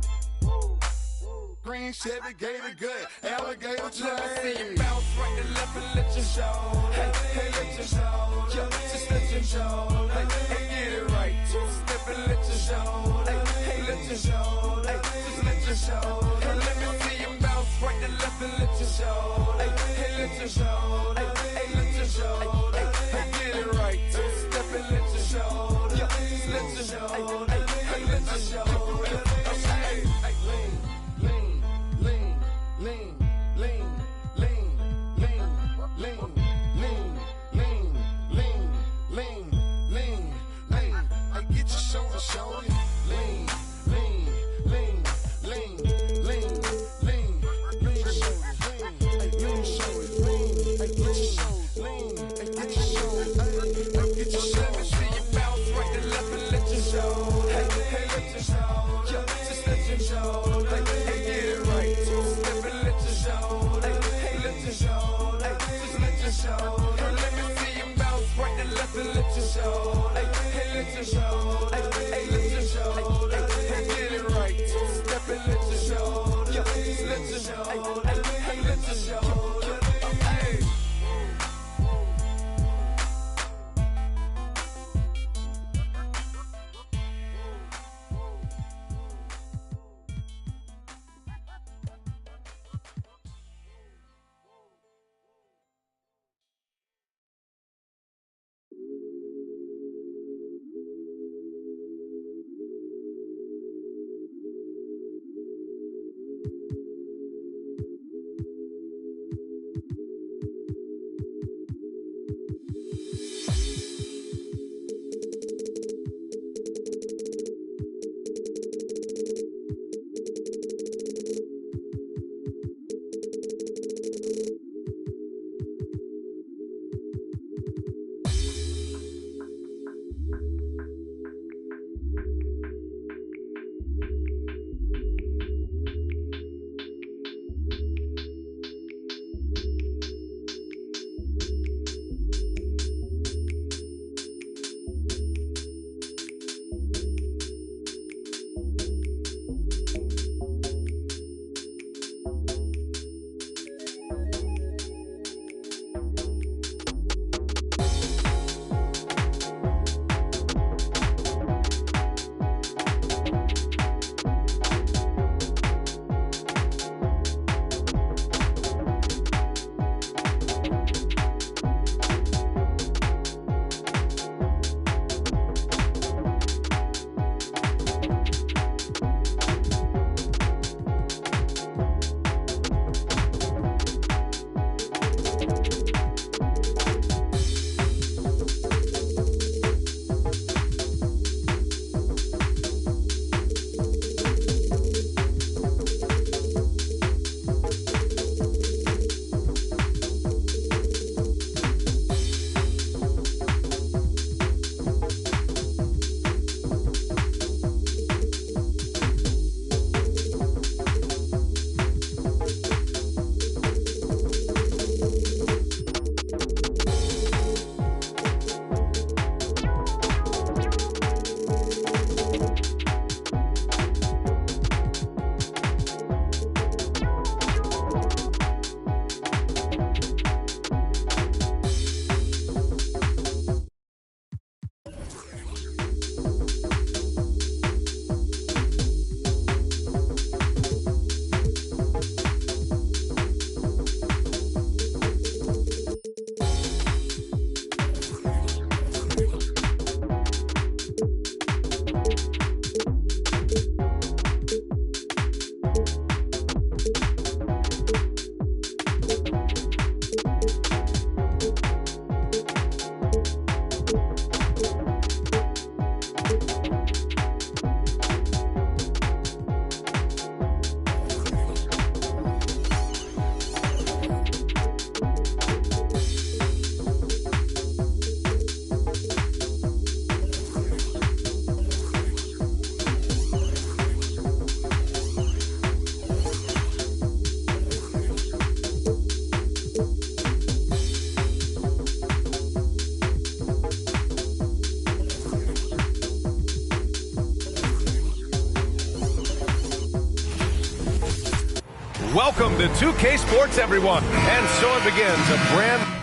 Green Chevy, gator gut, alligator tray. Let me see you bounce right to left and let your show. Hey, hey, let your show. Yeah, just let your show. Hey, hey, get it right. Step and let your show. Hey, hey, let your show. Hey, just let your show. Hey, let me see you bounce right to left and let your show. Hey, hey, let your show. Hey, hey, let your show. Hey, hey, get it right. Step and let your show. Yeah, just let your show. Hey, hey, let your show. Hey, hey, lean, lean, lean, lean, lean, lean, lean, lean, lean, lean, lean, lean, lean. Hey, get your shoulder, shoulder. Lean, lean, lean, lean, lean, lean, lean, shoulder, lean. Hey, lean, shoulder, lean. Hey, get your shoulder, lean. Hey, get Welcome to 2K Sports, everyone. And so it begins a brand new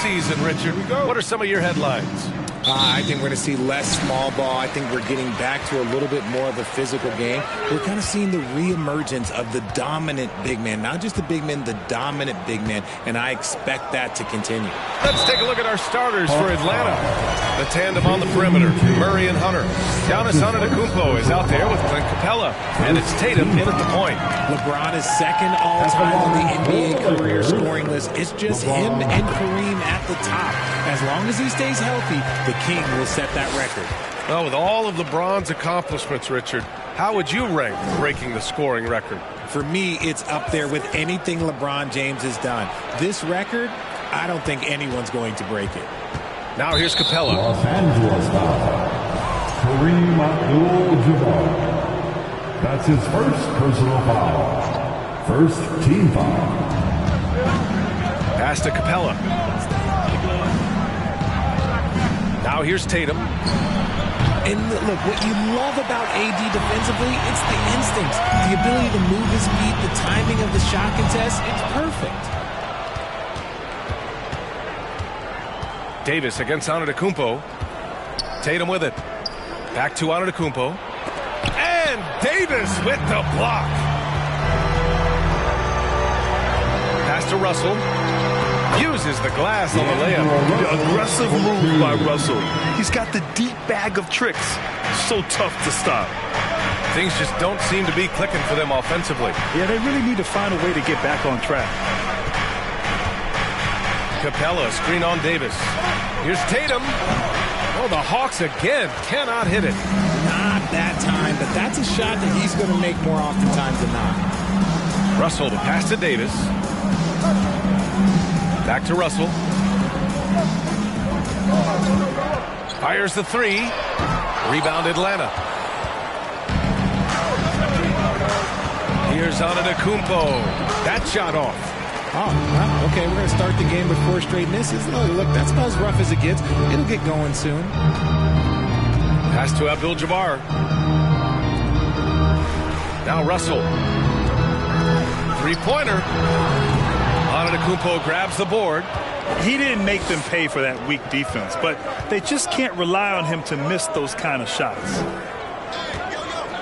season, Richard. What are some of your headlines? I think we're going to see less small ball. I think we're getting back to a little bit more of a physical game. We're kind of seeing the reemergence of the dominant big man, not just the big man, the dominant big man, and I expect that to continue. Let's take a look at our starters for Atlanta. The tandem on the perimeter, Murray and Hunter. Giannis Antetokounmpo is out there with Clint Capella, and it's Tatum in at the point. LeBron is second all-time on the NBA career scoring list. It's just him and Kareem at the top. As long as he stays healthy, the King will set that record. Well, with all of LeBron's accomplishments, Richard, how would you rank breaking the scoring record? For me, it's up there with anything LeBron James has done. This record, I don't think anyone's going to break it. Now here's Capella. Los Angeles foul. Kareem Abdul-Jabbar. That's his first personal foul. First team foul. Pass to Capella. Now here's Tatum. And look, what you love about AD defensively, it's the instincts, the ability to move his feet, the timing of the shot contest. It's perfect. Davis against Antetokounmpo. Tatum with it. Back to Antetokounmpo. And Davis with the block. Pass to Russell. Uses the glass on the layup. The aggressive move by Russell. He's got the deep bag of tricks. So tough to stop. Things just don't seem to be clicking for them offensively. Yeah, they really need to find a way to get back on track. Capella, screen on Davis. Here's Tatum. Oh, the Hawks again cannot hit it. Not that time, but that's a shot that he's going to make more oftentimes than not. Russell to pass to Davis. Back to Russell. Fires the three. Rebound Atlanta. Here's Antetokounmpo. That shot off. Oh, well, okay, we're going to start the game with 4 straight misses. Look, that's about as rough as it gets. It'll get going soon. Pass to Abdul-Jabbar. Now Russell. Three-pointer. Antetokounmpo grabs the board. He didn't make them pay for that weak defense, but they just can't rely on him to miss those kind of shots.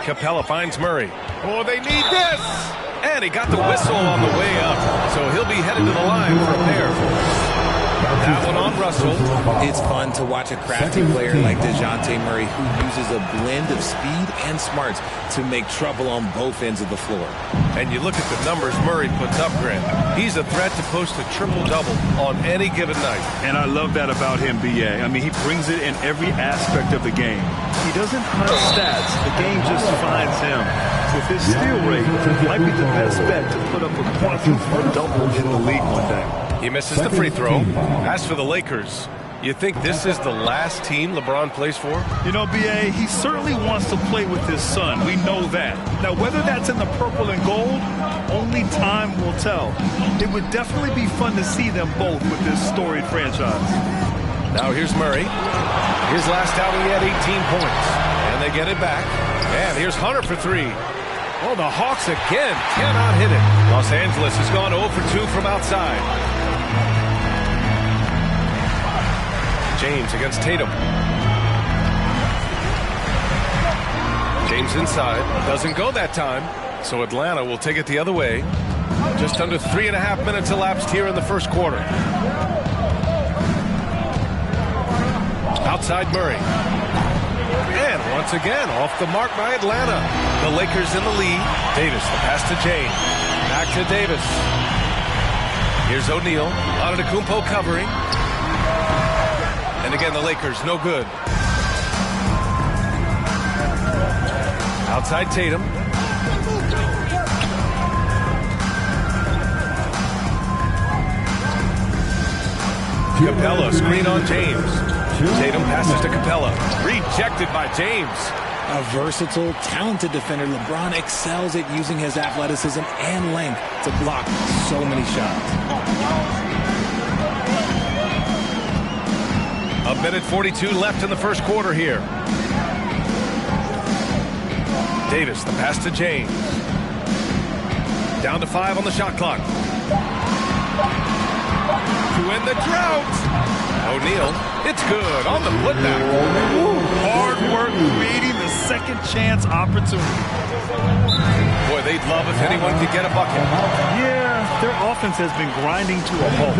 Capella finds Murray. Oh, they need this! And he got the whistle on the way up, so he'll be headed to the line for a pair. That one on Russell. It's fun to watch a crafty player like DeJounte Murray who uses a blend of speed and smarts to make trouble on both ends of the floor. And you look at the numbers Murray puts up, Grant. He's a threat to post a triple-double on any given night. And I love that about him, B.A. I mean, he brings it in every aspect of the game. He doesn't hunt stats. The game just finds him. With his steal rate, might be the best bet to put up a quadruple-double in the league one day. He misses the free throw. As for the Lakers, you think this is the last team LeBron plays for? You know, B.A., he certainly wants to play with his son. We know that. Now, whether that's in the purple and gold, only time will tell. It would definitely be fun to see them both with this storied franchise. Now here's Murray. His last outing, he had 18 points. And they get it back. And here's Hunter for 3. Oh, the Hawks again cannot hit it. Los Angeles has gone 0 for 2 from outside. James against Tatum. James inside. Doesn't go that time. So Atlanta will take it the other way. Just under 3.5 minutes elapsed here in the first quarter. Outside Murray. And once again, off the mark by Atlanta. The Lakers in the lead. Davis, the pass to James. Back to Davis. Here's O'Neal. Antetokounmpo covering. And again, the Lakers, no good. Outside Tatum. Capella, screen on James. Tatum passes to Capella. Rejected by James. A versatile, talented defender, LeBron excels at using his athleticism and length to block so many shots. A minute 42 left in the first quarter here. Davis, the pass to James. Down to 5 on the shot clock. To end the drought. O'Neal, it's good on the putback. Hard work creating the second chance opportunity. Boy, they'd love if anyone could get a bucket. Yeah, their offense has been grinding to a halt.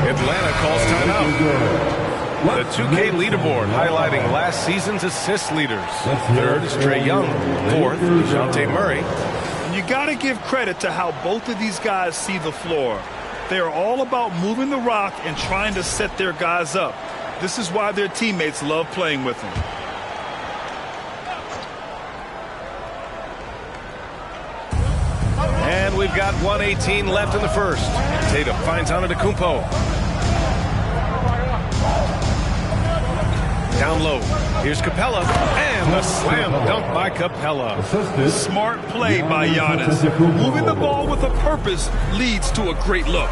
Atlanta calls timeout. The 2K leaderboard highlighting last season's assist leaders. Third is Trae Young. Fourth, DeJounte Murray. And you got to give credit to how both of these guys see the floor. They are all about moving the rock and trying to set their guys up. This is why their teammates love playing with them. And we've got 1:18 left in the first. Tatum finds Antetokounmpo. Down low. Here's Capella. And the slam dunk by Capella. Smart play by Giannis. Moving the ball with a purpose leads to a great look.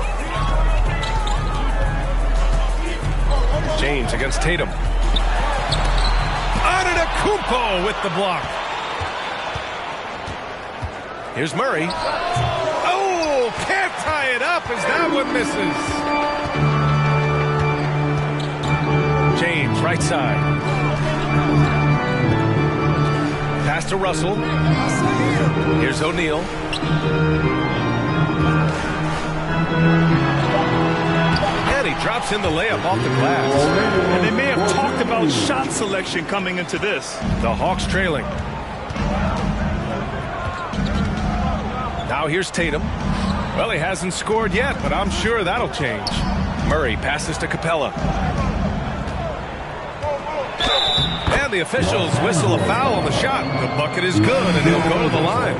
James against Tatum. Antetokounmpo with the block. Here's Murray. Oh, can't tie it up as that one misses. James, right side. Pass to Russell. Here's O'Neal. And he drops in the layup off the glass. And they may have talked about shot selection coming into this. The Hawks trailing. Now here's Tatum. Well, he hasn't scored yet, but I'm sure that'll change. Murray passes to Capella. And the officials whistle a foul on the shot. The bucket is good, and he'll go to the line.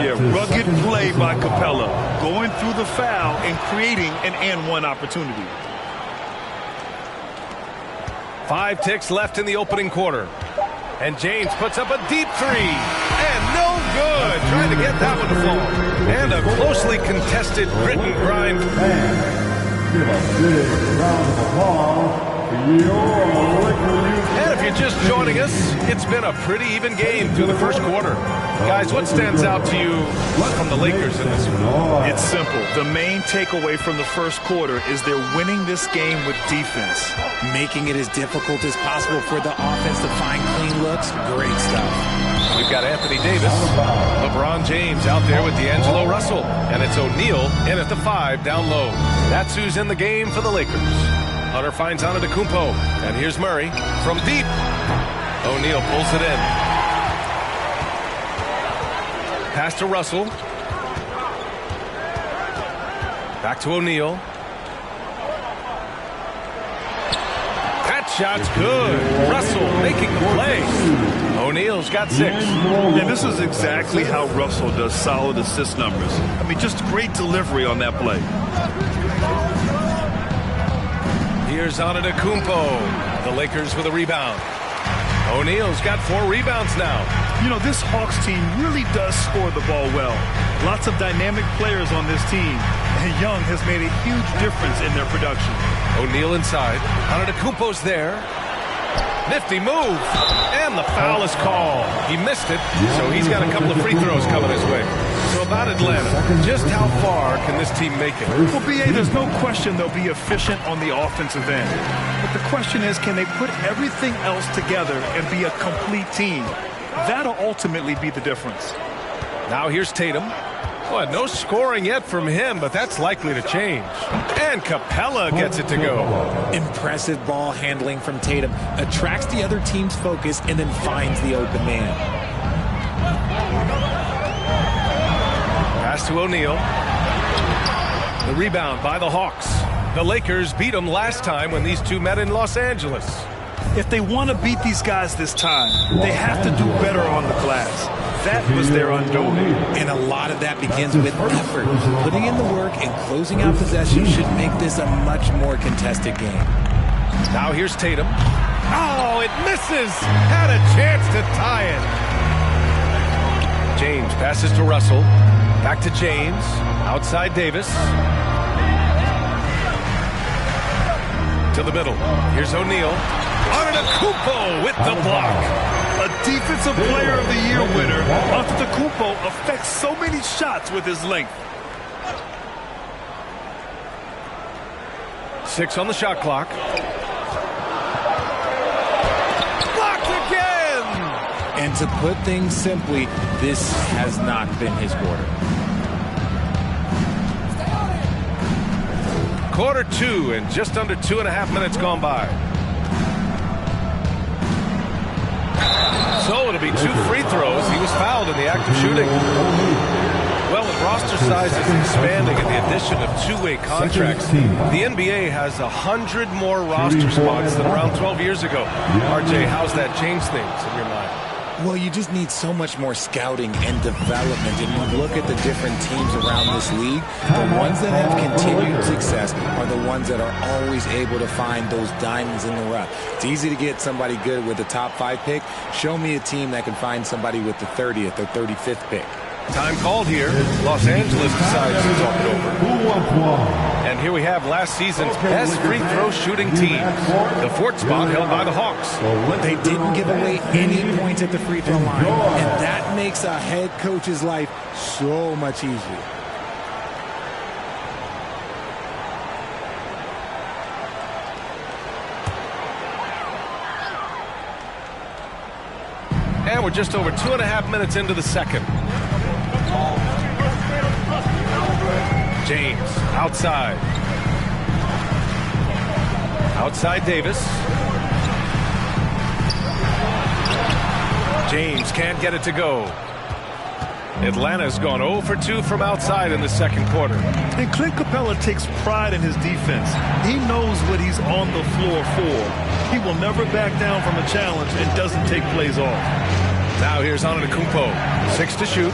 Yeah, rugged play by Capella, going through the foul and creating an and-one opportunity. 5 ticks left in the opening quarter. And James puts up a deep three. And no good. Trying to get that one to fall. And a closely contested grit and grind. Give a big round of applause for your Laker. And if you're just joining us, it's been a pretty even game through the first quarter. Guys, what stands out to you from the Lakers in this one? It's simple. The main takeaway from the first quarter is they're winning this game with defense. Making it as difficult as possible for the offense to find clean looks. Great stuff. We've got Anthony Davis, LeBron James out there with D'Angelo Russell, and it's O'Neal in at the 5 down low. That's who's in the game for the Lakers. Hunter finds Antetokounmpo, and here's Murray from deep. O'Neal pulls it in. Pass to Russell. Back to O'Neal. That shot's good. Russell making the play. O'Neal's got 6. And this is exactly how Russell does solid assist numbers. I mean, just great delivery on that play. Here's Antetokounmpo. The Lakers with a rebound. O'Neal's got 4 rebounds now. You know, this Hawks team really does score the ball well. Lots of dynamic players on this team. And Young has made a huge difference in their production. O'Neal inside. Antetokounmpo's there. Nifty move. And the foul is called. He missed it, so he's got a couple of free throws coming his way. So about Atlanta, just how far can this team make it? Well, B.A., there's no question they'll be efficient on the offensive end. But the question is, can they put everything else together and be a complete team? That'll ultimately be the difference. Now here's Tatum. Well, no scoring yet from him, but that's likely to change. And Capella gets it to go. Impressive ball handling from Tatum. Attracts the other team's focus and then finds the open man. Pass to O'Neal. The rebound by the Hawks. The Lakers beat them last time when these two met in Los Angeles. If they want to beat these guys this time, they have to do better on the glass. That was their undoing. And a lot of that begins with effort. Putting in the work and closing out possession should make this a much more contested game. Now here's Tatum. Oh, it misses! Had a chance to tie it. James passes to Russell. Back to James. Outside Davis. To the middle. Here's O'Neal. Antetokounmpo with the block. A Defensive Player of the Year winner, Antetokounmpo affects so many shots with his length. 6 on the shot clock. Blocked again! And to put things simply, this has not been his quarter. Quarter 2 and just under 2.5 minutes gone by. So it'll be 2 free throws. He was fouled in the act of shooting. Well, with roster sizes expanding and the addition of 2-way contracts, the NBA has 100 more roster spots than around 12 years ago. RJ, how's that changed things in your mind? Well, you just need so much more scouting and development. And you look at the different teams around this league, the ones that have continued success are the ones that are always able to find those diamonds in the rough. It's easy to get somebody good with the top 5 pick. Show me a team that can find somebody with the 30th or 35th pick. Time called here. Los Angeles decides to talk it over. And here we have last season's best free throw shooting teams. The 4th spot held by the Hawks. They didn't give away any points at the free throw line. And that makes a head coach's life so much easier. And we're just over 2.5 minutes into the second. James outside. Outside Davis. James can't get it to go. Atlanta's gone 0 for 2 from outside in the second quarter. And Clint Capella takes pride in his defense. He knows what he's on the floor for. He will never back down from a challenge and doesn't take plays off. Now here's Antetokounmpo. 6 to shoot.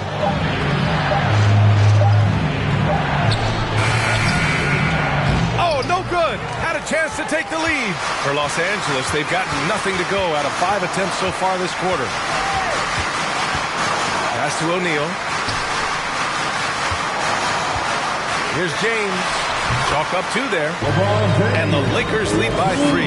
Oh, no good. Had a chance to take the lead. For Los Angeles, they've gotten nothing to go out of 5 attempts so far this quarter. Pass to O'Neal. Here's James. Chalk up 2 there. And the Lakers lead by 3.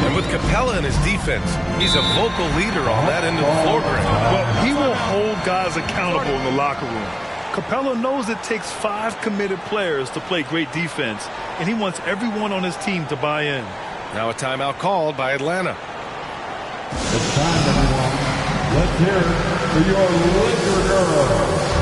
And with Capella in his defense, he's a vocal leader on that end of the floor. Well, he will hold guys accountable in the locker room. Capella knows it takes 5 committed players to play great defense, and he wants everyone on his team to buy in. Now a timeout called by Atlanta. It's time, everyone. Let's hear it for your Laker girls.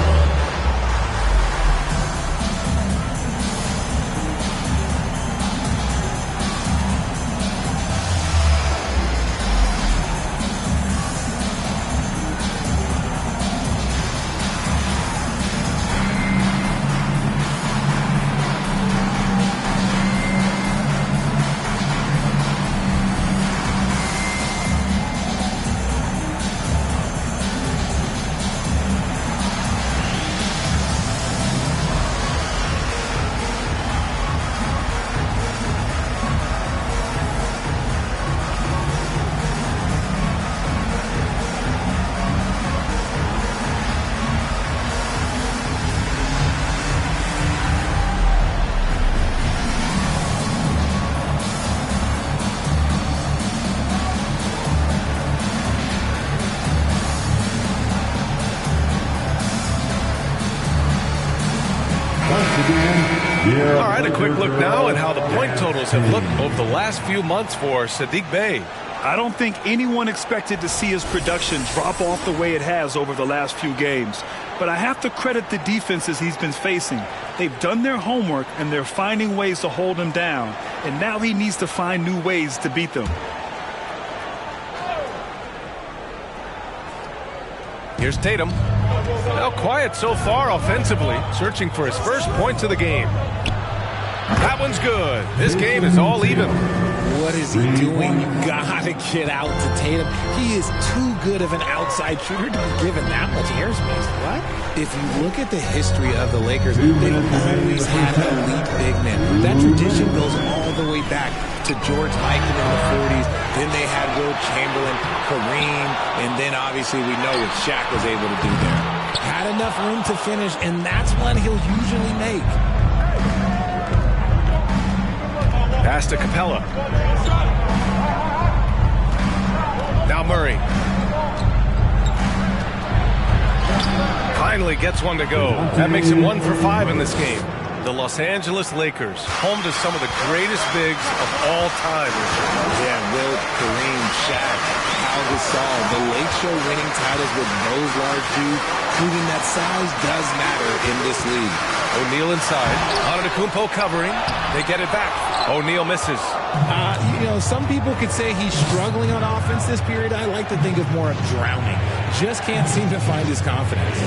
All right, a quick look now at how the point totals have looked over the last few months for Saddiq Bey. I don't think anyone expected to see his production drop off the way it has over the last few games. But I have to credit the defenses he's been facing. They've done their homework, and they're finding ways to hold him down. And now he needs to find new ways to beat them. Here's Tatum. Now quiet so far offensively, searching for his first points of the game. That one's good. This game is all even. What is he doing? You gotta get out to Tatum. He is too good of an outside shooter to be given that much airspace. What? If you look at the history of the Lakers, they've always had elite big men. That tradition goes all the way back to George Mikan in the 40s. Then they had Wilt Chamberlain, Kareem, and then obviously we know what Shaq was able to do there. Had enough room to finish, and that's one he'll usually make. Pass to Capella. Now Murray. Finally gets one to go. That makes him 1 for 5 in this game. The Los Angeles Lakers, home to some of the greatest bigs of all time. Yeah, Wilt, Kareem, Shaq, Pau Gasol, the Lake Show winning titles with those large dudes, proving that size does matter in this league. O'Neal inside. Antetokounmpo covering. They get it back. O'Neal misses. You know, some people could say he's struggling on offense this period. I like to think of more of drowning. Just can't seem to find his confidence.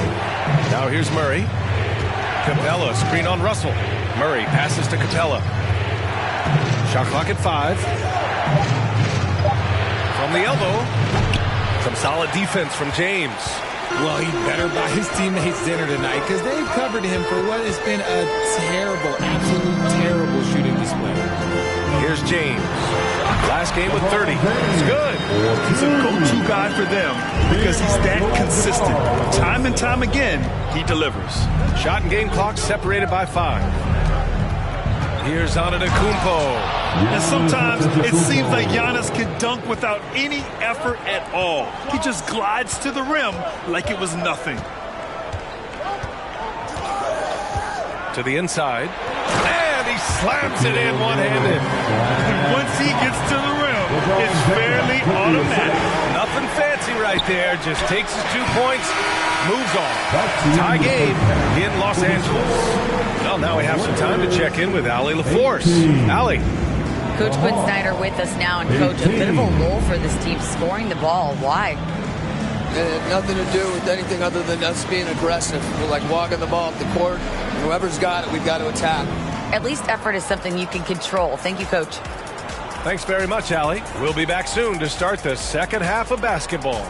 Now here's Murray. Capella, screen on Russell. Murray passes to Capella. Shot clock at 5. From the elbow. Some solid defense from James. Well, he better buy his teammates dinner tonight because they've covered him for what has been a terrible, absolute terrible shooting display. Here's James. Last game with 30. It's good. He's a go-to guy for them because he's that consistent. Time and time again, he delivers. Shot and game clock separated by 5. Here's Antetokounmpo. And sometimes it seems like Giannis can dunk without any effort at all. He just glides to the rim like it was nothing. To the inside. And he slams it in one-handed. Once he gets to the rim, it's fairly automatic. Nothing fancy right there. Just takes his 2 points, moves on. Tie game in Los Angeles. Well, now we have some time to check in with Allie LaForce. Allie. Coach Quinn Snyder with us now. And, Coach, a bit of a lull for this team scoring the ball. Why? It had nothing to do with anything other than us being aggressive. We're like walking the ball up the court. Whoever's got it, we've got to attack. At least effort is something you can control. Thank you, Coach. Thanks very much, Allie. We'll be back soon to start the second half of basketball.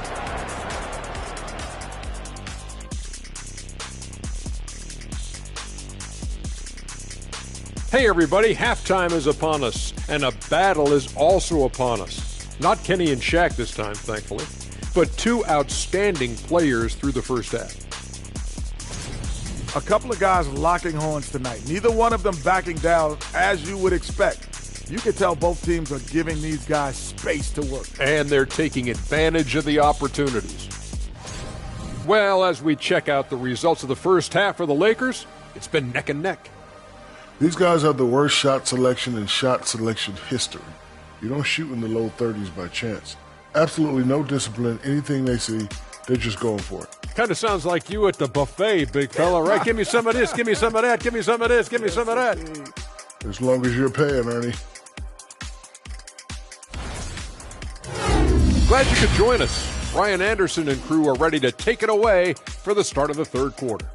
Hey everybody, halftime is upon us, and a battle is also upon us. Not Kenny and Shaq this time, thankfully, but two outstanding players through the first half. A couple of guys locking horns tonight. Neither one of them backing down as you would expect. You can tell both teams are giving these guys space to work. And they're taking advantage of the opportunities. Well, as we check out the results of the first half for the Lakers, it's been neck and neck. These guys have the worst shot selection in shot selection history. You don't shoot in the low 30s by chance. Absolutely no discipline. Anything they see, they're just going for it. Kind of sounds like you at the buffet, big fella, right? Give me some of this, give me some of that, give me some of this, give me some of that. As long as you're paying, Ernie. Glad you could join us. Brian Anderson and crew are ready to take it away for the start of the third quarter.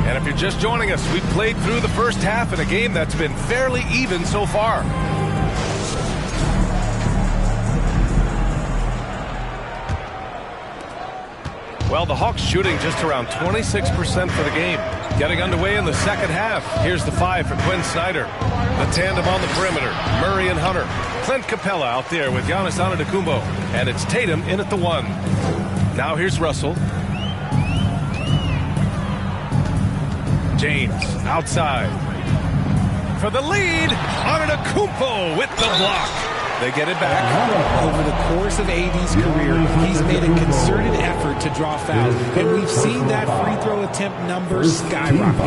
And if you're just joining us, we've played through the first half in a game that's been fairly even so far. Well, the Hawks shooting just around 26% for the game. Getting underway in the second half. Here's the 5 for Quinn Snyder. The tandem on the perimeter, Murray and Hunter. Clint Capella out there with Giannis Antetokounmpo. And it's Tatum in at the 1. Now here's Russell. James outside. For the lead, Antetokounmpo with the block. They get it back. Over the course of AD's career, he's made a concerted effort to draw fouls, and we've seen that free throw attempt number skyrocket.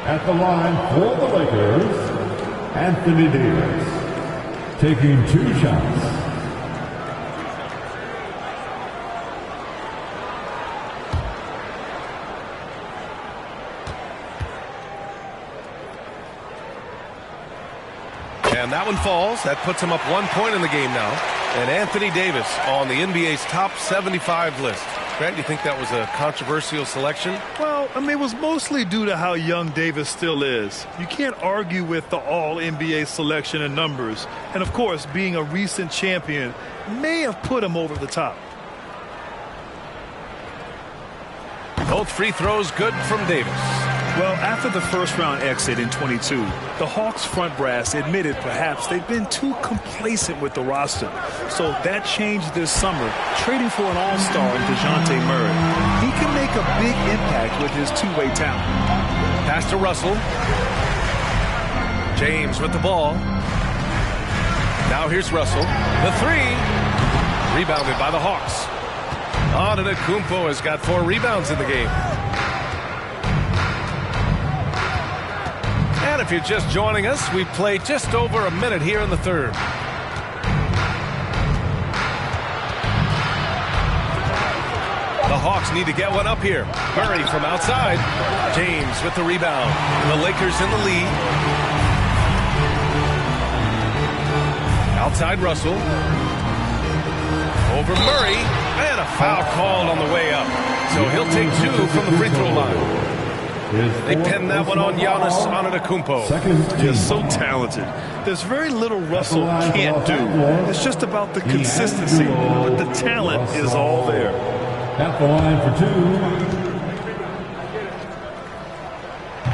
At the line for the Lakers, Anthony Davis, taking 2 shots. And that one falls. That puts him up 1 point in the game now. And Anthony Davis on the NBA's top 75 list. Grant, do you think that was a controversial selection? Well, I mean, it was mostly due to how young Davis still is. You can't argue with the all-NBA selection and numbers. And, of course, being a recent champion may have put him over the top. Both free throws good from Davis. Well, after the first-round exit in 22, the Hawks front brass admitted perhaps they've been too complacent with the roster. So that changed this summer, trading for an all-star in DeJounte Murray. He can make a big impact with his two-way talent. Pass to Russell. James with the ball. Now here's Russell. The 3. Rebounded by the Hawks. Antetokounmpo has got 4 rebounds in the game. And if you're just joining us, we played just over a minute here in the third. The Hawks need to get one up here. Murray from outside. James with the rebound. The Lakers in the lead. Outside Russell. Over Murray. And a foul called on the way up. So he'll take 2 from the free throw line. They pin that one on Giannis Antetokounmpo. He's so talented. There's very little Russell can't do. It's just about the consistency, but the talent is all there. At the line for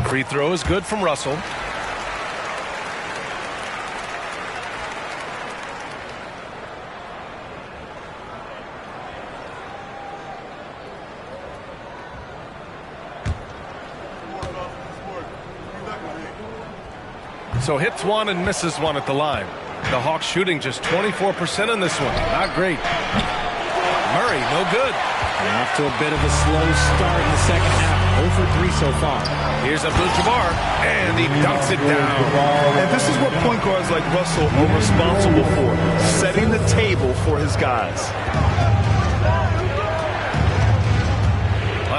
2. Free throw is good from Russell. So hits 1 and misses 1 at the line. The Hawks shooting just 24% in this one. Not great. Murray, no good. Off to a bit of a slow start in the second half. 0 for 3 so far. Here's Abdul-Jabbar, and he dunks it down. And this is what point guards like Russell are responsible for, setting the table for his guys.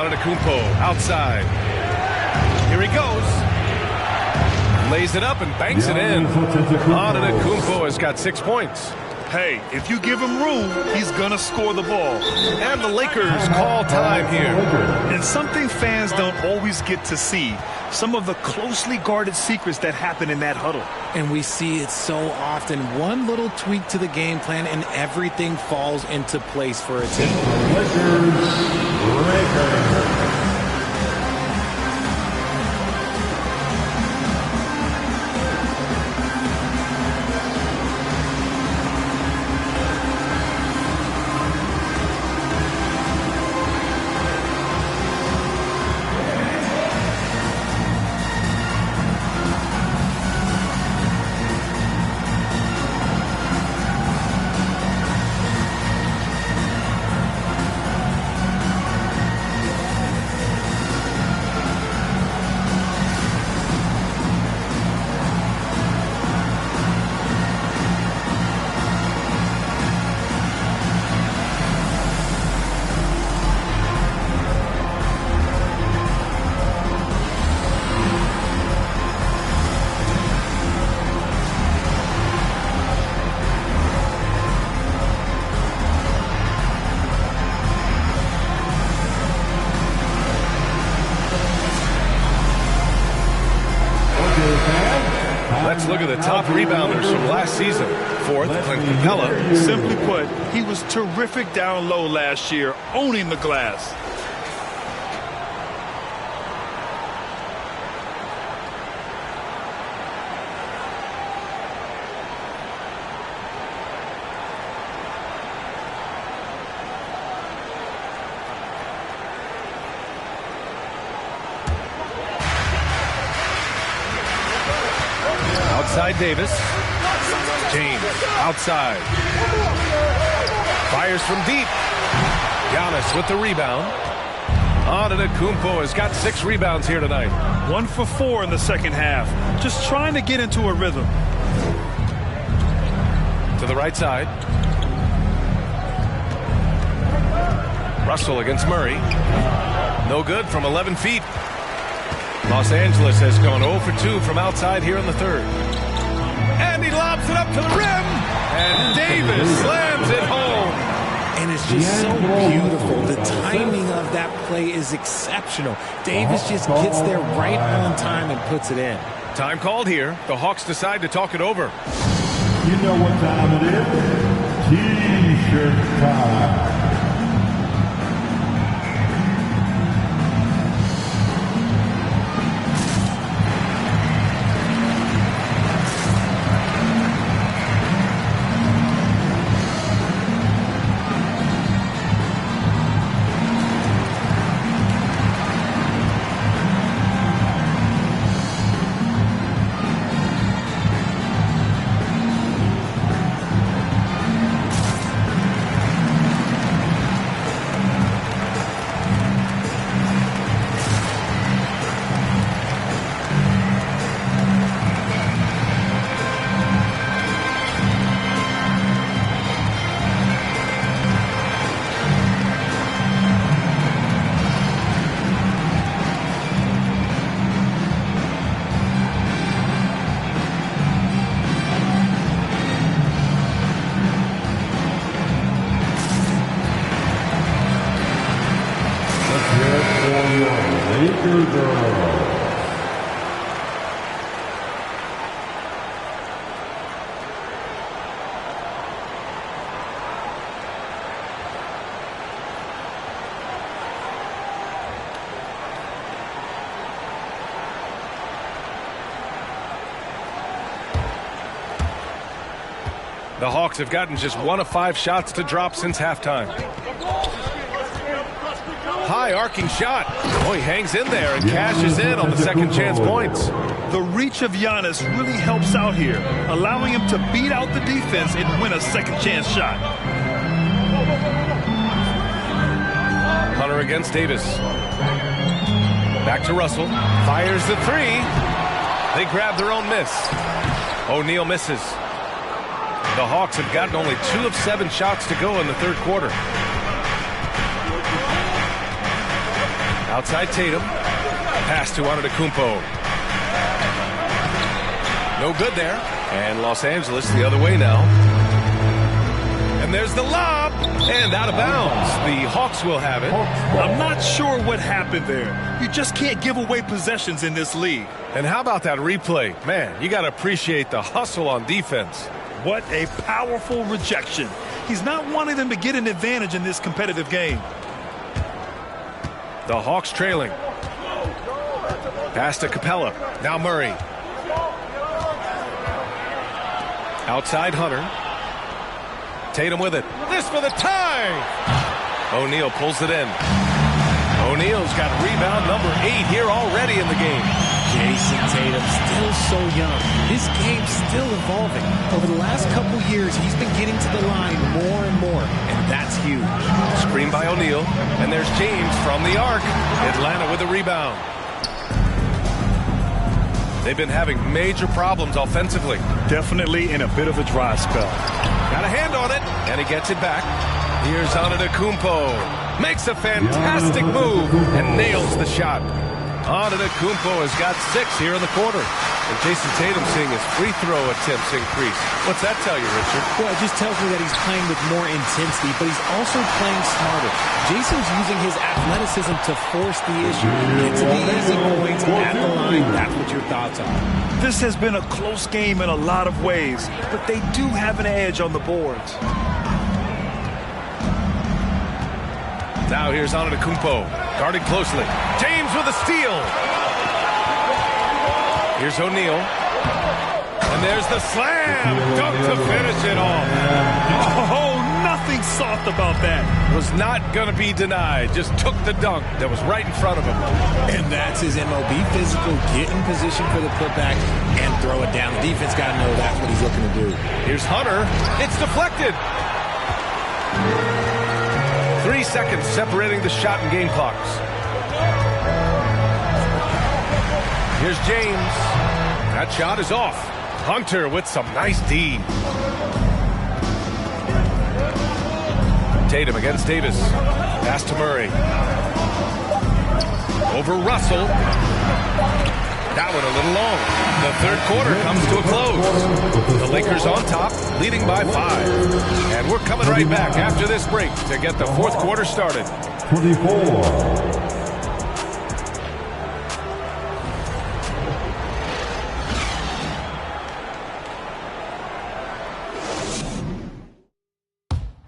Antetokounmpo outside. Here he goes. Lays it up and banks it in. Antetokounmpo has got 6 points. Hey, if you give him room, he's going to score the ball. And the Lakers call time here. And something fans don't always get to see, some of the closely guarded secrets that happen in that huddle. And we see it so often. One little tweak to the game plan and everything falls into place for a team. Let's look at the top rebounders from last season. Fourth, Clint Capella. Simply put, he was terrific down low last year, owning the glass. Outside Davis. James outside. Fires from deep. Giannis with the rebound. Antetokounmpo has got 6 rebounds here tonight. 1 for 4 in the second half. Just trying to get into a rhythm. To the right side. Russell against Murray. No good from 11 feet. Los Angeles has gone 0 for 2 from outside here in the third. And he lobs it up to the rim. And Davis slams it home. And it's just so beautiful. The timing of that play is exceptional. Davis just gets there right on time and puts it in. Time called here. The Hawks decide to talk it over. You know what time it is? T-shirt time. The Hawks have gotten just 1 of 5 shots to drop since halftime. High arcing shot. Oh, he hangs in there and cashes in on the second chance points. The reach of Giannis really helps out here, allowing him to beat out the defense and win a second chance shot. Hunter against Davis. Back to Russell. Fires the 3. They grab their own miss. O'Neal misses. The Hawks have gotten only 2 of 7 shots to go in the third quarter. Outside Tatum. Pass to Antetokounmpo. No good there. And Los Angeles the other way now. And there's the lob. And out of bounds. The Hawks will have it. I'm not sure what happened there. You just can't give away possessions in this league. And how about that replay? Man, you got to appreciate the hustle on defense. What a powerful rejection. He's not wanting them to get an advantage in this competitive game. The Hawks trailing. Pass to Capella. Now Murray. Outside Hunter. Tatum with it. This for the tie. O'Neal pulls it in. O'Neal's got rebound number 8 here already in the game. Jason Tatum still so young. This game's still evolving. Over the last couple years, he's been getting to the line more and more, and that's huge. Screen by O'Neal, and there's James from the arc. Atlanta with the rebound. They've been having major problems offensively. Definitely in a bit of a dry spell. Got a hand on it, and he gets it back. Here's Antetokounmpo. Makes a fantastic move and nails the shot. Antetokounmpo has got 6 here in the quarter. And Jason Tatum seeing his free throw attempts increase. What's that tell you, Richard? Well, it just tells me that he's playing with more intensity, but he's also playing smarter. Jason's using his athleticism to force the issue. Get to the easy points at the line. That's what your thoughts are. This has been a close game in a lot of ways, but they do have an edge on the boards. Now here's Antetokounmpo, guarded closely. James with a steal. Here's O'Neal. And there's the slam. Dunk to finish it off. Oh, nothing soft about that. Was not going to be denied. Just took the dunk that was right in front of him. And that's his MOB physical. Get in position for the putback and throw it down. The defense got to know that's what he's looking to do. Here's Hunter. It's deflected. 3 seconds separating the shot and game clocks. Here's James. That shot is off. Hunter with some nice D. Tatum against Davis. Pass to Murray. Over Russell. That one a little long. The third quarter comes to a close. The Lakers on top, leading by 5. And we're coming right back after this break to get the fourth quarter started. 24.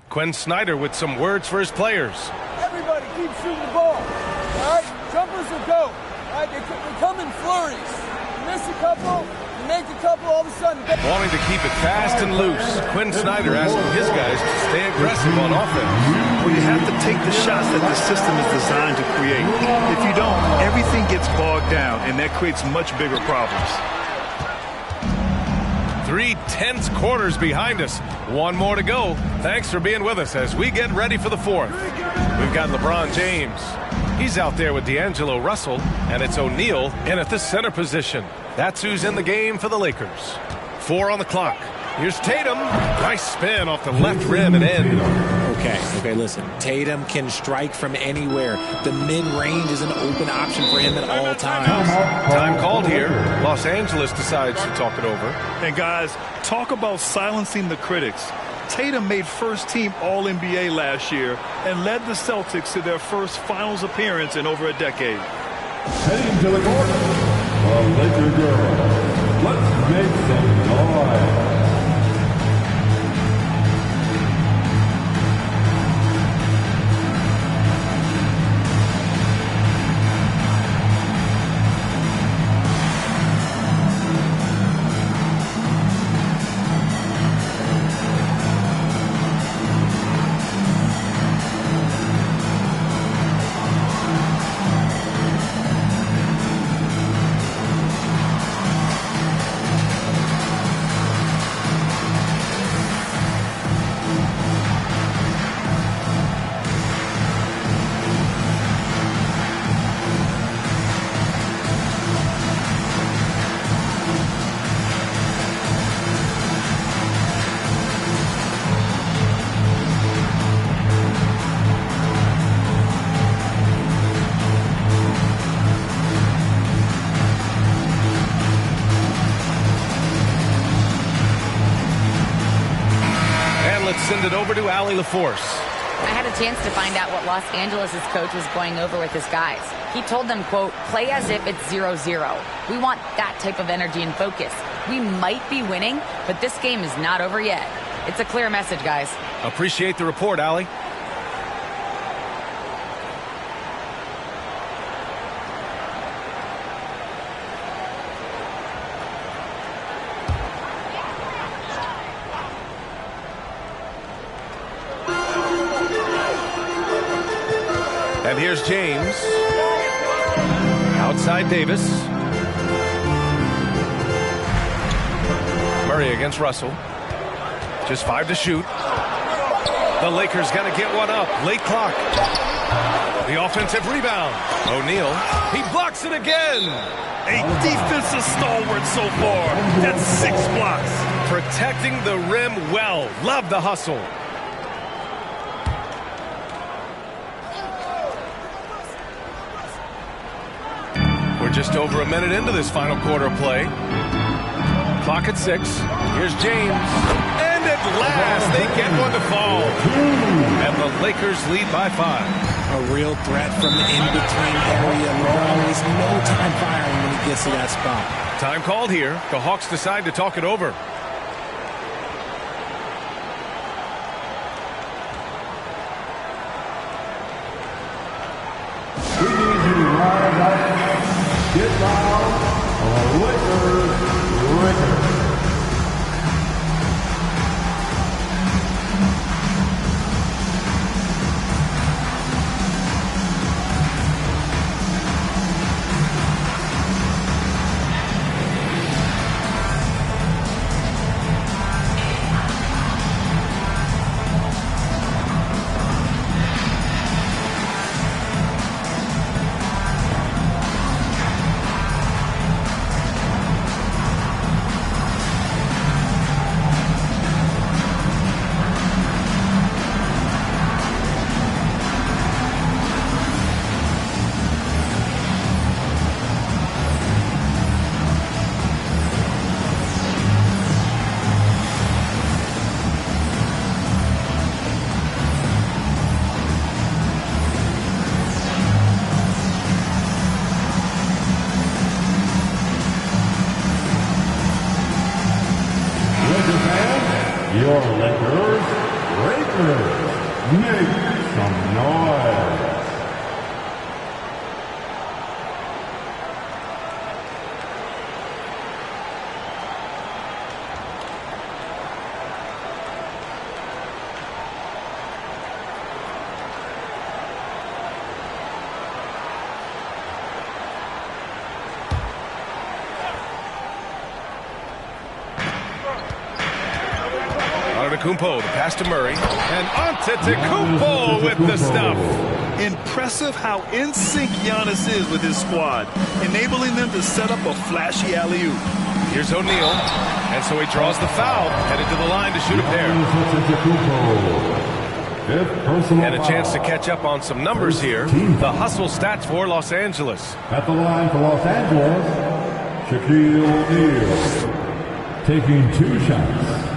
Quinn Snyder with some words for his players. Everybody keep shooting the ball. All right? Jumpers will go. All right? They come in flurries. You miss a couple, you make a couple, all of a sudden. Wanting to keep it fast and loose, Quinn Snyder asking his guys to stay aggressive on offense. Well, you have to take the shots that the system is designed to create. If you don't, everything gets bogged down, and that creates much bigger problems. 3 tense quarters behind us. One more to go. Thanks for being with us as we get ready for the fourth. We've got LeBron James. He's out there with D'Angelo Russell, and it's O'Neal in at the center position. That's who's in the game for the Lakers. 4 on the clock. Here's Tatum. Nice spin off the left rim and in. Okay, listen. Tatum can strike from anywhere. The mid-range is an open option for him at all times. Time called here. Los Angeles decides to talk it over. And guys, talk about silencing the critics. Tatum made first-team All-NBA last year and led the Celtics to their first finals appearance in over a decade. Heading to the court, the Laker girls. Let's make some noise. send it over to Allie LaForce. I had a chance to find out what Los Angeles' coach was going over with his guys. He told them, quote, play as if it's 0-0. We want that type of energy and focus. We might be winning, but this game is not over yet. It's a clear message, guys. Appreciate the report, Allie. And here's James. Outside Davis. Murray against Russell. Just 5 to shoot. The Lakers got to get one up. Late clock. The offensive rebound. O'Neal. He blocks it again. A defensive stalwart so far. That's 6 blocks. Protecting the rim well. Love the hustle. We're just over a minute into this final quarter of play. Clock at 6. Here's James. And at last, they get one to fall. And the Lakers lead by 5. A real threat from the in-between area. LeBron wastes no time firing when he gets to that spot. Time called here. The Hawks decide to talk it over. We need you to rise up, get loud, Lakers. Your Lakers, make some noise. Antetokounmpo, the pass to Murray, and Antetokounmpo with the stuff. Impressive how in sync Giannis is with his squad, enabling them to set up a flashy alley-oop. Here's O'Neal, and so he draws the foul, headed to the line to shoot a pair. And a chance to catch up on some numbers here. The hustle stats for Los Angeles. At the line for Los Angeles, Shaquille O'Neal, taking 2 shots.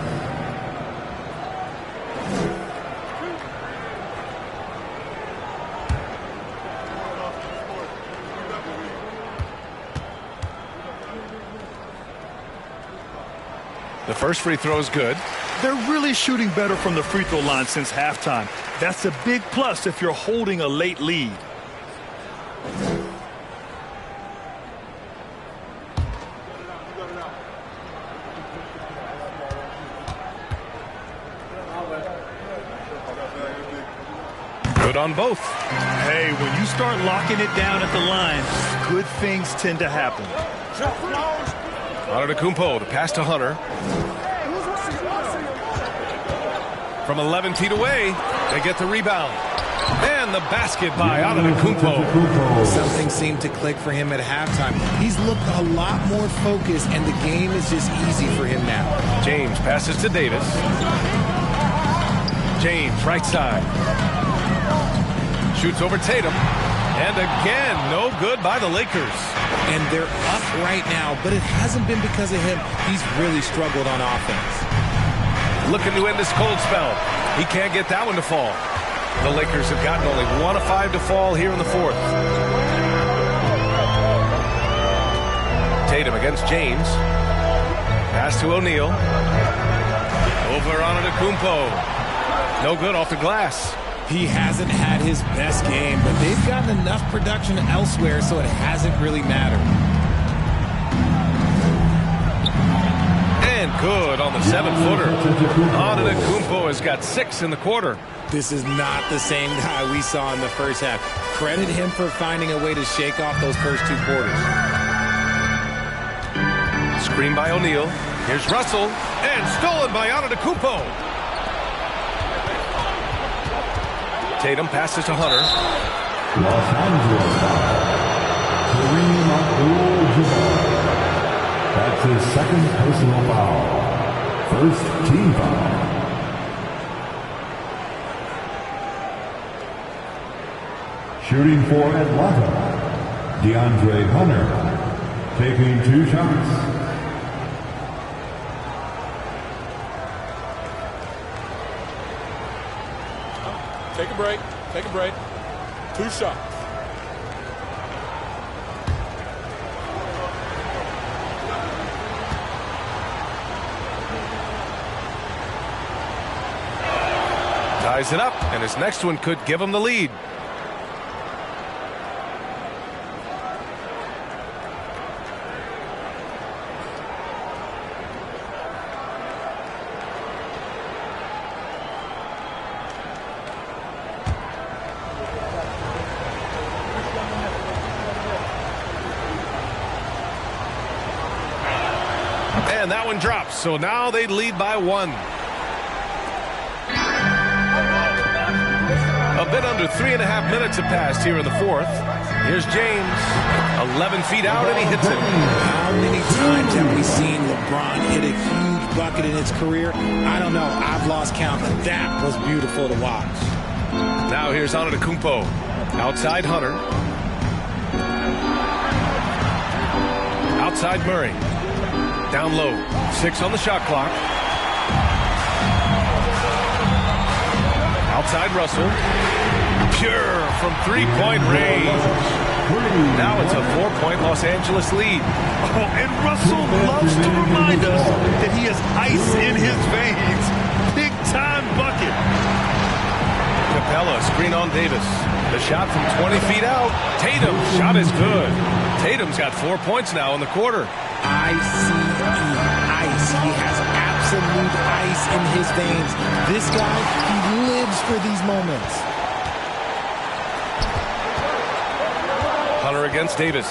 The first free throw is good. They're really shooting better from the free throw line since halftime. That's a big plus if you're holding a late lead. Good on both. Hey, when you start locking it down at the line, good things tend to happen. Antetokounmpo, the pass to Hunter. From 11 feet away, they get the rebound. And the basket by Antetokounmpo. Something seemed to click for him at halftime. He's looked a lot more focused, and the game is just easy for him now. James passes to Davis. James, right side. Shoots over Tatum. And again, no good by the Lakers. And they're up right now, but it hasn't been because of him. He's really struggled on offense. looking to end this cold spell. He can't get that one to fall. The Lakers have gotten only 1 of 5 to fall here in the fourth. Tatum against James. Pass to O'Neal. Over on Antetokounmpo. No good off the glass. He hasn't had his best game, but they've gotten enough production elsewhere, so it hasn't really mattered. And good on the 7-footer. Antetokounmpo has got 6 in the quarter. This is not the same guy we saw in the first half. Credit him for finding a way to shake off those first 2 quarters. Screen by O'Neal. Here's Russell. And stolen by Antetokounmpo. Tatum passes to Hunter. Los Angeles foul. Kareem Abdul-Jabbar. That's his second personal foul. First team foul. Shooting for Atlanta, DeAndre Hunter, taking 2 shots. Take a break. Take a break. 2 shots. Ties it up, and his next one could give him the lead. And that one drops, so now they lead by 1. A bit under 3.5 minutes have passed here in the fourth. Here's James, 11 feet out, and he hits it. How many times have we seen LeBron hit a huge bucket in his career? I don't know. I've lost count, but that was beautiful to watch. Now here's Antetokounmpo. Outside Hunter. Outside Murray. Down low. 6 on the shot clock. Outside Russell. Pure from 3-point range. Now it's a 4-point Los Angeles lead. Oh, and Russell loves to remind us that he has ice in his veins. Big time bucket. Capella, screen on Davis. The shot from 20 feet out. Tatum, shot is good. Tatum's got 4 points now in the quarter. ICE. He has absolute ice in his veins. This guy, he lives for these moments. Hunter against Davis.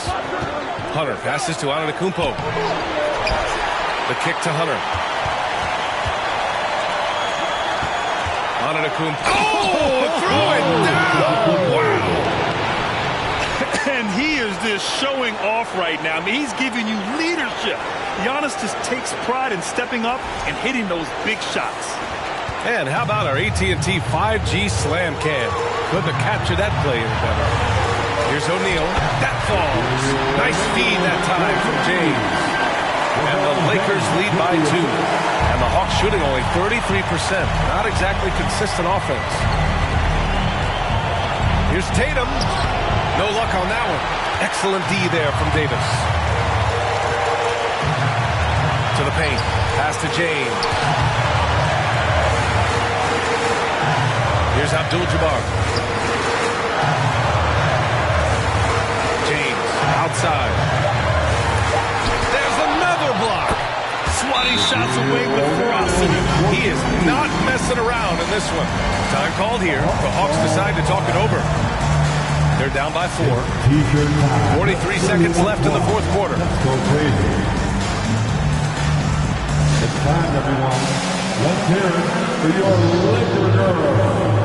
Hunter passes to Antetokounmpo. The kick to Hunter. Antetokounmpo. Oh, throw it down! Wow! And he is just showing off right now. I mean, he's giving you leadership. Giannis just takes pride in stepping up and hitting those big shots. And how about our AT&T 5G slam cam? Couldn't have captured that play any better. Here's O'Neal. That falls. Nice feed that time from James. And the Lakers lead by 2. And the Hawks shooting only 33%. Not exactly consistent offense. Here's Tatum. No luck on that one. Excellent D there from Davis. To the paint. Pass to James. Here's Abdul-Jabbar. James outside. There's another block. Swatting shots away with ferocity. He is not messing around in this one. Time called here. The Hawks decide to talk it over. They're down by 4. 43 seconds left in the fourth quarter. Let's go crazy. It's time, everyone. Let's hear it for your Laker girl.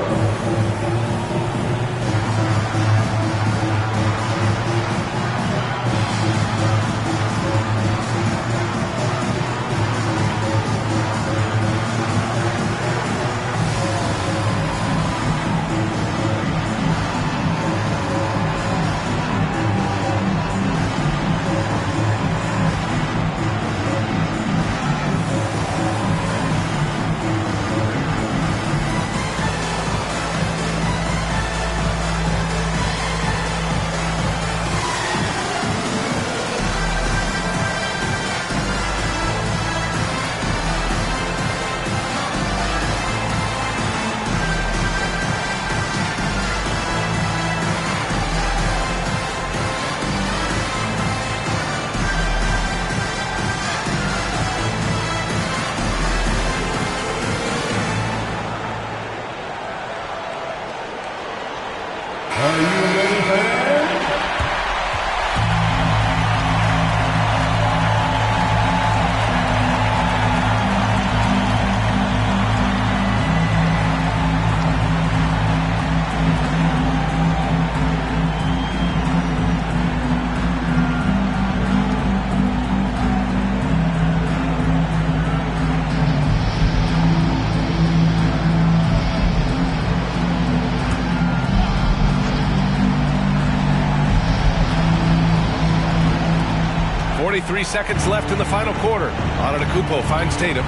3 seconds left in the final quarter. Antetokounmpo finds Tatum.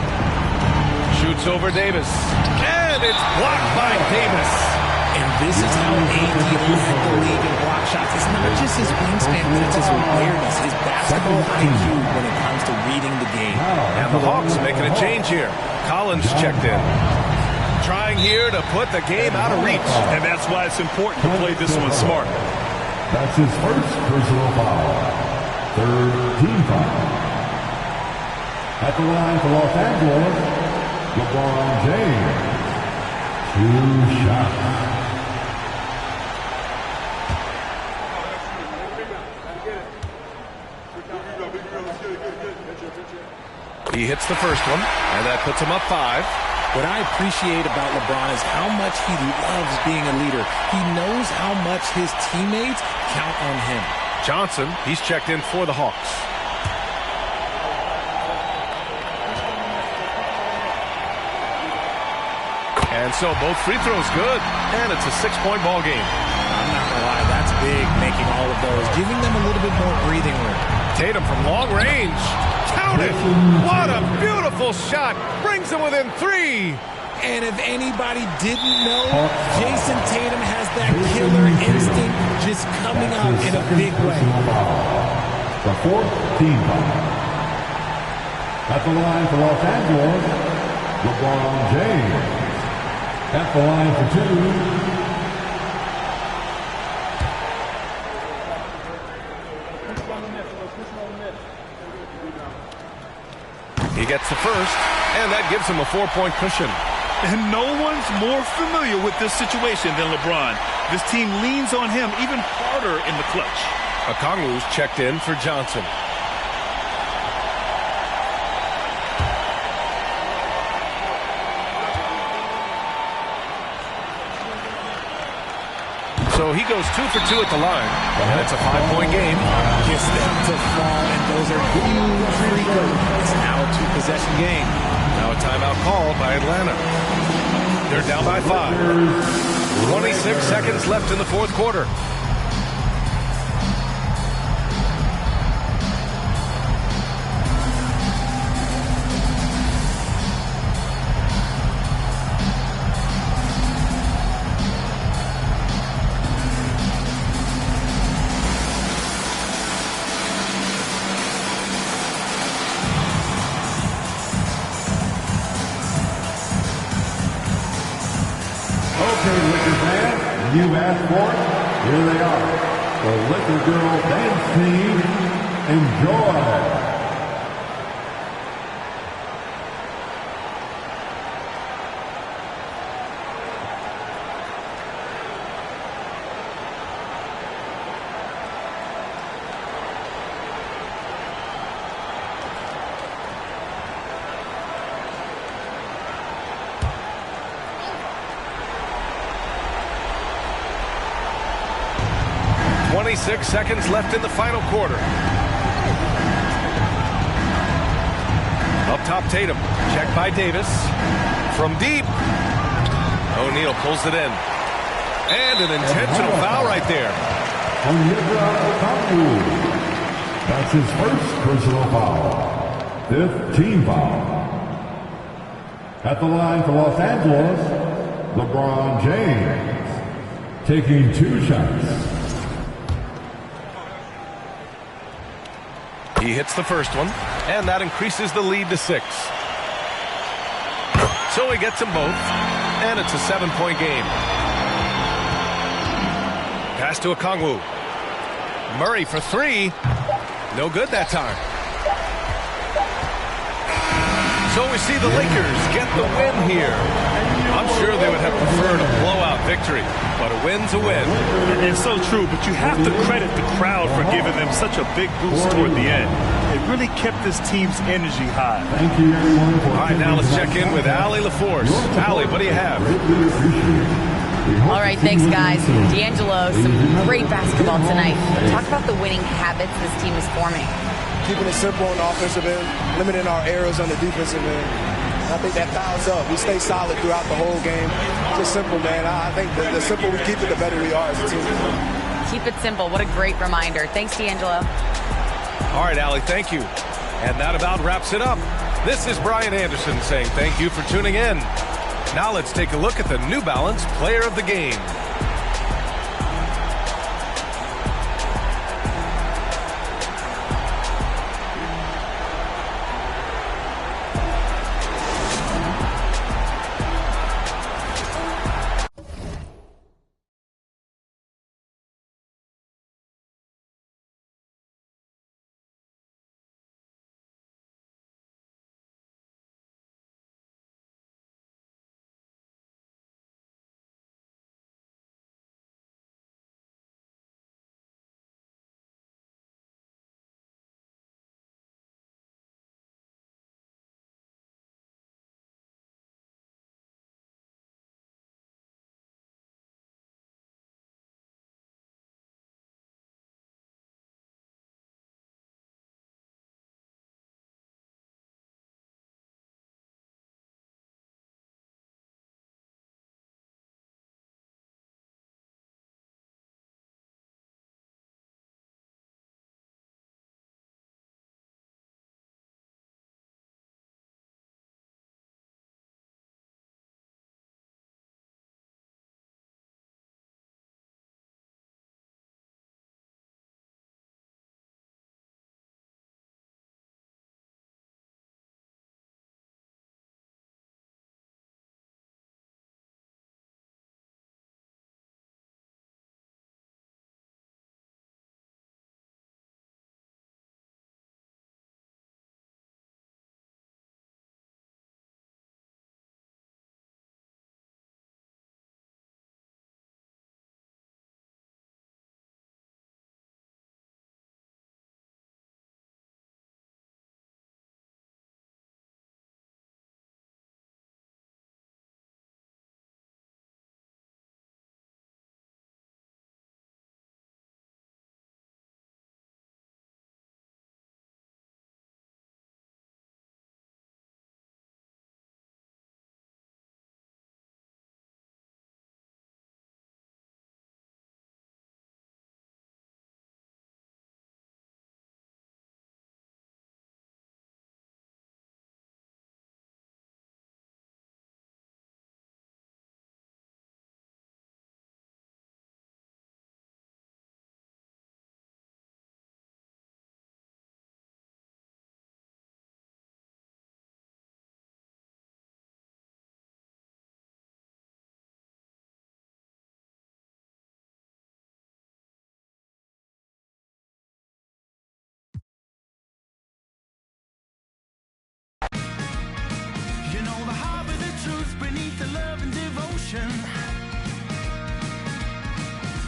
Shoots over Davis. And it's blocked by Davis. And this is how AD led the league in block shots. It's not just his wingspan, but it's his awareness, his basketball IQ when it comes to reading the game. And the Hawks making a change here. Collins checked in. Trying here to put the game out of reach. And that's why it's important to play this one smart. That's his first personal foul. Third team foul. At the line for Los Angeles, LeBron James. 2 shots. He hits the first one, and that puts him up 5. What I appreciate about LeBron is how much he loves being a leader. He knows how much his teammates count on him. Johnson, he's checked in for the Hawks. And so both free throws good, and it's a 6-point ball game. I'm not going to lie, that's big, making all of those, giving them a little bit more breathing room. Tatum from long range. Count it! What a beautiful shot! Brings them within 3. And if anybody didn't know, Jason Tatum has that killer instinct just coming out in a big way. The 4th team foul. At the line for Los Angeles, LeBron James. At the line for 2. He gets the first, and that gives him a 4-point cushion. And no one's more familiar with this situation than LeBron. This team leans on him even harder in the clutch. Okongwu's checked in for Johnson. So he goes 2 for 2 at the line, and it's a 5-point game. Gets them to fall, and those are huge free throws. It's now a 2-possession game. Now a timeout called by Atlanta. They're down by 5. 26 seconds left in the 4th quarter. You asked for it, here they are. The Liquor Girl Dance Team. Enjoy. Six seconds left in the final quarter. Up top, Tatum. Checked by Davis. From deep. O'Neal pulls it in. And an intentional foul right there. That's his first personal foul. 5th team foul. At the line for Los Angeles, LeBron James. Taking 2 shots. He hits the first one, and that increases the lead to 6. So he gets them both, and it's a 7-point game. Pass to Okongwu. Murray for 3. No good that time. So we see the Lakers get the win here. I'm sure they would have preferred a blowout victory, but a win's a win. It's so true, but you have to credit the crowd for giving them such a big boost toward the end. It really kept this team's energy high. Thank you, everyone. All right, now let's check in with Allie LaForce. Allie, what do you have? All right, thanks, guys. D'Angelo, some great basketball tonight. Talk about the winning habits this team is forming. Keeping it simple on the offensive end, limiting our errors on the defensive end. I think that piles up. We stay solid throughout the whole game. Just simple, man. I think the simpler we keep it, the better we are as a team. Keep it simple. What a great reminder. Thanks, D'Angelo. All right, Allie, thank you. And that about wraps it up. This is Brian Anderson saying thank you for tuning in. Now let's take a look at the New Balance Player of the Game.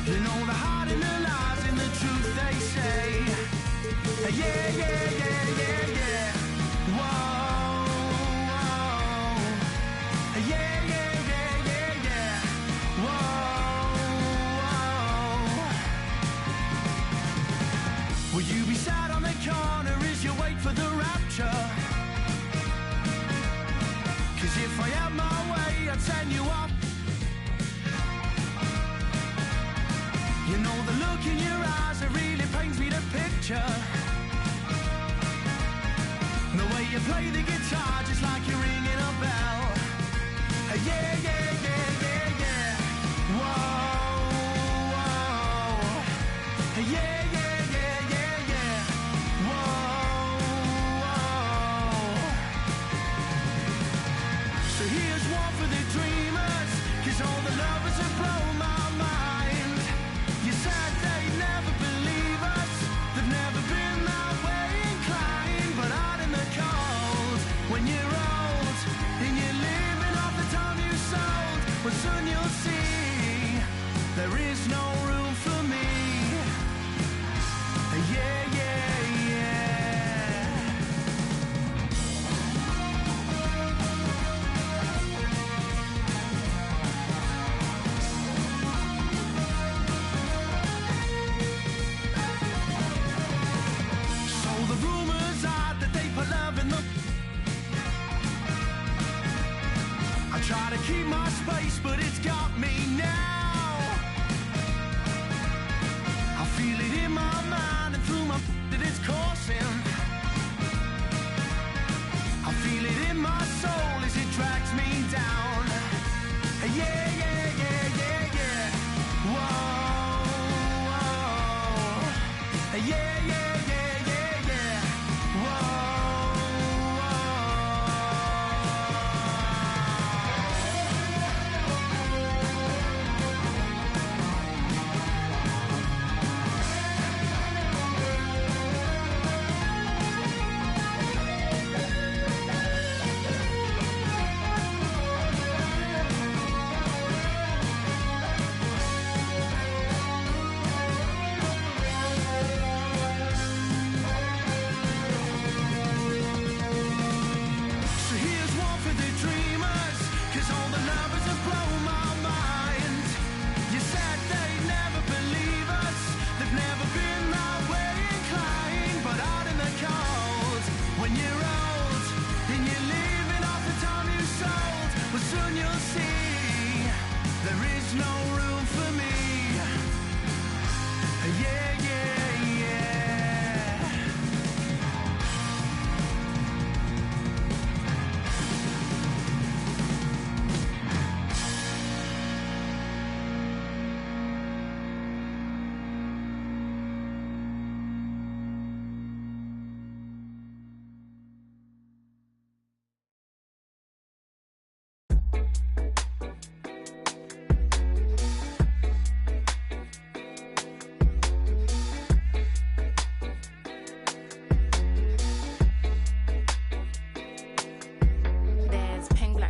You know the heart and the lies and the truth they say. Yeah, yeah, yeah, yeah, yeah. Whoa, whoa. Yeah, yeah, yeah, yeah, yeah. Whoa, whoa. Will you be sat on the corner as you wait for the rapture? 'Cause if I had my way, I'd send you off. You know the look in your eyes, it really paints me the picture. The way you play the guitar, just like you're ringing a bell. Yeah, yeah, yeah, yeah, yeah. Whoa, whoa. Yeah, yeah, yeah, yeah, yeah. Whoa, whoa. So here's one for the dreamers, 'cause all the lovers have blown my mind. You said they'd never believe us, they've never been that way inclined. But out in the cold, when you're old, and you're living off the time you sold, well soon you'll see, there is no room for me. Yeah, yeah, yeah. So the rumors are that they put love in the... I try to keep my space, but it's got me now. I feel it in my mind and through my... that it's coursing.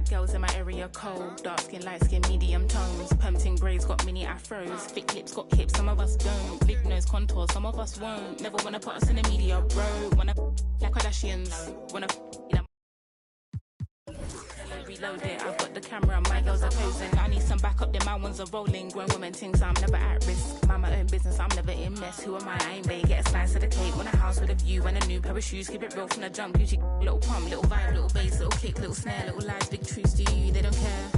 Black girls in my area cold. Dark skin, light skin, medium tones. Permting braids got mini afros. Thick lips got hips, some of us don't. Big nose contour, some of us won't. Never wanna put us in the media, bro. Wanna like Kardashians. Wanna reload it. I've got the camera, my girls are posing. I need some backup, then my ones are rolling. Grown women things, I'm never at risk. Mind my own business, I'm never in mess. Who am I ain't babe. Get a slice of the cake. Want a house with a view and a new pair of shoes. Keep it real from the jump. Gucci, little pump, little vibe, little bass, little kick, little snare, little lies, big truths. Do you? They don't care.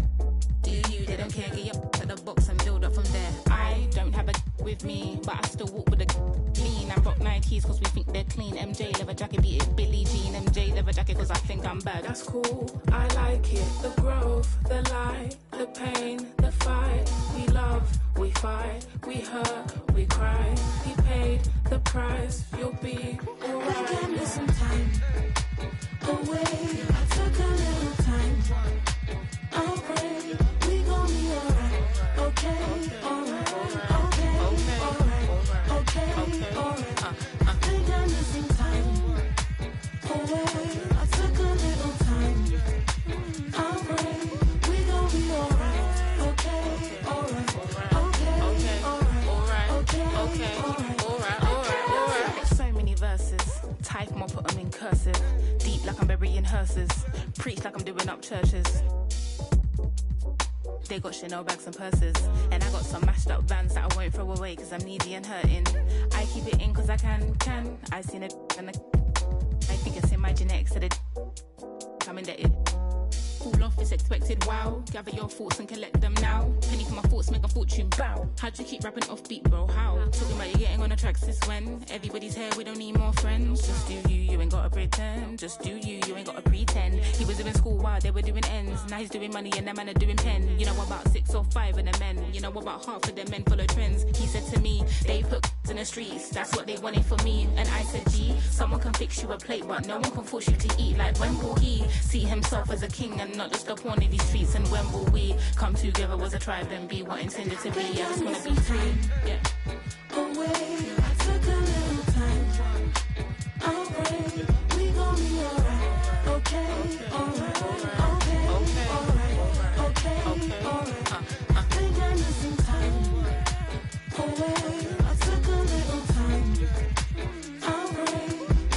Do you? They don't care. Get your to the box and build up from there. I don't have a with me, but I still walk with a clean. I rock 90s cause we think they're clean. MJ leather jacket, beat it Billie Jean. MJ leather jacket cause I think I'm bad. That's cool, I like it. The growth, the light, the pain, the fight. We love, we fight, we hurt, we cry. He paid the price, you'll be alright. Give me some time away. I took a little time. I'll pray, we gon' be alright. Okay, alright, okay, alright, okay, alright. I think I need some time away. I took a little time. I'll pray, we gon' be alright. Okay, alright, okay, alright, okay, alright. So many verses, type them or put them in cursive. Deep like I'm burying hearses, preach like I'm doing up churches. They got Chanel bags and purses, and I got some mashed up vans that I won't throw away cause I'm needy and hurting. I keep it in cause I can. I seen it and I think it's in my genetics that it I'm indebted. Fall off is expected, wow. Gather your thoughts and collect them now. Penny for my thoughts, make a fortune, bow. How'd you keep rapping offbeat, bro? How? Talking about you getting on the tracks since when? Everybody's here, we don't need more friends. Just do you, you ain't gotta pretend. Just do you, you ain't gotta pretend. He was doing school while they were doing ends. Now he's doing money and that man are doing pen. You know about 6 or 5 of the men. You know about half of the men follow trends. He said to me, they put in the streets. That's what they wanted for me. And I said, gee, someone can fix you a plate, but no one can force you to eat. Like when will he see himself as a king and not just a pawn in these streets? And when will we come together as a tribe and be what intended to be? I just wanna be free. Yeah. Away, I took a little time. I'll pray, we gon' be alright. Okay, alright, okay, alright, okay, alright. I think I need some time. Away, I took a little time. I'll pray,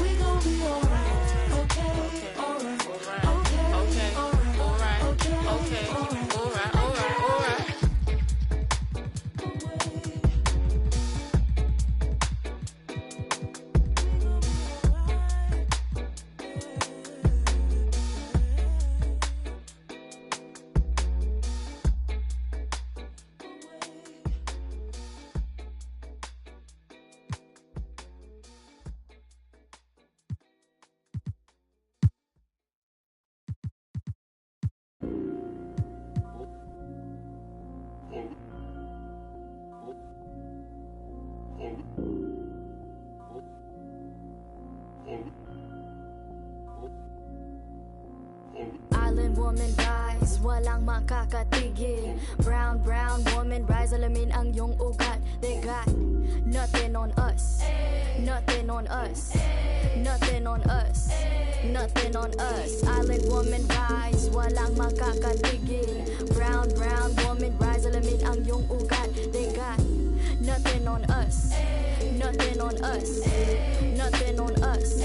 we gon' be alright. Okay, alright, okay, alright, okay, alright, alright. Island woman rise, walang makakatigil. Brown woman rise, alamin ang iyong ugat. They got nothing on us, nothing on us, nothing on us, nothing on us. Island woman rise, walang makakatigil. Brown woman rise, alamin ang iyong ugat. They got nothing on us, nothing on us, nothing on us.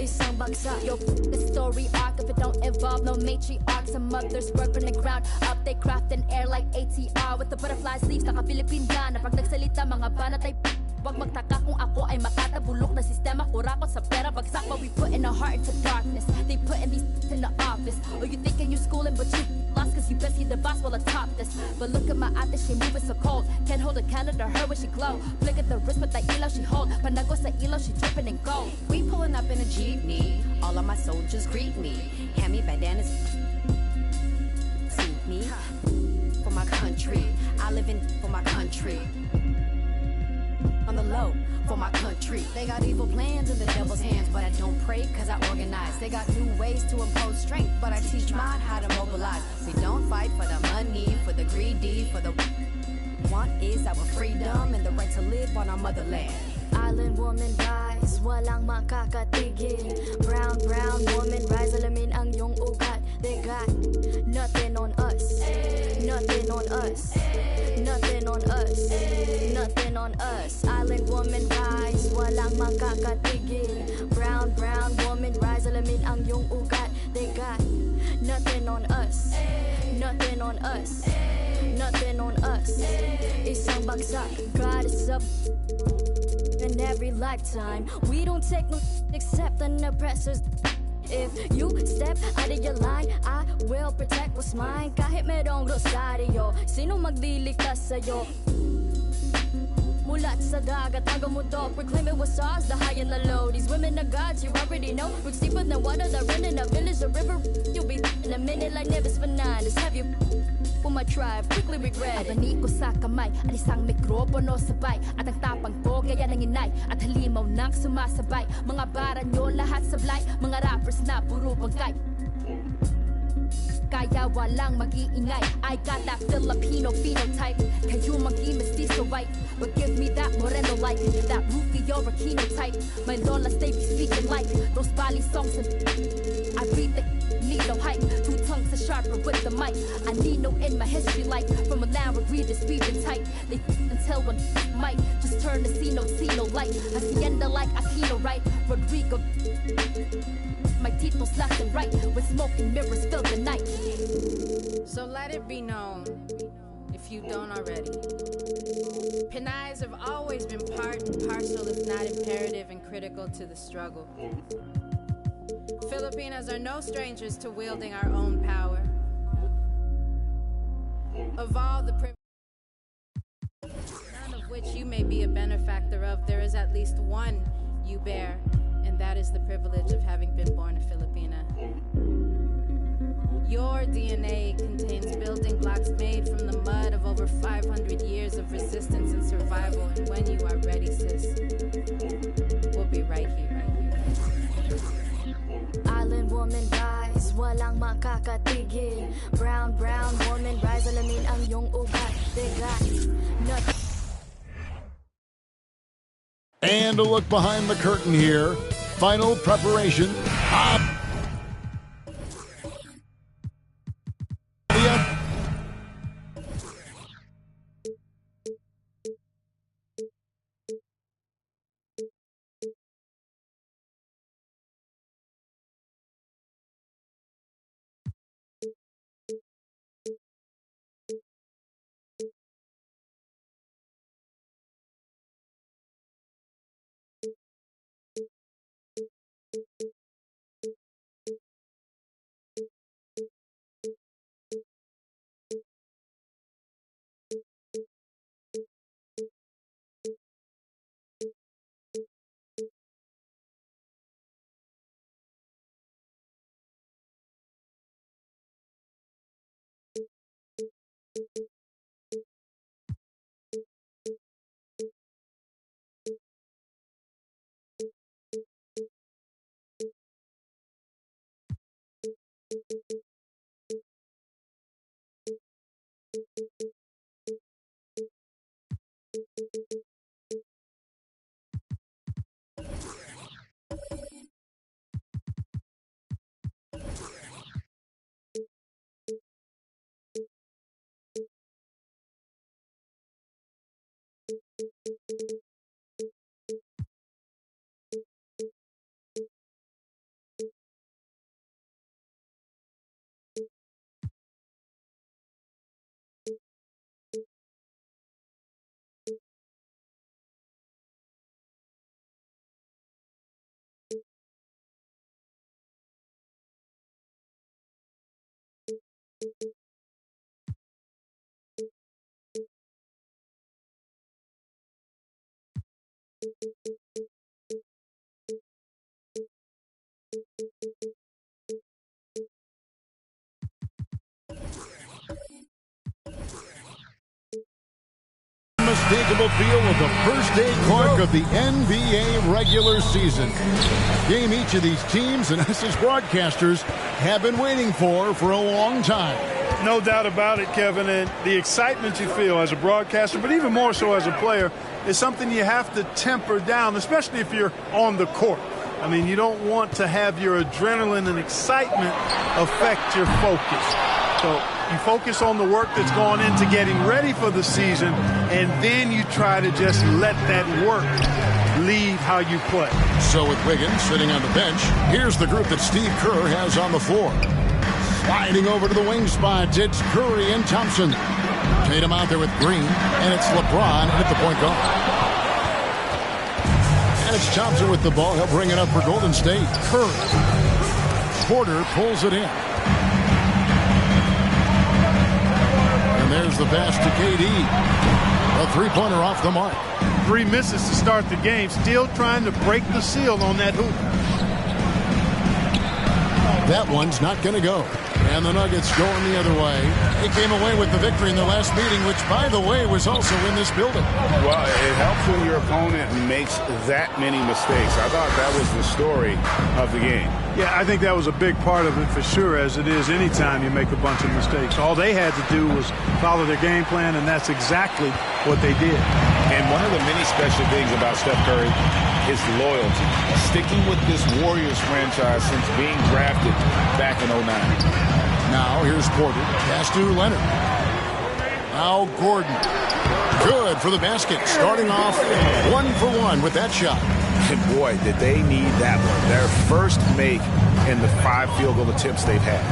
Isang bagsak, yo, the story arc. If it don't involve no matriarch, some mothers work from the ground up. They craft an air like ATR with the butterfly sleeves. Naka-Philippine na pag nagsalita mga banat ay wag magtaka kung ako ay makatabulok na sistema. Kurakot sa pera, bagsak, but we put in our heart into darkness. They putting these in the office. Oh, you thinking you schooling, but you lost cause you best see the boss while atop this. But look at my ate, she moving so cold. Can't hold a candle to her when she glow. Flick at the wrist, but the ilaw she hold. Panago sa ilaw, she dripping in gold. We pulling up in a jeepney. All of my soldiers greet me. Hand me bandanas. See me for my country. I live in for my country. On the low for my country. They got evil plans in the devil's hands, but I don't pray cause I organize. They got new ways to impose strength, but I teach mine how to mobilize. We don't fight for the money, for the greedy, for the want is our freedom and the right to live on our motherland. Island woman rise, walang makakatigil. Brown woman rise, alamin ang iyong ugat. They got us. Island woman rise, walang makakatigil. Brown woman rise, alamin ang iyong ugat. They got nothing on us, nothing on us, nothing on us. Isang bagsak, God is up in every lifetime. We don't take no except the oppressors. If you step out of your line, I will protect what's mine. Kahit merong rosaryo, sino magliligtas sa'yo? Mulat sa dagat hanggang mundo, proclaiming what's ours, the high and the low. These women are gods, you already know. Roots deeper than water, they're in a village, a river. You'll be in a minute like Nevis Fernandez. Have you for my tribe, quickly regret it. Abani ko sa kamay, at isang mikropono sabay. At ang tapang ko, gaya ng inay. At halimaw nang sumasabay. Mga bara nyo lahat sablay. Mga rappers na puro bangkay. Kaya walang mag-iingay. I got that Filipino phenotype. Kayo mag-i-mestizo right, but give me that Moreno like that Rufio Aquino type. My lolas they be speaking like those Bali songs and I read the need no hype. Two tongues are sharper with the mic. I need no in my history like from a land where greed is speaking tight. They until one might just turn to see no light. Hacienda like Aquino right. Rodrigo my titles left and right when smoking mirrors fill the night. So let it be known, if you don't already, Pinayas have always been part and parcel, if not imperative and critical to the struggle. Filipinas are no strangers to wielding our own power. Of all the none of which you may be a benefactor of, there is at least one you bear, and that is the privilege of having been born a Filipina. Your DNA contains building blocks made from the mud of over 500 years of resistance and survival, and when you are ready, sis, we'll be right here. Island woman rise, walang makakatigil. Brown woman rise, alamin ang iyong ugat. They got nothing. And a look behind the curtain here. Final preparation. Unmistakable feel of the first day mark of the NBA regular season. Game each of these teams and us as broadcasters have been waiting for a long time. No doubt about it, Kevin, and the excitement you feel as a broadcaster, but even more so as a player, is something you have to temper down, especially if you're on the court. I mean, you don't want to have your adrenaline and excitement affect your focus. So you focus on the work that's gone into getting ready for the season, and then you try to just let that work lead how you play. So with Wiggins sitting on the bench, here's the group that Steve Kerr has on the floor. Sliding over to the wing spot, it's Curry and Thompson. Tatum out there with Green, and it's LeBron at the point guard. And it's Thompson with the ball. He'll bring it up for Golden State. Curry. Porter pulls it in. And there's the pass to KD. A three-pointer off the mark. 3 misses to start the game. Still trying to break the seal on that hoop. That one's not going to go. And the Nuggets going the other way. They came away with the victory in the last meeting, which, by the way, was also in this building. Well, it helps when your opponent makes that many mistakes. I thought that was the story of the game. Yeah, I think that was a big part of it for sure, as it is anytime you make a bunch of mistakes. All they had to do was follow their game plan, and that's exactly what they did. And one of the many special things about Steph Curry is loyalty. Sticking with this Warriors franchise since being drafted back in 09. Now here's Porter. Pass to Leonard. Now Gordon. Good for the basket. Starting off 1 for 1 with that shot. And boy, did they need that one. Their first make in the 5 field goal attempts they've had.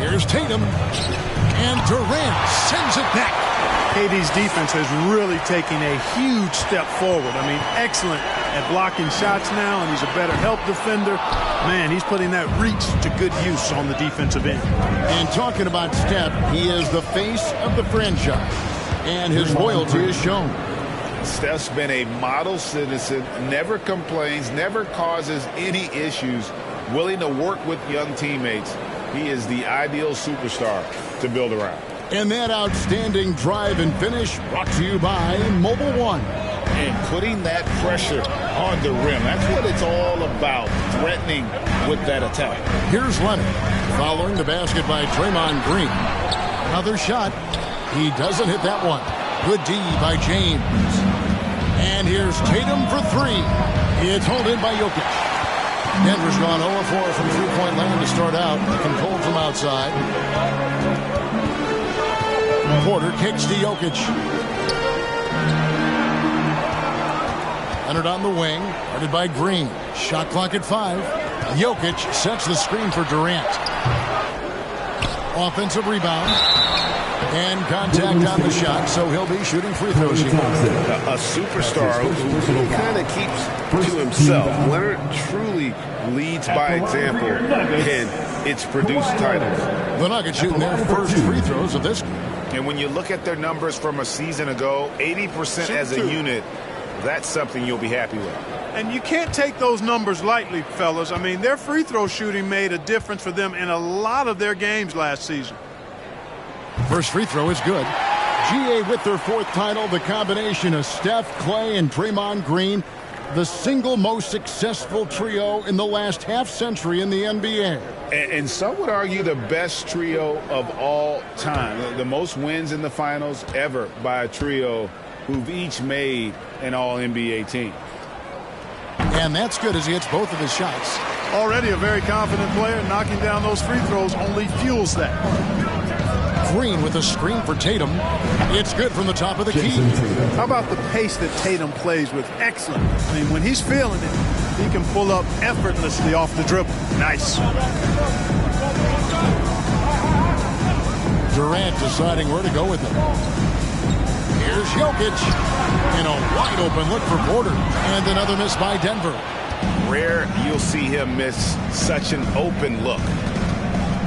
Here's Tatum. And Durant sends it back. KD's defense has really taken a huge step forward. I mean, excellent at blocking shots now, and he's a better help defender. Man, he's putting that reach to good use on the defensive end. And talking about Steph, he is the face of the franchise, and his loyalty is shown. Steph's been a model citizen, never complains, never causes any issues, willing to work with young teammates. He is the ideal superstar to build around. And that outstanding drive and finish brought to you by Mobile One. And putting that pressure on the rim. That's what it's all about, threatening with that attack. Here's Leonard following the basket by Draymond Green. Another shot. He doesn't hit that one. Good D by James. And here's Tatum for 3. It's hauled in by Jokic. Denver's gone 0-4 from three-point land to start out. Controlled from outside. Porter kicks to Jokic. Leonard on the wing, guarded by Green. Shot clock at 5. Jokic sets the screen for Durant. Offensive rebound. And contact on the shot, so he'll be shooting free throws here. A superstar who kind of keeps to himself. Leonard truly leads by example, and it's produced titles. The Nuggets shooting their first free throws of this game. And when you look at their numbers from a season ago, 80% as a unit, that's something you'll be happy with. And you can't take those numbers lightly, fellas. I mean, their free throw shooting made a difference for them in a lot of their games last season. First free throw is good. GA with their 4th title, the combination of Steph, Clay, and Draymond Green, the single most successful trio in the last half-century in the NBA. And some would argue the best trio of all time. The most wins in the finals ever by a trio who've each made an all-NBA team. And that's good as he hits both of his shots. Already a very confident player. Knocking down those free throws only fuels that. Green with a screen for Tatum. It's good from the top of the key. How about the pace that Tatum plays with? Excellent. I mean, when he's feeling it, he can pull up effortlessly off the dribble. Nice. Durant deciding where to go with it. Here's Jokic. In a wide open look for Porter. And another miss by Denver. Rare you'll see him miss such an open look.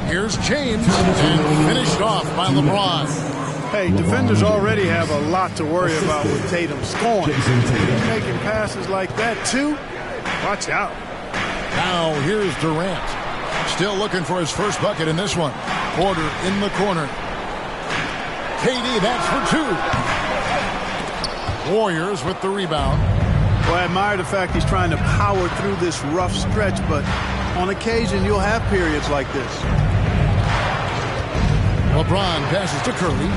Here's James, and finished off by LeBron. Hey, defenders already have a lot to worry about with Tatum scoring. He's making passes like that, too. Watch out. Now, here's Durant. Still looking for his first bucket in this one. Porter in the corner. KD, that's for 2. Warriors with the rebound. Well, I admire the fact he's trying to power through this rough stretch, but on occasion, you'll have periods like this. LeBron passes to Curry.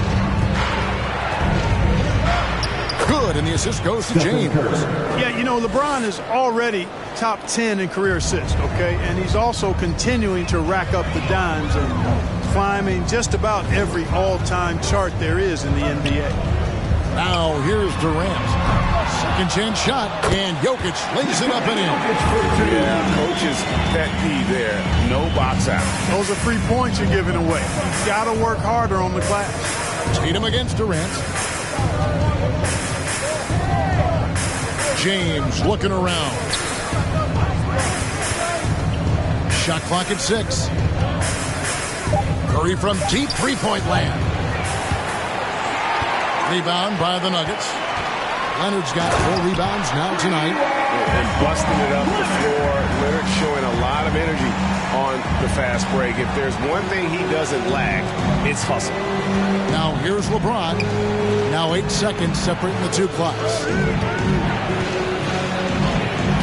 Good, and the assist goes to James. Yeah, you know, LeBron is already top 10 in career assists, okay? And he's also continuing to rack up the dimes and climbing just about every all-time chart there is in the NBA. Now here's Durant. Second chance shot, and Jokic lays it up and in. Yeah, coach's pet peeve there. No box out. Those are 3 points you're giving away. You've got to work harder on the glass. Tatum against Durant. James looking around. Shot clock at 6. Curry from deep three-point land. Rebound by the Nuggets. Leonard's got 4 rebounds now tonight. And busting it up the floor. Leonard showing a lot of energy on the fast break. If there's one thing he doesn't lack, it's hustle. Now here's LeBron. Now 8 seconds separating the two clocks.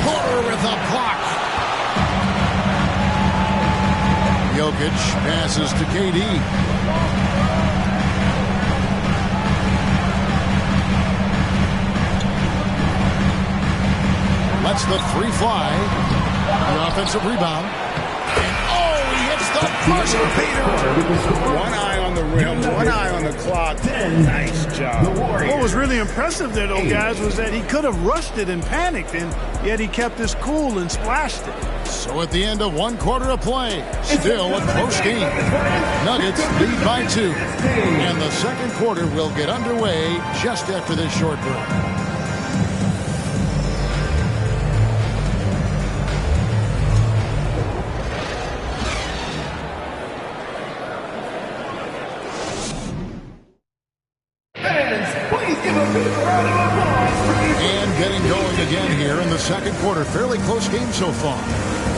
Porter with a block. Jokic passes to KD. Lets the 3 fly. The offensive rebound. And he hits the buzzer beater. One eye on the rim, one eye on the clock. Nice job. What was really impressive there, though, guys, was that he could have rushed it and panicked, and yet he kept his cool and splashed it. So at the end of 1 quarter of play, still a close game. Nuggets lead by 2. And the second quarter will get underway just after this short break. Second quarter, fairly close game so far.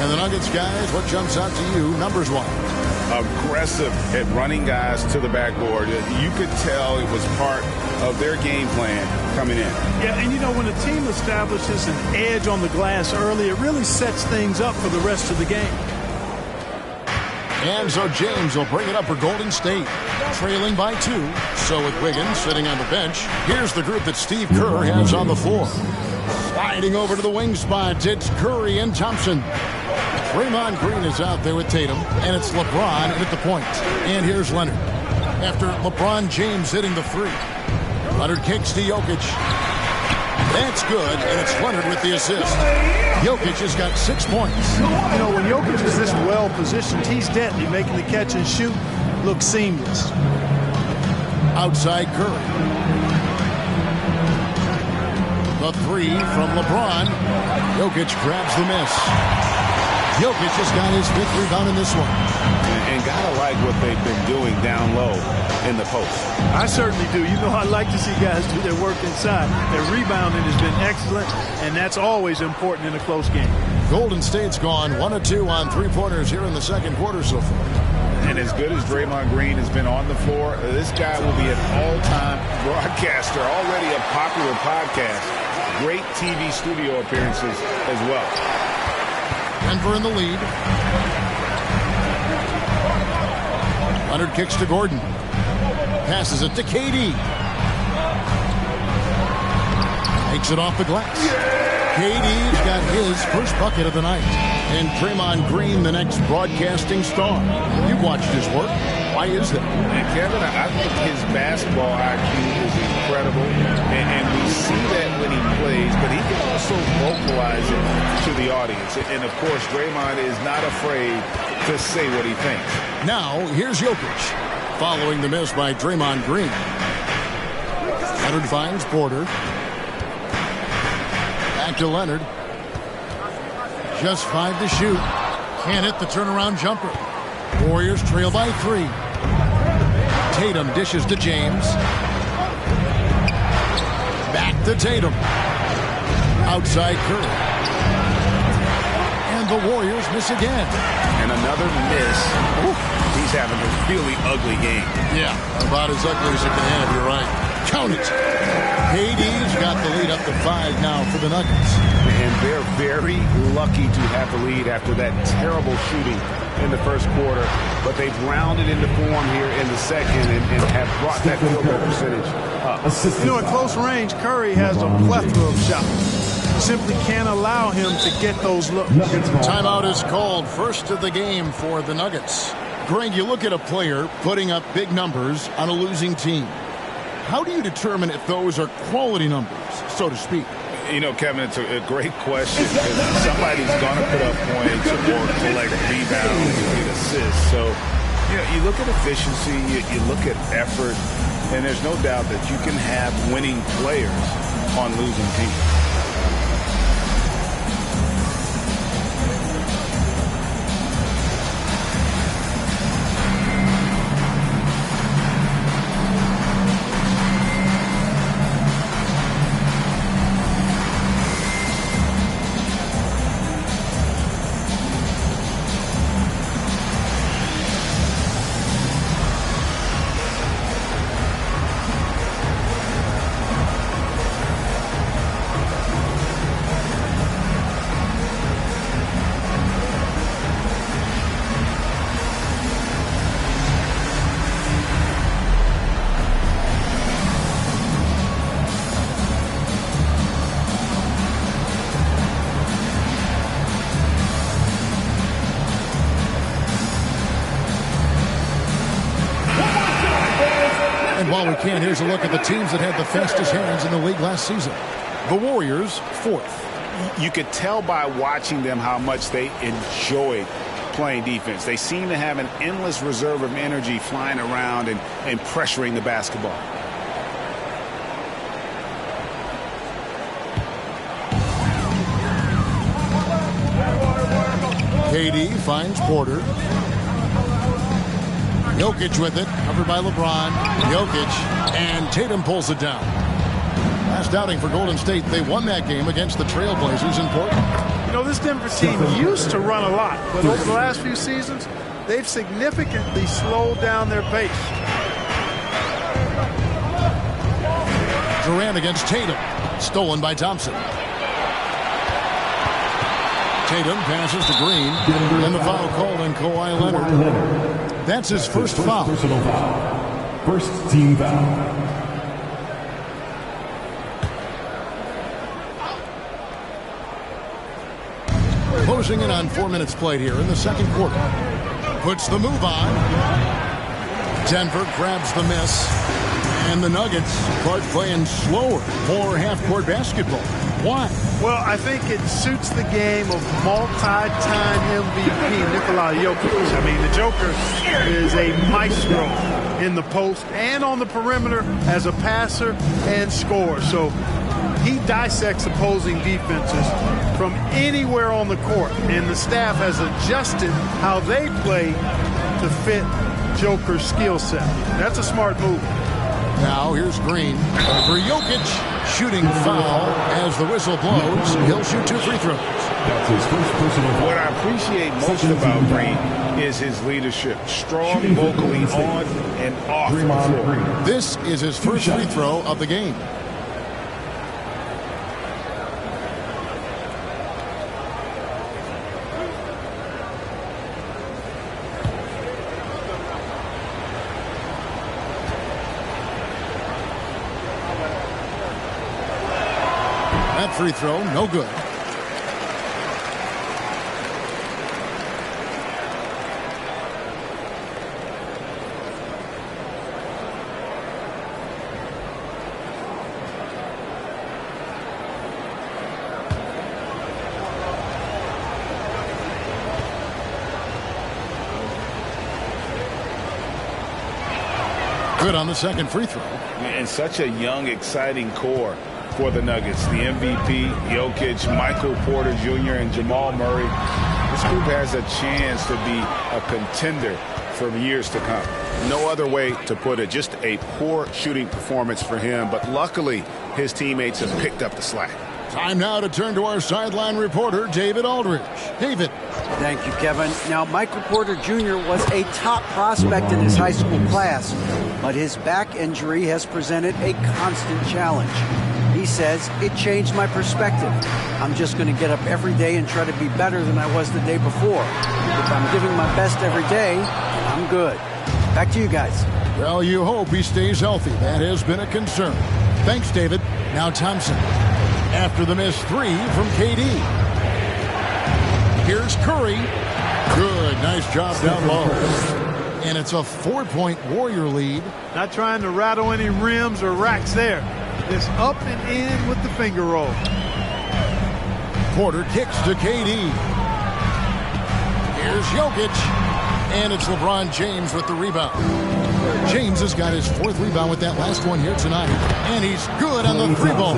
And the Nuggets guys, what jumps out to you numbers-wise? Aggressive at running guys to the backboard. You could tell it was part of their game plan coming in. Yeah, and you know, when a team establishes an edge on the glass early, it really sets things up for the rest of the game. And so James will bring it up for Golden State, trailing by 2. So with Wiggins sitting on the bench, here's the group that Steve Kerr has on the floor. Sliding over to the wing spot, it's Curry and Thompson. Draymond Green is out there with Tatum, and it's LeBron at the point. And here's Leonard. After LeBron James hitting the 3. Leonard kicks to Jokic. That's good, and it's Leonard with the assist. Jokic has got 6 points. You know, when Jokic is this well positioned, he's deadly, making the catch and shoot look seamless. Outside Curry. The 3 from LeBron. Jokic grabs the miss. Jokic has got his 5th rebound in this one. And gotta like what they've been doing down low in the post. I certainly do. You know, I like to see guys do their work inside. Their rebounding has been excellent, and that's always important in a close game. Golden State's gone 1 of 2 on 3-pointers here in the second quarter so far. And as good as Draymond Green has been on the floor, this guy will be an all-time broadcaster, already a popular podcast. Great TV studio appearances as well. Denver in the lead. Leonard kicks to Gordon. Passes it to KD. Takes it off the glass. KD's got his first bucket of the night. And Draymond Green, the next broadcasting star. You've watched his work. Why is that? And Kevin, I think his basketball IQ is incredible. And we see that when he plays, but he can also vocalize it to the audience. And, of course, Draymond is not afraid to say what he thinks. Now, here's Jokic, following the miss by Draymond Green. Leonard finds Porter. Back to Leonard. Just 5 to shoot. Can't hit the turnaround jumper. Warriors trail by 3. Tatum dishes to James. Back to Tatum. Outside Curry. And the Warriors miss again. And another miss. Oof. He's having a really ugly game. Yeah, about as ugly as you can have, you're right. Count it. KD's got the lead up to 5 now for the Nuggets. And they're very lucky to have the lead after that terrible shooting in the first quarter. But they've rounded into form here in the second and have brought that field goal percentage up. You know, at close range, Curry has a plethora of shots. Simply can't allow him to get those looks. Timeout is called. First of the game for the Nuggets. Greg, you look at a player putting up big numbers on a losing team. How do you determine if those are quality numbers, so to speak? You know, Kevin, it's a great question because somebody's going to put up points or collect rebounds or get assists. So, you know, you look at efficiency, you look at effort, and there's no doubt that you can have winning players on losing teams. While we can, here's a look at the teams that had the fastest hands in the league last season. The Warriors, 4th. You could tell by watching them how much they enjoyed playing defense. They seem to have an endless reserve of energy flying around and pressuring the basketball. KD finds Porter. Jokic with it, covered by LeBron. Jokic, and Tatum pulls it down. Last outing for Golden State, they won that game against the Trailblazers in Portland. You know, this Denver team used to run a lot, but over the last few seasons, they've significantly slowed down their pace. Durant against Tatum, stolen by Thompson. Tatum passes to Green, and the foul called on Kawhi Leonard. That's his first foul. Personal foul. First team foul. Closing in on 4 minutes played here in the second quarter. Puts the move on. Denver grabs the miss. And the Nuggets start playing slower, more half-court basketball. Why? Well, I think it suits the game of multi-time MVP Nikola Jokic. I mean, the Joker is a maestro in the post and on the perimeter as a passer and scorer. So he dissects opposing defenses from anywhere on the court, and the staff has adjusted how they play to fit Joker's skill set. That's a smart move. Now here's Green for Jokic, shooting foul as the whistle blows. He'll shoot 2 free throws. That's his first personal foul. What I appreciate most about Green is his leadership. Strong vocally on and off the floor. This is his first free throw of the game. Free throw, no good. Good on the second free throw. And such a young, exciting core for the Nuggets. The MVP, Jokic, Michael Porter Jr., and Jamal Murray. This group has a chance to be a contender for years to come. No other way to put it. Just a poor shooting performance for him, but luckily his teammates have picked up the slack. Time now to turn to our sideline reporter, David Aldridge. David. Thank you, Kevin. Now, Michael Porter Jr. was a top prospect in his high school class, but his back injury has presented a constant challenge. he says, it changed my perspective. I'm just going to get up every day and try to be better than I was the day before. If I'm giving my best every day, I'm good. Back to you guys. Well, you hope he stays healthy. That has been a concern. Thanks, David. Now Thompson. After the missed three from KD. Here's Curry. Good. Nice job down low. And it's a 4-point Warrior lead. Not trying to rattle any rims or racks there. It's up and in with the finger roll. Porter kicks to KD. Here's Jokic. And it's LeBron James with the rebound. James has got his 4th rebound with that last one here tonight. And he's good on the 3-ball.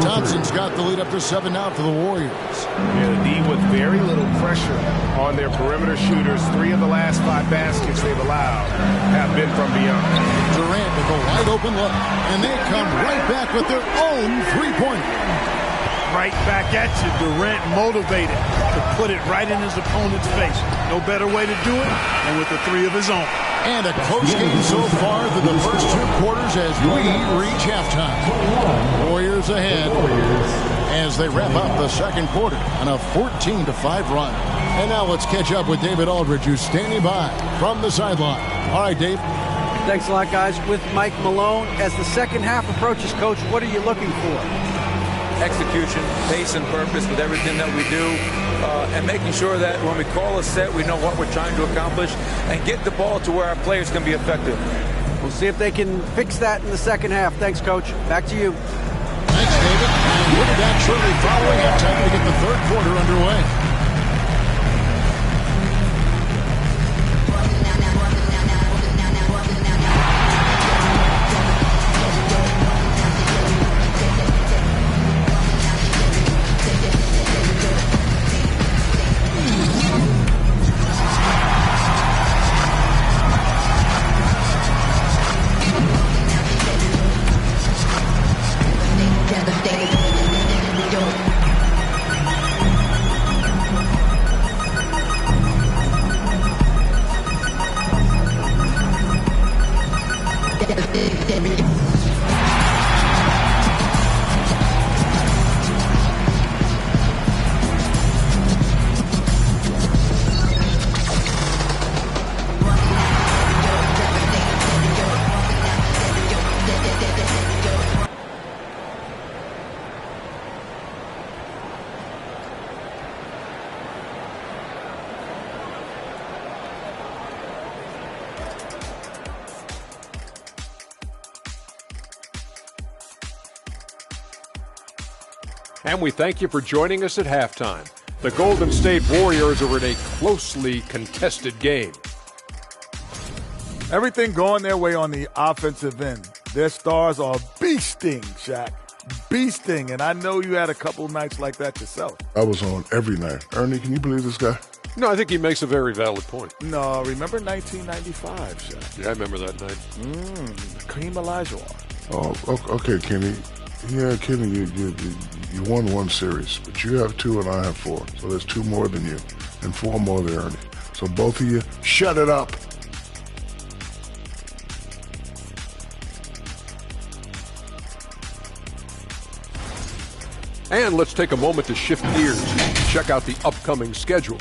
Thompson's got the lead up to 7 now for the Warriors. Yeah, the D with very little pressure on their perimeter shooters. 3 of the last 5 baskets they've allowed have been from beyond. Durant with a wide open look. And they come right back with their own 3-pointer. Right back at you. Durant motivated to put it right in his opponent's face. No better way to do it than with the 3 of his own. And a close game so far through the first 2 quarters as we reach halftime. Warriors ahead as they wrap up the second quarter on a 14-5 run. And now let's catch up with David Aldridge, who's standing by from the sideline. All right, Dave. Thanks a lot, guys. With Mike Malone, as the second half approaches, Coach, what are you looking for? Execution, pace, and purpose with everything that we do, and making sure that when we call a set, we know what we're trying to accomplish, and get the ball to where our players can be effective. We'll see if they can fix that in the second half. Thanks, Coach. Back to you. Thanks, David. And we'll be back shortly following halftime to get the third quarter underway. And we thank you for joining us at halftime. The Golden State Warriors are in a closely contested game. Everything going their way on the offensive end. Their stars are beasting, Shaq. Beasting. And I know you had a couple of nights like that yourself. I was on every night. Ernie, can you believe this guy? No, I think he makes a very valid point. No, remember 1995, Shaq? Yeah, I remember that night. Kareem Olajuwon. Oh, okay, Kenny. Yeah, Kenny, you won 1 series, but you have 2 and I have 4. So there's 2 more than you and 4 more than Ernie. So both of you, shut it up. And let's take a moment to shift gears and check out the upcoming schedule.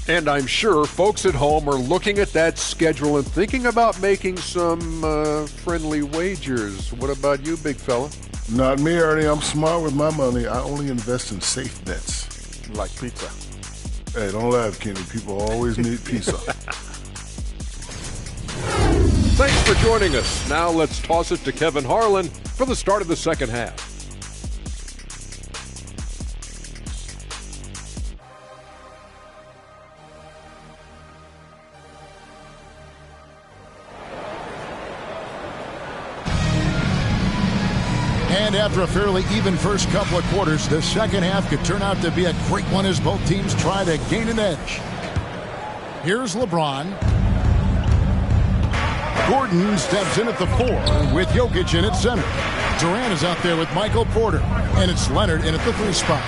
And I'm sure folks at home are looking at that schedule and thinking about making some friendly wagers. What about you, big fella? Not me, Ernie. I'm smart with my money. I only invest in safe bets. Like pizza. Hey, don't laugh, Kenny. People always need pizza. Thanks for joining us. Now let's toss it to Kevin Harlan for the start of the second half. And after a fairly even first couple of quarters, the second half could turn out to be a great one as both teams try to gain an edge. Here's LeBron. Gordon steps in at the 4 with Jokic in at center. Durant is out there with Michael Porter. And it's Leonard in at the 3 spot.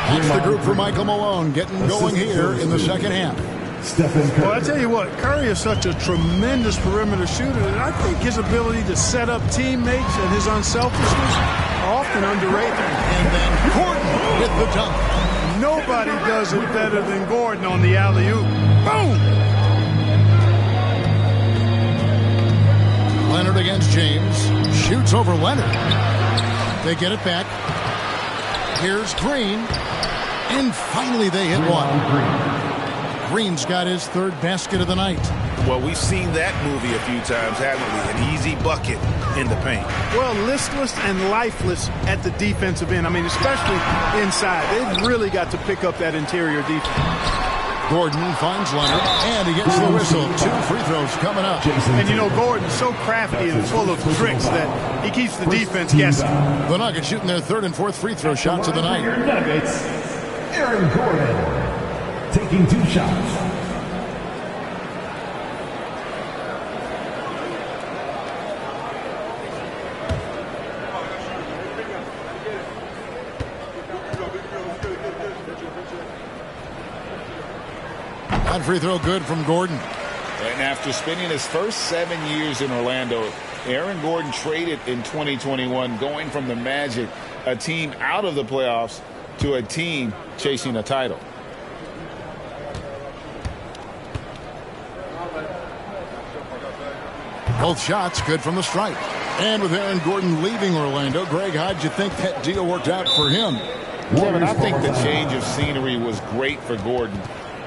That's the group for Michael Malone getting going here in the second half. Well, I tell you what, Curry is such a tremendous perimeter shooter that I think his ability to set up teammates and his unselfishness are often underrated. And then Gordon with the dunk. Nobody does it better than Gordon on the alley-oop. Boom! Leonard against James. Shoots over Leonard. They get it back. Here's Green. And finally they hit one. Green's got his third basket of the night. Well, we've seen that movie a few times, haven't we? An easy bucket in the paint. Well, listless and lifeless at the defensive end. I mean, especially inside. They've really got to pick up that interior defense. Gordon finds Leonard, and he gets the whistle. 2 free throws coming up. And, you know, Gordon's so crafty and full of tricks that he keeps the defense guessing. The Nuggets shooting their third and fourth free throw shots of the night. Nuggets, Aaron Gordon taking 2 shots. That free throw good from Gordon. And after spending his first 7 years in Orlando, Aaron Gordon traded in 2021, going from the Magic, a team out of the playoffs, to a team chasing a title. Both shots good from the stripe. And with Aaron Gordon leaving Orlando, Greg, how'd you think that deal worked out for him? Kevin, I think the change of scenery was great for Gordon,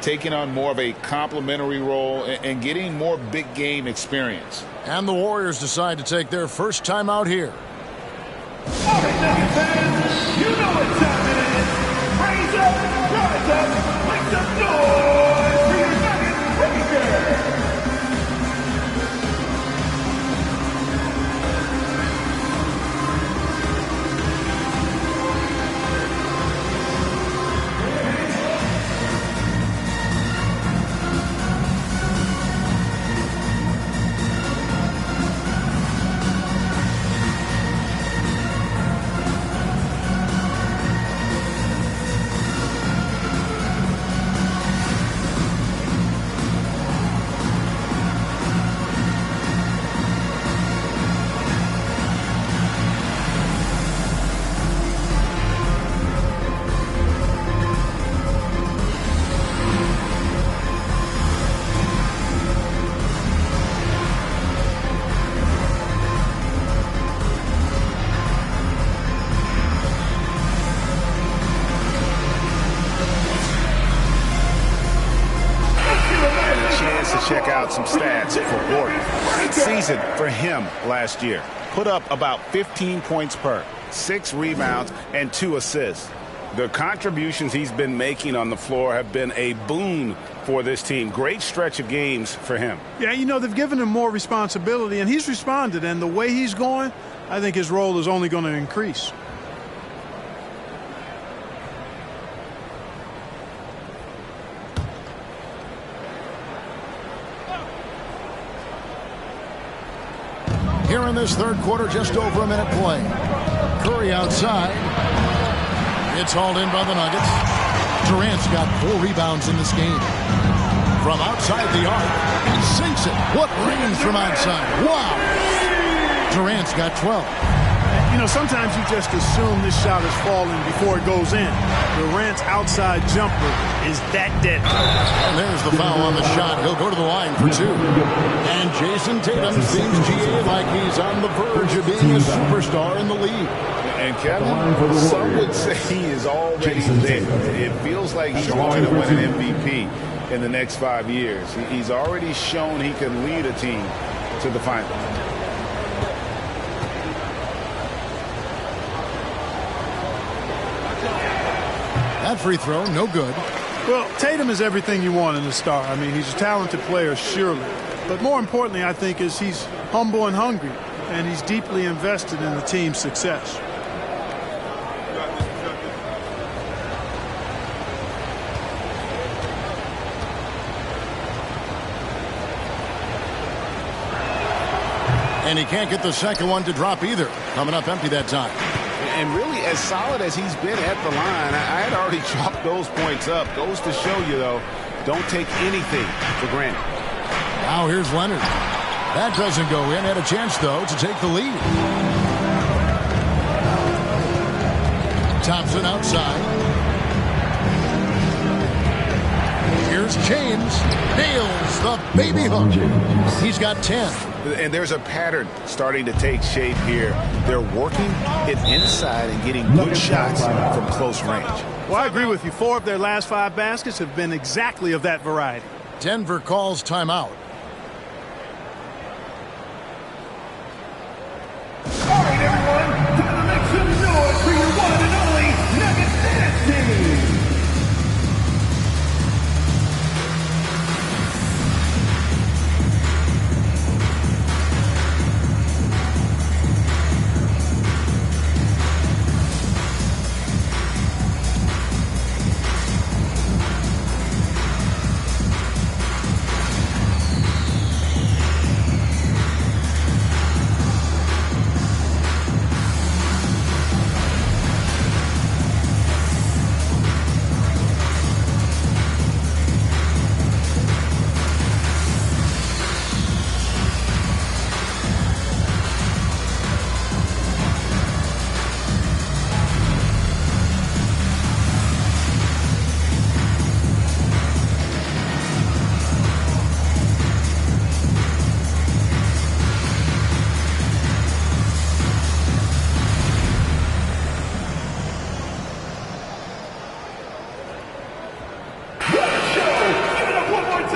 taking on more of a complimentary role and getting more big game experience. And the Warriors decide to take their first time out here. All right, Nuggets fans, you know what time it is. Raise up, rise up, make some noise for your Nuggets Rangers. Check out some stats for Gordon. Great season for him last year. Put up about 15 points per, 6 rebounds, and 2 assists. The contributions he's been making on the floor have been a boon for this team. Great stretch of games for him. Yeah, you know, they've given him more responsibility, and he's responded. And the way he's going, I think his role is only going to increase. Here in this third quarter, just over a minute play. Curry outside. It's hauled in by the Nuggets. Durant's got 4 rebounds in this game. From outside the arc, he sinks it. What range from outside? Wow! Durant's got 12. You know, sometimes you just assume this shot is falling before it goes in. Durant's outside jumper is that deadly. And there's the foul on the shot. He'll go to the line for 2. And Jason Tatum seems GA like he's on the verge of being a superstar in the league. And Kevin, some would say he is already there. It feels like he's going to win an MVP in the next 5 years. He's already shown he can lead a team to the finals. That free throw, no good. Well, Tatum is everything you want in a star. I mean, he's a talented player, surely. But more importantly, I think, is he's humble and hungry, and he's deeply invested in the team's success. And he can't get the second one to drop either. Coming up empty that time. And really, as solid as he's been at the line, I had already chalked those points up. Goes to show you, though, Don't take anything for granted. Now here's Leonard. That doesn't go in. Had a chance, though, to take the lead. Thompson outside. Here's James. Nails the baby hook. He's got 10. And there's a pattern starting to take shape here. They're working it inside and getting good shots from close range. Well, I agree with you. 4 of their last 5 baskets have been exactly of that variety. Denver calls timeout. All right, everyone, time to make some noise for your one and only Nuggets dance team.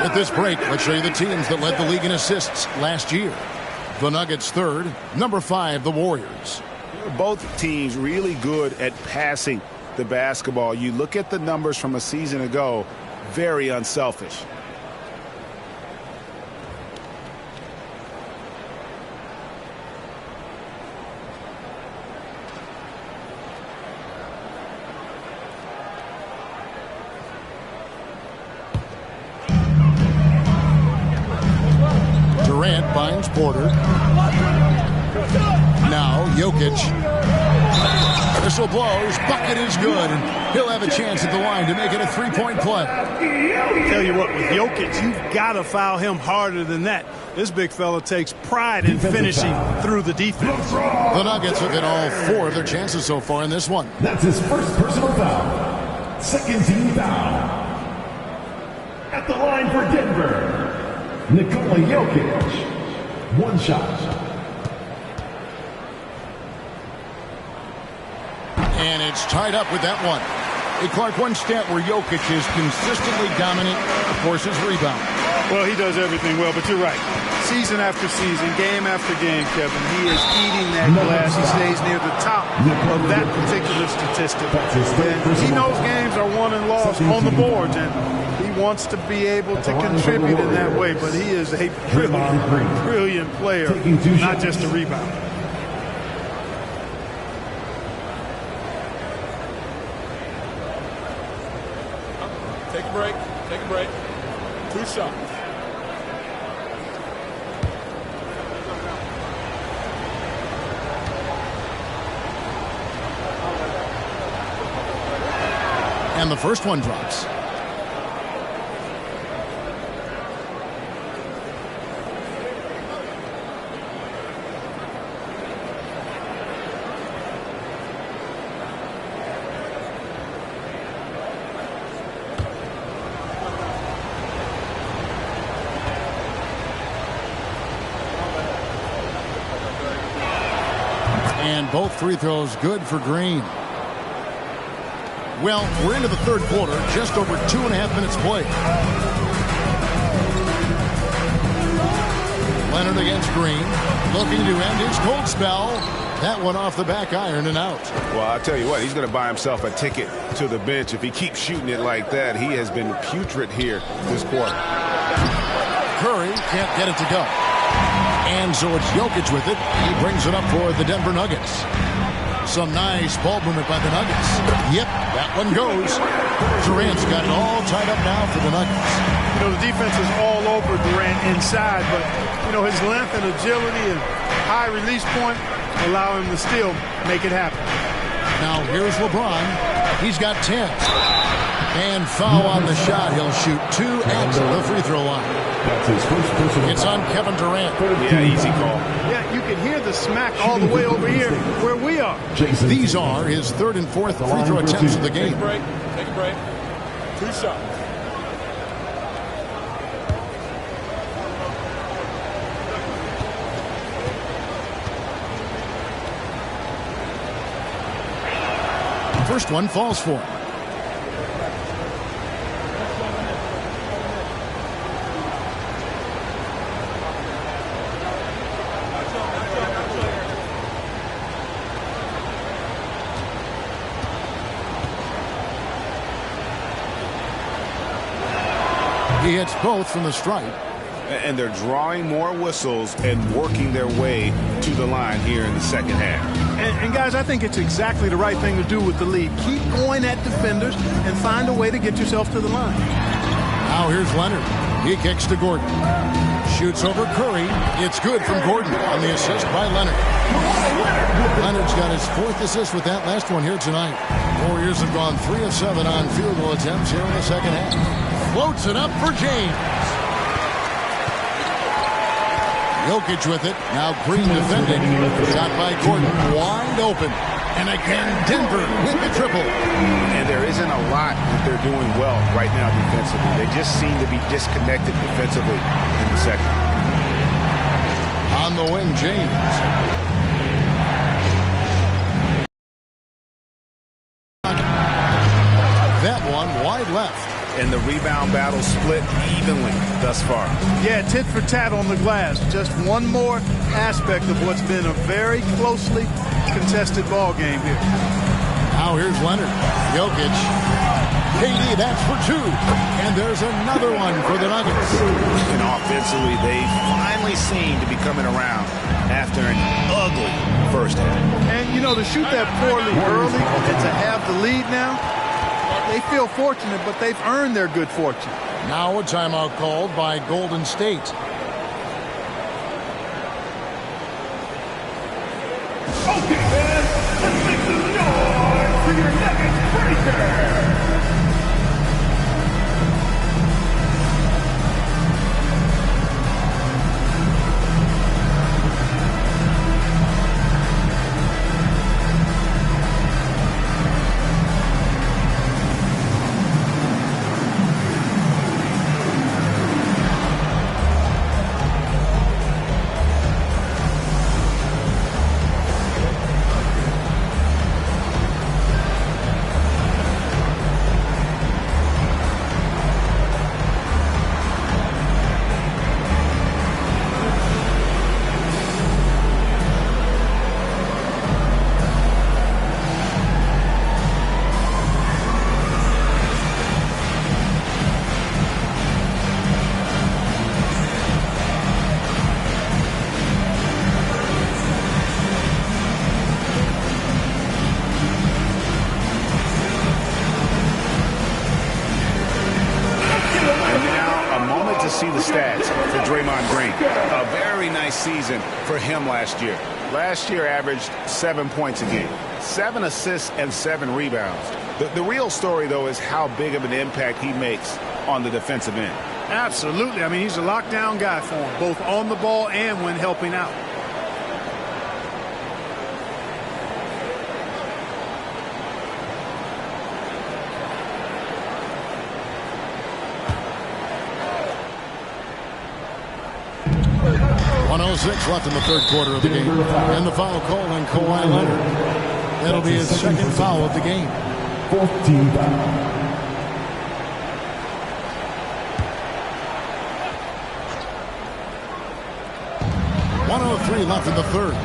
At this break, let's show you the teams that led the league in assists last year. The Nuggets third, number 5, the Warriors. Both teams really good at passing the basketball. You look at the numbers from a season ago, very unselfish. Durant finds Porter. Now Jokic. Whistle blows. Bucket is good. And he'll have a chance at the line to make it a 3-point play. Tell you what, with Jokic, you've got to foul him harder than that. This big fella takes pride in finishing through the defense. The Nuggets have hit all 4 of their chances so far in this one. That's his first personal foul. Second team foul. At the line for Denver, Nikola Jokic. 1 shot. And it's tied up with that one. Hey, Clark, one stat where Jokic is consistently dominant, of course, is rebound. Well, he does everything well, but you're right. Season after season, game after game, Kevin, he is eating that glass. He stays near the top of that particular statistic. And he knows games are won and lost on the boards, and he wants to be able to contribute in that way, but he is a brilliant player, not just a rebounder. Take a break. Take a break. 2 shots. And the first one drops. And both free throws good for Green. Well, we're into the third quarter, just over 2.5 minutes played. Leonard against Green, looking to end his cold spell. That one off the back iron and out. Well, I'll tell you what, he's going to buy himself a ticket to the bench. If he keeps shooting it like that, he has been putrid here this quarter. Curry can't get it to go. And so it's Jokic with it. He brings it up for the Denver Nuggets. Some nice ball movement by the Nuggets. Yep, that one goes. Durant's got it all tied up now for the Nuggets. You know, the defense is all over Durant inside, but, you know, his length and agility and high release point allow him to still make it happen. Now here's LeBron. He's got 10. And foul on the shot. He'll shoot 2 at the free throw line. That's his first personal It's on Kevin Durant. Yeah, easy call. Yeah, you can hear the smack all the way over here where we are. These are his 3rd and 4th free throw attempts of the game. Take a break. 2 shots. First one falls for him. He hits both from the stripe. And they're drawing more whistles and working their way to the line here in the second half. And guys, I think it's exactly the right thing to do with the lead. Keep going at defenders and find a way to get yourself to the line. Now here's Leonard. He kicks to Gordon. Shoots over Curry. It's good from Gordon on the assist by Leonard. Leonard's got his 4th assist with that last one here tonight. Warriors have gone 3 of 7 on field goal attempts here in the second half. Floats it up for James. Jokic with it. Now Green defending. Shot by Gordon. Wide open. And again, Denver with the triple. And there isn't a lot that they're doing well right now defensively. They just seem to be disconnected defensively in the second. On the wing, James. That one wide left. And the rebound battle split evenly thus far. Yeah, tit for tat on the glass. Just one more aspect of what's been a very closely contested ball game here. Now here's Leonard. Jokic. KD, that's for 2. And there's another one for the Nuggets. And offensively, they finally seem to be coming around after an ugly first half. And, you know, to shoot that poorly early and to have the lead now, they feel fortunate, but they've earned their good fortune. Now a timeout called by Golden State. Okay, fans, let's make some noise for your Nuggets breaker. See the stats for Draymond Green. A very nice season for him last year. Last year averaged 7 points a game, 7 assists and 7 rebounds. The real story, though, is how big of an impact he makes on the defensive end. Absolutely. I mean, he's a lockdown guy for him, both on the ball and when helping out. .106 left in the 3rd quarter of the game. And the foul call on Kawhi Leonard. That'll be his 2nd foul of the game. 4th team foul. .103 left in the 3rd.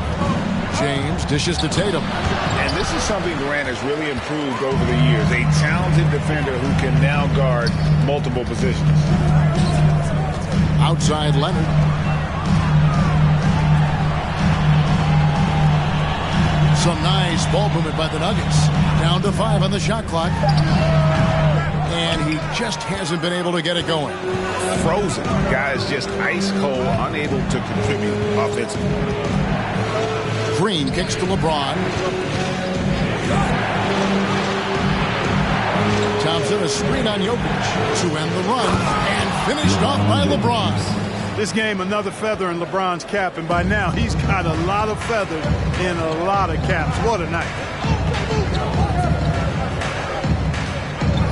James dishes to Tatum. And this is something Durant has really improved over the years. A talented defender who can now guard multiple positions. Outside Leonard. Some nice ball movement by the Nuggets. Down to 5 on the shot clock. And he just hasn't been able to get it going. Frozen. Guys just ice cold, unable to contribute offensively. Green kicks to LeBron. gives it a screen on Jokic to end the run, and finished off by LeBron. This game, another feather in LeBron's cap, and by now he's got a lot of feathers in a lot of caps. What a night.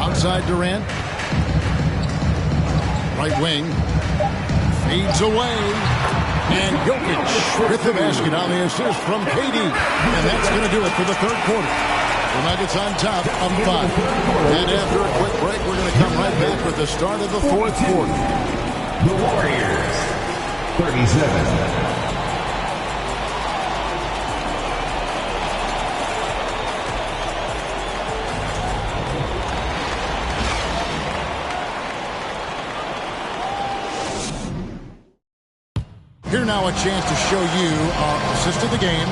Outside Durant. Right wing. Feeds away. And Jokic with the basket on the assist from KD. And that's going to do it for the third quarter. The Nuggets on top of 5. And after a quick break, we're going to come right back with the start of the fourth quarter. The Warriors, 37. Here now a chance to show you our assist of the game.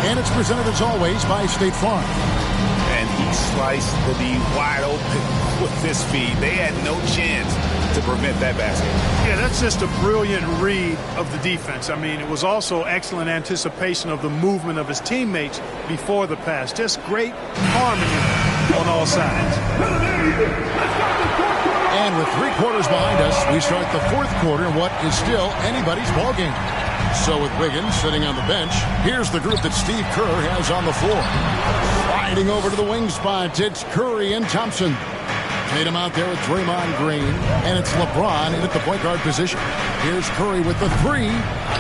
And it's presented as always by State Farm. And he sliced the D wide open with this feed. They had no chance to prevent that basket. Yeah, that's just a brilliant read of the defense. I mean, it was also excellent anticipation of the movement of his teammates before the pass. Just great harmony on all sides. And with 3 quarters behind us, we start the fourth quarter in what is still anybody's ball game. So with Wiggins sitting on the bench, here's the group that Steve Kerr has on the floor. Sliding over to the wing spot, it's Curry and Thompson. Tatum out there with Draymond Green, and it's LeBron in at the point guard position. Here's Curry with the 3.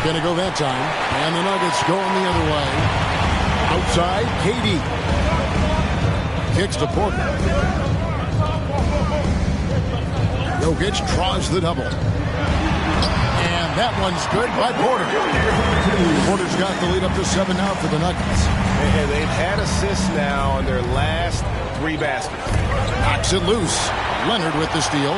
Gonna go that time. And the Nuggets going the other way. Outside, KD. Kicks to Porter. Jokic draws the double. And that one's good by Porter. Porter's got the lead up to 7 now for the Nuggets. And they've had assists now on their last 3 baskets. Knocks it loose. Leonard with the steal.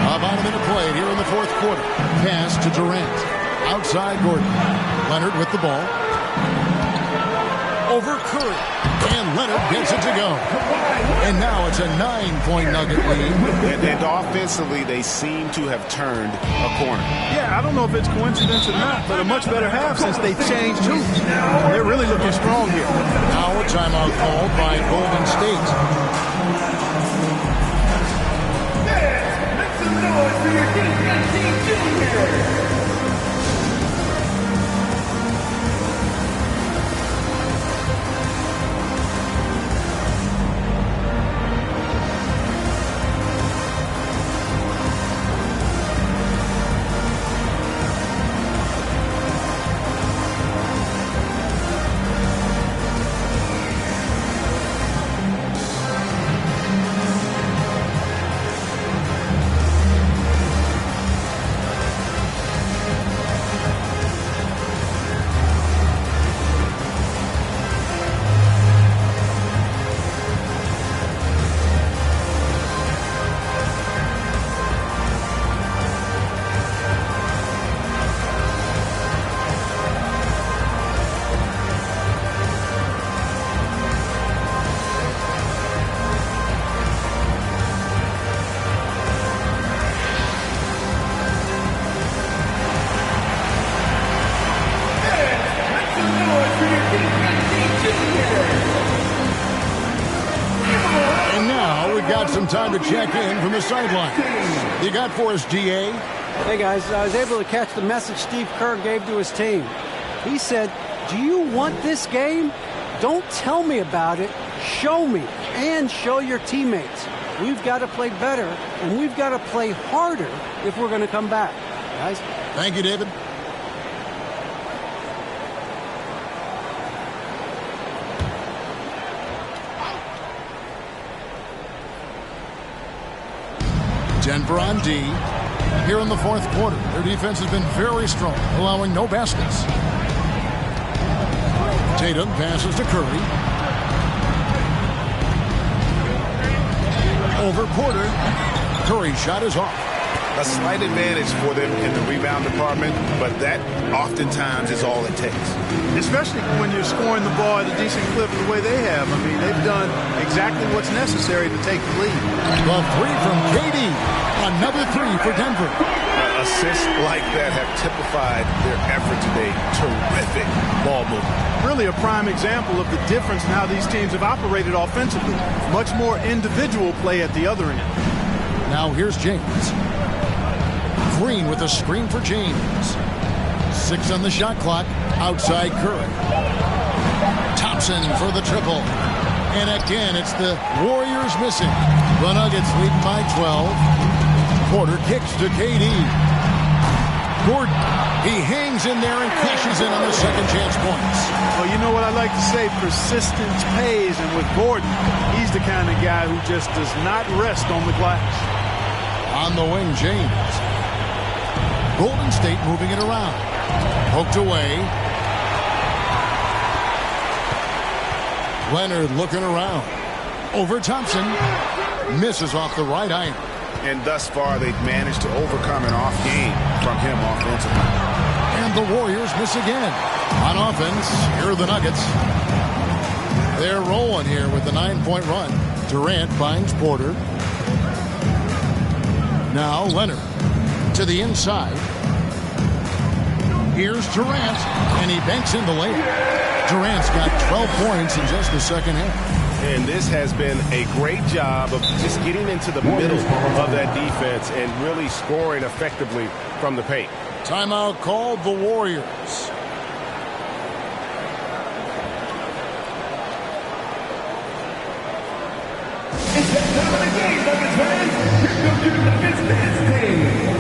About a minute played here in the fourth quarter. Pass to Durant. Outside Gordon. Leonard with the ball. Over Curry. And Leonard gets it to go. And now it's a 9-point Nugget lead. And offensively, they seem to have turned a corner. Yeah, I don't know if it's coincidence or not, but a much better half since they changed hoops. They're really looking strong here. Now a timeout called by Golden State. Make some noise for your defense team. Time to check in from the sideline. You got for us, DA? Hey, guys, I was able to catch the message Steve Kerr gave to his team. He said, do you want this game? Don't tell me about it. Show me and show your teammates. We've got to play better, and we've got to play harder if we're going to come back. Guys? Thank you, David. Denver on D. Here in the fourth quarter, their defense has been very strong, allowing no baskets. Tatum passes to Curry. Over Porter. Curry shot is off. A slight advantage for them in the rebound department, but that oftentimes is all it takes. Especially when you're scoring the ball at a decent clip the way they have. I mean, they've done exactly what's necessary to take the lead. The 3 from KD on Another three for Denver. Assists like that have typified their effort today. Terrific ball movement. Really a prime example of the difference in how these teams have operated offensively. Much more individual play at the other end. Now here's James. Green with a screen for James. 6 on the shot clock. Outside Curry. Thompson for the triple. And again, it's the Warriors missing. The Nuggets leading by 12. Porter kicks to KD. Gordon, he hangs in there and cashes in on the second chance points. Well, you know what I like to say? Persistence pays. And with Gordon, he's the kind of guy who just does not rest on the glass. On the wing, James. Golden State moving it around. Poked away. Leonard looking around. Over Thompson. Misses off the right iron. And thus far, they've managed to overcome an off game from him offensively. And the Warriors miss again. On offense, here are the Nuggets. They're rolling here with the 9-point run. Durant finds Porter. Now Leonard to the inside. Here's Durant, and he banks in the layup. Durant's got 12 points in just the second half. And this has been a great job of just getting into the middle of that defense and really scoring effectively from the paint. Timeout called the Warriors. It's that time of the game, Nuggets fans. Here comes your Nuggets dance team.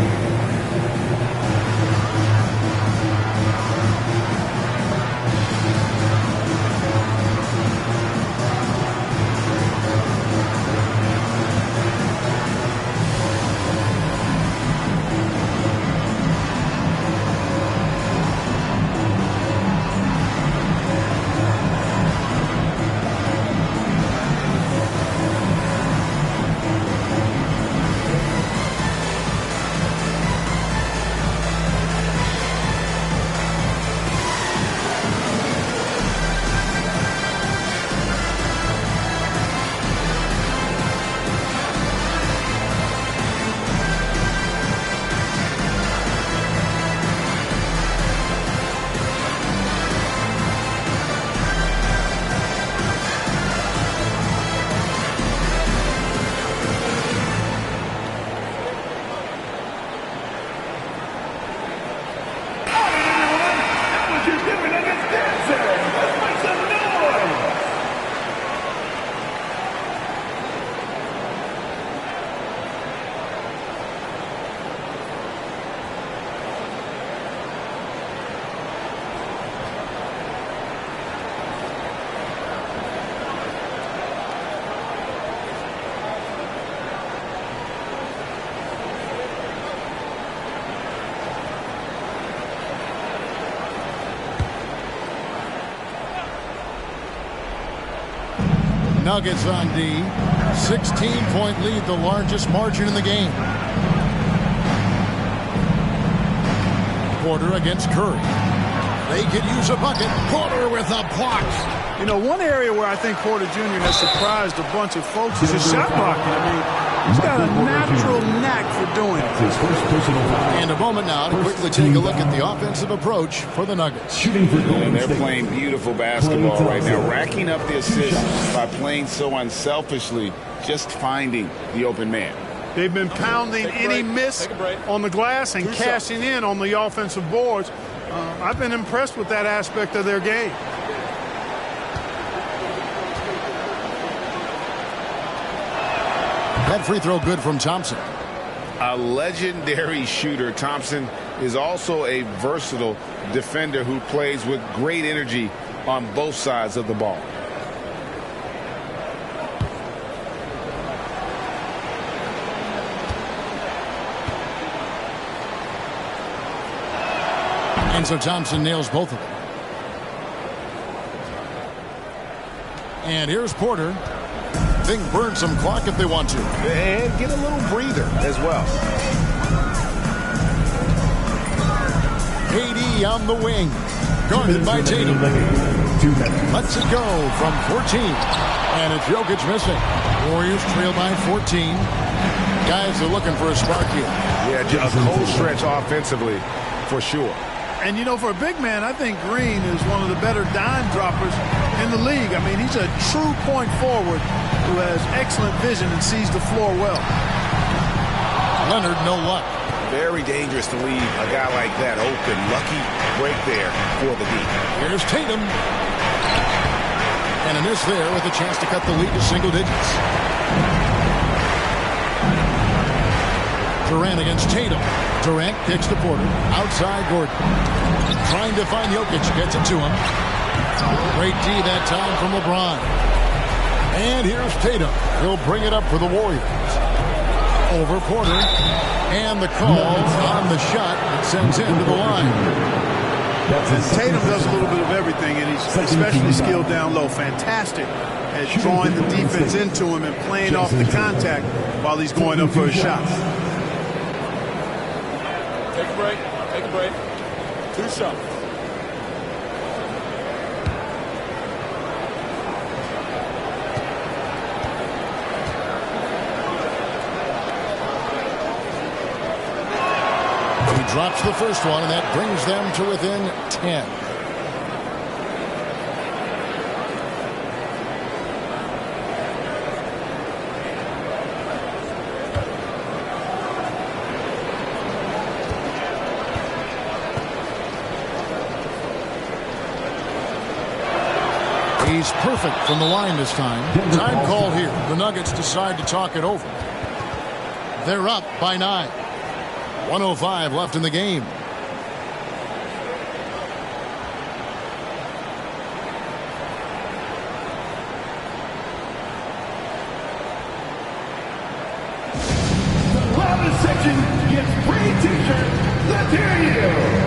Nuggets on D. 16-point lead, the largest margin in the game. Porter against Curry. They could use a bucket. Porter with a block. You know, one area where I think Porter Jr. has surprised a bunch of folks is his shot blocking. I mean, he's got a natural knack for doing it. And a moment now to quickly take a look at the offensive approach for the Nuggets. And they're playing beautiful basketball right now, racking up the assists by playing so unselfishly, just finding the open man. They've been pounding any miss on the glass and cashing in on the offensive boards. I've been impressed with that aspect of their game. That free throw good from Thompson. A legendary shooter, Thompson is also a versatile defender who plays with great energy on both sides of the ball. And so Thompson nails both of them. And here's Porter. They can burn some clock if they want to. And get a little breather as well. KD on the wing. Guarded by Tatum. Lets it go from 14. And it's Jokic missing. Warriors trail by 14. Guys are looking for a spark here. Yeah, a cold stretch offensively, for sure. And, you know, for a big man, I think Green is one of the better dime droppers in the league. I mean, he's a true point forward who has excellent vision and sees the floor well. Leonard, no luck. Very dangerous to leave a guy like that open. Lucky break there for the D. Here's Tatum. And a miss there with a chance to cut the lead to single digits. Durant against Tatum. Durant kicks to Porter. Outside Gordon. Trying to find Jokic. Gets it to him. Great D that time from LeBron. And here's Tatum. He'll bring it up for the Warriors. Over Porter. And the call on the shot that sends him to the line. And Tatum does a little bit of everything, and he's especially skilled down low. Fantastic at drawing the defense into him and playing off the contact while he's going up for a shot. Take a break. Take a break. 2 shots. He drops the first one, and that brings them to within 10. He's perfect from the line this time. Time call here. The Nuggets decide to talk it over. They're up by 9. 1:05 left in the game. The loudest section gets free t-shirts. Let's hear you.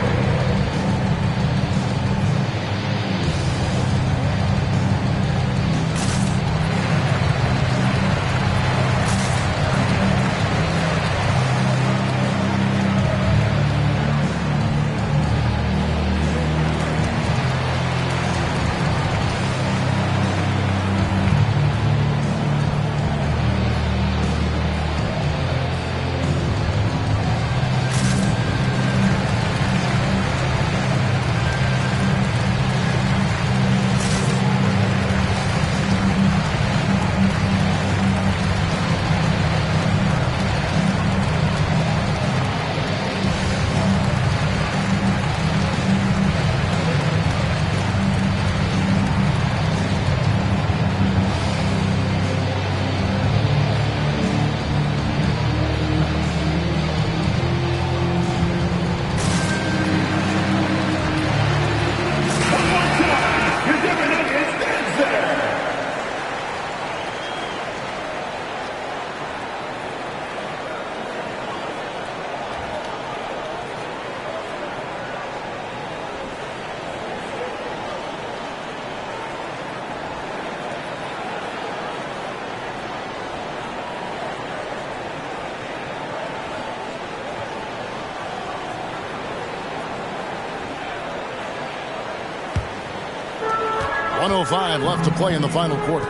.05 left to play in the final quarter.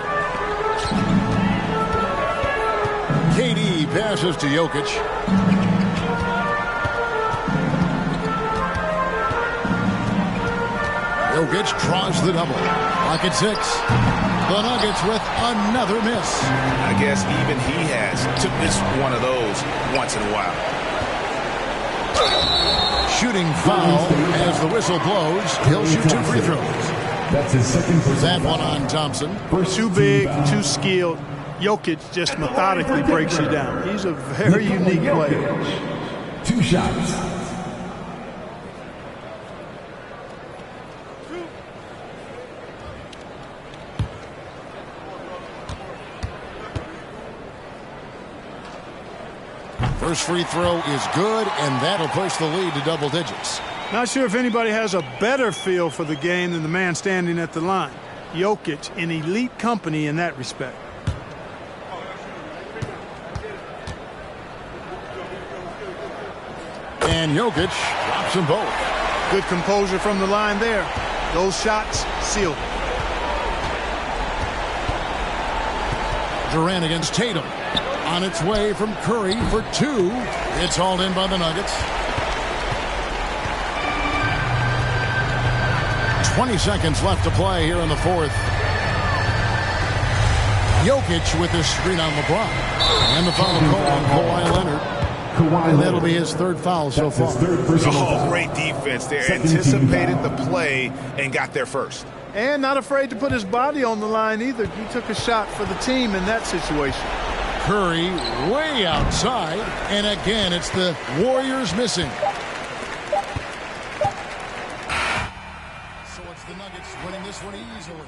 KD passes to Jokic. Jokic draws the double. Clock at 6. The Nuggets with another miss. I guess even he has to miss one of those once in a while. Shooting foul as the whistle blows. He'll shoot 2 free throws. That's his second. That one on Thompson. Too big, too skilled. Jokic just methodically breaks you down. He's a very unique player. 2 shots. First free throw is good, and that'll push the lead to double digits. Not sure if anybody has a better feel for the game than the man standing at the line. Jokic in elite company in that respect. And Jokic drops them both. Good composure from the line there. Those shots sealed. Durant against Tatum. On its way from Curry for 2. It's hauled in by the Nuggets. 20 seconds left to play here in the fourth. Jokic with this screen on LeBron. And the foul call on Kawhi Leonard. And that'll be his third foul so far. Oh, great defense there. Anticipated the play and got there first. And not afraid to put his body on the line either. He took a shot for the team in that situation. Curry way outside. And again, it's the Warriors missing. So it's the Nuggets winning this one easily.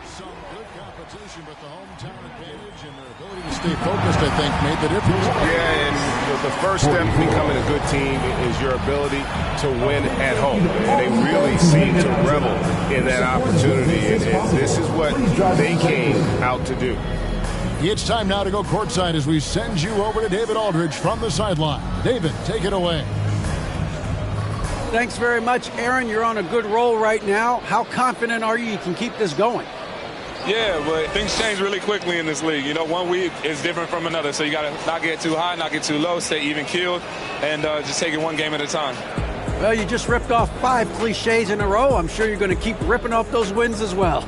Some good competition, but the hometown advantage and their ability to stay focused, I think, made the difference. Yeah, and the first step to becoming a good team is your ability to win at home. And they really seem to revel in that opportunity, and this is what they came out to do. It's time now to go courtside as we send you over to David Aldridge from the sideline. David, take it away. Thanks very much, Aaron. You're on a good roll right now. How confident are you can keep this going? Yeah, but things change really quickly in this league. You know, one week is different from another, so you got to not get too high, not get too low, stay even-keeled, and just take it one game at a time. Well, you just ripped off 5 cliches in a row. I'm sure you're going to keep ripping off those wins as well.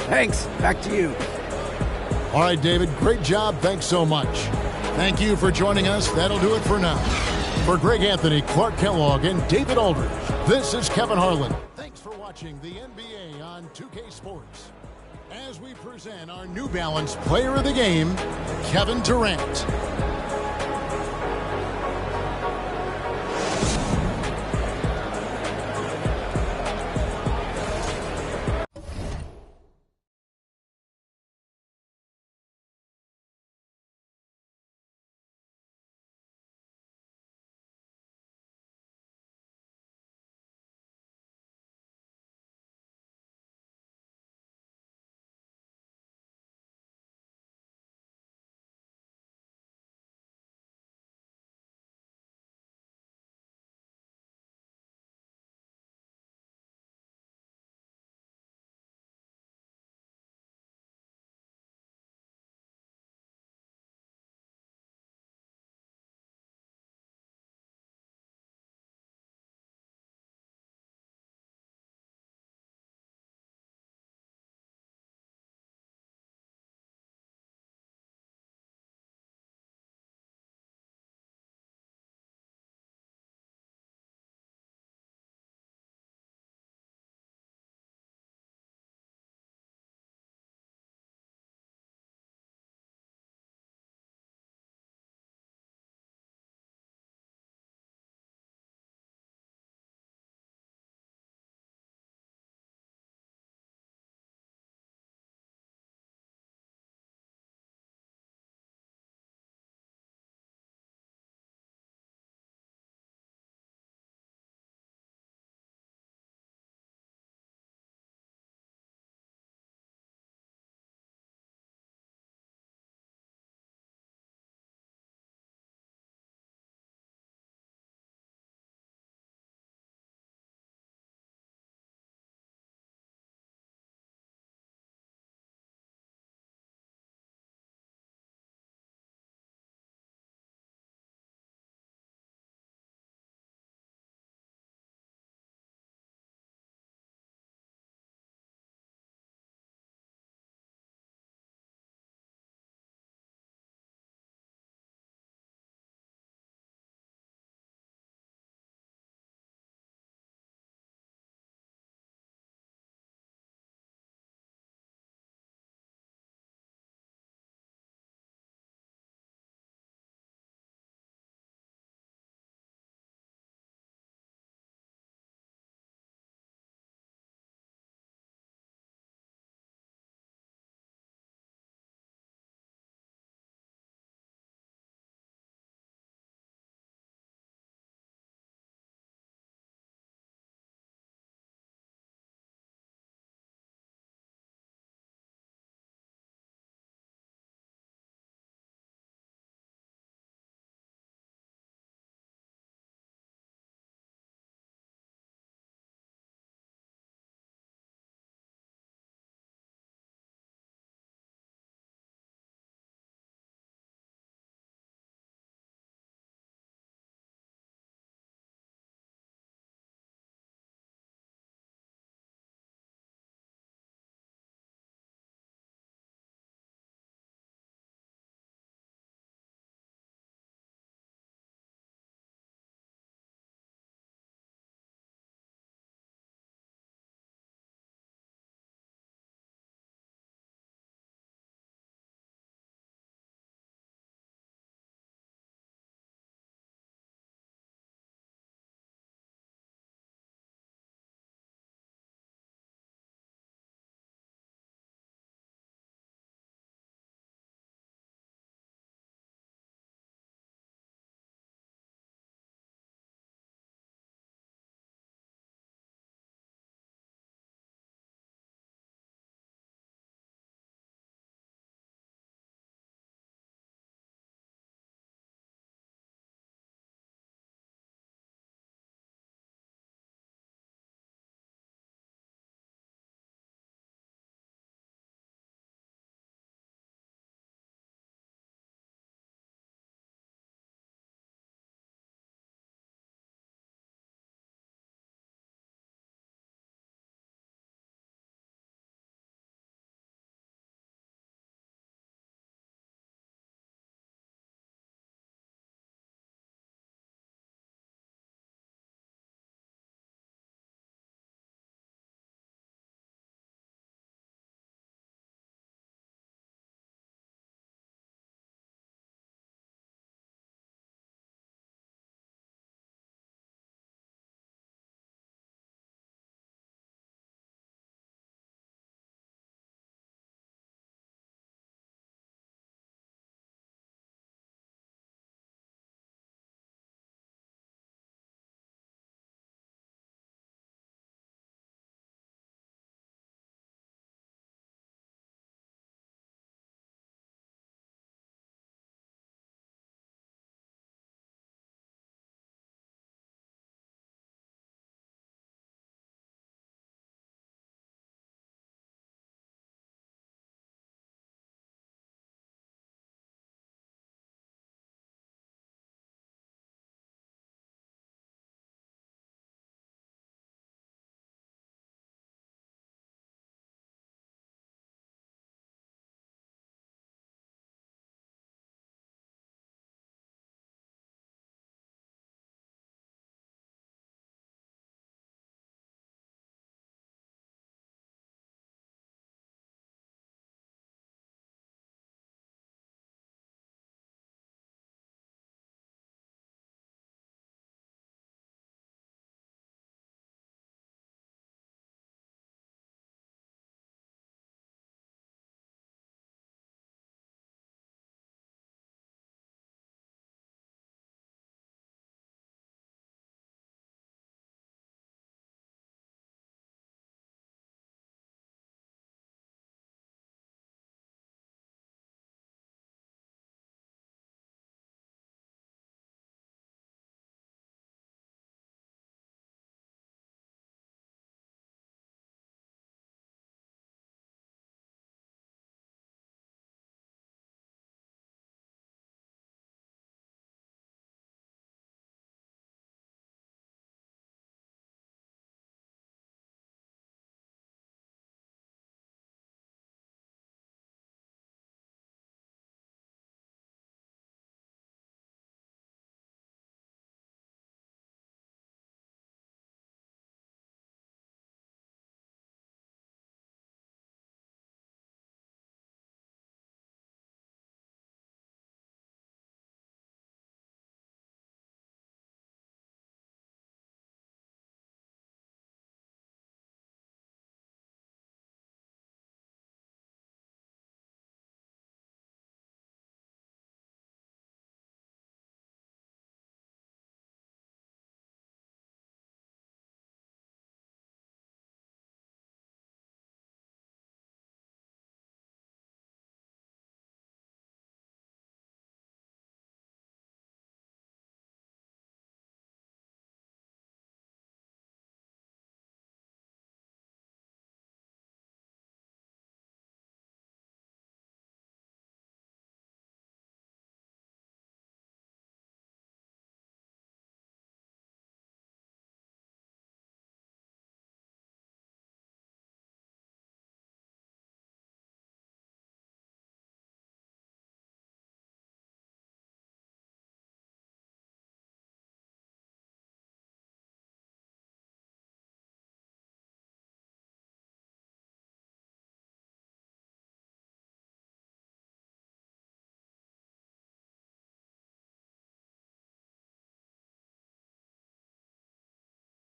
Thanks. Back to you. All right, David, great job. Thanks so much. Thank you for joining us. That'll do it for now. For Greg Anthony, Clark Kellogg, and David Aldridge, this is Kevin Harlan. Thanks for watching the NBA on 2K Sports. As we present our New Balance Player of the Game, Kevin Durant.